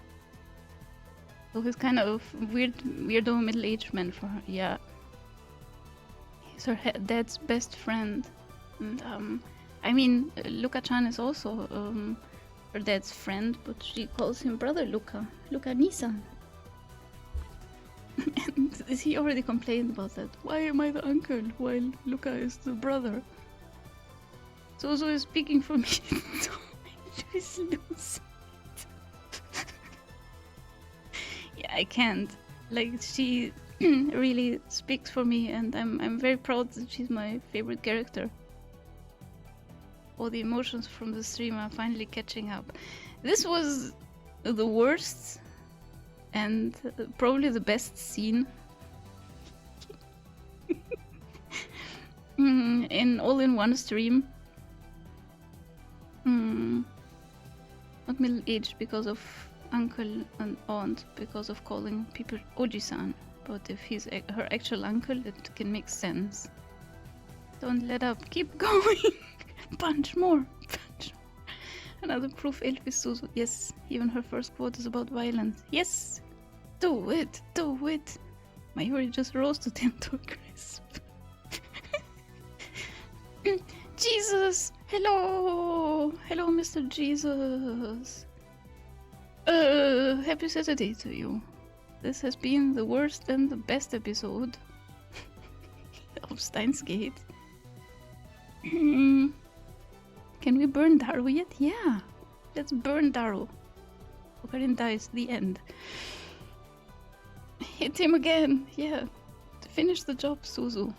So he's kind of weirdo middle-aged man for her. Yeah. He's her dad's best friend. And, I mean, Luka-chan is also her dad's friend, but she calls him brother Luka. Luka-Nisan. And he already complained about that. Why am I the uncle while Luka is the brother? Zozo is speaking for me. She's losing it. Yeah, I can't. Like, she really speaks for me, and I'm very proud that she's my favorite character. All the emotions from the stream are finally catching up. This was the worst and probably the best scene in all-in-one stream. Not middle-aged because of uncle and aunt, because of calling people Oji-san. But if he's her actual uncle, it can make sense. Don't let up, keep going! Punch more! Punch more! Another proof Elvis Suzu. Yes, even her first quote is about violence. Yes! Do it! Do it! Mayuri just roasted him to a crisp. Jesus! Hello! Hello, Mr. Jesus! Happy Saturday to you. This has been the worst and the best episode of Steins Gate. Can we burn Daru yet? Yeah! Let's burn Daru. Ocarina dies. The end. Hit him again! Yeah. Finish the job, Suzu.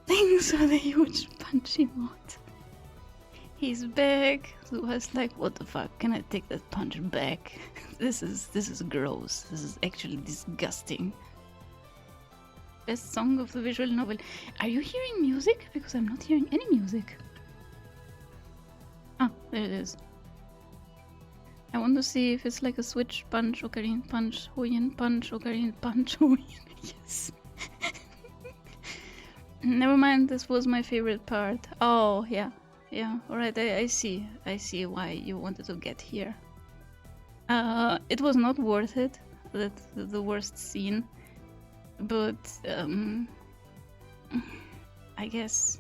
Thanks for the huge punchy mod. He's back. Suzu's like, what the fuck? Can I take that punch back? This is gross. This is actually disgusting. Best song of the visual novel. Are you hearing music? Because I'm not hearing any music. Ah, there it is. I want to see if it's like a switch punch, Ocarina punch, Hoyin punch, Ocarina punch, Hoyin. Yes. Never mind, this was my favorite part. Oh, yeah. Yeah, alright, I see. I see why you wanted to get here. It was not worth it, the worst scene. But, I guess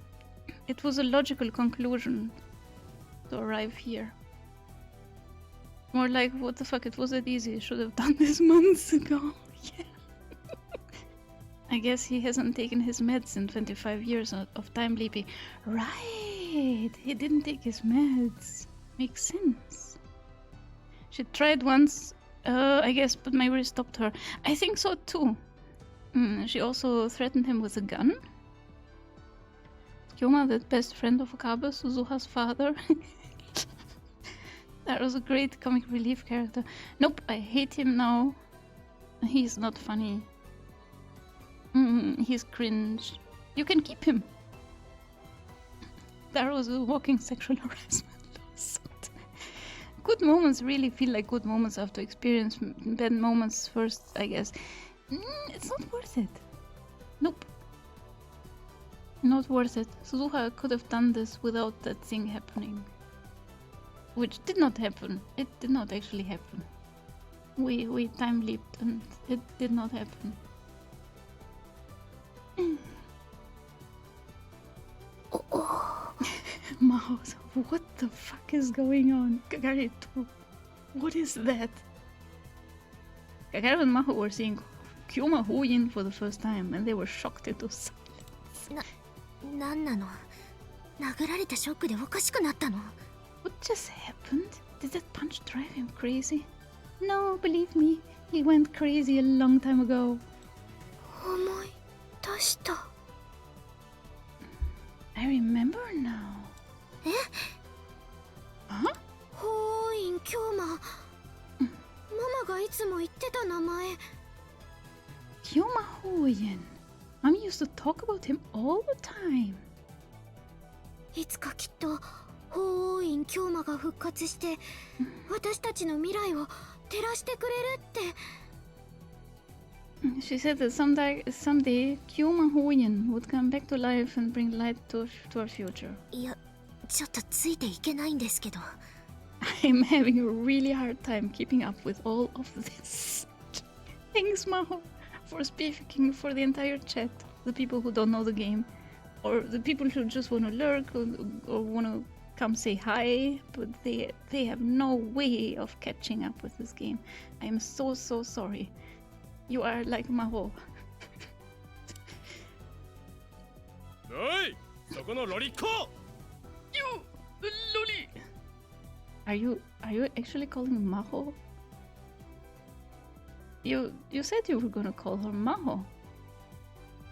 it was a logical conclusion to arrive here. More like, what the fuck, it was that easy. I should have done this months ago. Yeah. I guess he hasn't taken his meds in 25 years of time leaping. Right, he didn't take his meds. Makes sense. She tried once, I guess, but Mayuri stopped her. I think so too. She also threatened him with a gun. Kyoma, the best friend of Okabe, Suzuha's father. That was a great comic relief character. Nope, I hate him now. He's not funny. He's cringe. You can keep him. That was a walking sexual harassment lawsuit. Good moments really feel like good moments after experience bad moments first, I guess. It's not worth it. Nope. Not worth it. Suzuha could have done this without that thing happening. Which did not happen. It did not actually happen. We time leaped and it did not happen. Maho, what the fuck is going on? Kagari 2. What is that? Kagari and Maho were seeing Kyoma Hoyin for the first time and they were shocked into silence. なんなの？殴られたショックでおかしくなったの？ What just happened? Did that punch drive him crazy? No, believe me, he went crazy a long time ago. 思い出した。 I remember now. え？Huh? ホーイン京馬。ママがいつも言ってた名前。Kyoma Hoyin. Mommy used to talk about him all the time. いつかきっとホーイン京馬が復活して私たちの未来を照らしてくれるって。She said that someday Kyoma Hoyin would come back to life and bring light to our future. いや、ちょっとついていけないんですけど。I'm having a really hard time keeping up with all of this. Thanks, Maho, for speaking for the entire chat. The people who don't know the game, or the people who just want to lurk or want to come say hi, but they have no way of catching up with this game. I am so sorry. You are like Maho. Hey! そこのロリっ子! You, Loli! Are you actually calling Maho? You said you were gonna call her Maho.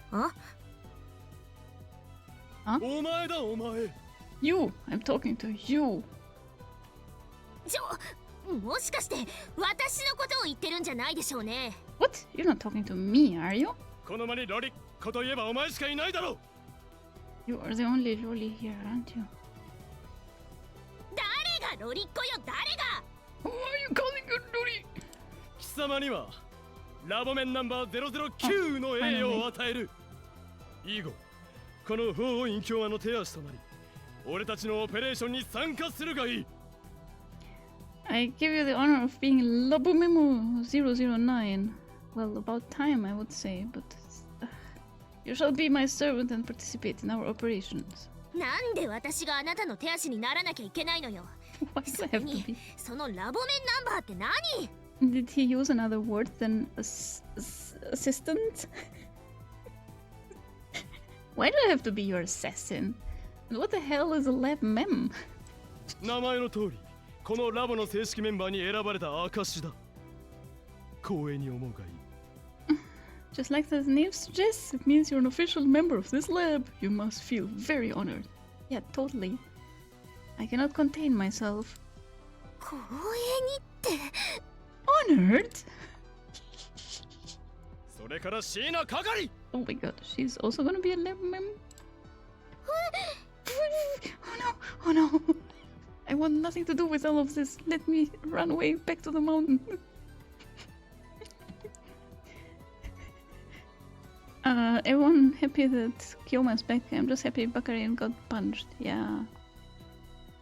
Huh? Huh? お前だお前. You! I'm talking to you! もしかして私のことを言ってるんじゃないでしょうね。 What? You're not talking to me, are you? この間にロリっ子といえばお前しかいないだろ. You are the only Loli here, aren't you? 誰がロリっ子よ、誰が? Who are you calling a Loli? 貴様にはラボメンナンバー009の栄誉を与える。以後この法王院京和の手足となり俺たちのオペレーションに参加するがいい。 I give you the honor of being Labomemo 009. Well, about time, I would say, but you shall be my servant and participate in our operations. なんで私があなたの手足にならなきゃいけないのよ。 Why does it have to be? そのラボメンナンバーって何? Did he use another word than assistant? Why do I have to be your assassin? And what the hell is a lab mem? 名前の通りこのラボの正式メンバーに選ばれた証だ。光栄に思うがいい。 Just like the name suggests, it means you're an official member of this lab. You must feel very honored. Yeah, totally. I cannot contain myself. 光栄にって。 Honored? それから椎名係。 Oh my god, she's also gonna be a lab mem? Oh no! I want nothing to do with all of this. Let me run away back to the mountain. Everyone happy that Kyoma is back. I'm just happy Bakarin got punched. Yeah.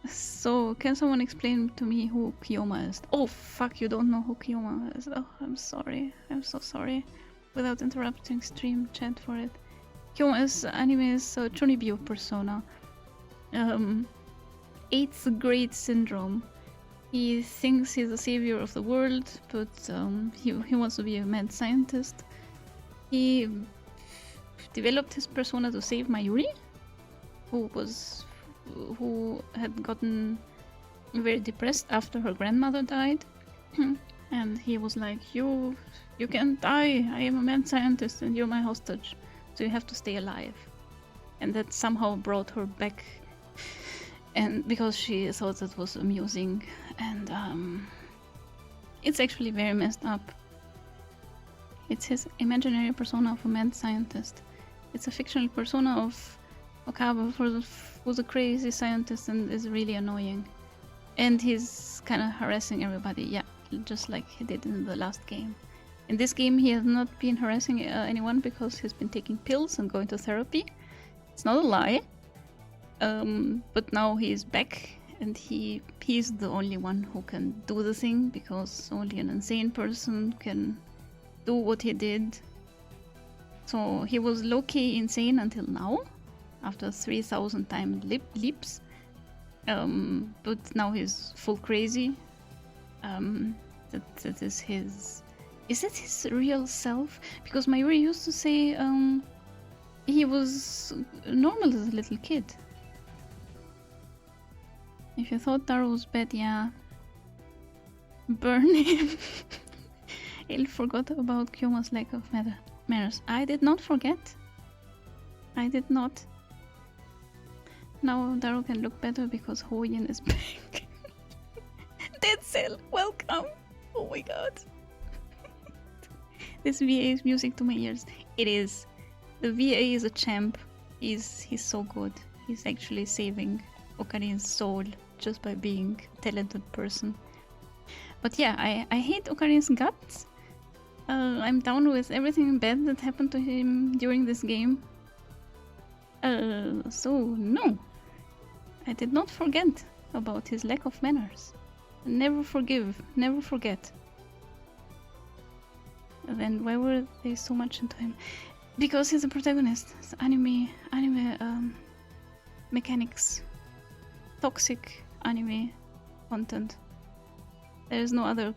So, can someone explain to me who Kyoma is? Oh fuck, you don't know who Kyoma is. Oh, I'm sorry. I'm so sorry. Without interrupting stream chat for it. Kyoma is anime's Chunibyo persona. 8th grade syndrome. He thinks he's the savior of the world, but he wants to be a mad scientist. He developed his persona to save Mayuri, who had gotten very depressed after her grandmother died. And he was like, you can't die, I am a mad scientist and you're my hostage, so you have to stay alive. And that somehow brought her back, and because she thought that was amusing. And it's actually very messed up. It's his imaginary persona of a mad scientist. It's a fictional persona of Okabe who's a crazy scientist and is really annoying. And he's kind of harassing everybody, yeah, just like he did in the last game. In this game he has not been harassing anyone because he's been taking pills and going to therapy. It's not a lie. But now he's back and he's the only one who can do the thing, because only an insane person can do what he did. So he was low-key insane until now, after 3,000 time leaps. But now he's full crazy. That is his... Is that his real self? Because Mayuri used to say he was normal as a little kid. If you thought Taro was bad, yeah. Burn him. Il forgot about Kyoma's lack of manners. I did not forget. I did not. Now Taro can look better because Hoyin is back. Dead Cell, welcome! Oh my god. This VA is music to my ears. It is. The VA is a champ. He's so good. He's actually saving Okarin's soul just by being a talented person. But yeah, I hate Okarin's guts. I'm down with everything bad that happened to him during this game. So no. I did not forget about his lack of manners. Never forgive, never forget. And then why were they so much into him? Because he's a protagonist. It's anime mechanics. Toxic anime content. There is no other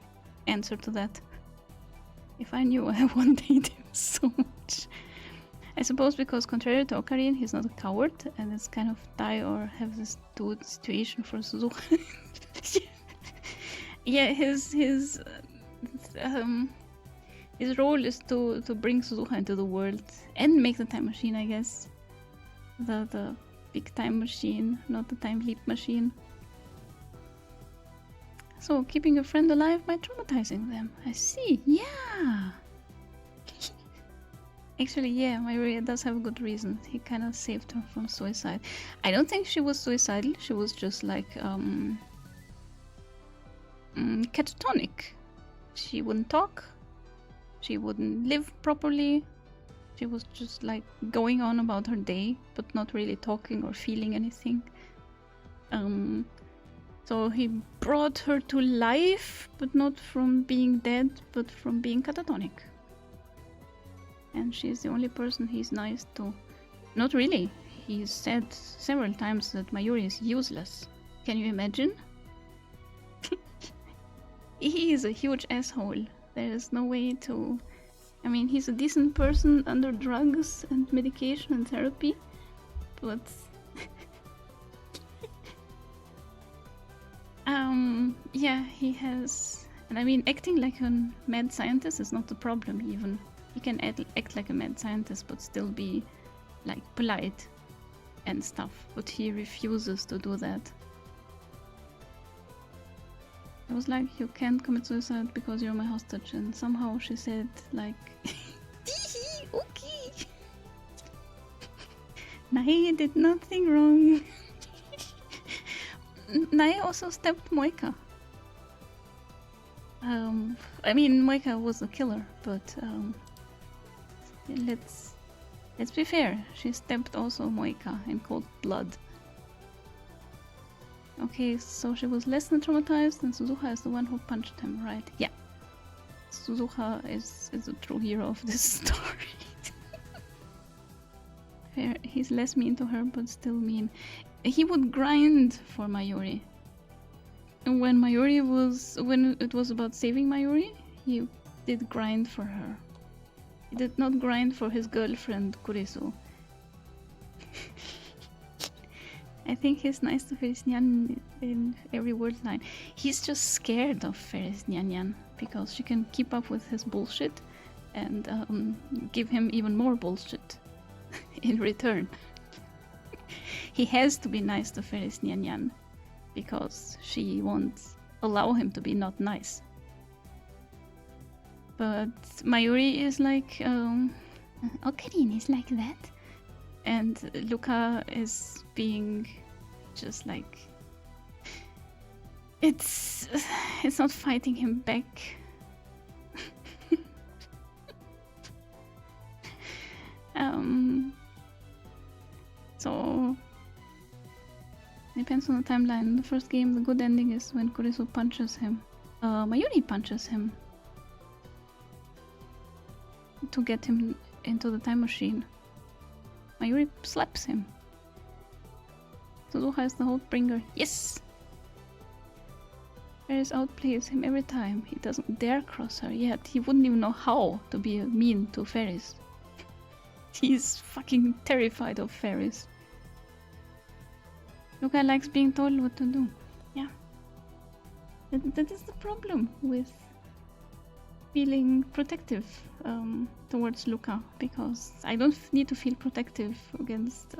answer to that. If I knew, I would hate him so much. I suppose because contrary to Okarin, he's not a coward, and it's kind of die or have this situation for Suzuka. Yeah, his role is to bring Suzuka into the world and make the time machine, I guess. The big time machine, not the time leap machine. So, keeping a friend alive by traumatizing them. I see, yeah! Actually, yeah, Mayuri does have a good reason. He kind of saved her from suicide. I don't think she was suicidal, she was just like, catatonic. She wouldn't talk, she wouldn't live properly, she was just like going on about her day, but not really talking or feeling anything. So he brought her to life, but not from being dead, but from being catatonic. And she's the only person he's nice to. Not really. He said several times that Mayuri is useless. Can you imagine? He is a huge asshole. There is no way to... I mean, he's a decent person under drugs and medication and therapy, but... yeah, he has... And I mean, acting like a mad scientist is not the problem, even. He can act like a mad scientist, but still be, like, polite and stuff. But he refuses to do that. I was like, you can't commit suicide because you're my hostage. And somehow she said, like, okay. Nae did nothing wrong. Nae also stabbed Moika. I mean, Moika was a killer, but let's be fair. She stabbed also Moika in cold blood. Okay, so she was less than traumatized, and Suzuha is the one who punched him, right? Yeah. Suzuha is the true hero of this story. Fair. He's less mean to her, but still mean. He would grind for Mayuri. And when it was about saving Mayuri, he did grind for her. He did not grind for his girlfriend, Kurisu. I think he's nice to Ferris Nyan in every word line. He's just scared of Ferris Nyan because she can keep up with his bullshit and give him even more bullshit in return. He has to be nice to Ferris Nyan because she won't allow him to be not nice. But Mayuri is like, Ocarina is like that. And Luca is being just like, it's not fighting him back. So depends on the timeline. In the first game, the good ending is when Kurisu punches him. Mayuri punches him to get him into the time machine. Mayuri slaps him. Suzuha is the Hopebringer. Yes! Ferris outplays him every time. He doesn't dare cross her, yet he wouldn't even know how to be mean to Ferris. He's fucking terrified of Ferris. Luca likes being told what to do. Yeah. That is the problem with feeling protective towards Luca, because I don't need to feel protective against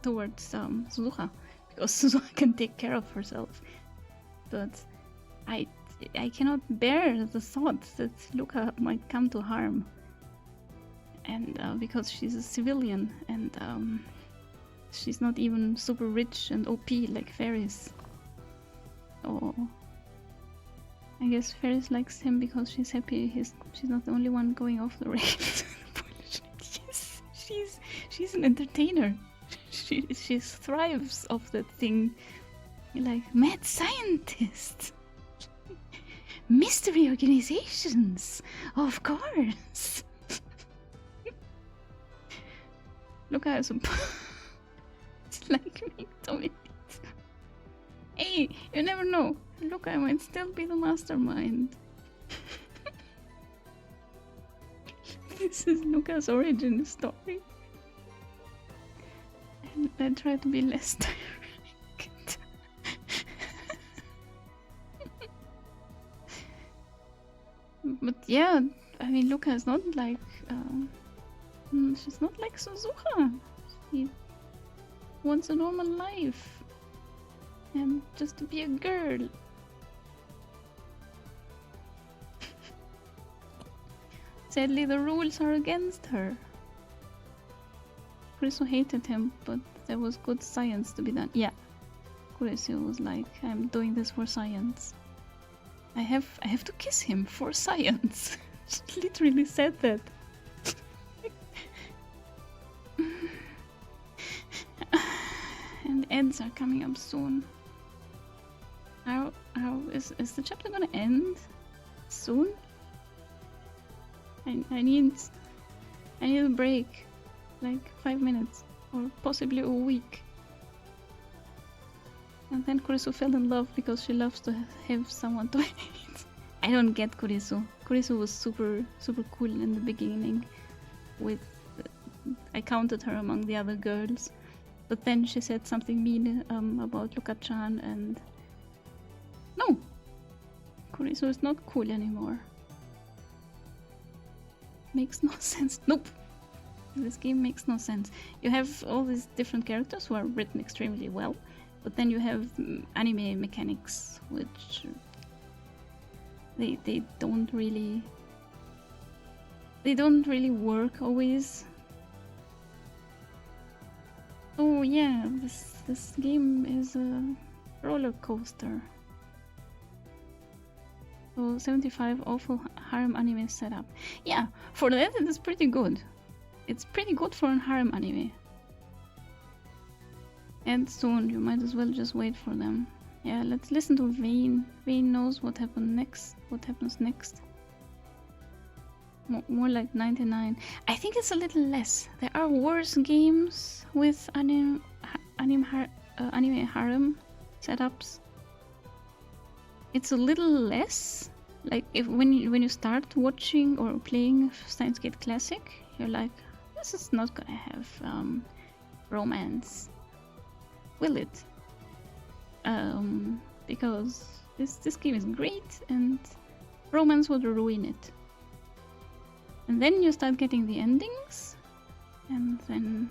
towards Suzuha, because Suzuha can take care of herself. But I cannot bear the thought that Luca might come to harm, and because she's a civilian and she's not even super rich and OP like Ferris. So I guess Ferris likes him because she's happy she's not the only one going off the rails. Yes, she's an entertainer. She thrives off that thing. Like mad scientists, mystery organizations, of course. Look at some. It's like me, Tommy. Hey, you never know. Look, I might still be the mastermind. This is Luca's origin story. And I try to be less direct. But yeah, I mean, Luca is not like... she's not like Suzuha. She wants a normal life. And just to be a girl. Sadly, the rules are against her. Kurisu hated him, but there was good science to be done. Yeah, Kurisu was like, I'm doing this for science. I have to kiss him for science. She literally said that. And ends are coming up soon. How is the chapter gonna end soon? I need a break, like 5 minutes or possibly a week. And then Kurisu fell in love because she loves to have someone to hate. I don't get Kurisu. Kurisu was super cool in the beginning. I counted her among the other girls, but then she said something mean about Luka-chan, and no, Kurisu is not cool anymore. Makes no sense. Nope. This game makes no sense. You have all these different characters who are written extremely well, but then you have anime mechanics which they don't really work always. Oh yeah, this game is a roller coaster. So 75 awful harem anime setup. Yeah, for that it is pretty good. It's pretty good for an harem anime. And soon, you might as well just wait for them. Yeah, let's listen to Vane. Vane knows what happens next. More like 99. I think it's a little less. There are worse games with anime harem setups. It's a little less. Like when you start watching or playing Steins Gate Classic, you're like, this is not gonna have romance, will it? Because this game is great and romance would ruin it. And then you start getting the endings, and then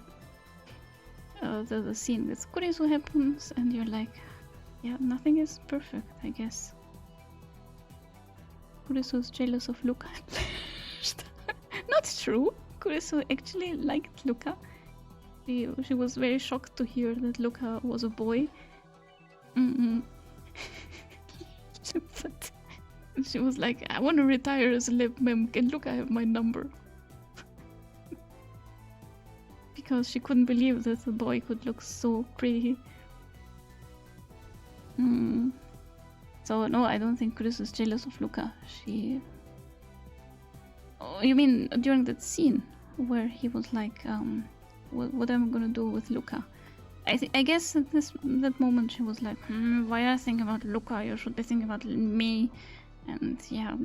the scene with Kurisu happens, and you're like, yeah, nothing is perfect, I guess. Kurisu is jealous of Luca. Not true. Kurisu actually liked Luca. She was very shocked to hear that Luca was a boy. But she was like, I want to retire as a lib mem. Can Luca have my number? Because she couldn't believe that a boy could look so pretty. So no, I don't think Chris is jealous of Luca. She... Oh, you mean during that scene where he was like, what am I gonna do with Luca? I guess at that moment she was like, why are you thinking about Luca? You should be thinking about me. And yeah,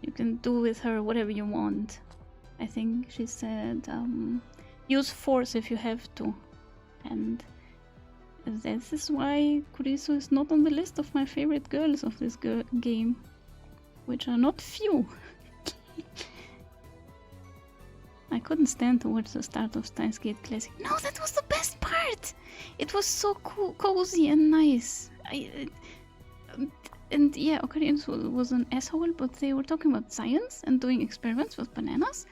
you can do with her whatever you want. I think she said, use force if you have to. And this is why Kurisu is not on the list of my favorite girls of this game, which are not few. I couldn't stand to watch the start of Steins Gate Classic. No, that was the best part! It was so cool, cozy and nice. And yeah, Ocarina was an asshole, but they were talking about science and doing experiments with bananas.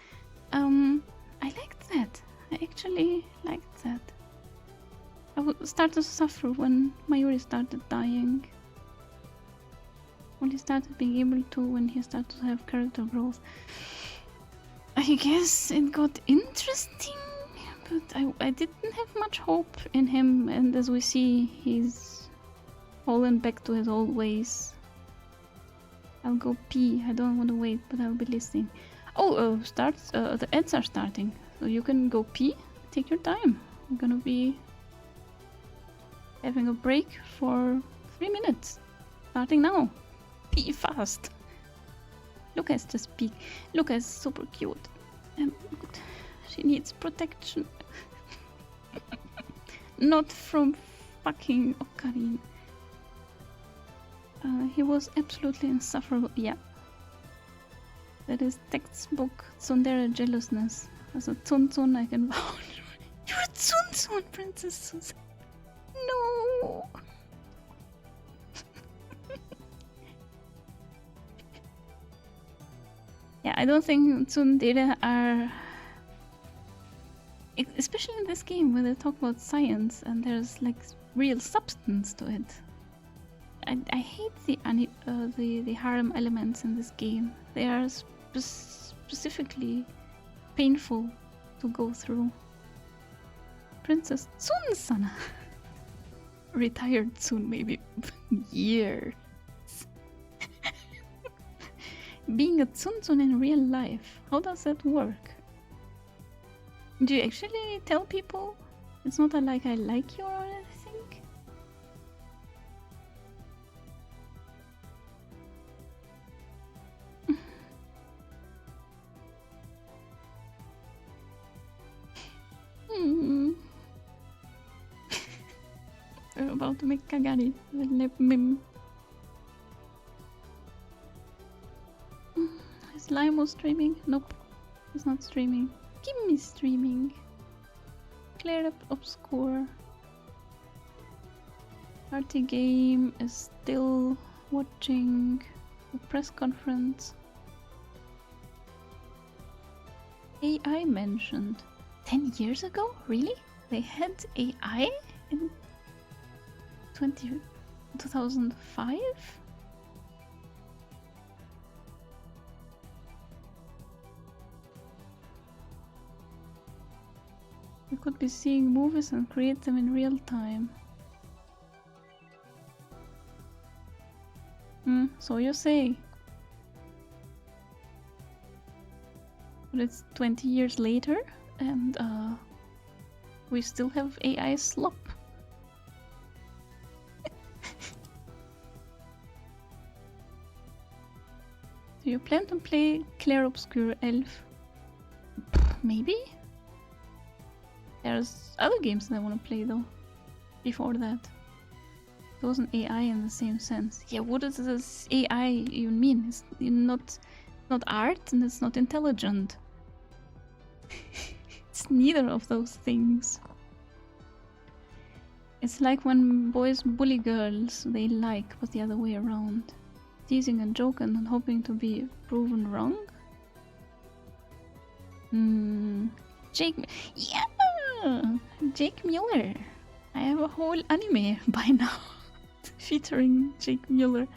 I liked that. I actually liked that. I started to suffer when Mayuri started dying. When he started being able to, when he started to have character growth. I guess it got interesting, but I didn't have much hope in him, and as we see, he's fallen back to his old ways. I'll go pee. I don't want to wait, but I'll be listening. Oh, the ads are starting, so you can go pee. Take your time. I'm gonna be having a break for 3 minutes. Starting now. Pee fast. Luca's just pee. Luca's super cute. And she needs protection. Not from fucking Ocarina. He was absolutely insufferable. Yeah. That is textbook tsundere jealousness. As a Tsun I can vouch. You're a Tsun, Princess Susan. No. Yeah, I don't think tsundere are... Especially in this game where they talk about science and there's like real substance to it. I hate the harem elements in this game. They are specifically painful to go through. Princess Tsun-sana. Retired soon, maybe. Years. Being a Tsun-tsun in real life, how does that work? Do you actually tell people? It's not like I like you or anything? We're about to make Kagari. Let me... Is Limo streaming? Nope. He's not streaming. Gimme streaming. Clear up obscure. Party game is still watching the press conference. AI mentioned. 10 years ago? Really? They had AI in 2005? We could be seeing movies and create them in real time. So you say. But it's 20 years later and we still have AI slop. Do you plan to play Clair Obscure Elf? Maybe? There's other games that I want to play though. Before that. It wasn't AI in the same sense. Yeah, what does this AI even mean? It's not art and it's not intelligent. It's neither of those things. It's like when boys bully girls they like, but the other way around. Teasing and joking and hoping to be proven wrong. Jake Mueller. I have a whole anime by now featuring Jake Mueller.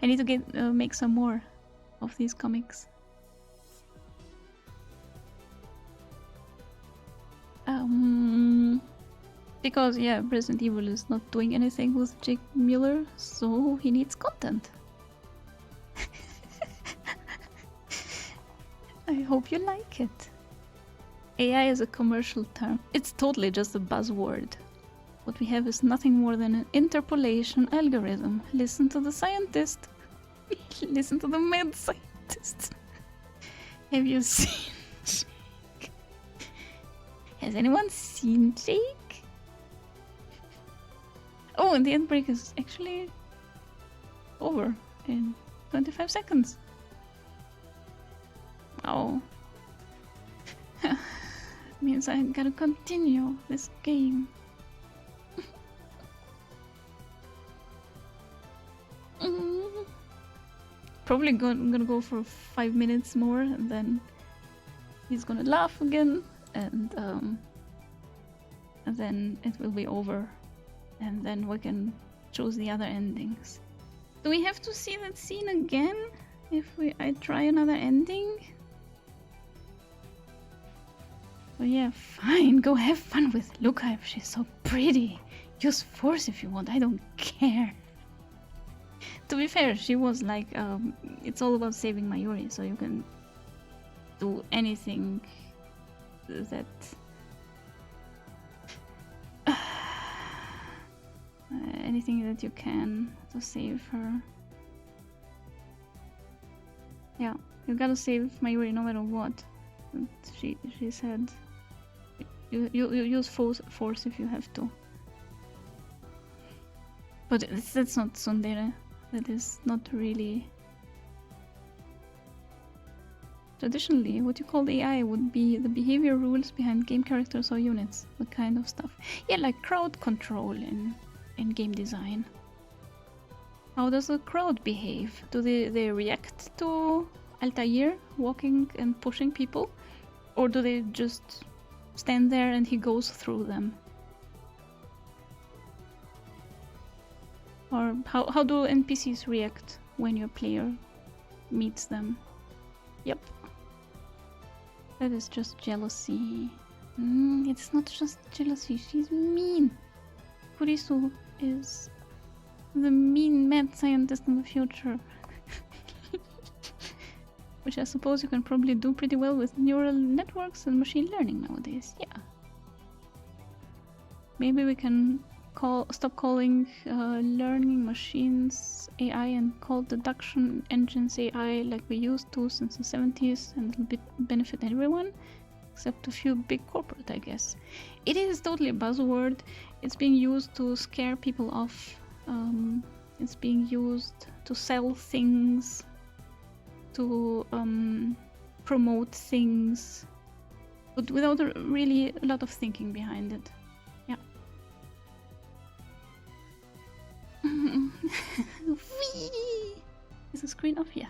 I need to make some more of these comics. Because yeah, Resident Evil is not doing anything with Jake Mueller, so he needs content. I hope you like it. AI is a commercial term. It's totally just a buzzword. What we have is nothing more than an interpolation algorithm. Listen to the scientist. Listen to the mad scientist. Have you seen Jake? Has anyone seen Jake? Oh, and the end break is actually over in 25 seconds. Oh. That means I gotta continue this game. Probably gonna go for 5 minutes more and then he's gonna laugh again and then it will be over. And then we can choose the other endings. Do we have to see that scene again if I try another ending? Oh yeah, fine, go have fun with Luca if she's so pretty. Use force if you want, I don't care. To be fair, she was like, it's all about saving Mayuri, so you can do anything that... anything that you can to save her. Yeah, you gotta save Mayuri no matter what. She said. You use force if you have to. But that's not tsundere. That is not really... Traditionally, what you call AI would be the behavior rules behind game characters or units. The kind of stuff. Yeah, like crowd control in game design. How does a crowd behave? Do they react to Altair walking and pushing people? Or do they just stand there and he goes through them? Or how do NPCs react when your player meets them? Yep. That is just jealousy. It's not just jealousy, she's mean. Kurisu is the mean mad scientist in the future. Which I suppose you can probably do pretty well with neural networks and machine learning nowadays, yeah. Maybe we can stop calling learning machines AI and call deduction engines AI like we used to since the 70s, and it'll benefit everyone, except a few big corporate, I guess. It is totally a buzzword. It's being used to scare people off. It's being used to sell things, to promote things, but without really a lot of thinking behind it. Yeah. Whee! Is the screen off? Yeah.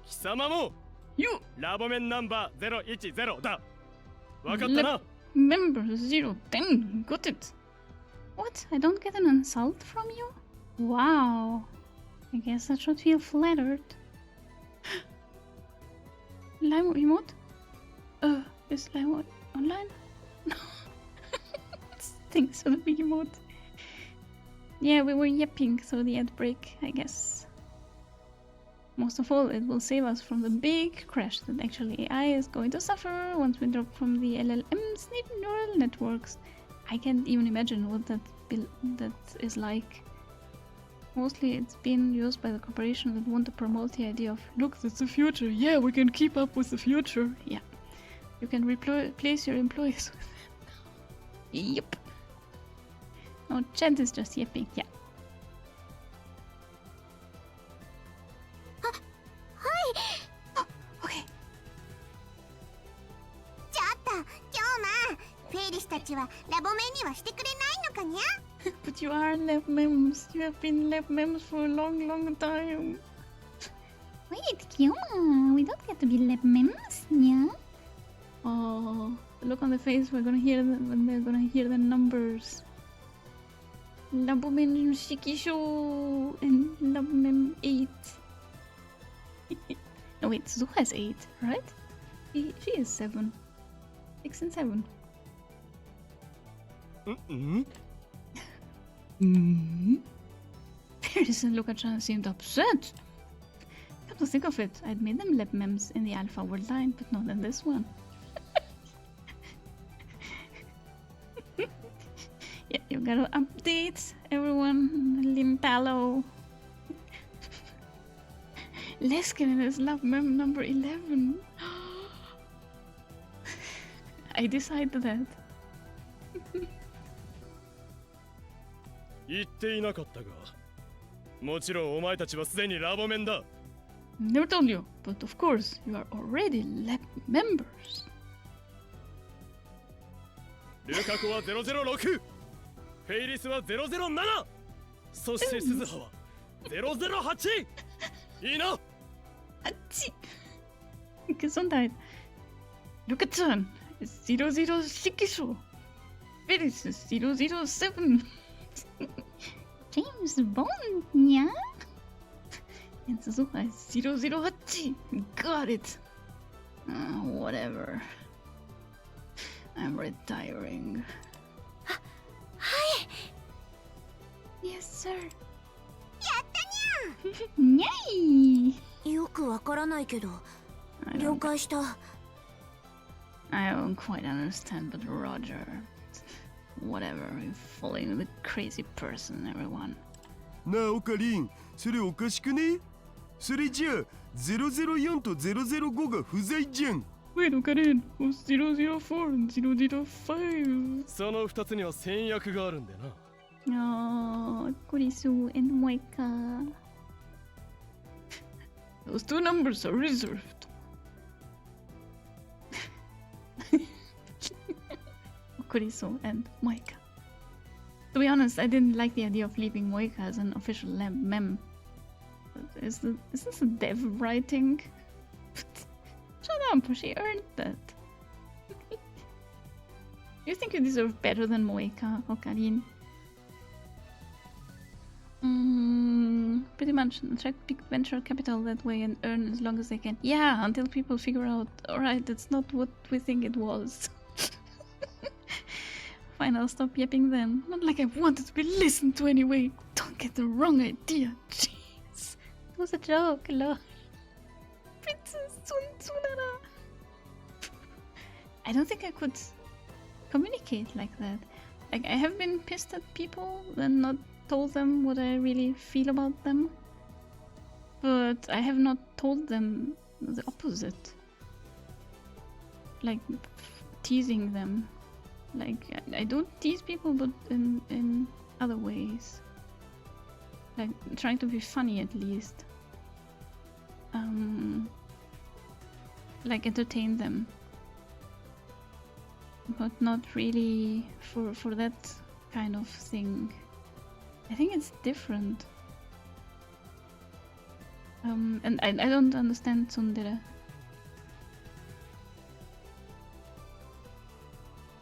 貴様も You! ラボメンナンバー010だ。わかったな。 Member 010, got it. What? I don't get an insult from you? Wow. I guess I should feel flattered. Live emote? Is live online? No. Thanks for the big emote. Yeah, we were yapping through the ad break, I guess. Most of all, it will save us from the big crash that actually AI is going to suffer once we drop from the LLM's neural networks. I can't even imagine what that is like Mostly it's been used by the corporation that want to promote the idea of, look, that's the future. Yeah, we can keep up with the future. Yeah. You can replace your employees with it. Yep. Oh, Chad is just yapping. Yeah. はい。Okay. ちょっと、京馬。フェイリスたちはラボメンにはしてくれないのかにゃ But you are lab mems. You have been lab mems for a long, long time. Wait, Kyoma, we don't get to be lab mems, yeah? Oh, the look on the face we're gonna hear when they're gonna hear the numbers. Labomem Shikisho and Labomem 8. No wait, Zuha is 8, right? She is 7. 6 and 7. Paris and Luka-chan seemed upset. Come to think of it, I'd made them lab mems in the Alpha World line, but not in this one. Yeah, you gotta update everyone. Limpalo. Leskinen is lab mem number 11. I decided that. 言っていなかったが、もちろんお前たちはすでにラボメンだ。Never told you, but of course you are already lab members. ルカコは006、フェイリスは007、そして鈴葉は008。いいな。Achi. Gesundheit. Luka-chan is 006. Phyllis is 007. James Bond, yeah? And Suzuha is 008. Got it. Whatever. I'm retiring. Hi. Yes, sir. やったにゃにゃい。よくわからないけど、 I 了 don't, 解した。 I don't quite understand, but Roger. Whatever, you're following the crazy person, everyone. なあオカリン、それおかしくね？それじゃあ004と005が不在じゃん。 Wait, Okarin, who's 004 and 005? その2つには戦略があるんだよな。Oh, Kurisu and Moika. Those two numbers are reserved. Kurisu and Moika. To be honest, I didn't like the idea of leaving Moika as an official lab mem. But is this a dev writing? Shut up, she earned that. You think you deserve better than Moika, Okarin? Pretty much attract big venture capital that way and earn as long as they can. Yeah, until people figure out, alright, it's not what we think it was. Fine, I'll stop yapping then. Not like I wanted to be listened to anyway. Don't get the wrong idea. Jeez. It was a joke, lol. Princess Tsunara. I don't think I could communicate like that. Like, I have been pissed at people and not told them what I really feel about them. But I have not told them the opposite. Like, teasing them. Like, I don't tease people, but in other ways. Like, trying to be funny at least. Like, entertain them. But not really for that kind of thing. I think it's different. And I don't understand tsundere.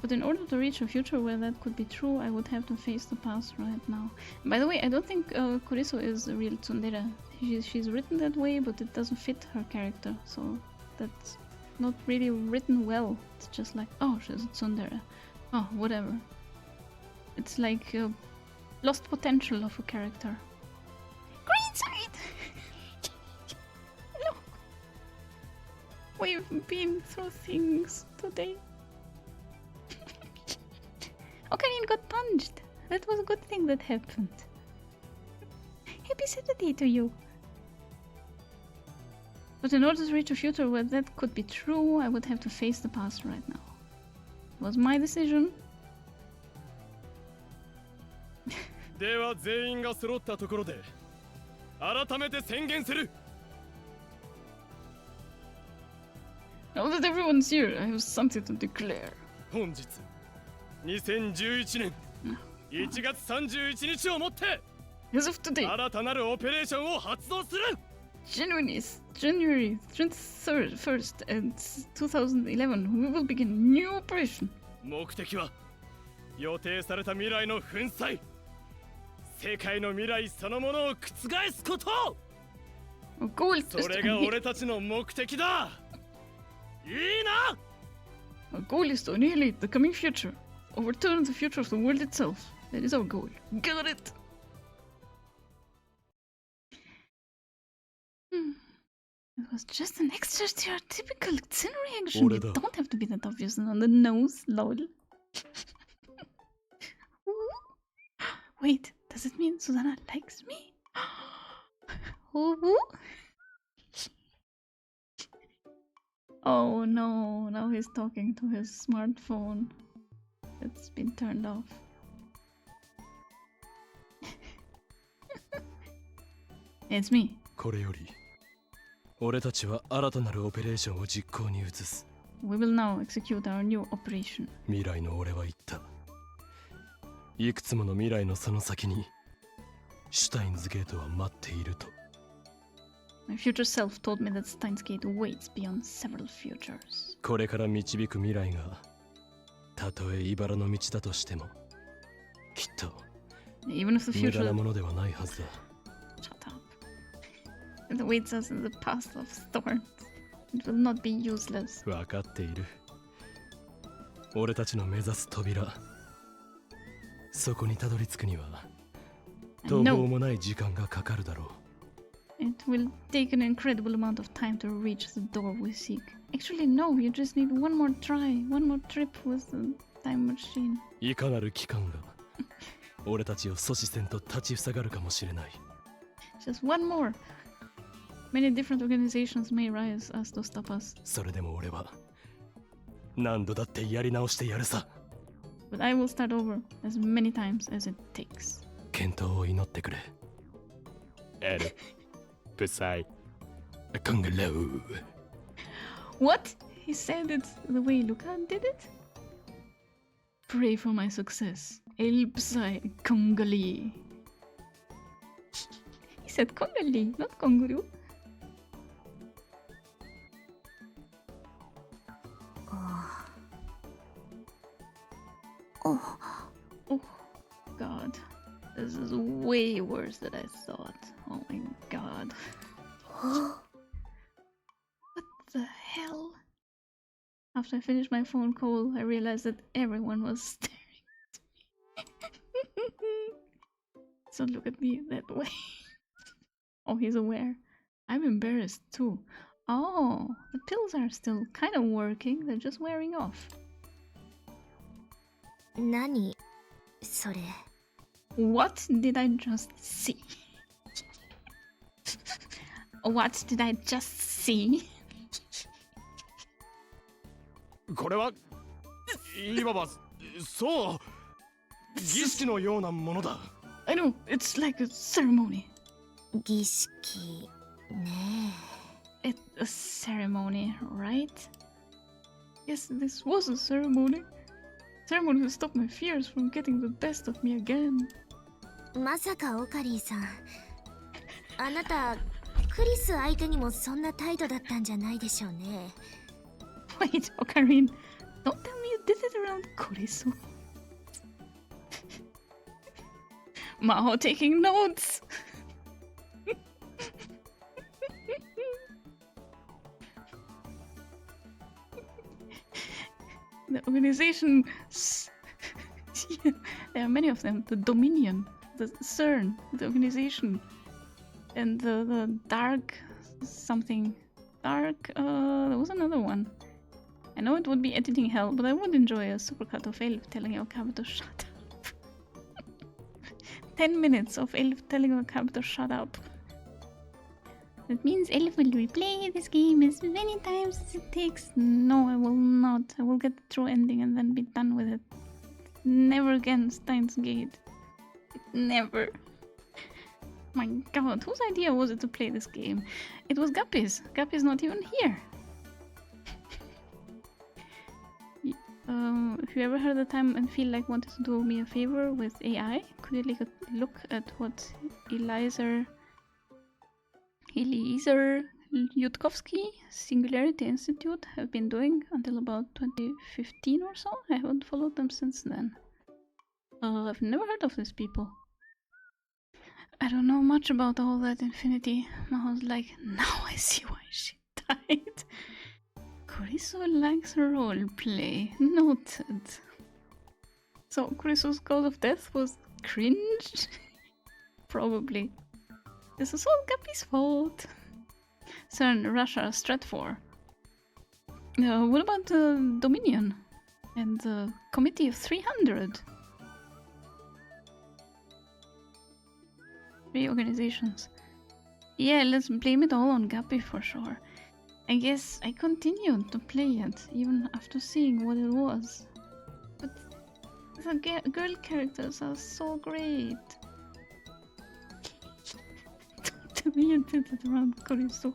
But in order to reach a future where that could be true, I would have to face the past right now. By the way, I don't think Kurisu is a real tsundere. She's written that way, but it doesn't fit her character, so that's not really written well. It's just like, oh, she's a tsundere. Oh, whatever. It's like lost potential of a character. Green side! Look! We've been through things today. Okarin got punched. That was a good thing that happened. Hey happy Saturday to you. But in order to reach a future where that could be true, I would have to face the past right now. It was my decision. では全員が揃ったところで改めて宣言する。 Now that everyone's here, I have something to declare. 本日2011年1月31日をもって As of today, 新たなるオペレーションを発動する。 January 21st and 2011, we will begin new operation. 目的は予定された未来の粉砕、世界の未来そのものを覆すこと。 Our goal is それが俺たちの目的だ。いいな。 Our goal is to annihilate the coming future, overturn the future of the world itself. That is our goal. Got it! It was just an extra stereotypical Xin reaction. You don't have to be that obvious and on the nose, lol. Wait, does it mean Susanna likes me? Oh no, now he's talking to his smartphone. It's been turned off. It's me. これより俺たちは新たなるオペレーションを実行に移す。 We will now execute our new operation. 未来の俺は言った。いくつもの未来のその先にシュタインズゲートは待っていると。 My future self told me that Steins Gate waits beyond several futures. これから導く未来がたとえ茨の道だとしてもきっと Even if the 無駄 future なものではないはずだ。 Shut up. It awaits us in the path of thorns. It will not be useless. 分かっている。俺たちの目指す扉、そこにたどり着くには途方もない時間がかかるだろう。 It will take an incredible amount of time to reach the door we seek. Actually, no, you just need one more try, one more trip with the time machine. いかなる機関が俺たちを阻止せんと立ちふさがるかもしれない。 Just one more. Many different organizations may rise us to stop us. それでも俺は何度だってやり直してやるさ。 But I will start over as many times as it takes. 健闘を祈ってくれ。L ブサイコングロー。 What? He said it the way Luca did it? Pray for my success. El Psai Kongali. He said Kongali, not Konguru. Oh god. This is way worse than I thought. Oh my god. What the hell? After I finished my phone call, I realized that everyone was staring at me. Don't look at me that way. Oh, he's aware. I'm embarrassed too. Oh, the pills are still kind of working. They're just wearing off. 何それ。 What did I just see? What did I just see? これはいわばそう儀式のようなものだ。 I know, it's like a ceremony. 儀式ね It's a ceremony, right? Yes, this was a ceremony. Ceremony to stop my fears from getting the best of me again. え。まさかオカリンさん、あなたクリス相手にもそんな態度だったんじゃないでしょうね。 Wait, Ocarine, don't tell me you did it around Kurisu. Maho taking notes. The organization. Yeah, there are many of them. The Dominion, the CERN, the organization, and the Dark something. Dark. There was another one. I know it would be editing hell, but I would enjoy a supercut of Elf telling Okabe to shut up. 10 minutes of Elf telling a cab to shut up. That means Elf will replay this game as many times as it takes. No, I will not. I will get the true ending and then be done with it. Never again, Steins Gate. Never. My god, whose idea was it to play this game? It was Guppy's. Guppy's not even here. If you ever had the time and feel like wanted to do me a favor with AI, could you like look at what Eliezer Yudkowsky Singularity Institute have been doing until about 2015 or so? I haven't followed them since then. I've never heard of these people. I don't know much about all that Infinity. I was like, now I see why she died. Kurisu likes roleplay. Noted. So Kurisu's cause of death was cringe? Probably. This is all Guppy's fault. CERN, Russia, Stratfor. What about Dominion? And the Committee of 300? 3 organizations. Yeah, let's blame it all on Guppy for sure. I guess I continued to play it, even after seeing what it was. But the girl characters are so great. Don't tell me you did it around Kurisu.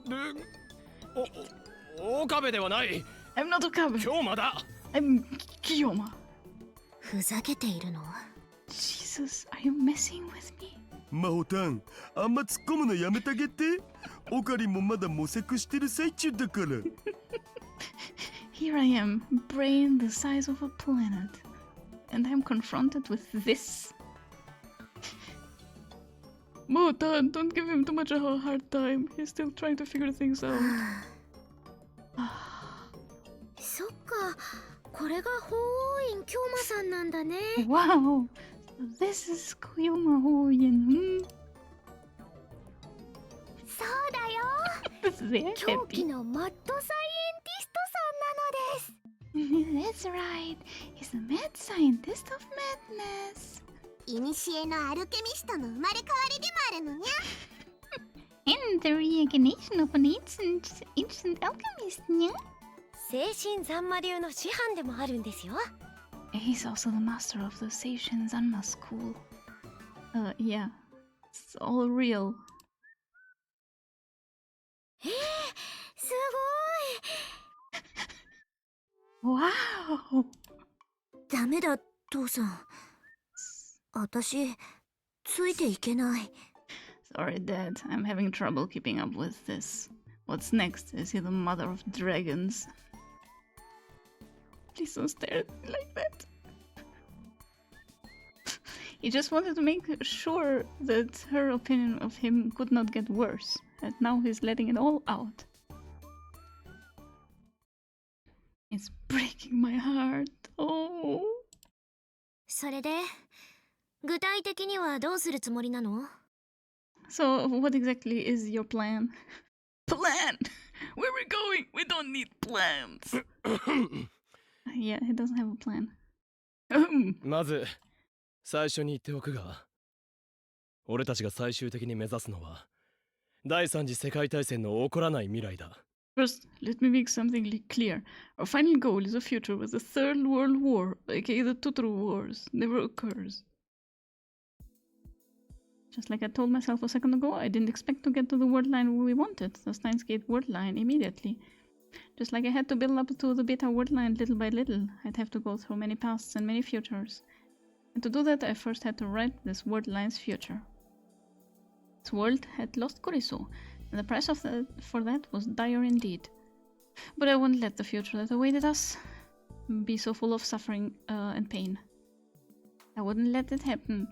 Okabe ではない。 I'm not Okabe. 京馬だ。 I'm Kiyoma. ふざけているの？ Jesus, are you messing with me? マホタン、あんま突っ込むのやめてあげて。オカリンもまだ模索してる最中だから。Here I am, brain the size of a planet, and I'm confronted with this. Motan, don't give him too much of a hard time. He's still trying to figure things out. そっか、これが法王院京馬さんなんだね。Wow, this is Koyoma Hoyin. そうだよ。They're 狂気 happy. のマッドサイエンティストさんなのです。 That's right. He's the mad scientist of madness. いにしえのアルケミストの生まれ変わりでもあるのにゃ。And the reincarnation of an ancient alchemist, yeah? 精神残魔流の師範でもあるんですよ。 He's also the master of the Seishin Zanma school. Yeah. It's all real. すごい。Wow! ダメだ、父さん。私、ついていけない。Sorry, Dad. I'm having trouble keeping up with this. What's next? Is he the mother of dragons? Please don't stare at me like that. He just wanted to make sure that her opinion of him could not get worse. And now he's letting it all out. It's breaking my heart. Oh. それで、具体的にはどうするつもりなの？ So, what exactly is your plan? Plan! Where are we going? We don't need plans. Yeah, he doesn't have a plan. まず最初に言っておくが、俺たちが最終的に目指すのは第三次世界大戦の起こらない未来だ。First, let me make something clear. Our final goal is a future where the Third World War, aka the Totoro Wars, never occurs. Just like I told myself a second ago, I didn't expect to get to the word line we wanted, the Steins Gate word line, immediately. Just like I had to build up to the beta word line little by little, I'd have to go through many pasts and many futures. And to do that, I first had to write this word line's future. This world had lost Kurisu, and the price for that was dire indeed. But I wouldn't let the future that awaited us be so full of suffering and pain. I wouldn't let it happen.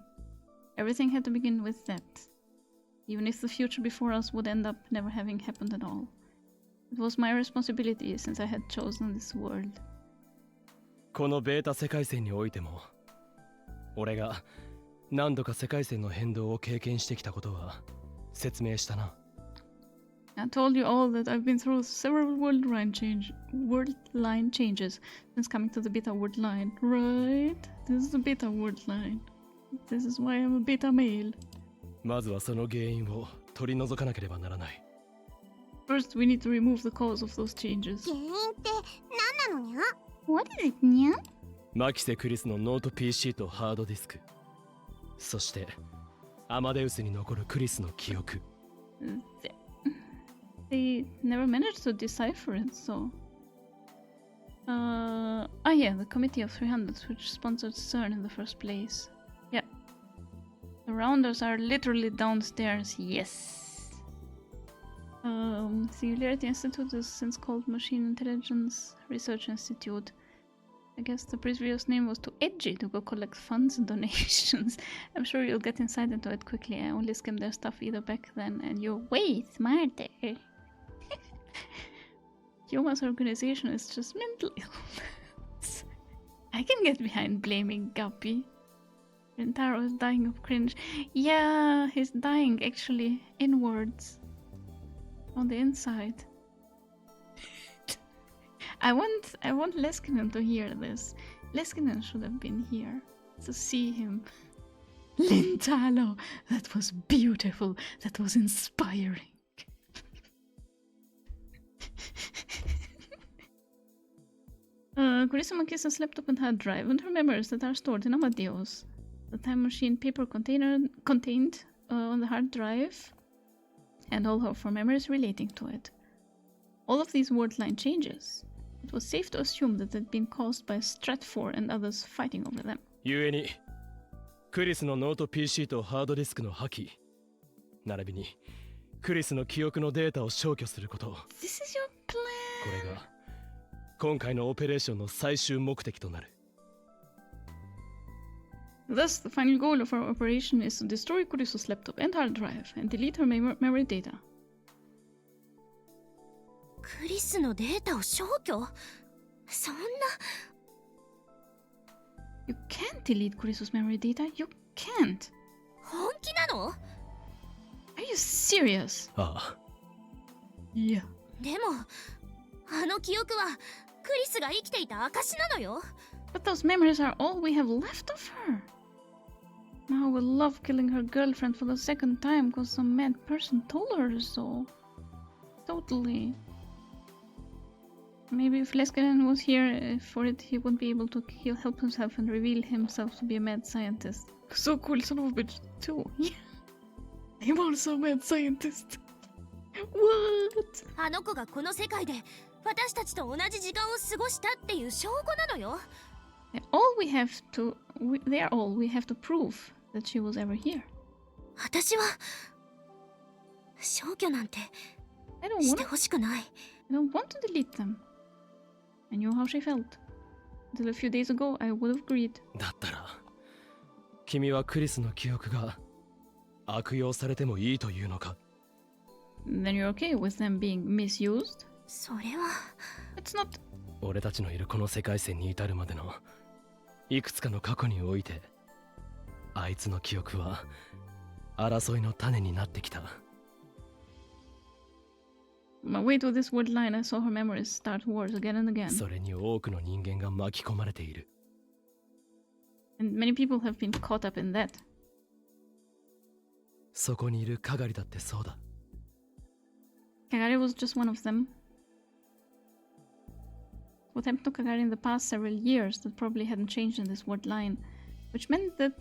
Everything had to begin with that, even if the future before us would end up never having happened at all. It was my responsibility since I had chosen this world. このベータ世界線においても、俺が何度か世界線の変動を経験してきたことは説明したな。I told you all that I've been through several word line changes since coming to the beta word line, right? This is the beta word line. This is why I'm a beta male. まずはその原因を取り除かなければならない。First, we need to remove the cause of those changes. 原因って何なのにゃ？ What is it, nya? マキセ・クリスのノート PC とハードディスク。そして、アマデウスに残るクリスの記憶。They never managed to decipher it, so... yeah, the Committee of 300, which sponsored CERN in the first place. Yeah. The Rounders are literally downstairs, yes. Singularity Institute is since called Machine Intelligence Research Institute. I guess the previous name was too edgy to go collect funds and donations. I'm sure you'll get insight into it quickly. I only skimmed their stuff either back then, and you're way smarter. Yoma's organization is just mental illness. I can get behind blaming Guppy. Rentaro is dying of cringe. Yeah, he's dying actually inwards. On the inside. I want Leskinen to hear this. Leskinen should have been here to see him. Lintalo, that was beautiful. That was inspiring. Kurisa kisses laptop and hard drive and her memories that are stored in Amadeus. The time machine paper contained on the hard drive, and all her four memories relating to it. All of these wordline changes. It was safe to assume that they'd been caused by Stratfor and others fighting over them. ゆえに、クリスのノート PC とハードディスクの破棄、並びにクリスの記憶のデータを消去すること。This is your plan. これが今回のオペレーションの最終目的となる。Thus, the final goal of our operation is to destroy Kuriso's laptop and hard drive and delete her memory data. クリスのデータを消去？そんな。You can't delete Kuriso's memory data. You can't. 本気なの？ Are you serious? ああ。いや。でも、あの記憶はクリスが生きていた証なのよ。But those memories are all we have left of her. Now we'll love killing her girlfriend for the second time because some mad person told her so. Totally. Maybe if Leskinen was here for it, he would be able to help himself and reveal himself to be a mad scientist. So cool, son of a bitch, too. Yeah. I'm also a mad scientist. What? あの子がこの世界で私たちと同じ時間を過ごしたっていう証拠なのよ。They are all we have to prove that she was ever here. 私は消去なんてしてほしくない。I don't want to delete them. I knew how she felt. Until a few days ago, I would have agreed. だったら、君はクリスの記憶が悪用されてもいいというのか？ Then you're okay with them being misused? それは。It's not. 俺たちのいるこの世界線に至るまでのいくつかの過去において、あいつの記憶は争いの種になってきた。My way to this wood line, I saw her memories start wars again and again. それに多くの人間が巻き込まれている。And many people have been caught up in that. そこにいるカガリだってそうだ。Kagari was just one of them. What happened to Kagari in the past several years that probably hadn't changed in this wood line, which meant that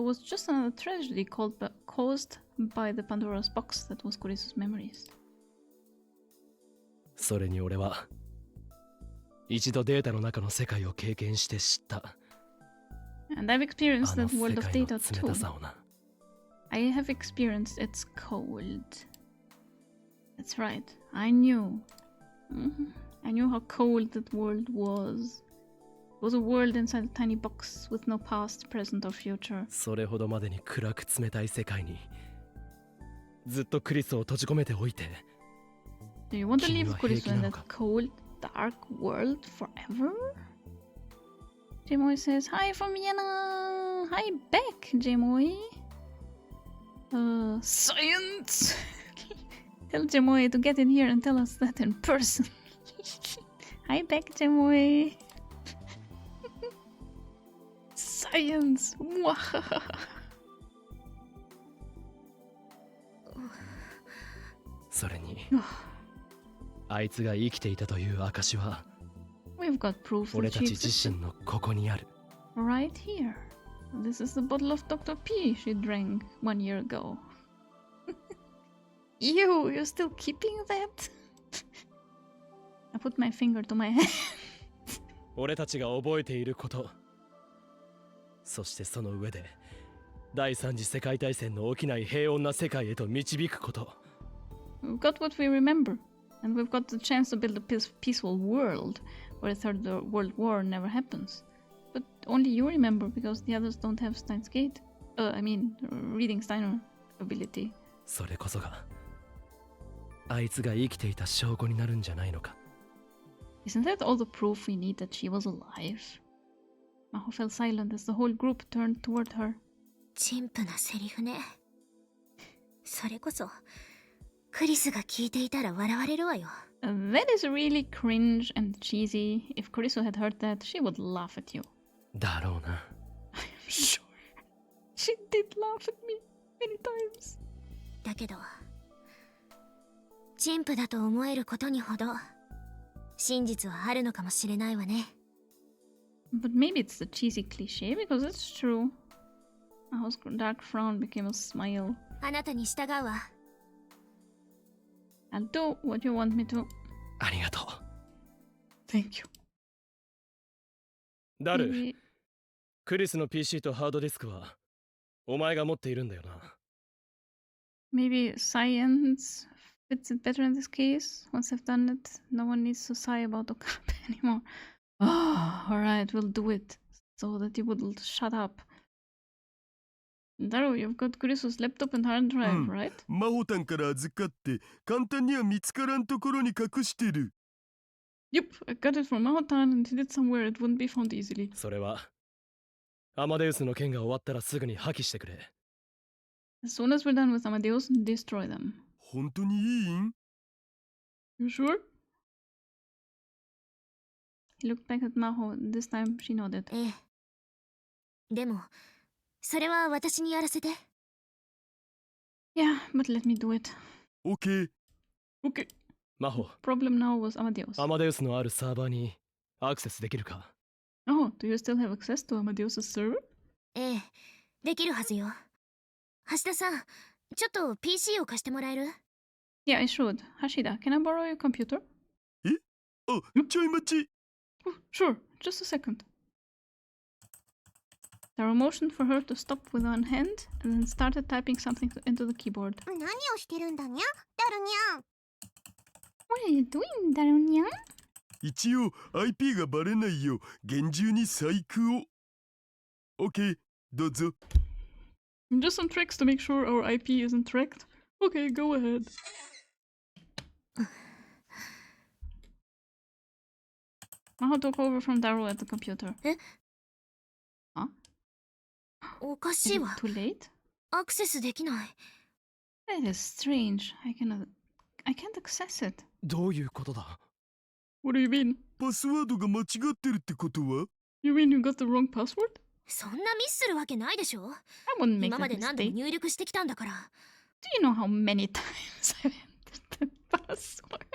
was just another tragedy caused by the Pandora's box that was Kuriso's memories. それに俺は一度データの中の世界を経験して知った。And I've experienced that world of data あの世界の冷たさをな。I have experienced its cold. That's right. I knew. I knew how cold that world was. It was a world inside a tiny box with no past, present, or future. それほどまでに暗く冷たい世界にずっとクリスを閉じ込めておいて。Do you want to leave Kuriso in that cold, dark world forever? Jemoi says, Hi from Vienna! Hi back, Jemoi! Science! Tell Jemoi to get in here and tell us that in person. Hi back, Jemoi! Science! Science! Mwahaha. それにあいつが生きていたという証は We've got proof 俺 that た she ち自 existed. 身のここにある Right here. This is the bottle of Dr. P she drank 1 year ago. Ew, you're still keeping that? I put my finger to my head. 俺たちが覚えていることそしてその上で第三次世界大戦の起きない平穏な世界へと導くこと We've got what we remember, and we've got the chance to build a peaceful world where a third world war never happens. But only you remember because the others don't have Stein's Gate. Reading Steiner ability. それこそがあいつが生きていた証拠になるんじゃないのか Isn't that all the proof we need that she was alive? Maho fell silent as the whole group turned toward her. 陳腐なセリフね。それこそクリスが聞いていたら笑われるわよ。That is really cringe and cheesy. If Kurisu had heard that, she would laugh at you. だろうな I'm sure. She did laugh at me many times. だけど陳腐だと思えることにほど真実はあるのかもしれないわね。 But maybe it's the cheesy cliche because it's true. Maho's dark frown became a smile. あなたに従うわ。 I'll do what you want me to. ありがとう Thank you. ダル Maybe, クリスの PC とハードディスクはお前が持っているんだよな maybe science fits it better in this case. Once I've done it, no one needs to sigh about the crap anymore. Oh, alright, we'll do it. So that you will shut up. Daru, you've got Kurisu's laptop and hard drive, right? マホタンから預かって簡単には見つからんところに隠してる。 Yep, I got it from Mahotan and hid it somewhere it wouldn't be found easily. それはアマデウスの件が終わったらすぐに破棄してくれ As soon as we're done with Amadeus, destroy them. 本当にいいん？ You sure? He looked back at Maho. This time she nodded. ええ。でもそれは私にやらせて。 Yeah, but let me do it. OK。Okay. マホ Problem now was Amadeus. アマデウスのあるサーバーにアクセスできるか Oh, do you still have access to Amadeus' server? ええ、できるはずよ。橋田さん、ちょっと PC を貸してもらえる？ Yeah, I should. Hashida, can I borrow your computer? あ、ちょい待ち。 Oh, sure, just a second. Taro motioned for her to stop with one hand and then started typing something into the keyboard. 何をしてるんだにゃ、ダルニャン。 What are you doing, Darunyan? 一応 IP がバレないよう厳重に細工を。OK、どうぞ。 Just some tricks to make sure our IP isn't tracked. Okay, go ahead. Maho took over from Daru at the computer. おか Is しい it わ。 too late? アクセスできない。 That is strange. I can't access it. どういうことだ What do you mean? パスワードが間違ってるってことは？ You mean you got the wrong password? そんなミスするわけないでしょ。 I wouldn't make 今ま that で何度も mistake. 入力してきたんだから。 Do you know how many times I've entered the password?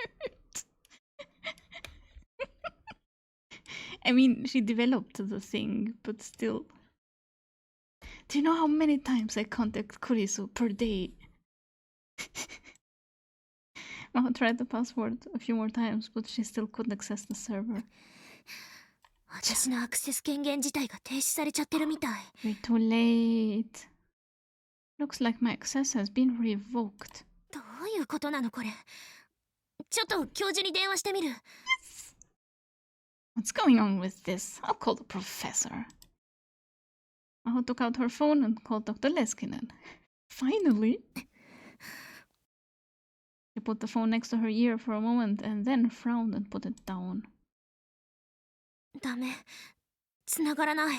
I mean, she developed the thing, but still. Do you know how many times I contact Kurisu per day? Maho tried the password a few more times, but she still couldn't access the server. 私のアクセス権限自体が停止されちゃってるみたい。 We're too late. Looks like my access has been revoked. どういうことなのこれ。ちょっと教授に電話してみる。 What's going on with this? I'll call the professor. Maho took out her phone and called Dr. Leskinen. Finally! She put the phone next to her ear for a moment and then frowned and put it down. ダメ。繋がらない。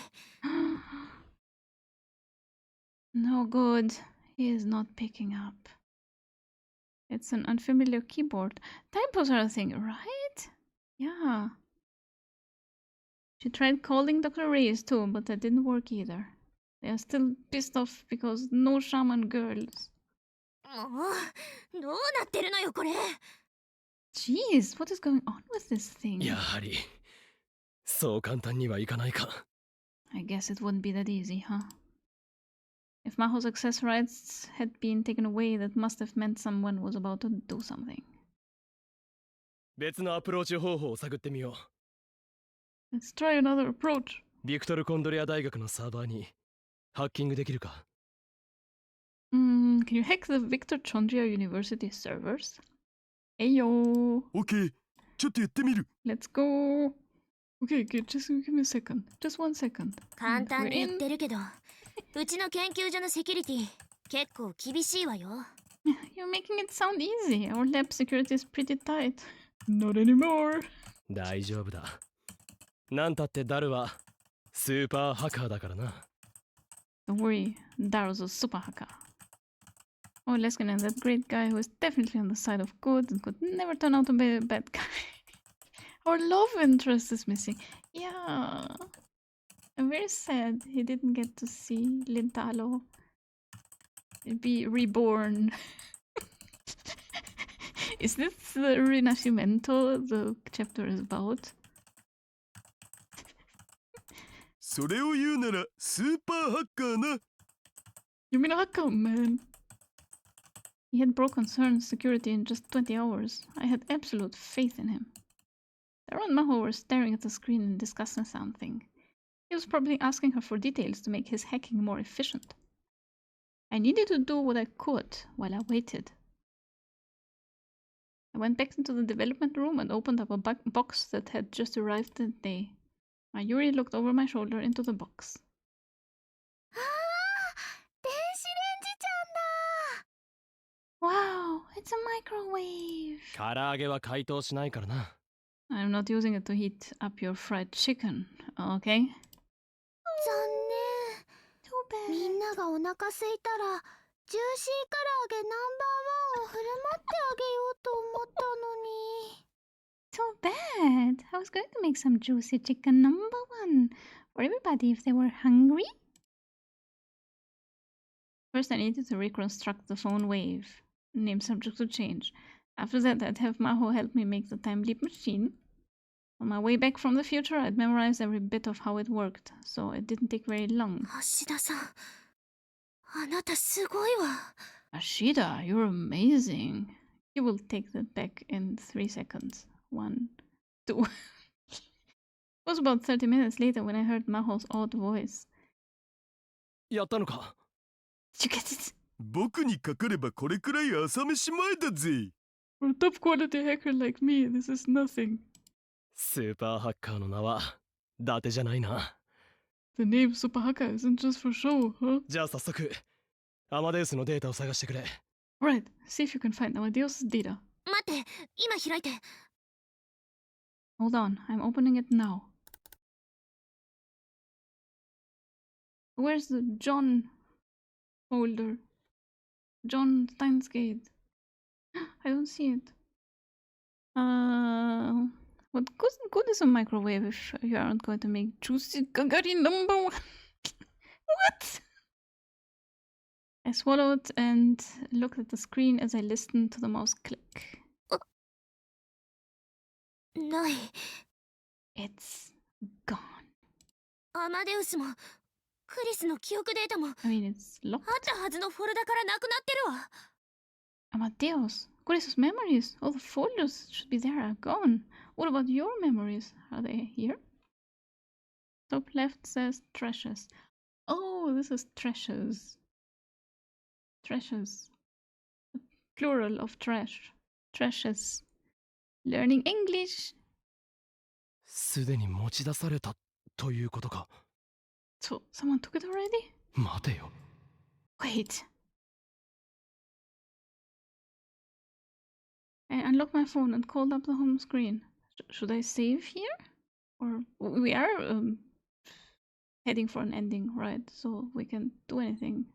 No good. He is not picking up. It's an unfamiliar keyboard. Typos are a thing, right? Yeah. She tried calling Dr. Reyes too, but that didn't work either. They are still pissed off because no shaman girls. もう、どうなってるのよこれ。Jeez, what is going on with this thing? やはりそう簡単にはいかないか。I guess it wouldn't be that easy, huh? If Maho's access rights had been taken away, that must have meant someone was about to do something. 別のアプローチ方法を探ってみよう。Let's try another approach. ビクトル・コンドリア大学のサーバーにハッキングできるか？ Can you hack the Victor Chondria University servers? Ayo. OK ちょっとやってみる Let's go. Okay, just give me a second. Just 1 second. 簡単に言ってるけど、うちの研究所のセキュリティ結構厳しいわよ。You're making it sound easy. Our lab security is pretty tight. Not anymore. 大丈夫だ。なんたってダルはスーパーハッカーだからな。Don't worry, Darrow's a super hacker. Oh, Leskinen, that great guy who is definitely on the side of good and could never turn out to be a bad guy. Our love interest is missing. Yeah. I'm very sad he didn't get to see Lintalo be reborn. Is this the Rinascimento the chapter is about? それを言うならスーパーハッカーな。You mean a hacker, man? He had broken CERN's security in just 20 hours. I had absolute faith in him. Darrow and Maho were staring at the screen and discussing something. He was probably asking her for details to make his hacking more efficient. I needed to do what I could while I waited. I went back into the development room and opened up a box that had just arrived that day. Mayuri looked over my shoulder into the box. 電子レンジちゃんだ。 Wow, it's a microwave. 唐揚げは解凍しないからな。I'm not using it to heat up your fried chicken, okay? 残念。みんながお腹空いたらジューシー唐揚げナンバーワンを振る舞ってあげようと思ったのに。 Too bad. I was going to make some juicy chicken #1 for everybody if they were hungry. First, I needed to reconstruct the phone wave. Name subject to change. After that, I'd have Maho help me make the time leap machine. On my way back from the future, I'd memorized every bit of how it worked, so it didn't take very long. 橋田さん、あなたすごいわ。 Ashida, you're amazing. You will take that back in 3 seconds. 1, 2. It was about 30 minutes later when I heard Maho's odd voice. やったのか？ Did you get it? 僕にかかればこれくらい朝飯前だぜ。 For a top quality hacker like me, this is nothing. スーパーハッカーの名は伊達じゃないな。The name Super Hacker isn't just for show, huh? じゃあ早速、アマデウスのデータを探してくれ。Right, see if you can find Amadeus' data. 待って、今開いて。 Hold on, I'm opening it now. Where's the John folder? John Steinsgate. I don't see it. What good is a microwave if you aren't going to make juicy Gagarin #1? What? I swallowed and looked at the screen as I listened to the mouse click. ない。 It's gone. アマデウスもクリスの記憶データも I mean, it's あ locked. ったはずのフォルダからなくなってるわ。 Amadeus, Chris' memories, all the folders should be there are gone. What about your memories? Are they here? Top left says treasures. Oh, this is treasures. Treasures. Plural of trash. Treasures. Learning English. すでに持ち出されたということか。 So, someone took it already? 待てよ。 Wait. I unlocked my phone and called up the home screen. Should I save here? Or we are heading for an ending, right? So we can do anything.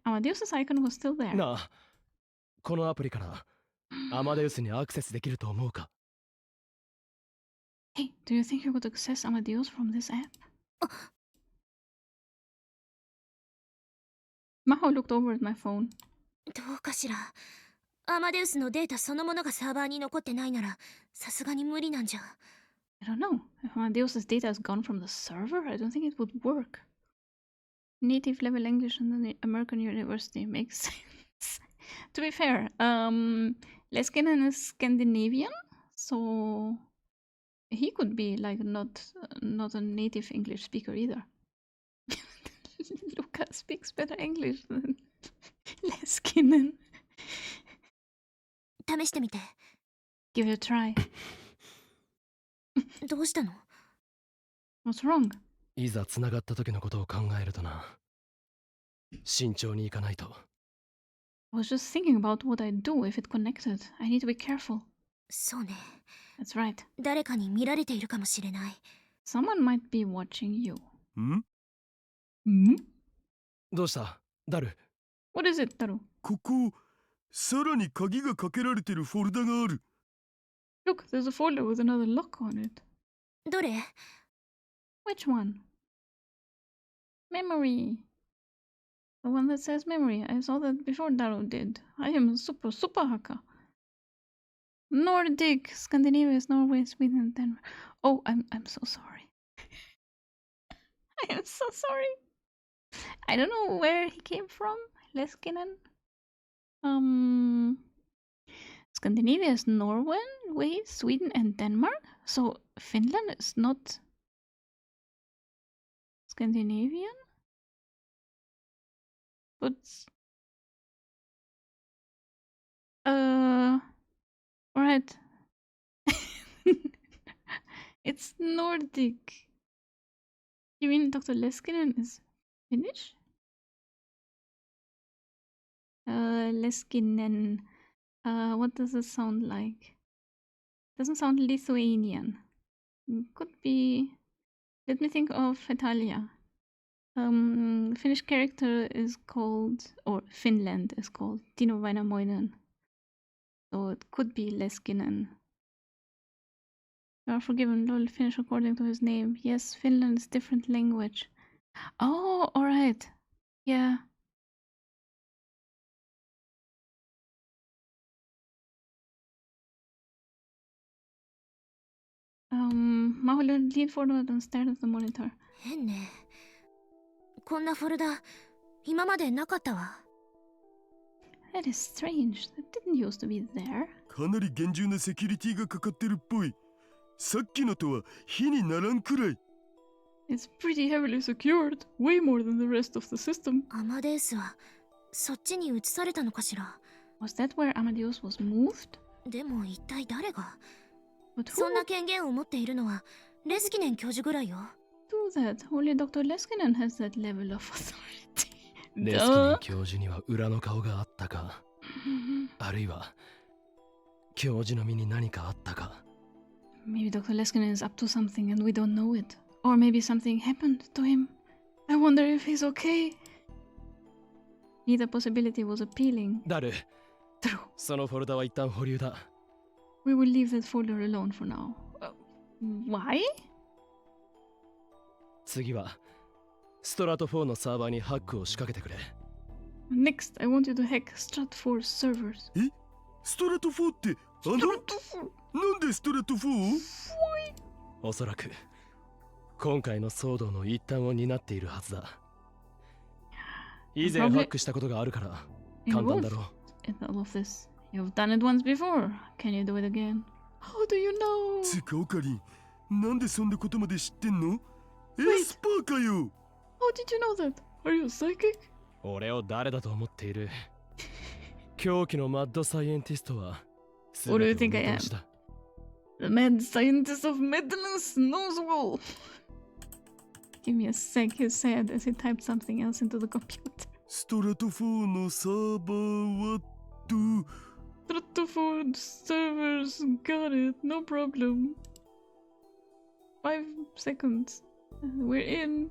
Amadeus' icon was still there. なあ、このアプリからアマデウスにアクセスできると思うか？ Hey, do you think you could access Amadeus from this app? Maho looked over at my phone. どうかしら。アマデウスのデータそのものがサーバーに残ってないなら、さすがに無理なんじゃ。I don't know. If Amadeus's data is gone from the server, I don't think it would work. Native level English in the American university makes sense. To be fair, Leskinen is Scandinavian, so he could be like not a native English speaker either. Luca speaks better English than Leskinen. 試してみて。Give it a try. どうしたの？ What's wrong? いざ繋がった時のことを考えるとな。慎重にいかないと。I was just thinking about what I'd do if it connected. I need to be careful. そうね。That's right. 誰かに見られているかもしれない。Someone might be watching you. ん？どうしたダル？ What is it, Taru? ここ、さらに鍵がかけられてるフォルダがある。Look, there's a folder with another lock on it. どれ？ Which one? Memory. The one that says memory. I saw that before Daru did. I am a super hacker. Nordic, Scandinavia, Norway, Sweden, Denmark. Oh, I'm so sorry. I am so sorry. I don't know where he came from. Leskinen. Scandinavia is Norway, Sweden, and Denmark. So Finland is not Scandinavian? But alright. It's Nordic. You mean Dr. Leskinen is Finnish? Leskinen. What does it sound like? Doesn't sound Lithuanian. Could be. Let me think of Italia. Finnish character is called, or Finland is called Tino Väinämöinen. So it could be Leskinen. You are forgiven, lol, Finnish according to his name. Yes, Finland is different language. Oh, alright. Yeah. Mahalo, lean forward and stare at the monitor. 変ね。こんなフォルダ、今までなかったわ。That is strange. That didn't used to be there. かなり厳重なセキュリティがかかってるっぽい。さっきのとは比にならんくらい。It's pretty heavily secured. Way more than the rest of the system. アマデウスは、そっちに移されたのかしら。Was that where Amadeus was moved? でも一体誰が？ But who そんな権限を持っているのは、レスキネン教授ぐらいよ。do that? Only Dr. Leskinen has that level of authority. レスキネン教授には裏の顔があったか、あるいは教授の身に何かあったか。Maybe Dr. Leskinen is up to something and we don't know it. Or maybe something happened to him. I wonder if he's okay. Neither possibility was appealing. ダル、 True. そのフォルダは一旦保留だ。We will leave that folder alone for now. Why? 次はストラト4のサーバーにハックを仕掛けてくれ。Next, I want you to hack Strat4's servers. え？ストラト4ってなんでストラト 4？ おそらく今回の騒動の一端を担っているはずだ。以前ハックしたことがあるから簡単だろう。In all of this, you've done it once before. Can you do it again? How do you know? つかオカリン、なんでそんなことまで知ってんの？スパーかよ。 How did you know that? Are you psychic? 俺を誰だと思っている？狂気のマッドサイエンティストは What do you think I am? The mad scientist of madness knows all. Give me a sec, he said as he typed something else into the computer. ストラト4のサーバーはStratford servers, got it, no problem. 5 seconds. We're in.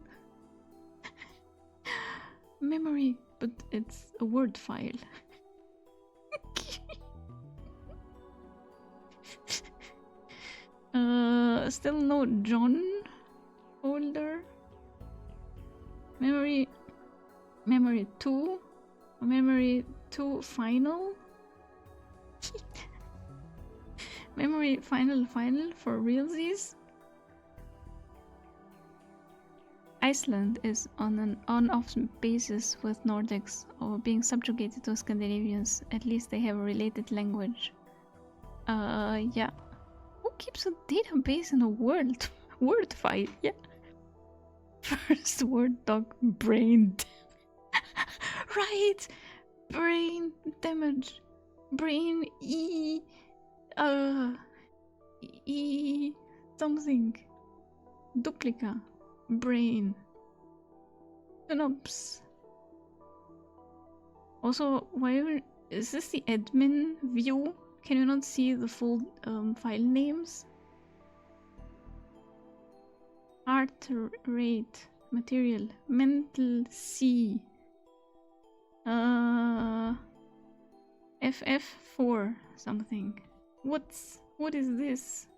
Memory, but it's a Word file. Still no John folder. Memory 2. Memory 2 final. Memory final for realsies. Iceland is on an on-off basis with Nordics, or being subjugated to Scandinavians. At least they have a related language. Yeah. Who keeps a database in a word file? Yeah. First word doc, brain. Right! Brain damage. Brain E something. Duplica. Brain. Synops. Also, why is this the admin view? Can you not see the full file names? Heart rate. Material. Mental C. FF4 something. What is this?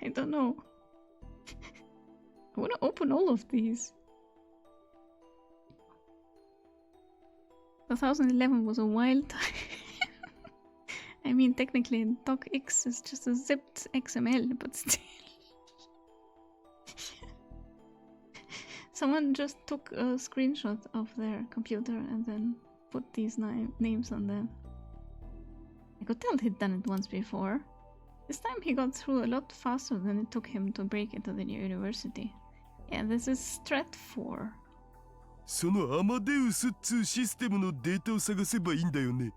I don't know. I want to open all of these. 2011 was a wild time. I mean, technically, docx is just a zipped XML, but still. Someone just took a screenshot of their computer and then put these names on them. I could tell he'd done it once before. This time he got through a lot faster than it took him to break into the new university. Yeah, this is Strat 4. そのアマデウスっつうシステムのデータを探せばいいんだよね。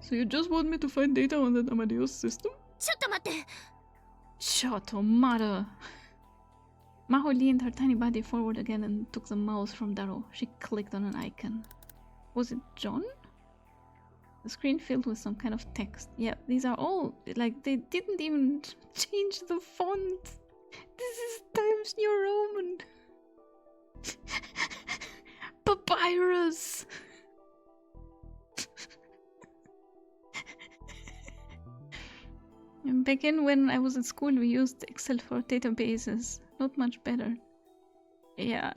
So you just want me to find data on that Amadeus system? ちょっと待って。 Shut your mother. Maho leaned her tiny body forward again and took the mouse from Darrow. She clicked on an icon. Was it John? The screen filled with some kind of text. Yeah, these are all, like, they didn't even change the font. This is Times New Roman. Papyrus. And back in when I was at school, we used Excel for databases. Not much better. Yeah.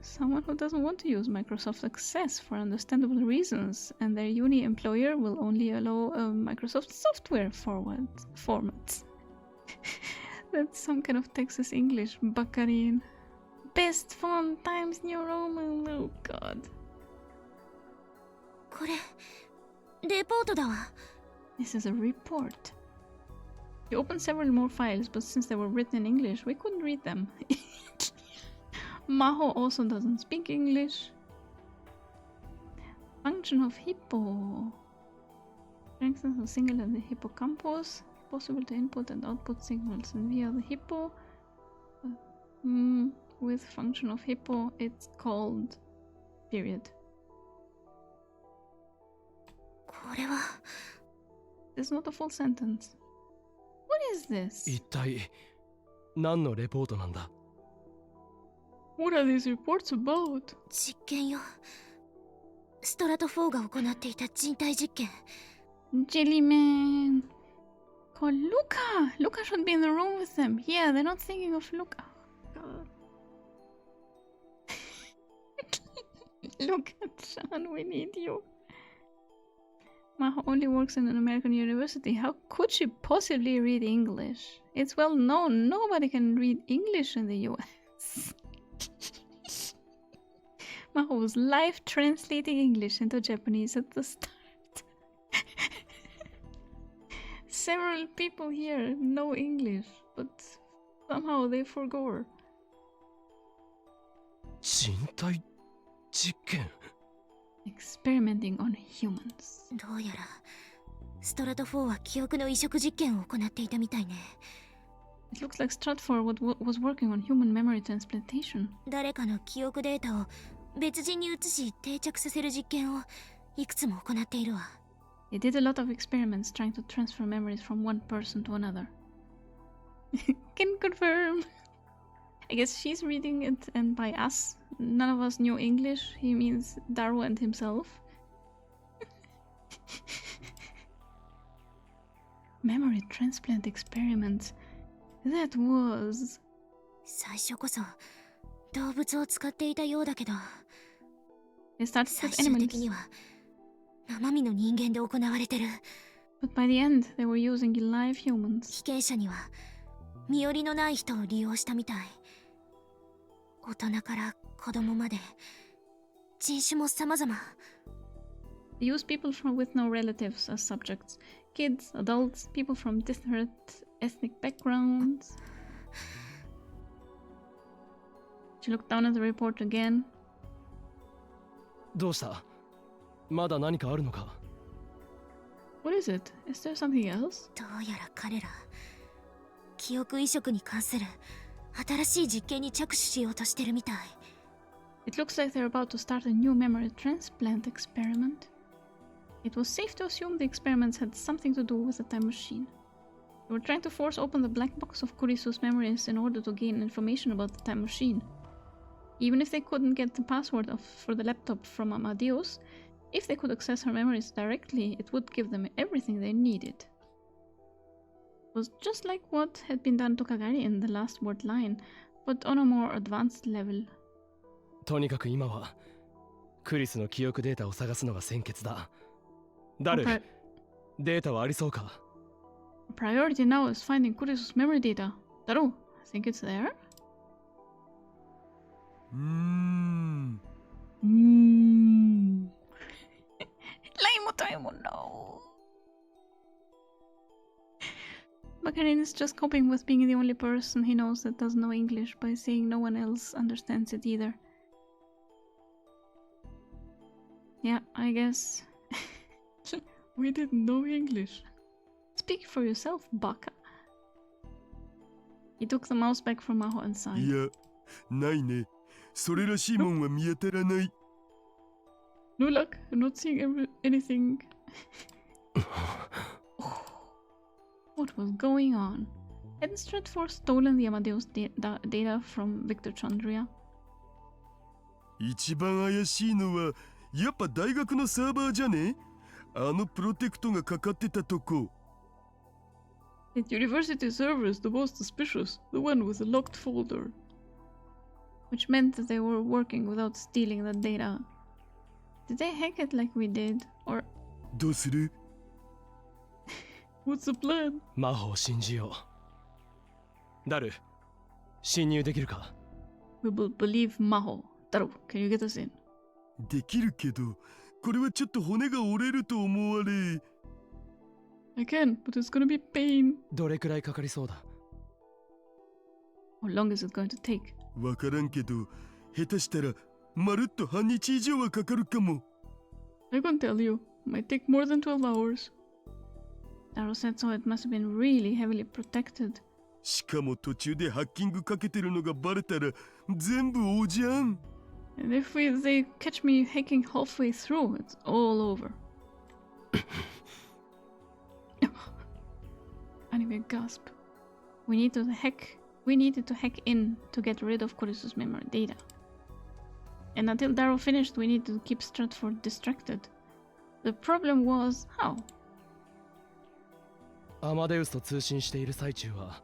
Someone who doesn't want to use Microsoft Access for understandable reasons, and their uni employer will only allow Microsoft software formats. That's some kind of Texas English, Baccarin. Best font Times New Roman, oh god. これ、レポートだわ。 This is a report. You opened several more files, but since they were written in English, we couldn't read them. Maho also doesn't speak English. Function of hippo. Strengthens the single of the hippocampus. Possible to input and output signals and via the hippo. With function of hippo, it's called period. これは It's not a full sentence. What is this? 一体何のレポートなんだ？ What are these reports about? 実験よ。ストラト4が行っていた人体実験。Jellyman. Call Luca. Luca should be in the room with them. Yeah, they're not thinking of Luca. God. Look at Sean, we need you. Maho only works in an American university. How could she possibly read English? It's well known nobody can read English in the US. Maho was live translating English into Japanese at the start. Several people here know English, but somehow they forgot. 人体実験 Experimenting on humans. どうやらストラト4は記憶の移植実験を行っていたみたいね。It looks like Stratfor was working on human memory transplantation. 誰かの記憶データを別人に移し定着させる実験をいくつも行っているわ。They did a lot of experiments trying to transfer memories from one person to another. Can confirm. I guess she's reading it, and by us, none of us knew English. He means Darrow and himself. memory transplant experiments. That was... 最初こそ動物を使っていたようだけど、 They started 最 with 終 animals, 的には生身の人間で行われてる。 but by the end they were using live humans. 被験者には身寄りのない人を利用したみたい。大人から子供まで人種も様々。 They use people with no relatives as subjects. Kids, adults, people from different ethnic backgrounds. She looked down at the report again. どうした？まだ何かあるのか？ What is it? Is there something else? どうやら彼ら記憶移植に関する新しい実験に着手しようとしてるみたい。 It looks like they're about to start a new memory transplant experiment. It was safe to assume the experiments had something to do with the time machine. They were trying to force open the black box of Kurisu's memories in order to gain information about the time machine. Even if they couldn't get the password for the laptop from Amadeus, if they could access her memories directly, it would give them everything they needed. It was just like what had been done to Kagari in the last word line, but on a more advanced level. とにかく今はクリスの記憶データを探すのが先決だ。ダル、データはありそうか？ Priority now is finding Kurisu's memory data. Daru, I think it's there? No. Bakarin is just coping with being the only person he knows that doesn't know English by saying no one else understands it either. Yeah, I guess. We didn't know English. Speak for yourself, Baka. He took the mouse back from Maho and sighed. いや、ないね。それらしいもんは見当たらない。No luck. I'm not seeing anything. What was going on? Hadn't Stratfor stolen the Amadeus data from Victor Chandria? 一番怪しいのはやっぱ大学のサーバーじゃね？あのプロテクトがかかってたとこ。The university server is the most suspicious, the one with the locked folder. Which meant that they were working without stealing the data. Did they hack it like we did, or... どうする？ What's the plan? 魔法を信じよう。ダル、侵入できるか？ We will believe Maho. Daru, can you get us in? できるけど、これはちょっと骨が折れると思われ。I can, but it's gonna be pain. どれくらいかかりそうだ？ How long is it going to take? わからんけど、下手したらまるっと半日以上はかかるかも。I can't tell you. Might take more than 12 hours. Daru said so. It must have been really heavily protected. しかも途中でハッキングかけてるのがバレたら全部おじゃん。And if they catch me hacking halfway through, it's all over. Anyway, gasp. We needed to hack in to get rid of Kurisu's memory data. And until Daru finished, we needed to keep Stratford distracted. The problem was how? アマデウスと通信している最中は、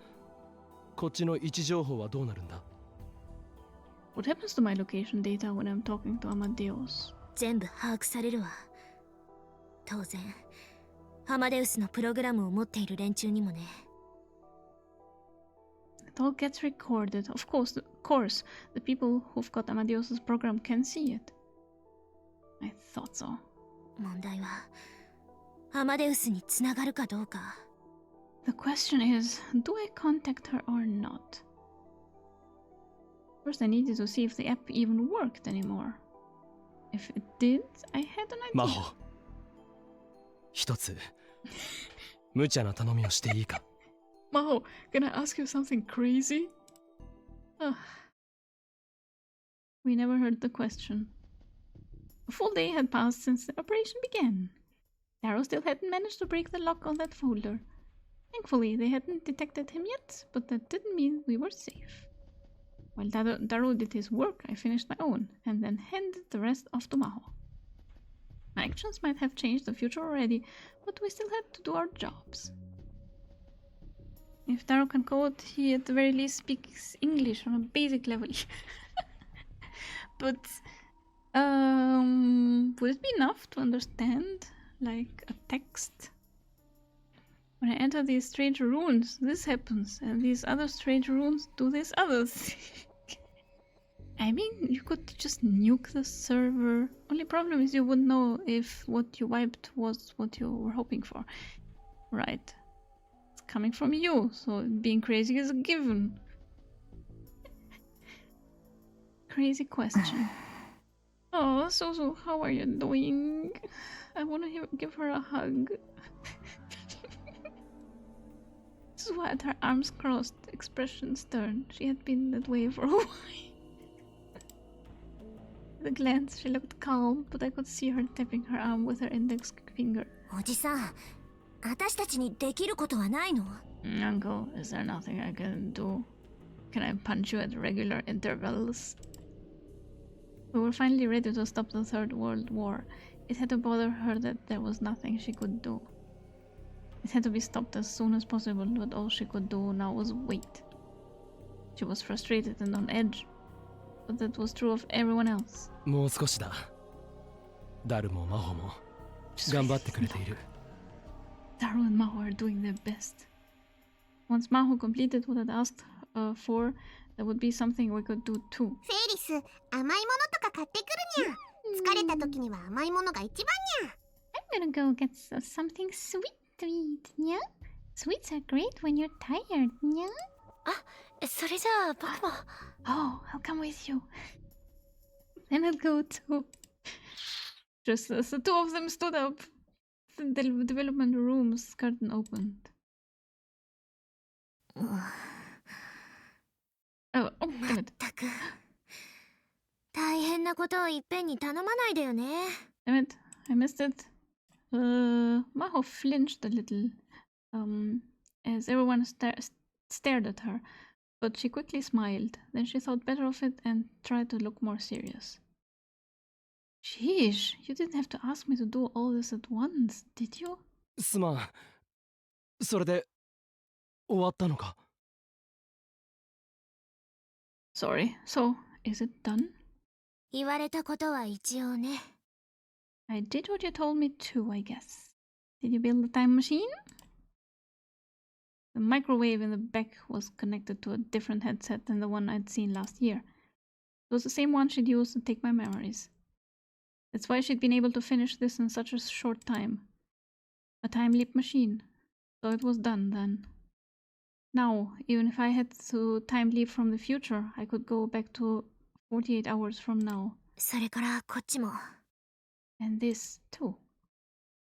こっちの位置情報はどうなるんだ？ What happens to my location data when I'm talking to Amadeus? 全部把握されるわ。当然、アマデウスのプログラムを持っている連中にもね。It all gets recorded. Of course, the people who've got Amadeus's program can see it. I thought so. 問題は、アマデウスにつながるかどうか。The question is, do I contact her or not? First, I needed to see if the app even worked anymore. If it did, I had an idea. 魔法。一つ、無茶な頼みをしていいか？ Maho, can I ask you something crazy? We never heard the question. A full day had passed since the operation began. Daru still hadn't managed to break the lock on that folder. Thankfully, they hadn't detected him yet, but that didn't mean we were safe. While Daru did his work, I finished my own, and then handed the rest off to Maho. My actions might have changed the future already, but we still had to do our jobs. If Taro can code, he at the very least speaks English on a basic level. But would it be enough to understand like a text? When I enter these strange runes, this happens, and these other strange runes do this other thing. I mean, you could just nuke the server. Only problem is you wouldn't know if what you wiped was what you were hoping for. Right. It's coming from you, so being crazy is a given. Crazy question. Oh, Suzu, how are you doing? I want to give her a hug. Suzu had her arms crossed, expression stern. She had been that way for a while. At a glance, she looked calm, but I could see her tapping her arm with her index finger. おじさん、私たちにできることはないの? Uncle, is there nothing I can do? Can I punch you at regular intervals? We were finally ready to stop the Third World War. It had to bother her that there was nothing she could do. It had to be stopped as soon as possible, but all she could do now was wait. She was frustrated and on edge, but that was true of everyone else. もう少しだ。ダルもマホも頑張ってくれている。Daru and Maho are doing their best. Once Maho completed what I'd asked for, there would be something we could do too. フェリス、甘いものとか買ってくるにゃ。疲れた時には甘いものが一番にゃ。I'm gonna go get something sweet to eat, nya. Sweets are great when you're tired, nya. あ、それじゃあ僕も。Oh, I'll come with you. Then I'll go too. Just as the two of them stood up, the development room's curtain opened. Oh, damn it. たく。大変なことをいっぺんに頼まないでよね。Damn it, I missed it. Maho flinched a little, as everyone stared at her, but she quickly smiled. Then she thought better of it and tried to look more serious. Sheesh, you didn't have to ask me to do all this at once, did you? すまん。それで終わったのか? Sorry, so, is it done? 言われたことは一応ね。I did what you told me to, I guess. Did you build a time machine? The microwave in the back was connected to a different headset than the one I'd seen last year. It was the same one she'd used to take my memories. That's why she'd been able to finish this in such a short time. A time leap machine. So it was done then. Now, even if I had to time leap from the future, I could go back to 48 hours from now. それからこっちも。And this, too.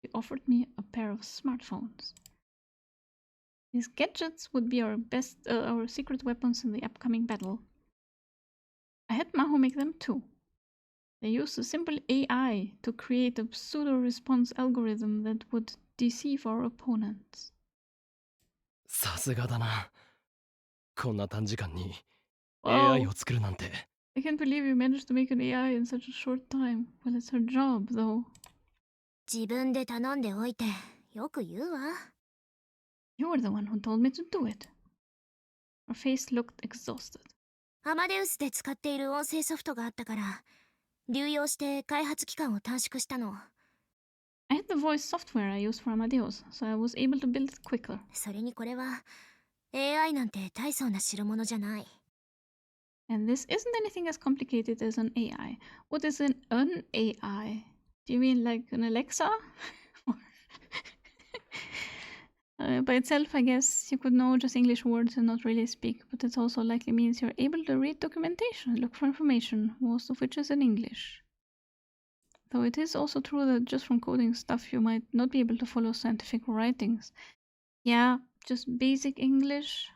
She offered me a pair of smartphones. These gadgets would be our secret weapons in the upcoming battle. I had Maho make them too. They used a simple AI to create a pseudo-response algorithm that would deceive our opponents. さすがだな。こんな短時間に Wow. AI を作るなんて。I can't believe you managed to make an AI in such a short time. Well, it's her job, though. 自分で頼んでおいてよく言うわ。You were the one who told me to do it. Her face looked exhausted. アマデウスで使っている音声ソフトがあったから、流用して開発期間を短縮したの。I had the voice software I used for Amadeus, so I was able to build it quicker. それにこれは AI なんて大層な代物じゃない。And this isn't anything as complicated as an AI. What is an AI? Do you mean like an Alexa? By itself, I guess you could know just English words and not really speak, but it also likely means you're able to read documentation, look for information, most of which is in English. Though it is also true that just from coding stuff you might not be able to follow scientific writings. Yeah, just basic English.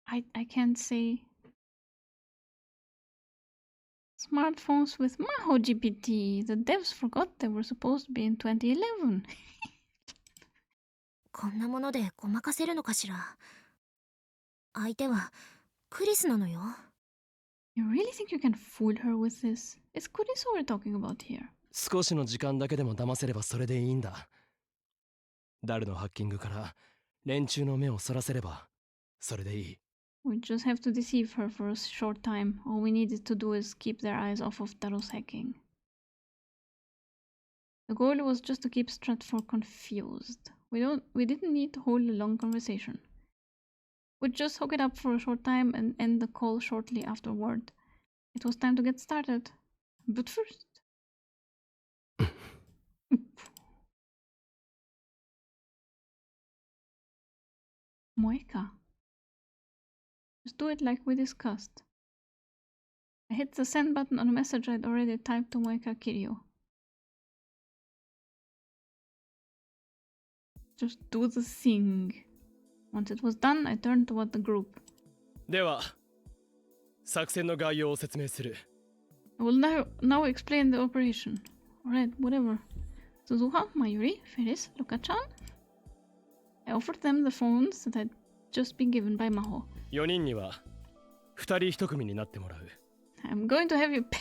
I can't say. Smartphones with Maho GPT. The devs forgot they were supposed to be in 2011. こんなものでごまかせるのかしら。相手はクリスなのよ。You really think you can fool her with this? It's Kurisu we're talking about here. 少しの時間だけでも騙せればそれでいいんだ。ダルのハッキングから連中の目をそらせればそれでいい。 We just have to deceive her for a short time. All we needed to do is keep their eyes off of Taro's hacking. The goal was just to keep Stratford confused. We didn't need to hold a long conversation. We'd just hook it up for a short time and end the call shortly afterward. It was time to get started. But first... Moeka. Just do it like we discussed. I hit the send button on a message I'd already typed to Moeka Kiryu. Just do the thing. Once it was done, I turned toward the group. では、作戦の概要を説明する。I will now explain the operation. Alright, whatever. Suzuha, Mayuri, Ferris, Luka-chan. I offered them the phones that had just been given by Maho. 4人には2人1組になってもらう。I'm going to have you pair.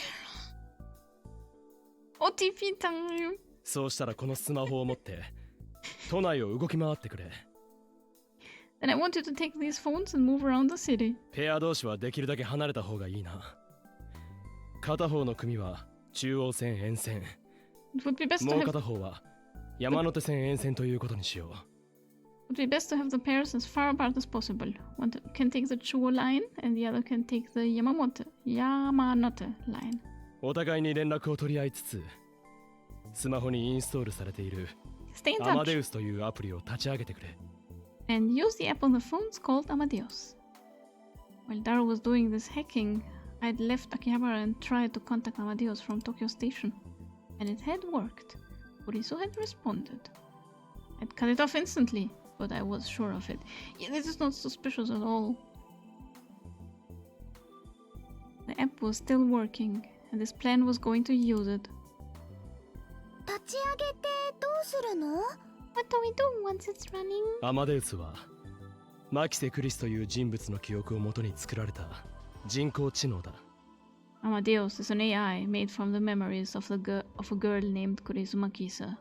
OTP time. そうしたらこのスマホを持って都内を動き回ってくれ。Then I want you to take these phones and move around the city. ペア同士はできるだけ離れた方がいいな。片方の組は中央線沿線。It would be best もう to have 片方は山手線沿線ということにしよう。It would be best to have the pairs as far apart as possible. One can take the Chuo line, and the other can take the Yamanote line. お互いに連絡を取り合いつつ、スマホにインストールされている Stay in アマ touch デウスというアプリを立ち上げてくれ。and use the app on the phones called Amadeus. While Daru was doing this hacking, I'd left Akihabara and tried to contact Amadeus from Tokyo Station, and it had worked. Kurisu had responded. I'd cut it off instantly, but I was sure of it. Yeah, this is not suspicious at all. The app was still working, and this plan was going to use it. 立ち上げてどうするの？ What do we do once it's running? アマデウスはマキセ・クリスという人物の記憶をもとに作られた人工知能だ。 Amadeus is an AI made from the memories of a girl named Kurisu Makisa.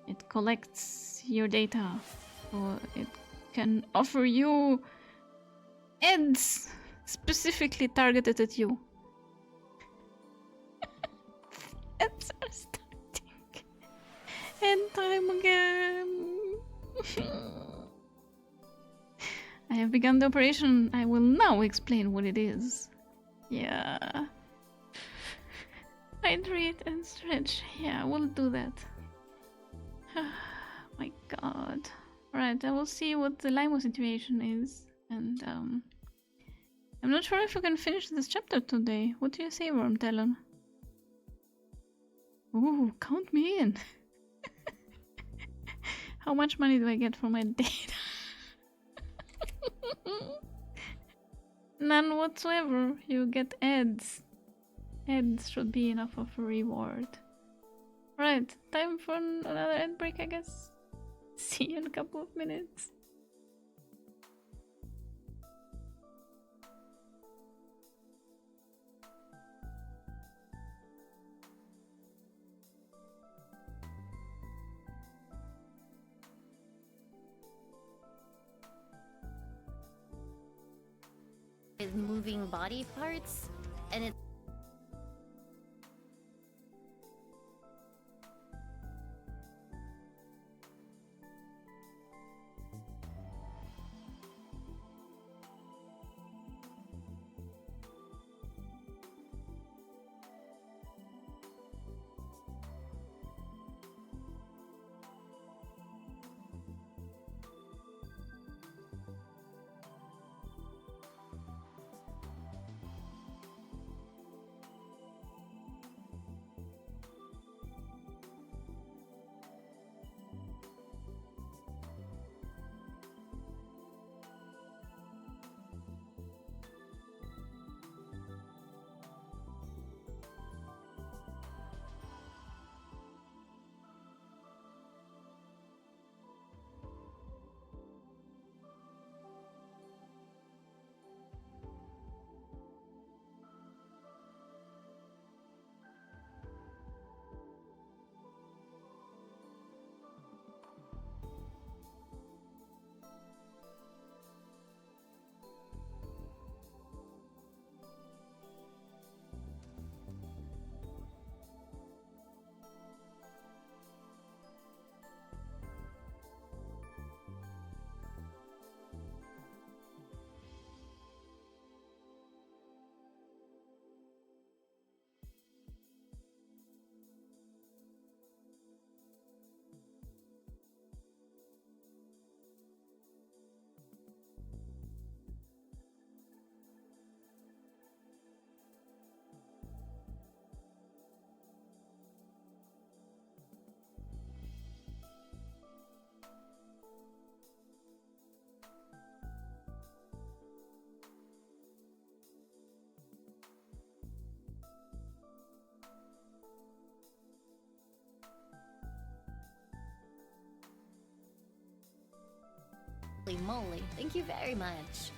It collects your data, so it can offer you ads specifically targeted at you. Ads are starting. And time again. I have begun the operation. I will now explain what it is. Yeah. Hydrate and stretch. Yeah, we'll do that. My god. Alright, I will see what the Limo situation is. And, I'm not sure if we can finish this chapter today. What do you say, Wormtalon? Ooh, count me in. How much money do I get for my data? None whatsoever. You get ads. Ads should be enough of a reward. Right, time for another ad break, I guess. See you in a couple of minutes. With moving body parts, and it Holy moly, thank you very much.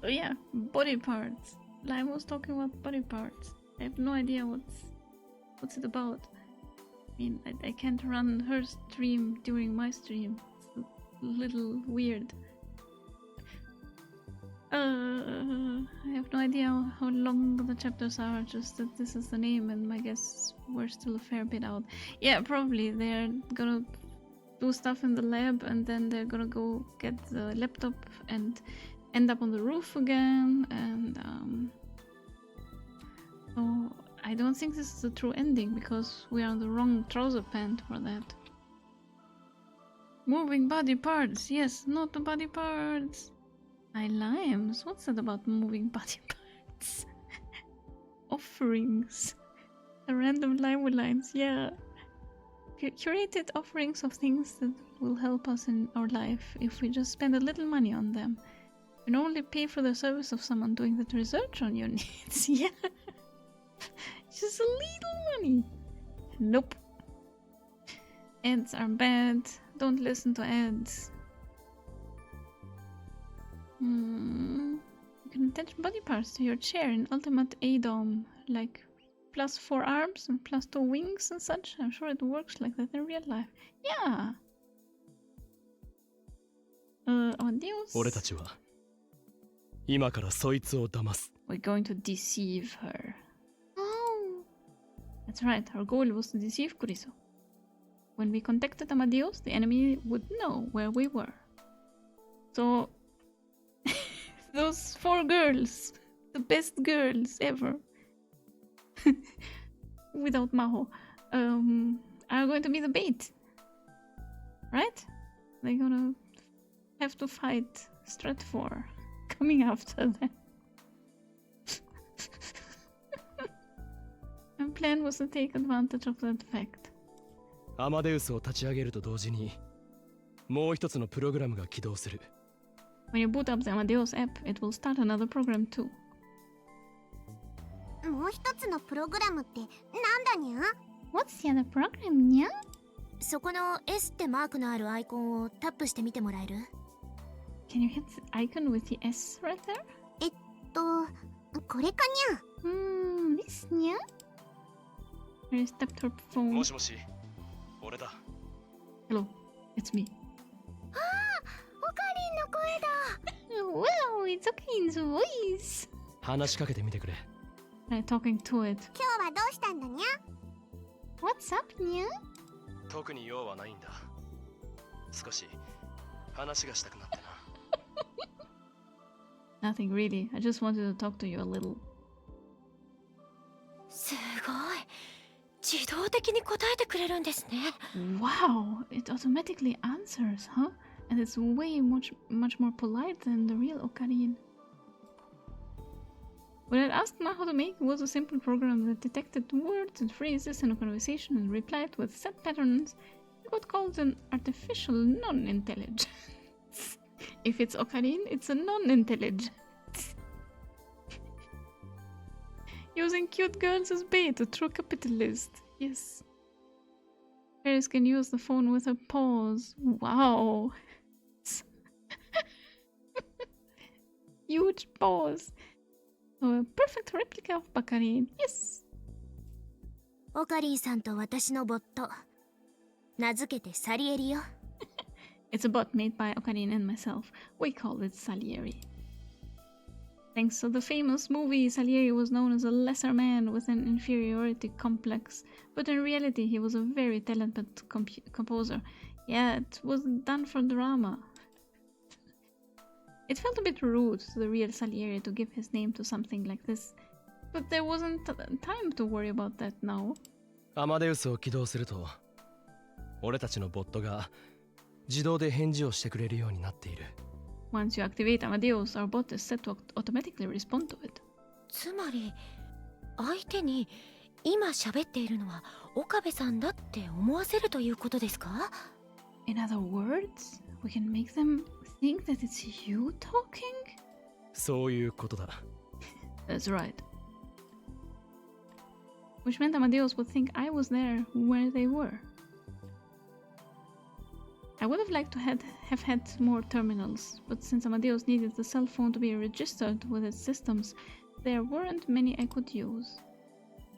Oh yeah, body parts. Lime was talking about body parts. I have no idea what's it about. I mean, I can't run her stream during my stream. It's a little weird. I have no idea how long the chapters are, just that this is the name, and my guess we're still a fair bit out. Yeah, probably they're gonna do stuff in the lab, and then they're gonna go get the laptop and end up on the roof again, and so I don't think this is a true ending, because we are on the wrong trouser pant for that. Moving body parts, yes, not the body parts. Limes, what's that about moving body parts? Offerings. The random lime lines, yeah. Curated offerings of things that will help us in our life if we just spend a little money on them. And only pay for the service of someone doing that research on your needs. Yeah. Just a little money. Nope. Ads are bad. Don't listen to ads. You can attach body parts to your chair in Ultimate ADOM, like +4 arms and +2 wings and such. I'm sure it works like that in real life. Yeah. Adios. 俺たちは今からそいつを騙す。We're going to deceive her. Oh. That's right, our goal was to deceive Kuriso. When we contacted Amadeus, the enemy would know where we were. So, those 4 girls, the best girls ever, without Maho, are going to be the bait. Right? They're gonna have to fight Stratfor coming after them. My plan was to take advantage of that fact. アマデウスを立ち上げると同時にもう一つのプログラムが起動する。When you boot up the Amadeus app, it will start another program too. もう一つのプログラムってなんだにゃ？ What's the other program, にゃ？そこの S ってマークのあるアイコンをタップしてみてもらえる？ Can you hit the icon with the S right there? これかにゃ？ This にゃ？I stepped her phone. もしもし、俺だ。Hello, it's me. ああ、オカリンの声だ。Wow, it's Okarin's voice. 話しかけてみてくれ。I'm talking to it. 今日はどうしたんだにゃ？ What's up, にゃ？特に用はないんだ。少し話がしたくなってな。Nothing really. I just wanted to talk to you a little. すごい。自動的に答えてくれるんですね。Wow, it automatically answers, huh? And it's way much more polite than the real Okarin. What I asked Maho to make was a simple program that detected words and phrases in a conversation and replied with set patterns. It got called an artificial non-intelligence. If it's Okarin, it's a non-intelligence. Using cute girls as bait, a true capitalist. Yes. Paris can use the phone with her paws. Wow. Huge paws. So a perfect replica of Bakarin. Yes. オカリンさんと私のボット。名付けてサリエリよ。It's a bot made by Okarin and myself. We call it Salieri. Thanks to the famous movie, Salieri was known as a lesser man with an inferiority complex, but in reality he was a very talented composer. Yeah, it was done for drama. It felt a bit rude to the real Salieri to give his name to something like this, but there wasn't time to worry about that now. アマデウスを起動すると、俺たちのボットが自動で返事をしてくれるようになっている。Once you activate Amadeus, our bot is set to automatically respond to it. つまり、相手に今喋っているのは岡部さんだって思わせるということですか？ In other words, we can make them think that it's you talking? そういうことだ。That's right. Which meant Amadeus would think I was there where they were. I would have liked to have had more terminals, but since Amadeus needed the cell phone to be registered with its systems, there weren't many I could use.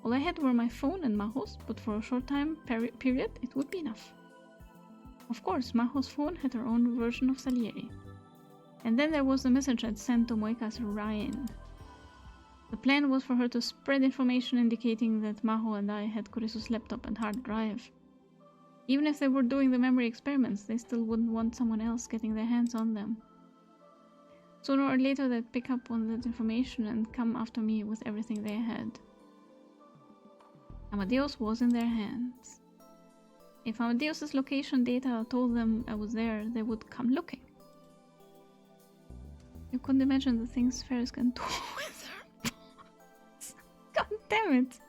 All I had were my phone and Maho's, but for a short time period it would be enough. Of course, Maho's phone had her own version of Salieri. And then there was the message I'd sent to Moika's Ryan. The plan was for her to spread information indicating that Maho and I had Kuriso's laptop and hard drive. Even if they were doing the memory experiments, they still wouldn't want someone else getting their hands on them. Sooner or later they'd pick up on that information and come after me with everything they had. Amadeus was in their hands. If Amadeus's location data told them I was there, they would come looking. You couldn't imagine the things Ferris can do with her paws. God damn it!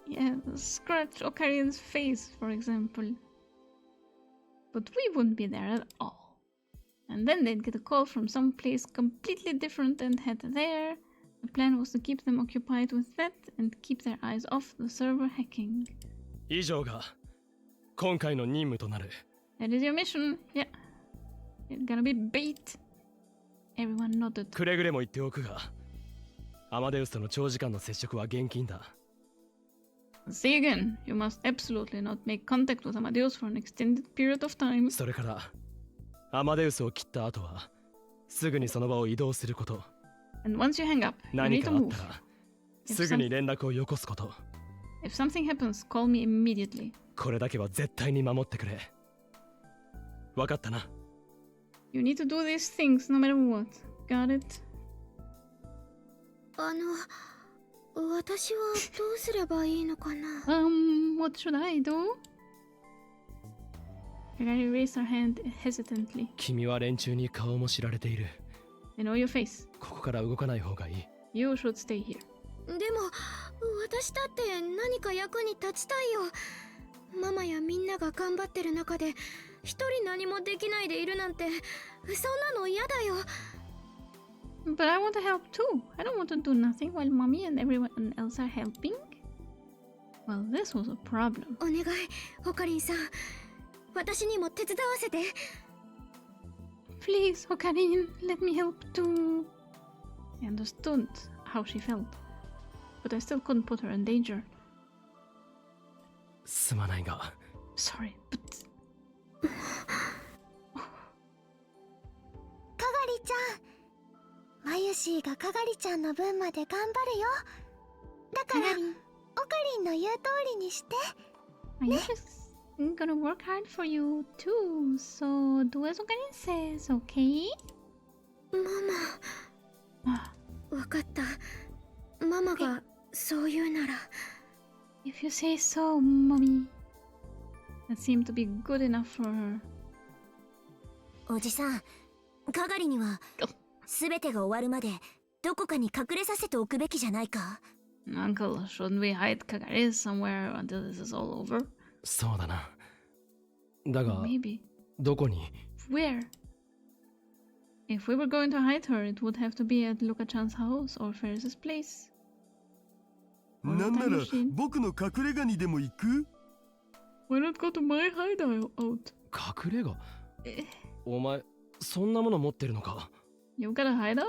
Yeah, scratch Ocarina's face, for example. But we wouldn't be there at all. And then they'd get a call from some place completely different and head there. The plan was to keep them occupied with that and keep their eyes off the server hacking. 以上が今回の任務となる。 That is your mission, yeah. It's gonna be bait. Everyone nodded. くれぐれも言っておくが、アマデウスとの長時間の接触は厳禁だ。See again, you must absolutely not make contact with Amadeus for an extended period of time. それから、アマデウスを切った後は、すぐにその場を移動すること。 And once you hang up, you 何 need か to あっ move. たら、すぐに連絡をよこすこと。 If something happens, call me immediately. これだけは絶対に守ってくれ。わかったな。 You need to do these things no matter what. Got it? 私はどうすればいいのかな What should I do? Kagari raised her hand hesitantly. 君は連中に顔も知られている。 I know your face. ここから動かない方がいい。You should stay here. でも私だって何か役に立ちたいよ。ママやみんなが頑張ってる中で一人何もできないでいるなんてそんなの嫌だよ。 But I want to help too. I don't want to do nothing while mommy and everyone else are helping. Well, this was a problem. お願い、オカリンさん。私にも手伝わせて。Please, Ocarina, let me help too. I understood how she felt, but I still couldn't put her in danger. すまないが。Sorry, but... かがりちゃん。マユシーがかがりちゃんの分まで頑張るよ。だから、オカリンの言う通りにして。I'm just gonna work hard for you too, so do as Ocarina says, okay? ママ。わかった。ママがそう言うなら。If you say so, mommy. That seemed to be good enough for her. おじさん、かがりには全てが終わるまでどこかに隠れさせておくべきじゃないか Uncle, shouldn't we hide Kagari somewhere until this is all over? そうだな。だが、 Maybe. どこに Where? If we were going to hide her, it would have to be at Luka-chan's house or Ferris's place. なんなら僕の隠れ家にでも行く Why not go to my hideout? 隠れ家お前、そんなもの持ってるのか You've got a hideout?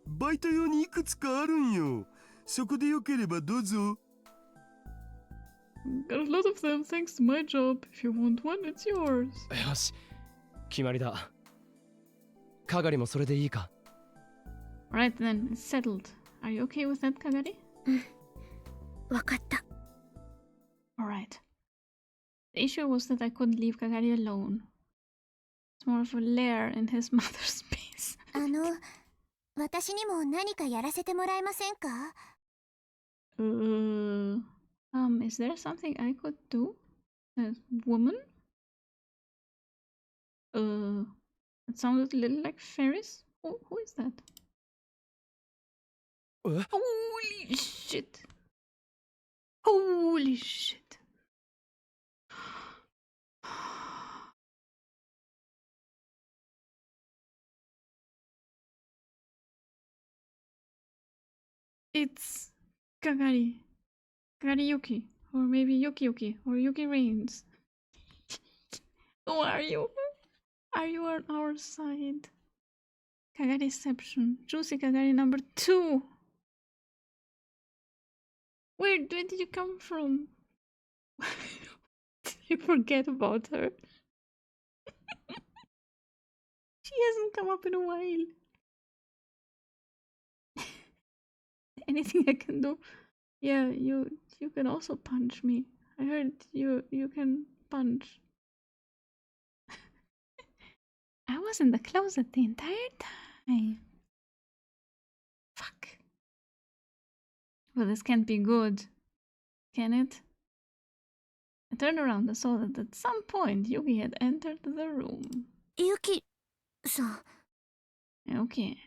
バイト用にいくつかあるんよ。そこでよければどうぞ。Got a lot of them thanks to my job. If you want one, it's yours. よし、決まりだ。かがりもそれでいいか Right then, it's settled. Are you okay with that, Kagari? わかった。Alright. The issue was that I couldn't leave Kagari alone. It's more of a lair in his mother's space. 私にも何かやらせてもらえませんか Is there something I could do? A woman? It sounded a little like Ferris. Who is that? Holy shit! Holy shit! It's Kagari. Kagari Yuki. Or maybe Yuki Yuki. Or Yuki Reigns. Who are you? Are you on our side? Kagariception. Juicy Kagari number 2. Where did you come from? Did you forget about her? She hasn't come up in a while. Anything I can do? Yeah, you can also punch me. I heard you can punch. I was in the closet the entire time. Fuck. Well, this can't be good, can it? I turned around and saw that at some point Yuki had entered the room. Yuki-san. Okay.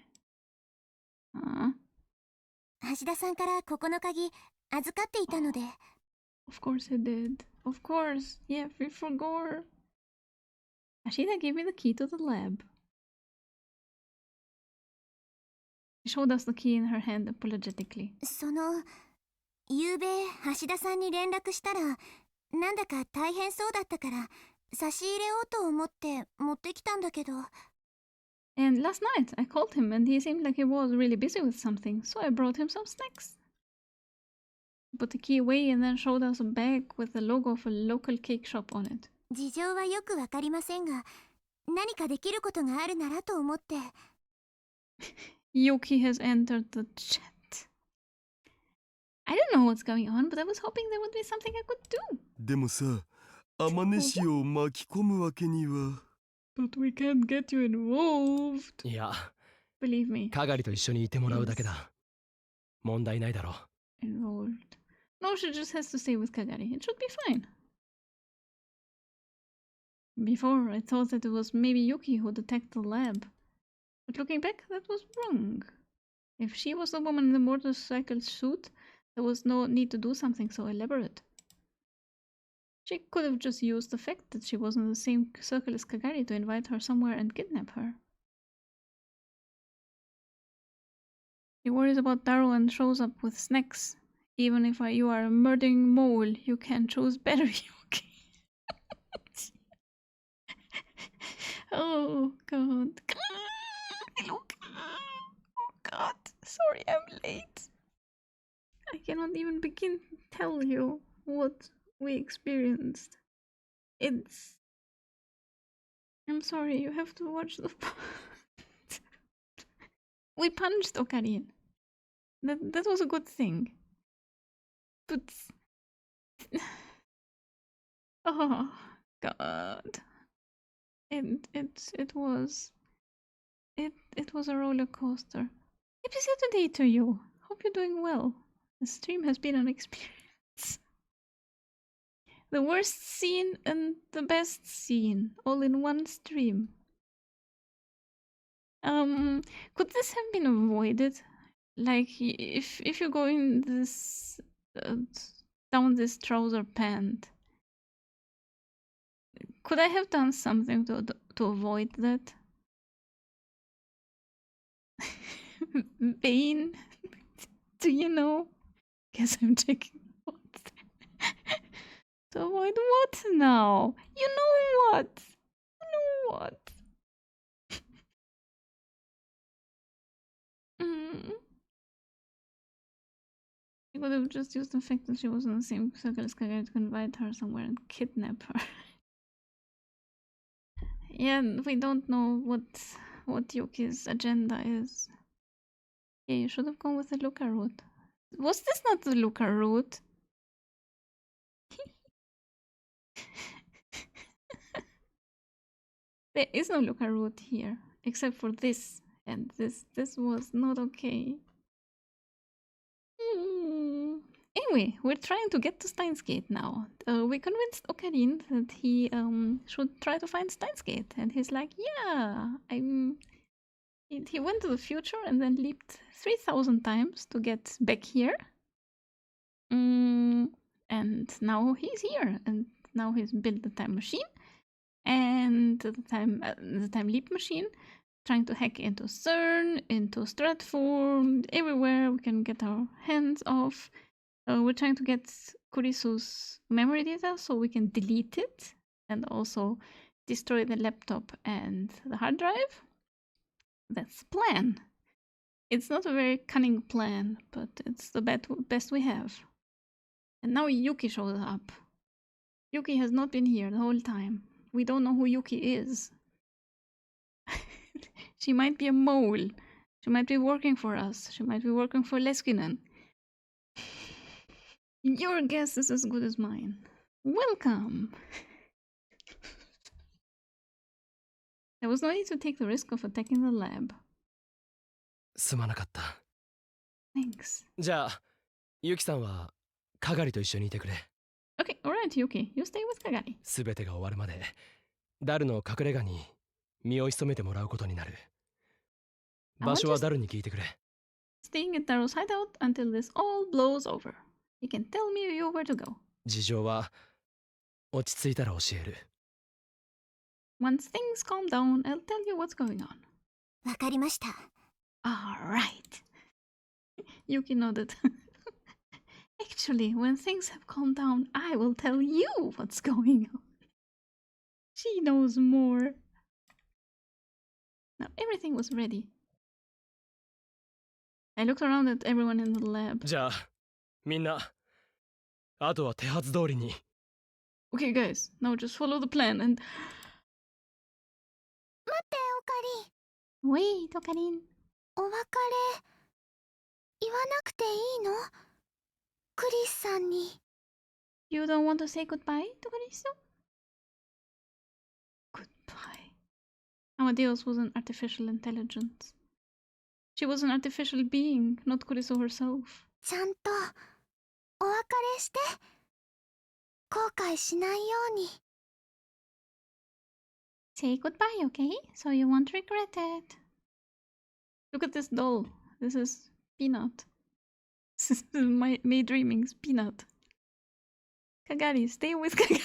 橋田さんからここの鍵預かっていたので。Of course I did. Of course. Yeah, we forgot. Ashida gave me the key to the lab. She showed us the key in her hand apologetically. ゆうべ橋田さんに連絡したら、なんだか大変そうだったから、差し入れようと思って持ってきたんだけど。And last night I called him and he seemed like he was really busy with something, so I brought him some snacks. He put the key away and then showed us a bag with the logo of a local cake shop on it. 事情はよくわかりませんが、何かできることがあるならと思って。Yuki has entered the chat. I don't know what's going on, but I was hoping there would be something I could do. でもさ、天音氏を巻き込むわけには。But we can't get you involved. いや、Believe me. かがりと一緒にいてもらうだけだ。問題ないだろう。Involved. No, she just has to stay with Kagari. It should be fine. Before, I thought that it was maybe Yuki who'd attacked the lab. But looking back, that was wrong. If she was the woman in the motorcycle suit, there was no need to do something so elaborate. She could have just used the fact that she was in the same circle as Kagari to invite her somewhere and kidnap her. She worries about Taro and shows up with snacks. Even if you are a murdering mole, you can choose better, Yuki. Oh god. Oh god. Sorry I'm late. I cannot even begin to tell you what we experienced. It's... I'm sorry, you have to watch the... We punched Ocarina. That was a good thing. But... Oh, God. It was a roller coaster. Happy Saturday to you. Hope you're doing well. The stream has been an experience. The worst scene and the best scene, all in one stream. Could this have been avoided? Like, if you go in this down this trouser pant, could I have done something to avoid that? Bane, do you know? Guess I'm checking what. To avoid what now? You know what? You know what? I could have just used the fact that she was in the same circle as Kagari to invite her somewhere and kidnap her. Yeah, we don't know what Yuki's agenda is. Yeah, you should have gone with the Luca route. Was this not the Luca route? There is no Luca route here, except for this, and this was not okay. Anyway, we're trying to get to Steins Gate now. We convinced Ocarina that he should try to find Steins Gate, and he's like, yeah, He went to the future and then leaped 3,000 times to get back here. And now he's here, and now he's built the time machine and the time leap machine, trying to hack into CERN, into Stratford, everywhere we can get our hands off. We're trying to get Kurisu's memory data so we can delete it and also destroy the laptop and the hard drive. That's the plan. It's not a very cunning plan, but it's the best we have. And now Yuki shows up. Yuki has not been here the whole time. We don't know who Yuki is. She might be a mole. She might be working for us. She might be working for Leskinen. Your guess is as good as mine. Welcome! There was no need to take the risk of attacking the lab. すまなかった。Thanks. じゃあ、ユキさんはカガリと一緒にいてくれ。Okay, alright, Yuki. You stay with Kagari. すべてが終わるまで、ダルの隠れ家に身を潜めてもらうことになる。場所はダルに聞いてくれ。Staying at Daro's hideout until this all blows over. He can tell me you where to go. 事情は落ち着いたら教える。Once things calm down, I'll tell you what's going on. わかりました。Alright. Yuki nodded. Actually, when things have calmed down, I will tell you what's going on. She knows more. Now everything was ready. I looked around at everyone in the lab. じゃあ、みんな、あとは手はず通りに。Okay, guys, now just follow the plan and... 待って、オカリン。Wait, オカリン。お別れ、言わなくていいの？クリスさんに。You don't want to say goodbye to Kurisu? Goodbye. Amadeus was an artificial intelligence. She was an artificial being, not Kurisu herself. ちゃんとお別れして、後悔しないように。Say goodbye, okay? So you won't regret it. Look at this doll. This is Peanut. This is my Daydreaming's Peanut. Kagari, stay with Kagari.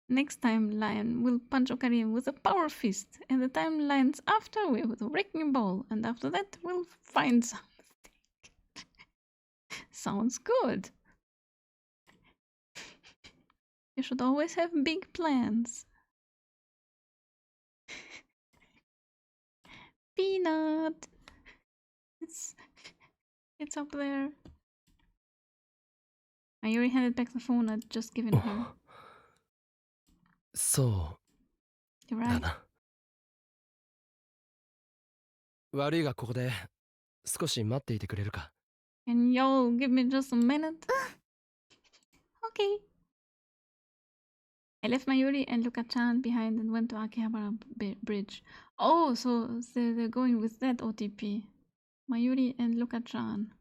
Next time, Lion will punch Okarin with a power fist, and the timelines after with a wrecking ball, and after that we'll find something. Sounds good. You should always have big plans. Peanut! It's up there. Mayuri handed back the phone I'd just given her. そう You're だ right. な。悪いがここで少し待っていてくれるか。Can y'all give me just a minute? Okay. I left Mayuri and Luka-chan behind and went to Akihabara Bridge. Oh, so they're going with that OTP. Mayuri and Luka-chan.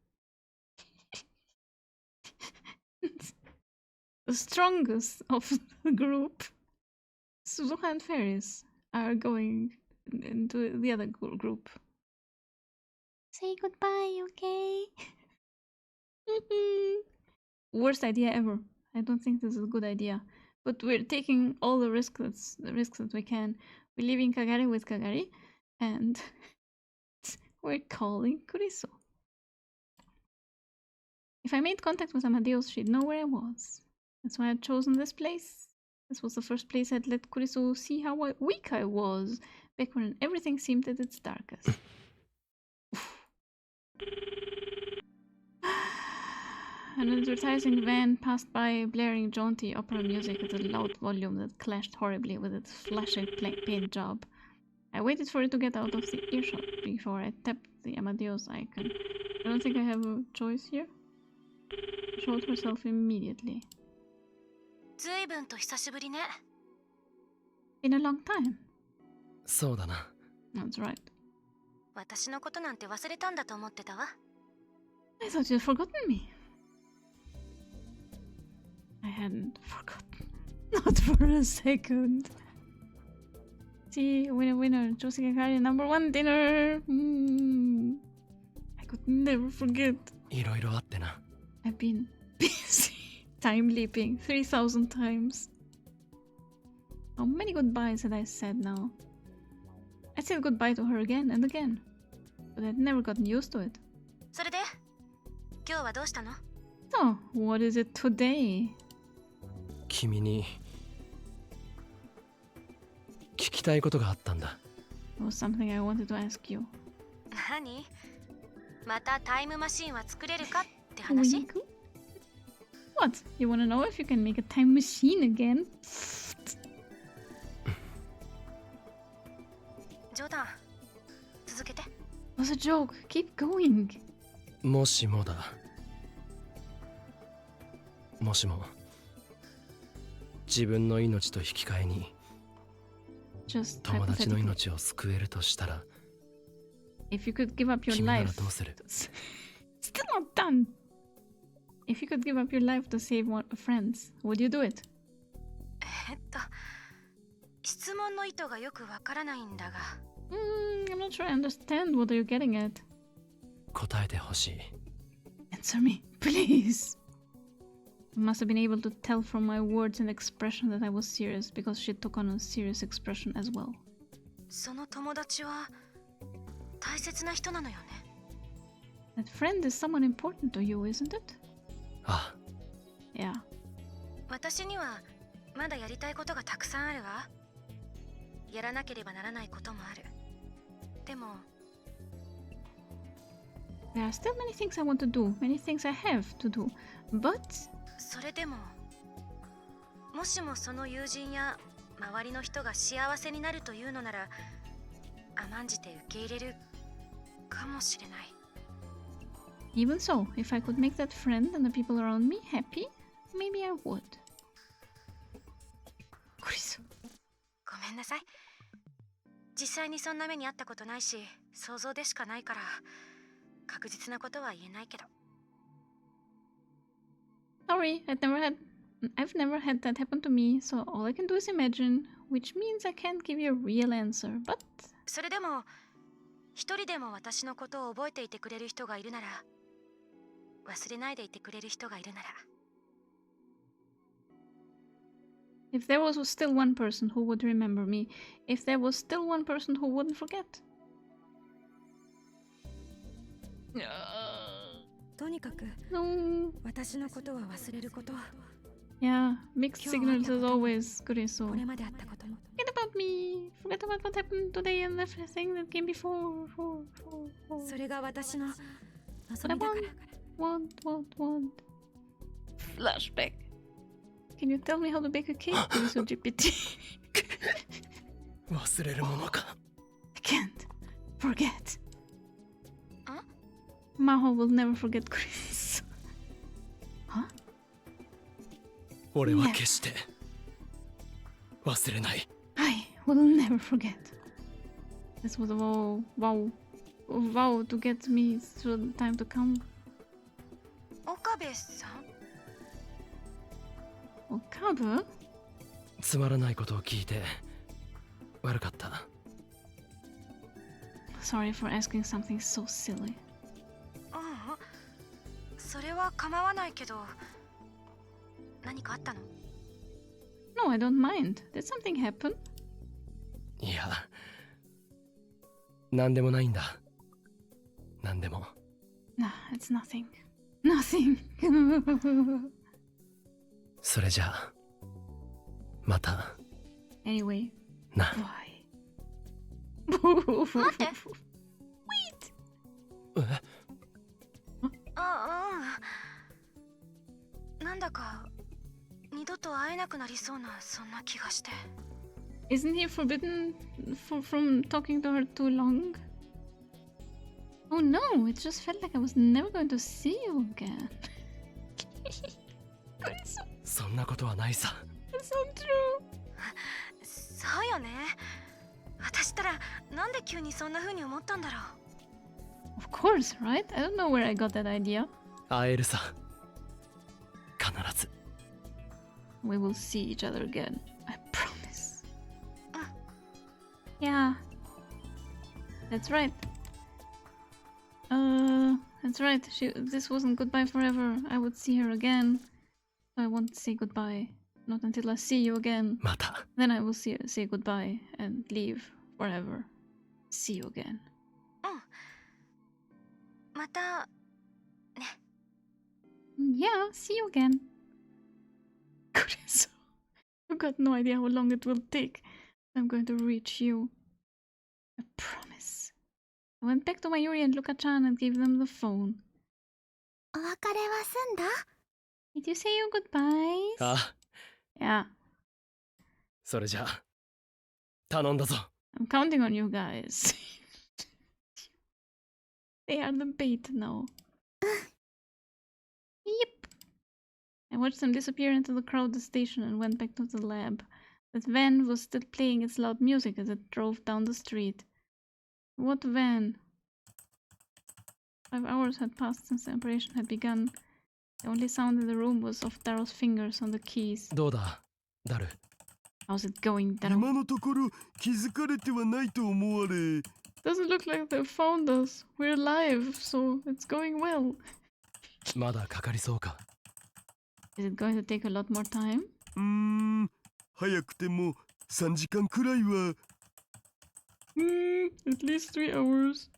The strongest of the group. Suzuka and Ferris are going into the other group. Say goodbye, okay? Worst idea ever. I don't think this is a good idea. But we're taking all the risks that we can. We're leaving Kagari with Kagari, and we're calling Kurisu. If I made contact with Amadeus, she'd know where I was. That's why I'd chosen this place. This was the first place I'd let Kurisu see how weak I was, back when everything seemed at its darkest. An advertising van passed by, blaring jaunty opera music at a loud volume that clashed horribly with its flashy paint job. I waited for it to get out of the earshot before I tapped the Amadeus icon. I don't think I have a choice here. She showed herself immediately. ずいぶんと久しぶりね。In a long time. そうだな。That's right. 私のことなんて忘れたんだと思ってたわ。I thought you'd forgotten me. I hadn't forgotten. Not for a second. See, winner, Josie Kakari, #1 dinner. I could never forget. いろいろあってな。I've been busy. Time leaping 3,000 times. How many goodbyes had I said now? said goodbye to her again and again, but I'd never gotten used to it. それで今日はどうしたの？ So, what is it today? 君に聞きたいことがあったんだ。It was something I wanted to ask you. 何？またタイムマシンは作れるかって話？ Wink? What? You wanna know if you can make a time machine again? 冗談。続けて。It was a joke. Keep going. もしもだ。もしも自分の命と引き換えに Just 友達の hypothetically. 命を救えるとしたら If you could give up your 君なら life. どうする？ Still not done. If you could give up your life to save friends, would you do it? 質問の意図がよくわからないんだが。I'm not sure I understand what you're getting at. 答えてほしい。 Answer me, please. I must have been able to tell from my words and expression that I was serious because she took on a serious expression as well. その友達は大切な人なのよね。That friend is someone important to you, isn't it? あ、Yeah. 私にはまだやりたいことがたくさんあるわ。やらなければならないこともある。でも There are still many things I want to do, many things I have to do, but それでももしもその友人や周りの人が幸せになるというのなら甘んじて受け入れるかもしれない。 even so, if I could make that friend and the people around me happy, maybe I would. Chris. ごめんなさい。実際にそんな目にあったことないし、想像でしかないから確実なことは言えないけど。 Sorry, I've never had that happen to me, so all I can do is imagine, which means I can't give you a real answer, but それでも一人でも私のことを覚えていてくれる人がいるなら、忘れないでいてくれる人がいるなら。 if there was still one person who would remember me, if there was still one person who wouldn't forget. とにかく No. 私のことは忘れること。 Yeah, mixed signals as always, Kuriso. これまであったことも。 Forget about me. Forget about what happened today and everything that came before. それが私の What I want. Flashback. Can you tell me how to bake a cake, Kuriso GPT? 忘れるものか。 I can't forget. Maho will never forget Chris. Huh? 俺は決して忘れない。 I will never forget. This was a vow to get me through the time to come. 岡部さん。 Okabe? つまらないことを聞いて悪かった。 Sorry for asking something so silly. それは構わないけど、何かあったの？ No, I don't mind. Did something happen? いや、なんでもないんだ。なんでも。Nah, it's nothing. Nothing. それじゃあ、また。 Anyway, な。 bye. 待って。 え？なんだか二度と会えなくなりそうなそんな気がして。 Isn't he forbidden from talking to her too long? Oh no, it just felt like I was never going to see you again. そんなことはないさ。 That's so true. そうよね。私ったらなんで急にそんな風に思ったんだろう。 Of course, right? I don't know where I got that idea. 会えるさ。必ず。 We will see each other again. I promise. Yeah. That's right. That's right. This wasn't goodbye forever. I would see her again. I won't say goodbye. Not until I see you again. また。 Then I will say goodbye and leave forever. See you again. また Yeah, see you again. Chris, I've got no idea how long it will take. I'm going to reach you. I promise. I went back to Mayuri and Luka-chan and gave them the phone. お別れは済んだ？ Did you say your goodbyes? あ、 Yeah. それじゃあ頼んだぞ。 I'm counting on you guys. They are the bait now. Yep. I watched them disappear into the crowded station and went back to the lab. That van was still playing its loud music as it drove down the street. What van? 5 hours had passed since the operation had begun. The only sound in the room was of Daro's fingers on the keys. どうだ、ダル。 How's it going, Daro? 今のところ気づかれてはないと思われ。 Doesn't look like they found us. We're alive, so it's going well. まだかかりそうか。 Is it going to take a lot more time? 早くても3時間くらいは。At least 3 hours.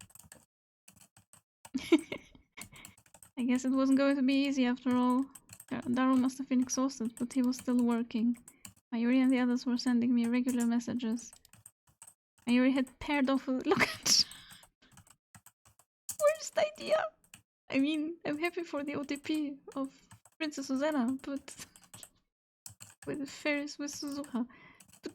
I guess it wasn't going to be easy after all. Daro must have been exhausted, but he was still working. Mayuri and the others were sending me regular messages. Mayuri had paired off with Worst idea! I mean, I'm happy for the OTP of Princess Susanna, but with Ferris with Suzuha. But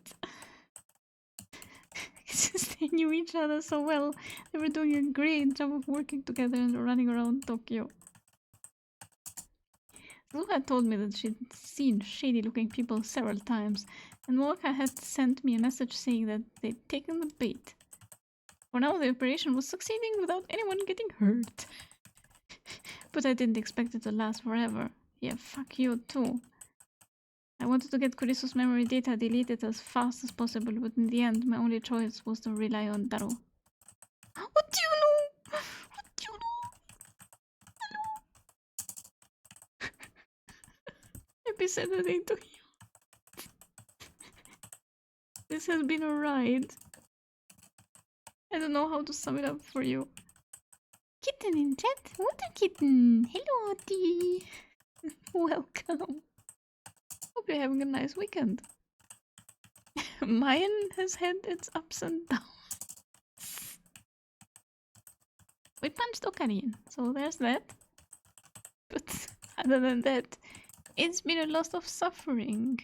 since they knew each other so well, they were doing a great job of working together and running around Tokyo. Suzuha told me that she'd seen shady-looking people several times, and Moaka had sent me a message saying that they'd taken the bait. For now, the operation was succeeding without anyone getting hurt. But I didn't expect it to last forever. Yeah, fuck you too. I wanted to get Kuriso's memory data deleted as fast as possible, but in the end, my only choice was to rely on Daro. What do you know? What do you know? Happy Saturday to you. This has been a ride. I don't know how to sum it up for you. Kitten in chat? What a kitten! Hello, Auntie! Welcome. Hope you're having a nice weekend. Mine has had its ups and downs. We punched Ocarina, so there's that. But other than that, it's been a lot of suffering.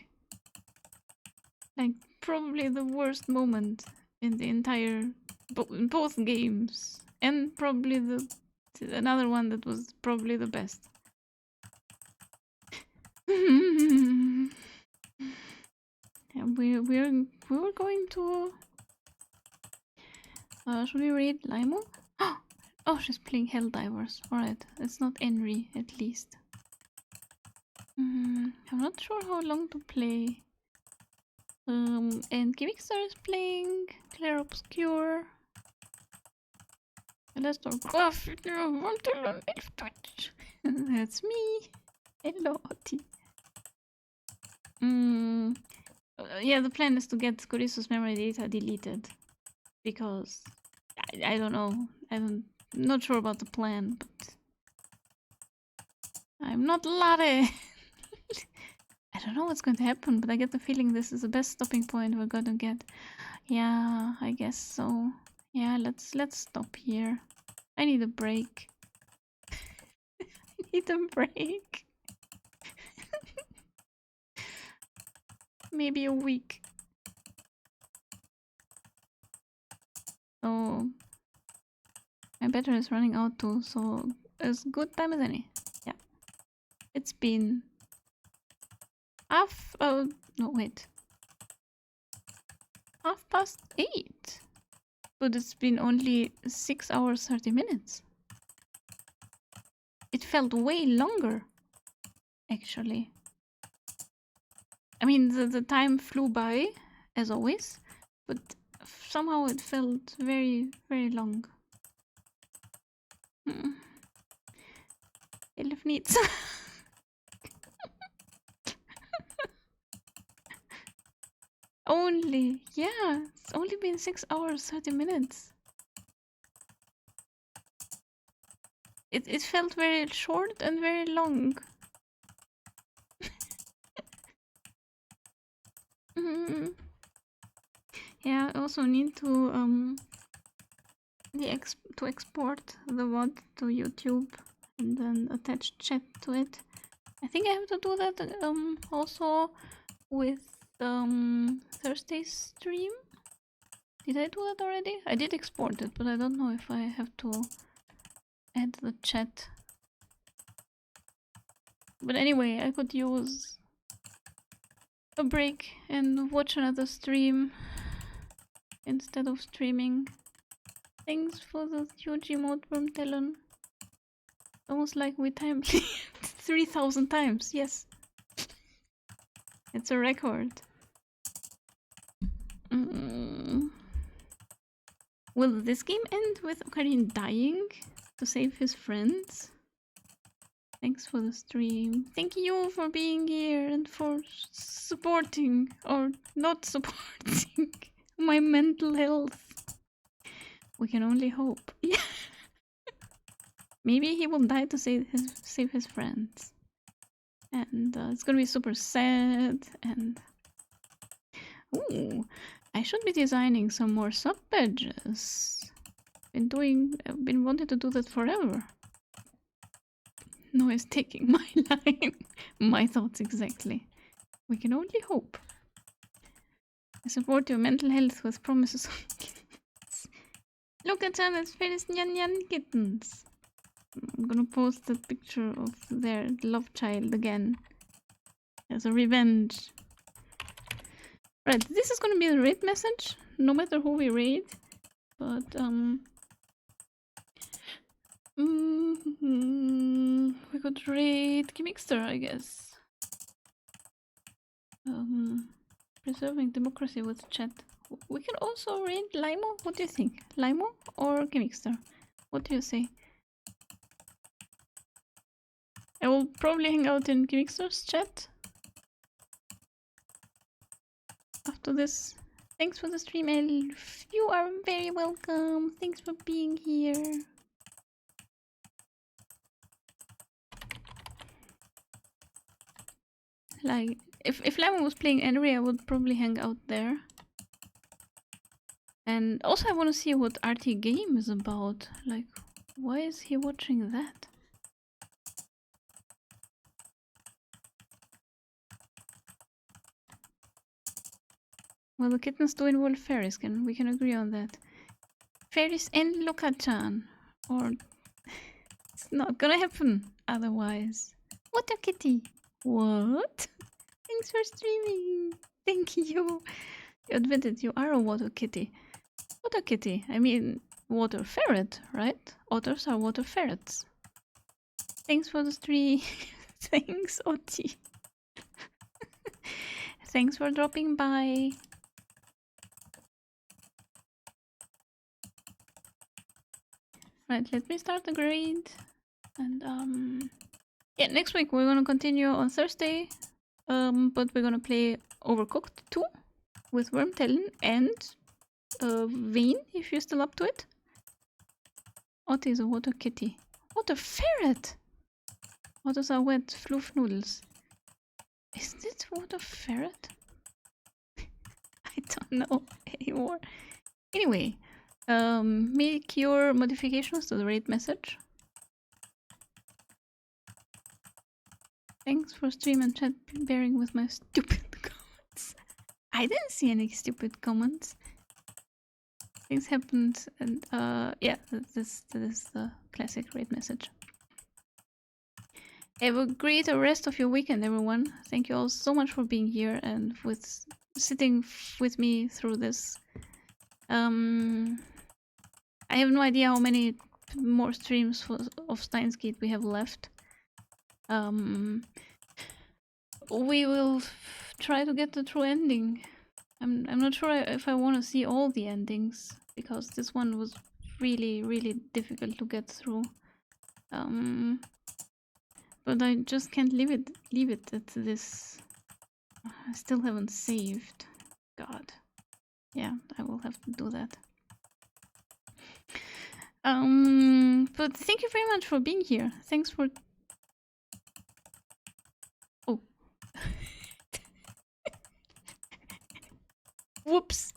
Like, probably the worst moment in the entire... in both games. And probably another one that was probably the best. And we're going to... should we read Limo? Oh, she's playing Helldivers. Alright, it's not Henry, at least. I'm not sure how long to play. And Gimmickstar is playing Claire Obscure. Let's talk graphic. That's me. Hello, Oti. Yeah, the plan is to get Kuriso's memory data deleted. Because I don't know. I'm not sure about the plan, but I'm not Lare. I don't know what's going to happen, but I get the feeling this is the best stopping point we're gonna get. Yeah, I guess so. Yeah, let's stop here. I need a break. I need a break. Maybe a week. So my battery is running out too, so as good time as any. Yeah. It's been no wait. 8:30. But it's been only 6 hours 30 minutes. It felt way longer, actually. I mean, the time flew by, as always, but somehow it felt very, very long. Elif needs. Only, yeah, it's only been 6 hours 30 minutes. It felt very short and very long. Yeah, I also need to export the VOD to YouTube and then attach chat to it. I think I have to do that also with Thursday's stream. Did I do that already? I did export it, but I don't know if I have to add the chat. But anyway, I could use a break and watch another stream instead of streaming. Thanks for the huge emote from Talon. Almost like we timed 3,000 times, yes. It's a record. Will this game end with Ocarina dying to save his friends? Thanks for the stream. Thank you for being here and for supporting or not supporting my mental health. We can only hope. Yeah. Maybe he will die to save his friends. And it's gonna be super sad and... Ooh, I should be designing some more sub badges. I've been wanting to do that forever. No, it's taking my line. My thoughts exactly. We can only hope. I support your mental health with promises on kittens. Look at Janet's face, Nyan Nyan kittens. I'm gonna post the picture of their love child again. As a revenge. Right, this is gonna be the raid message, no matter who we raid. But, we could raid Kimixter, I guess. Preserving democracy with chat. We can also raid Limo. What do you think? Limo or Kimixter? What do you say? I will probably hang out in Kimixter's chat after this. Thanks for the stream, Elf. You are very welcome. Thanks for being here. Like, if Lemon was playing Henry, I would probably hang out there. And also I want to see what RT Game is about. Like, why is he watching that? Well, the kittens do involve fairies, we can agree on that. Fairies and Luka-chan. Or... it's not gonna happen otherwise. What a kitty! What? Thanks for streaming! Thank you! You admitted you are a water kitty. Water kitty? I mean, water ferret, right? Otters are water ferrets. Thanks for the stream. Thanks, Oti. Thanks for dropping by. Right, let me start the grade. And yeah, next week we're gonna continue on Thursday. But we're gonna play Overcooked 2 with Wormtellen and Vane, if you're still up to it. Otter is a water kitty. Water ferret! Otters are wet floof noodles. Is this water ferret? I don't know anymore. Anyway, make your modifications to the raid message. Thanks for stream and chat bearing with my stupid comments. I didn't see any stupid comments. Things happened and yeah, this is the classic raid message. Have a great rest of your weekend, everyone. Thank you all so much for being here and with sitting with me through this. I have no idea how many more streams of Steins Gate we have left. We will try to get the true ending. I'm not sure if I want to see all the endings because this one was really difficult to get through. But I just can't leave it at this. I still haven't saved. God. Yeah, I will have to do that. But thank you very much for being here. Thanks for. Oh. Whoops.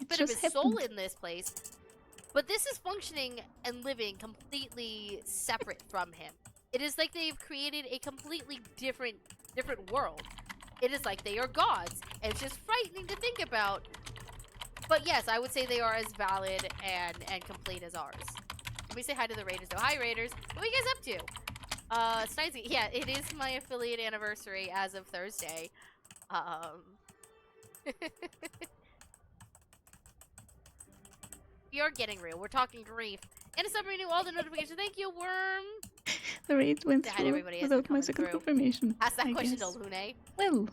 Bit of his soul in this place, but this is functioning and living completely separate from him. It is like they've created a completely different world. It is like they are gods, and it's just frightening to think about. But yes, I would say they are as valid and complete as ours. Let me say hi to the Raiders, though. Hi, Raiders. What are you guys up to? STEINS, yeah, it is my affiliate anniversary as of Thursday. We are getting real. We're talking grief. And a submarine, all the notifications. Thank you, Worm. The raid went through without my second confirmation. Ask that I question guess. to Lune. Well.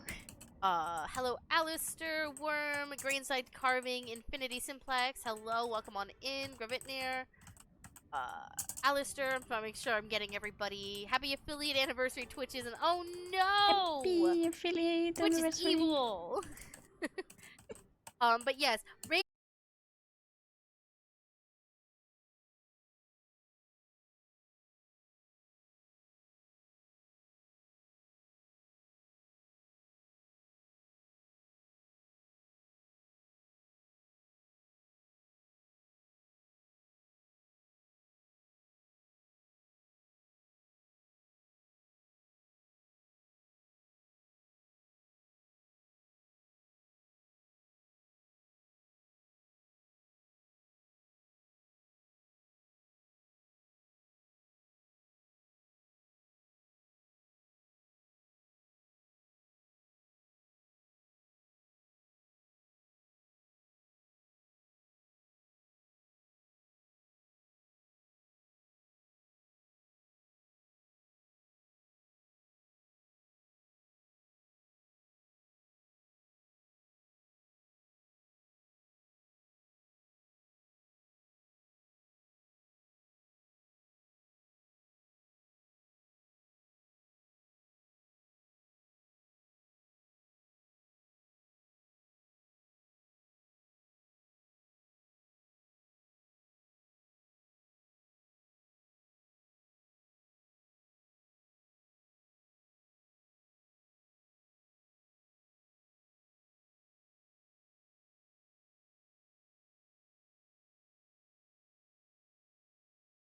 Hello, Alistair, Worm, Grainside Carving, Infinity Simplex. Hello, welcome on in, Gravitnir. Alistair, I'm trying to make sure I'm getting everybody. Happy affiliate anniversary, Twitches, and oh no! Happy affiliate Twitch anniversary. is evil. But yes, Raid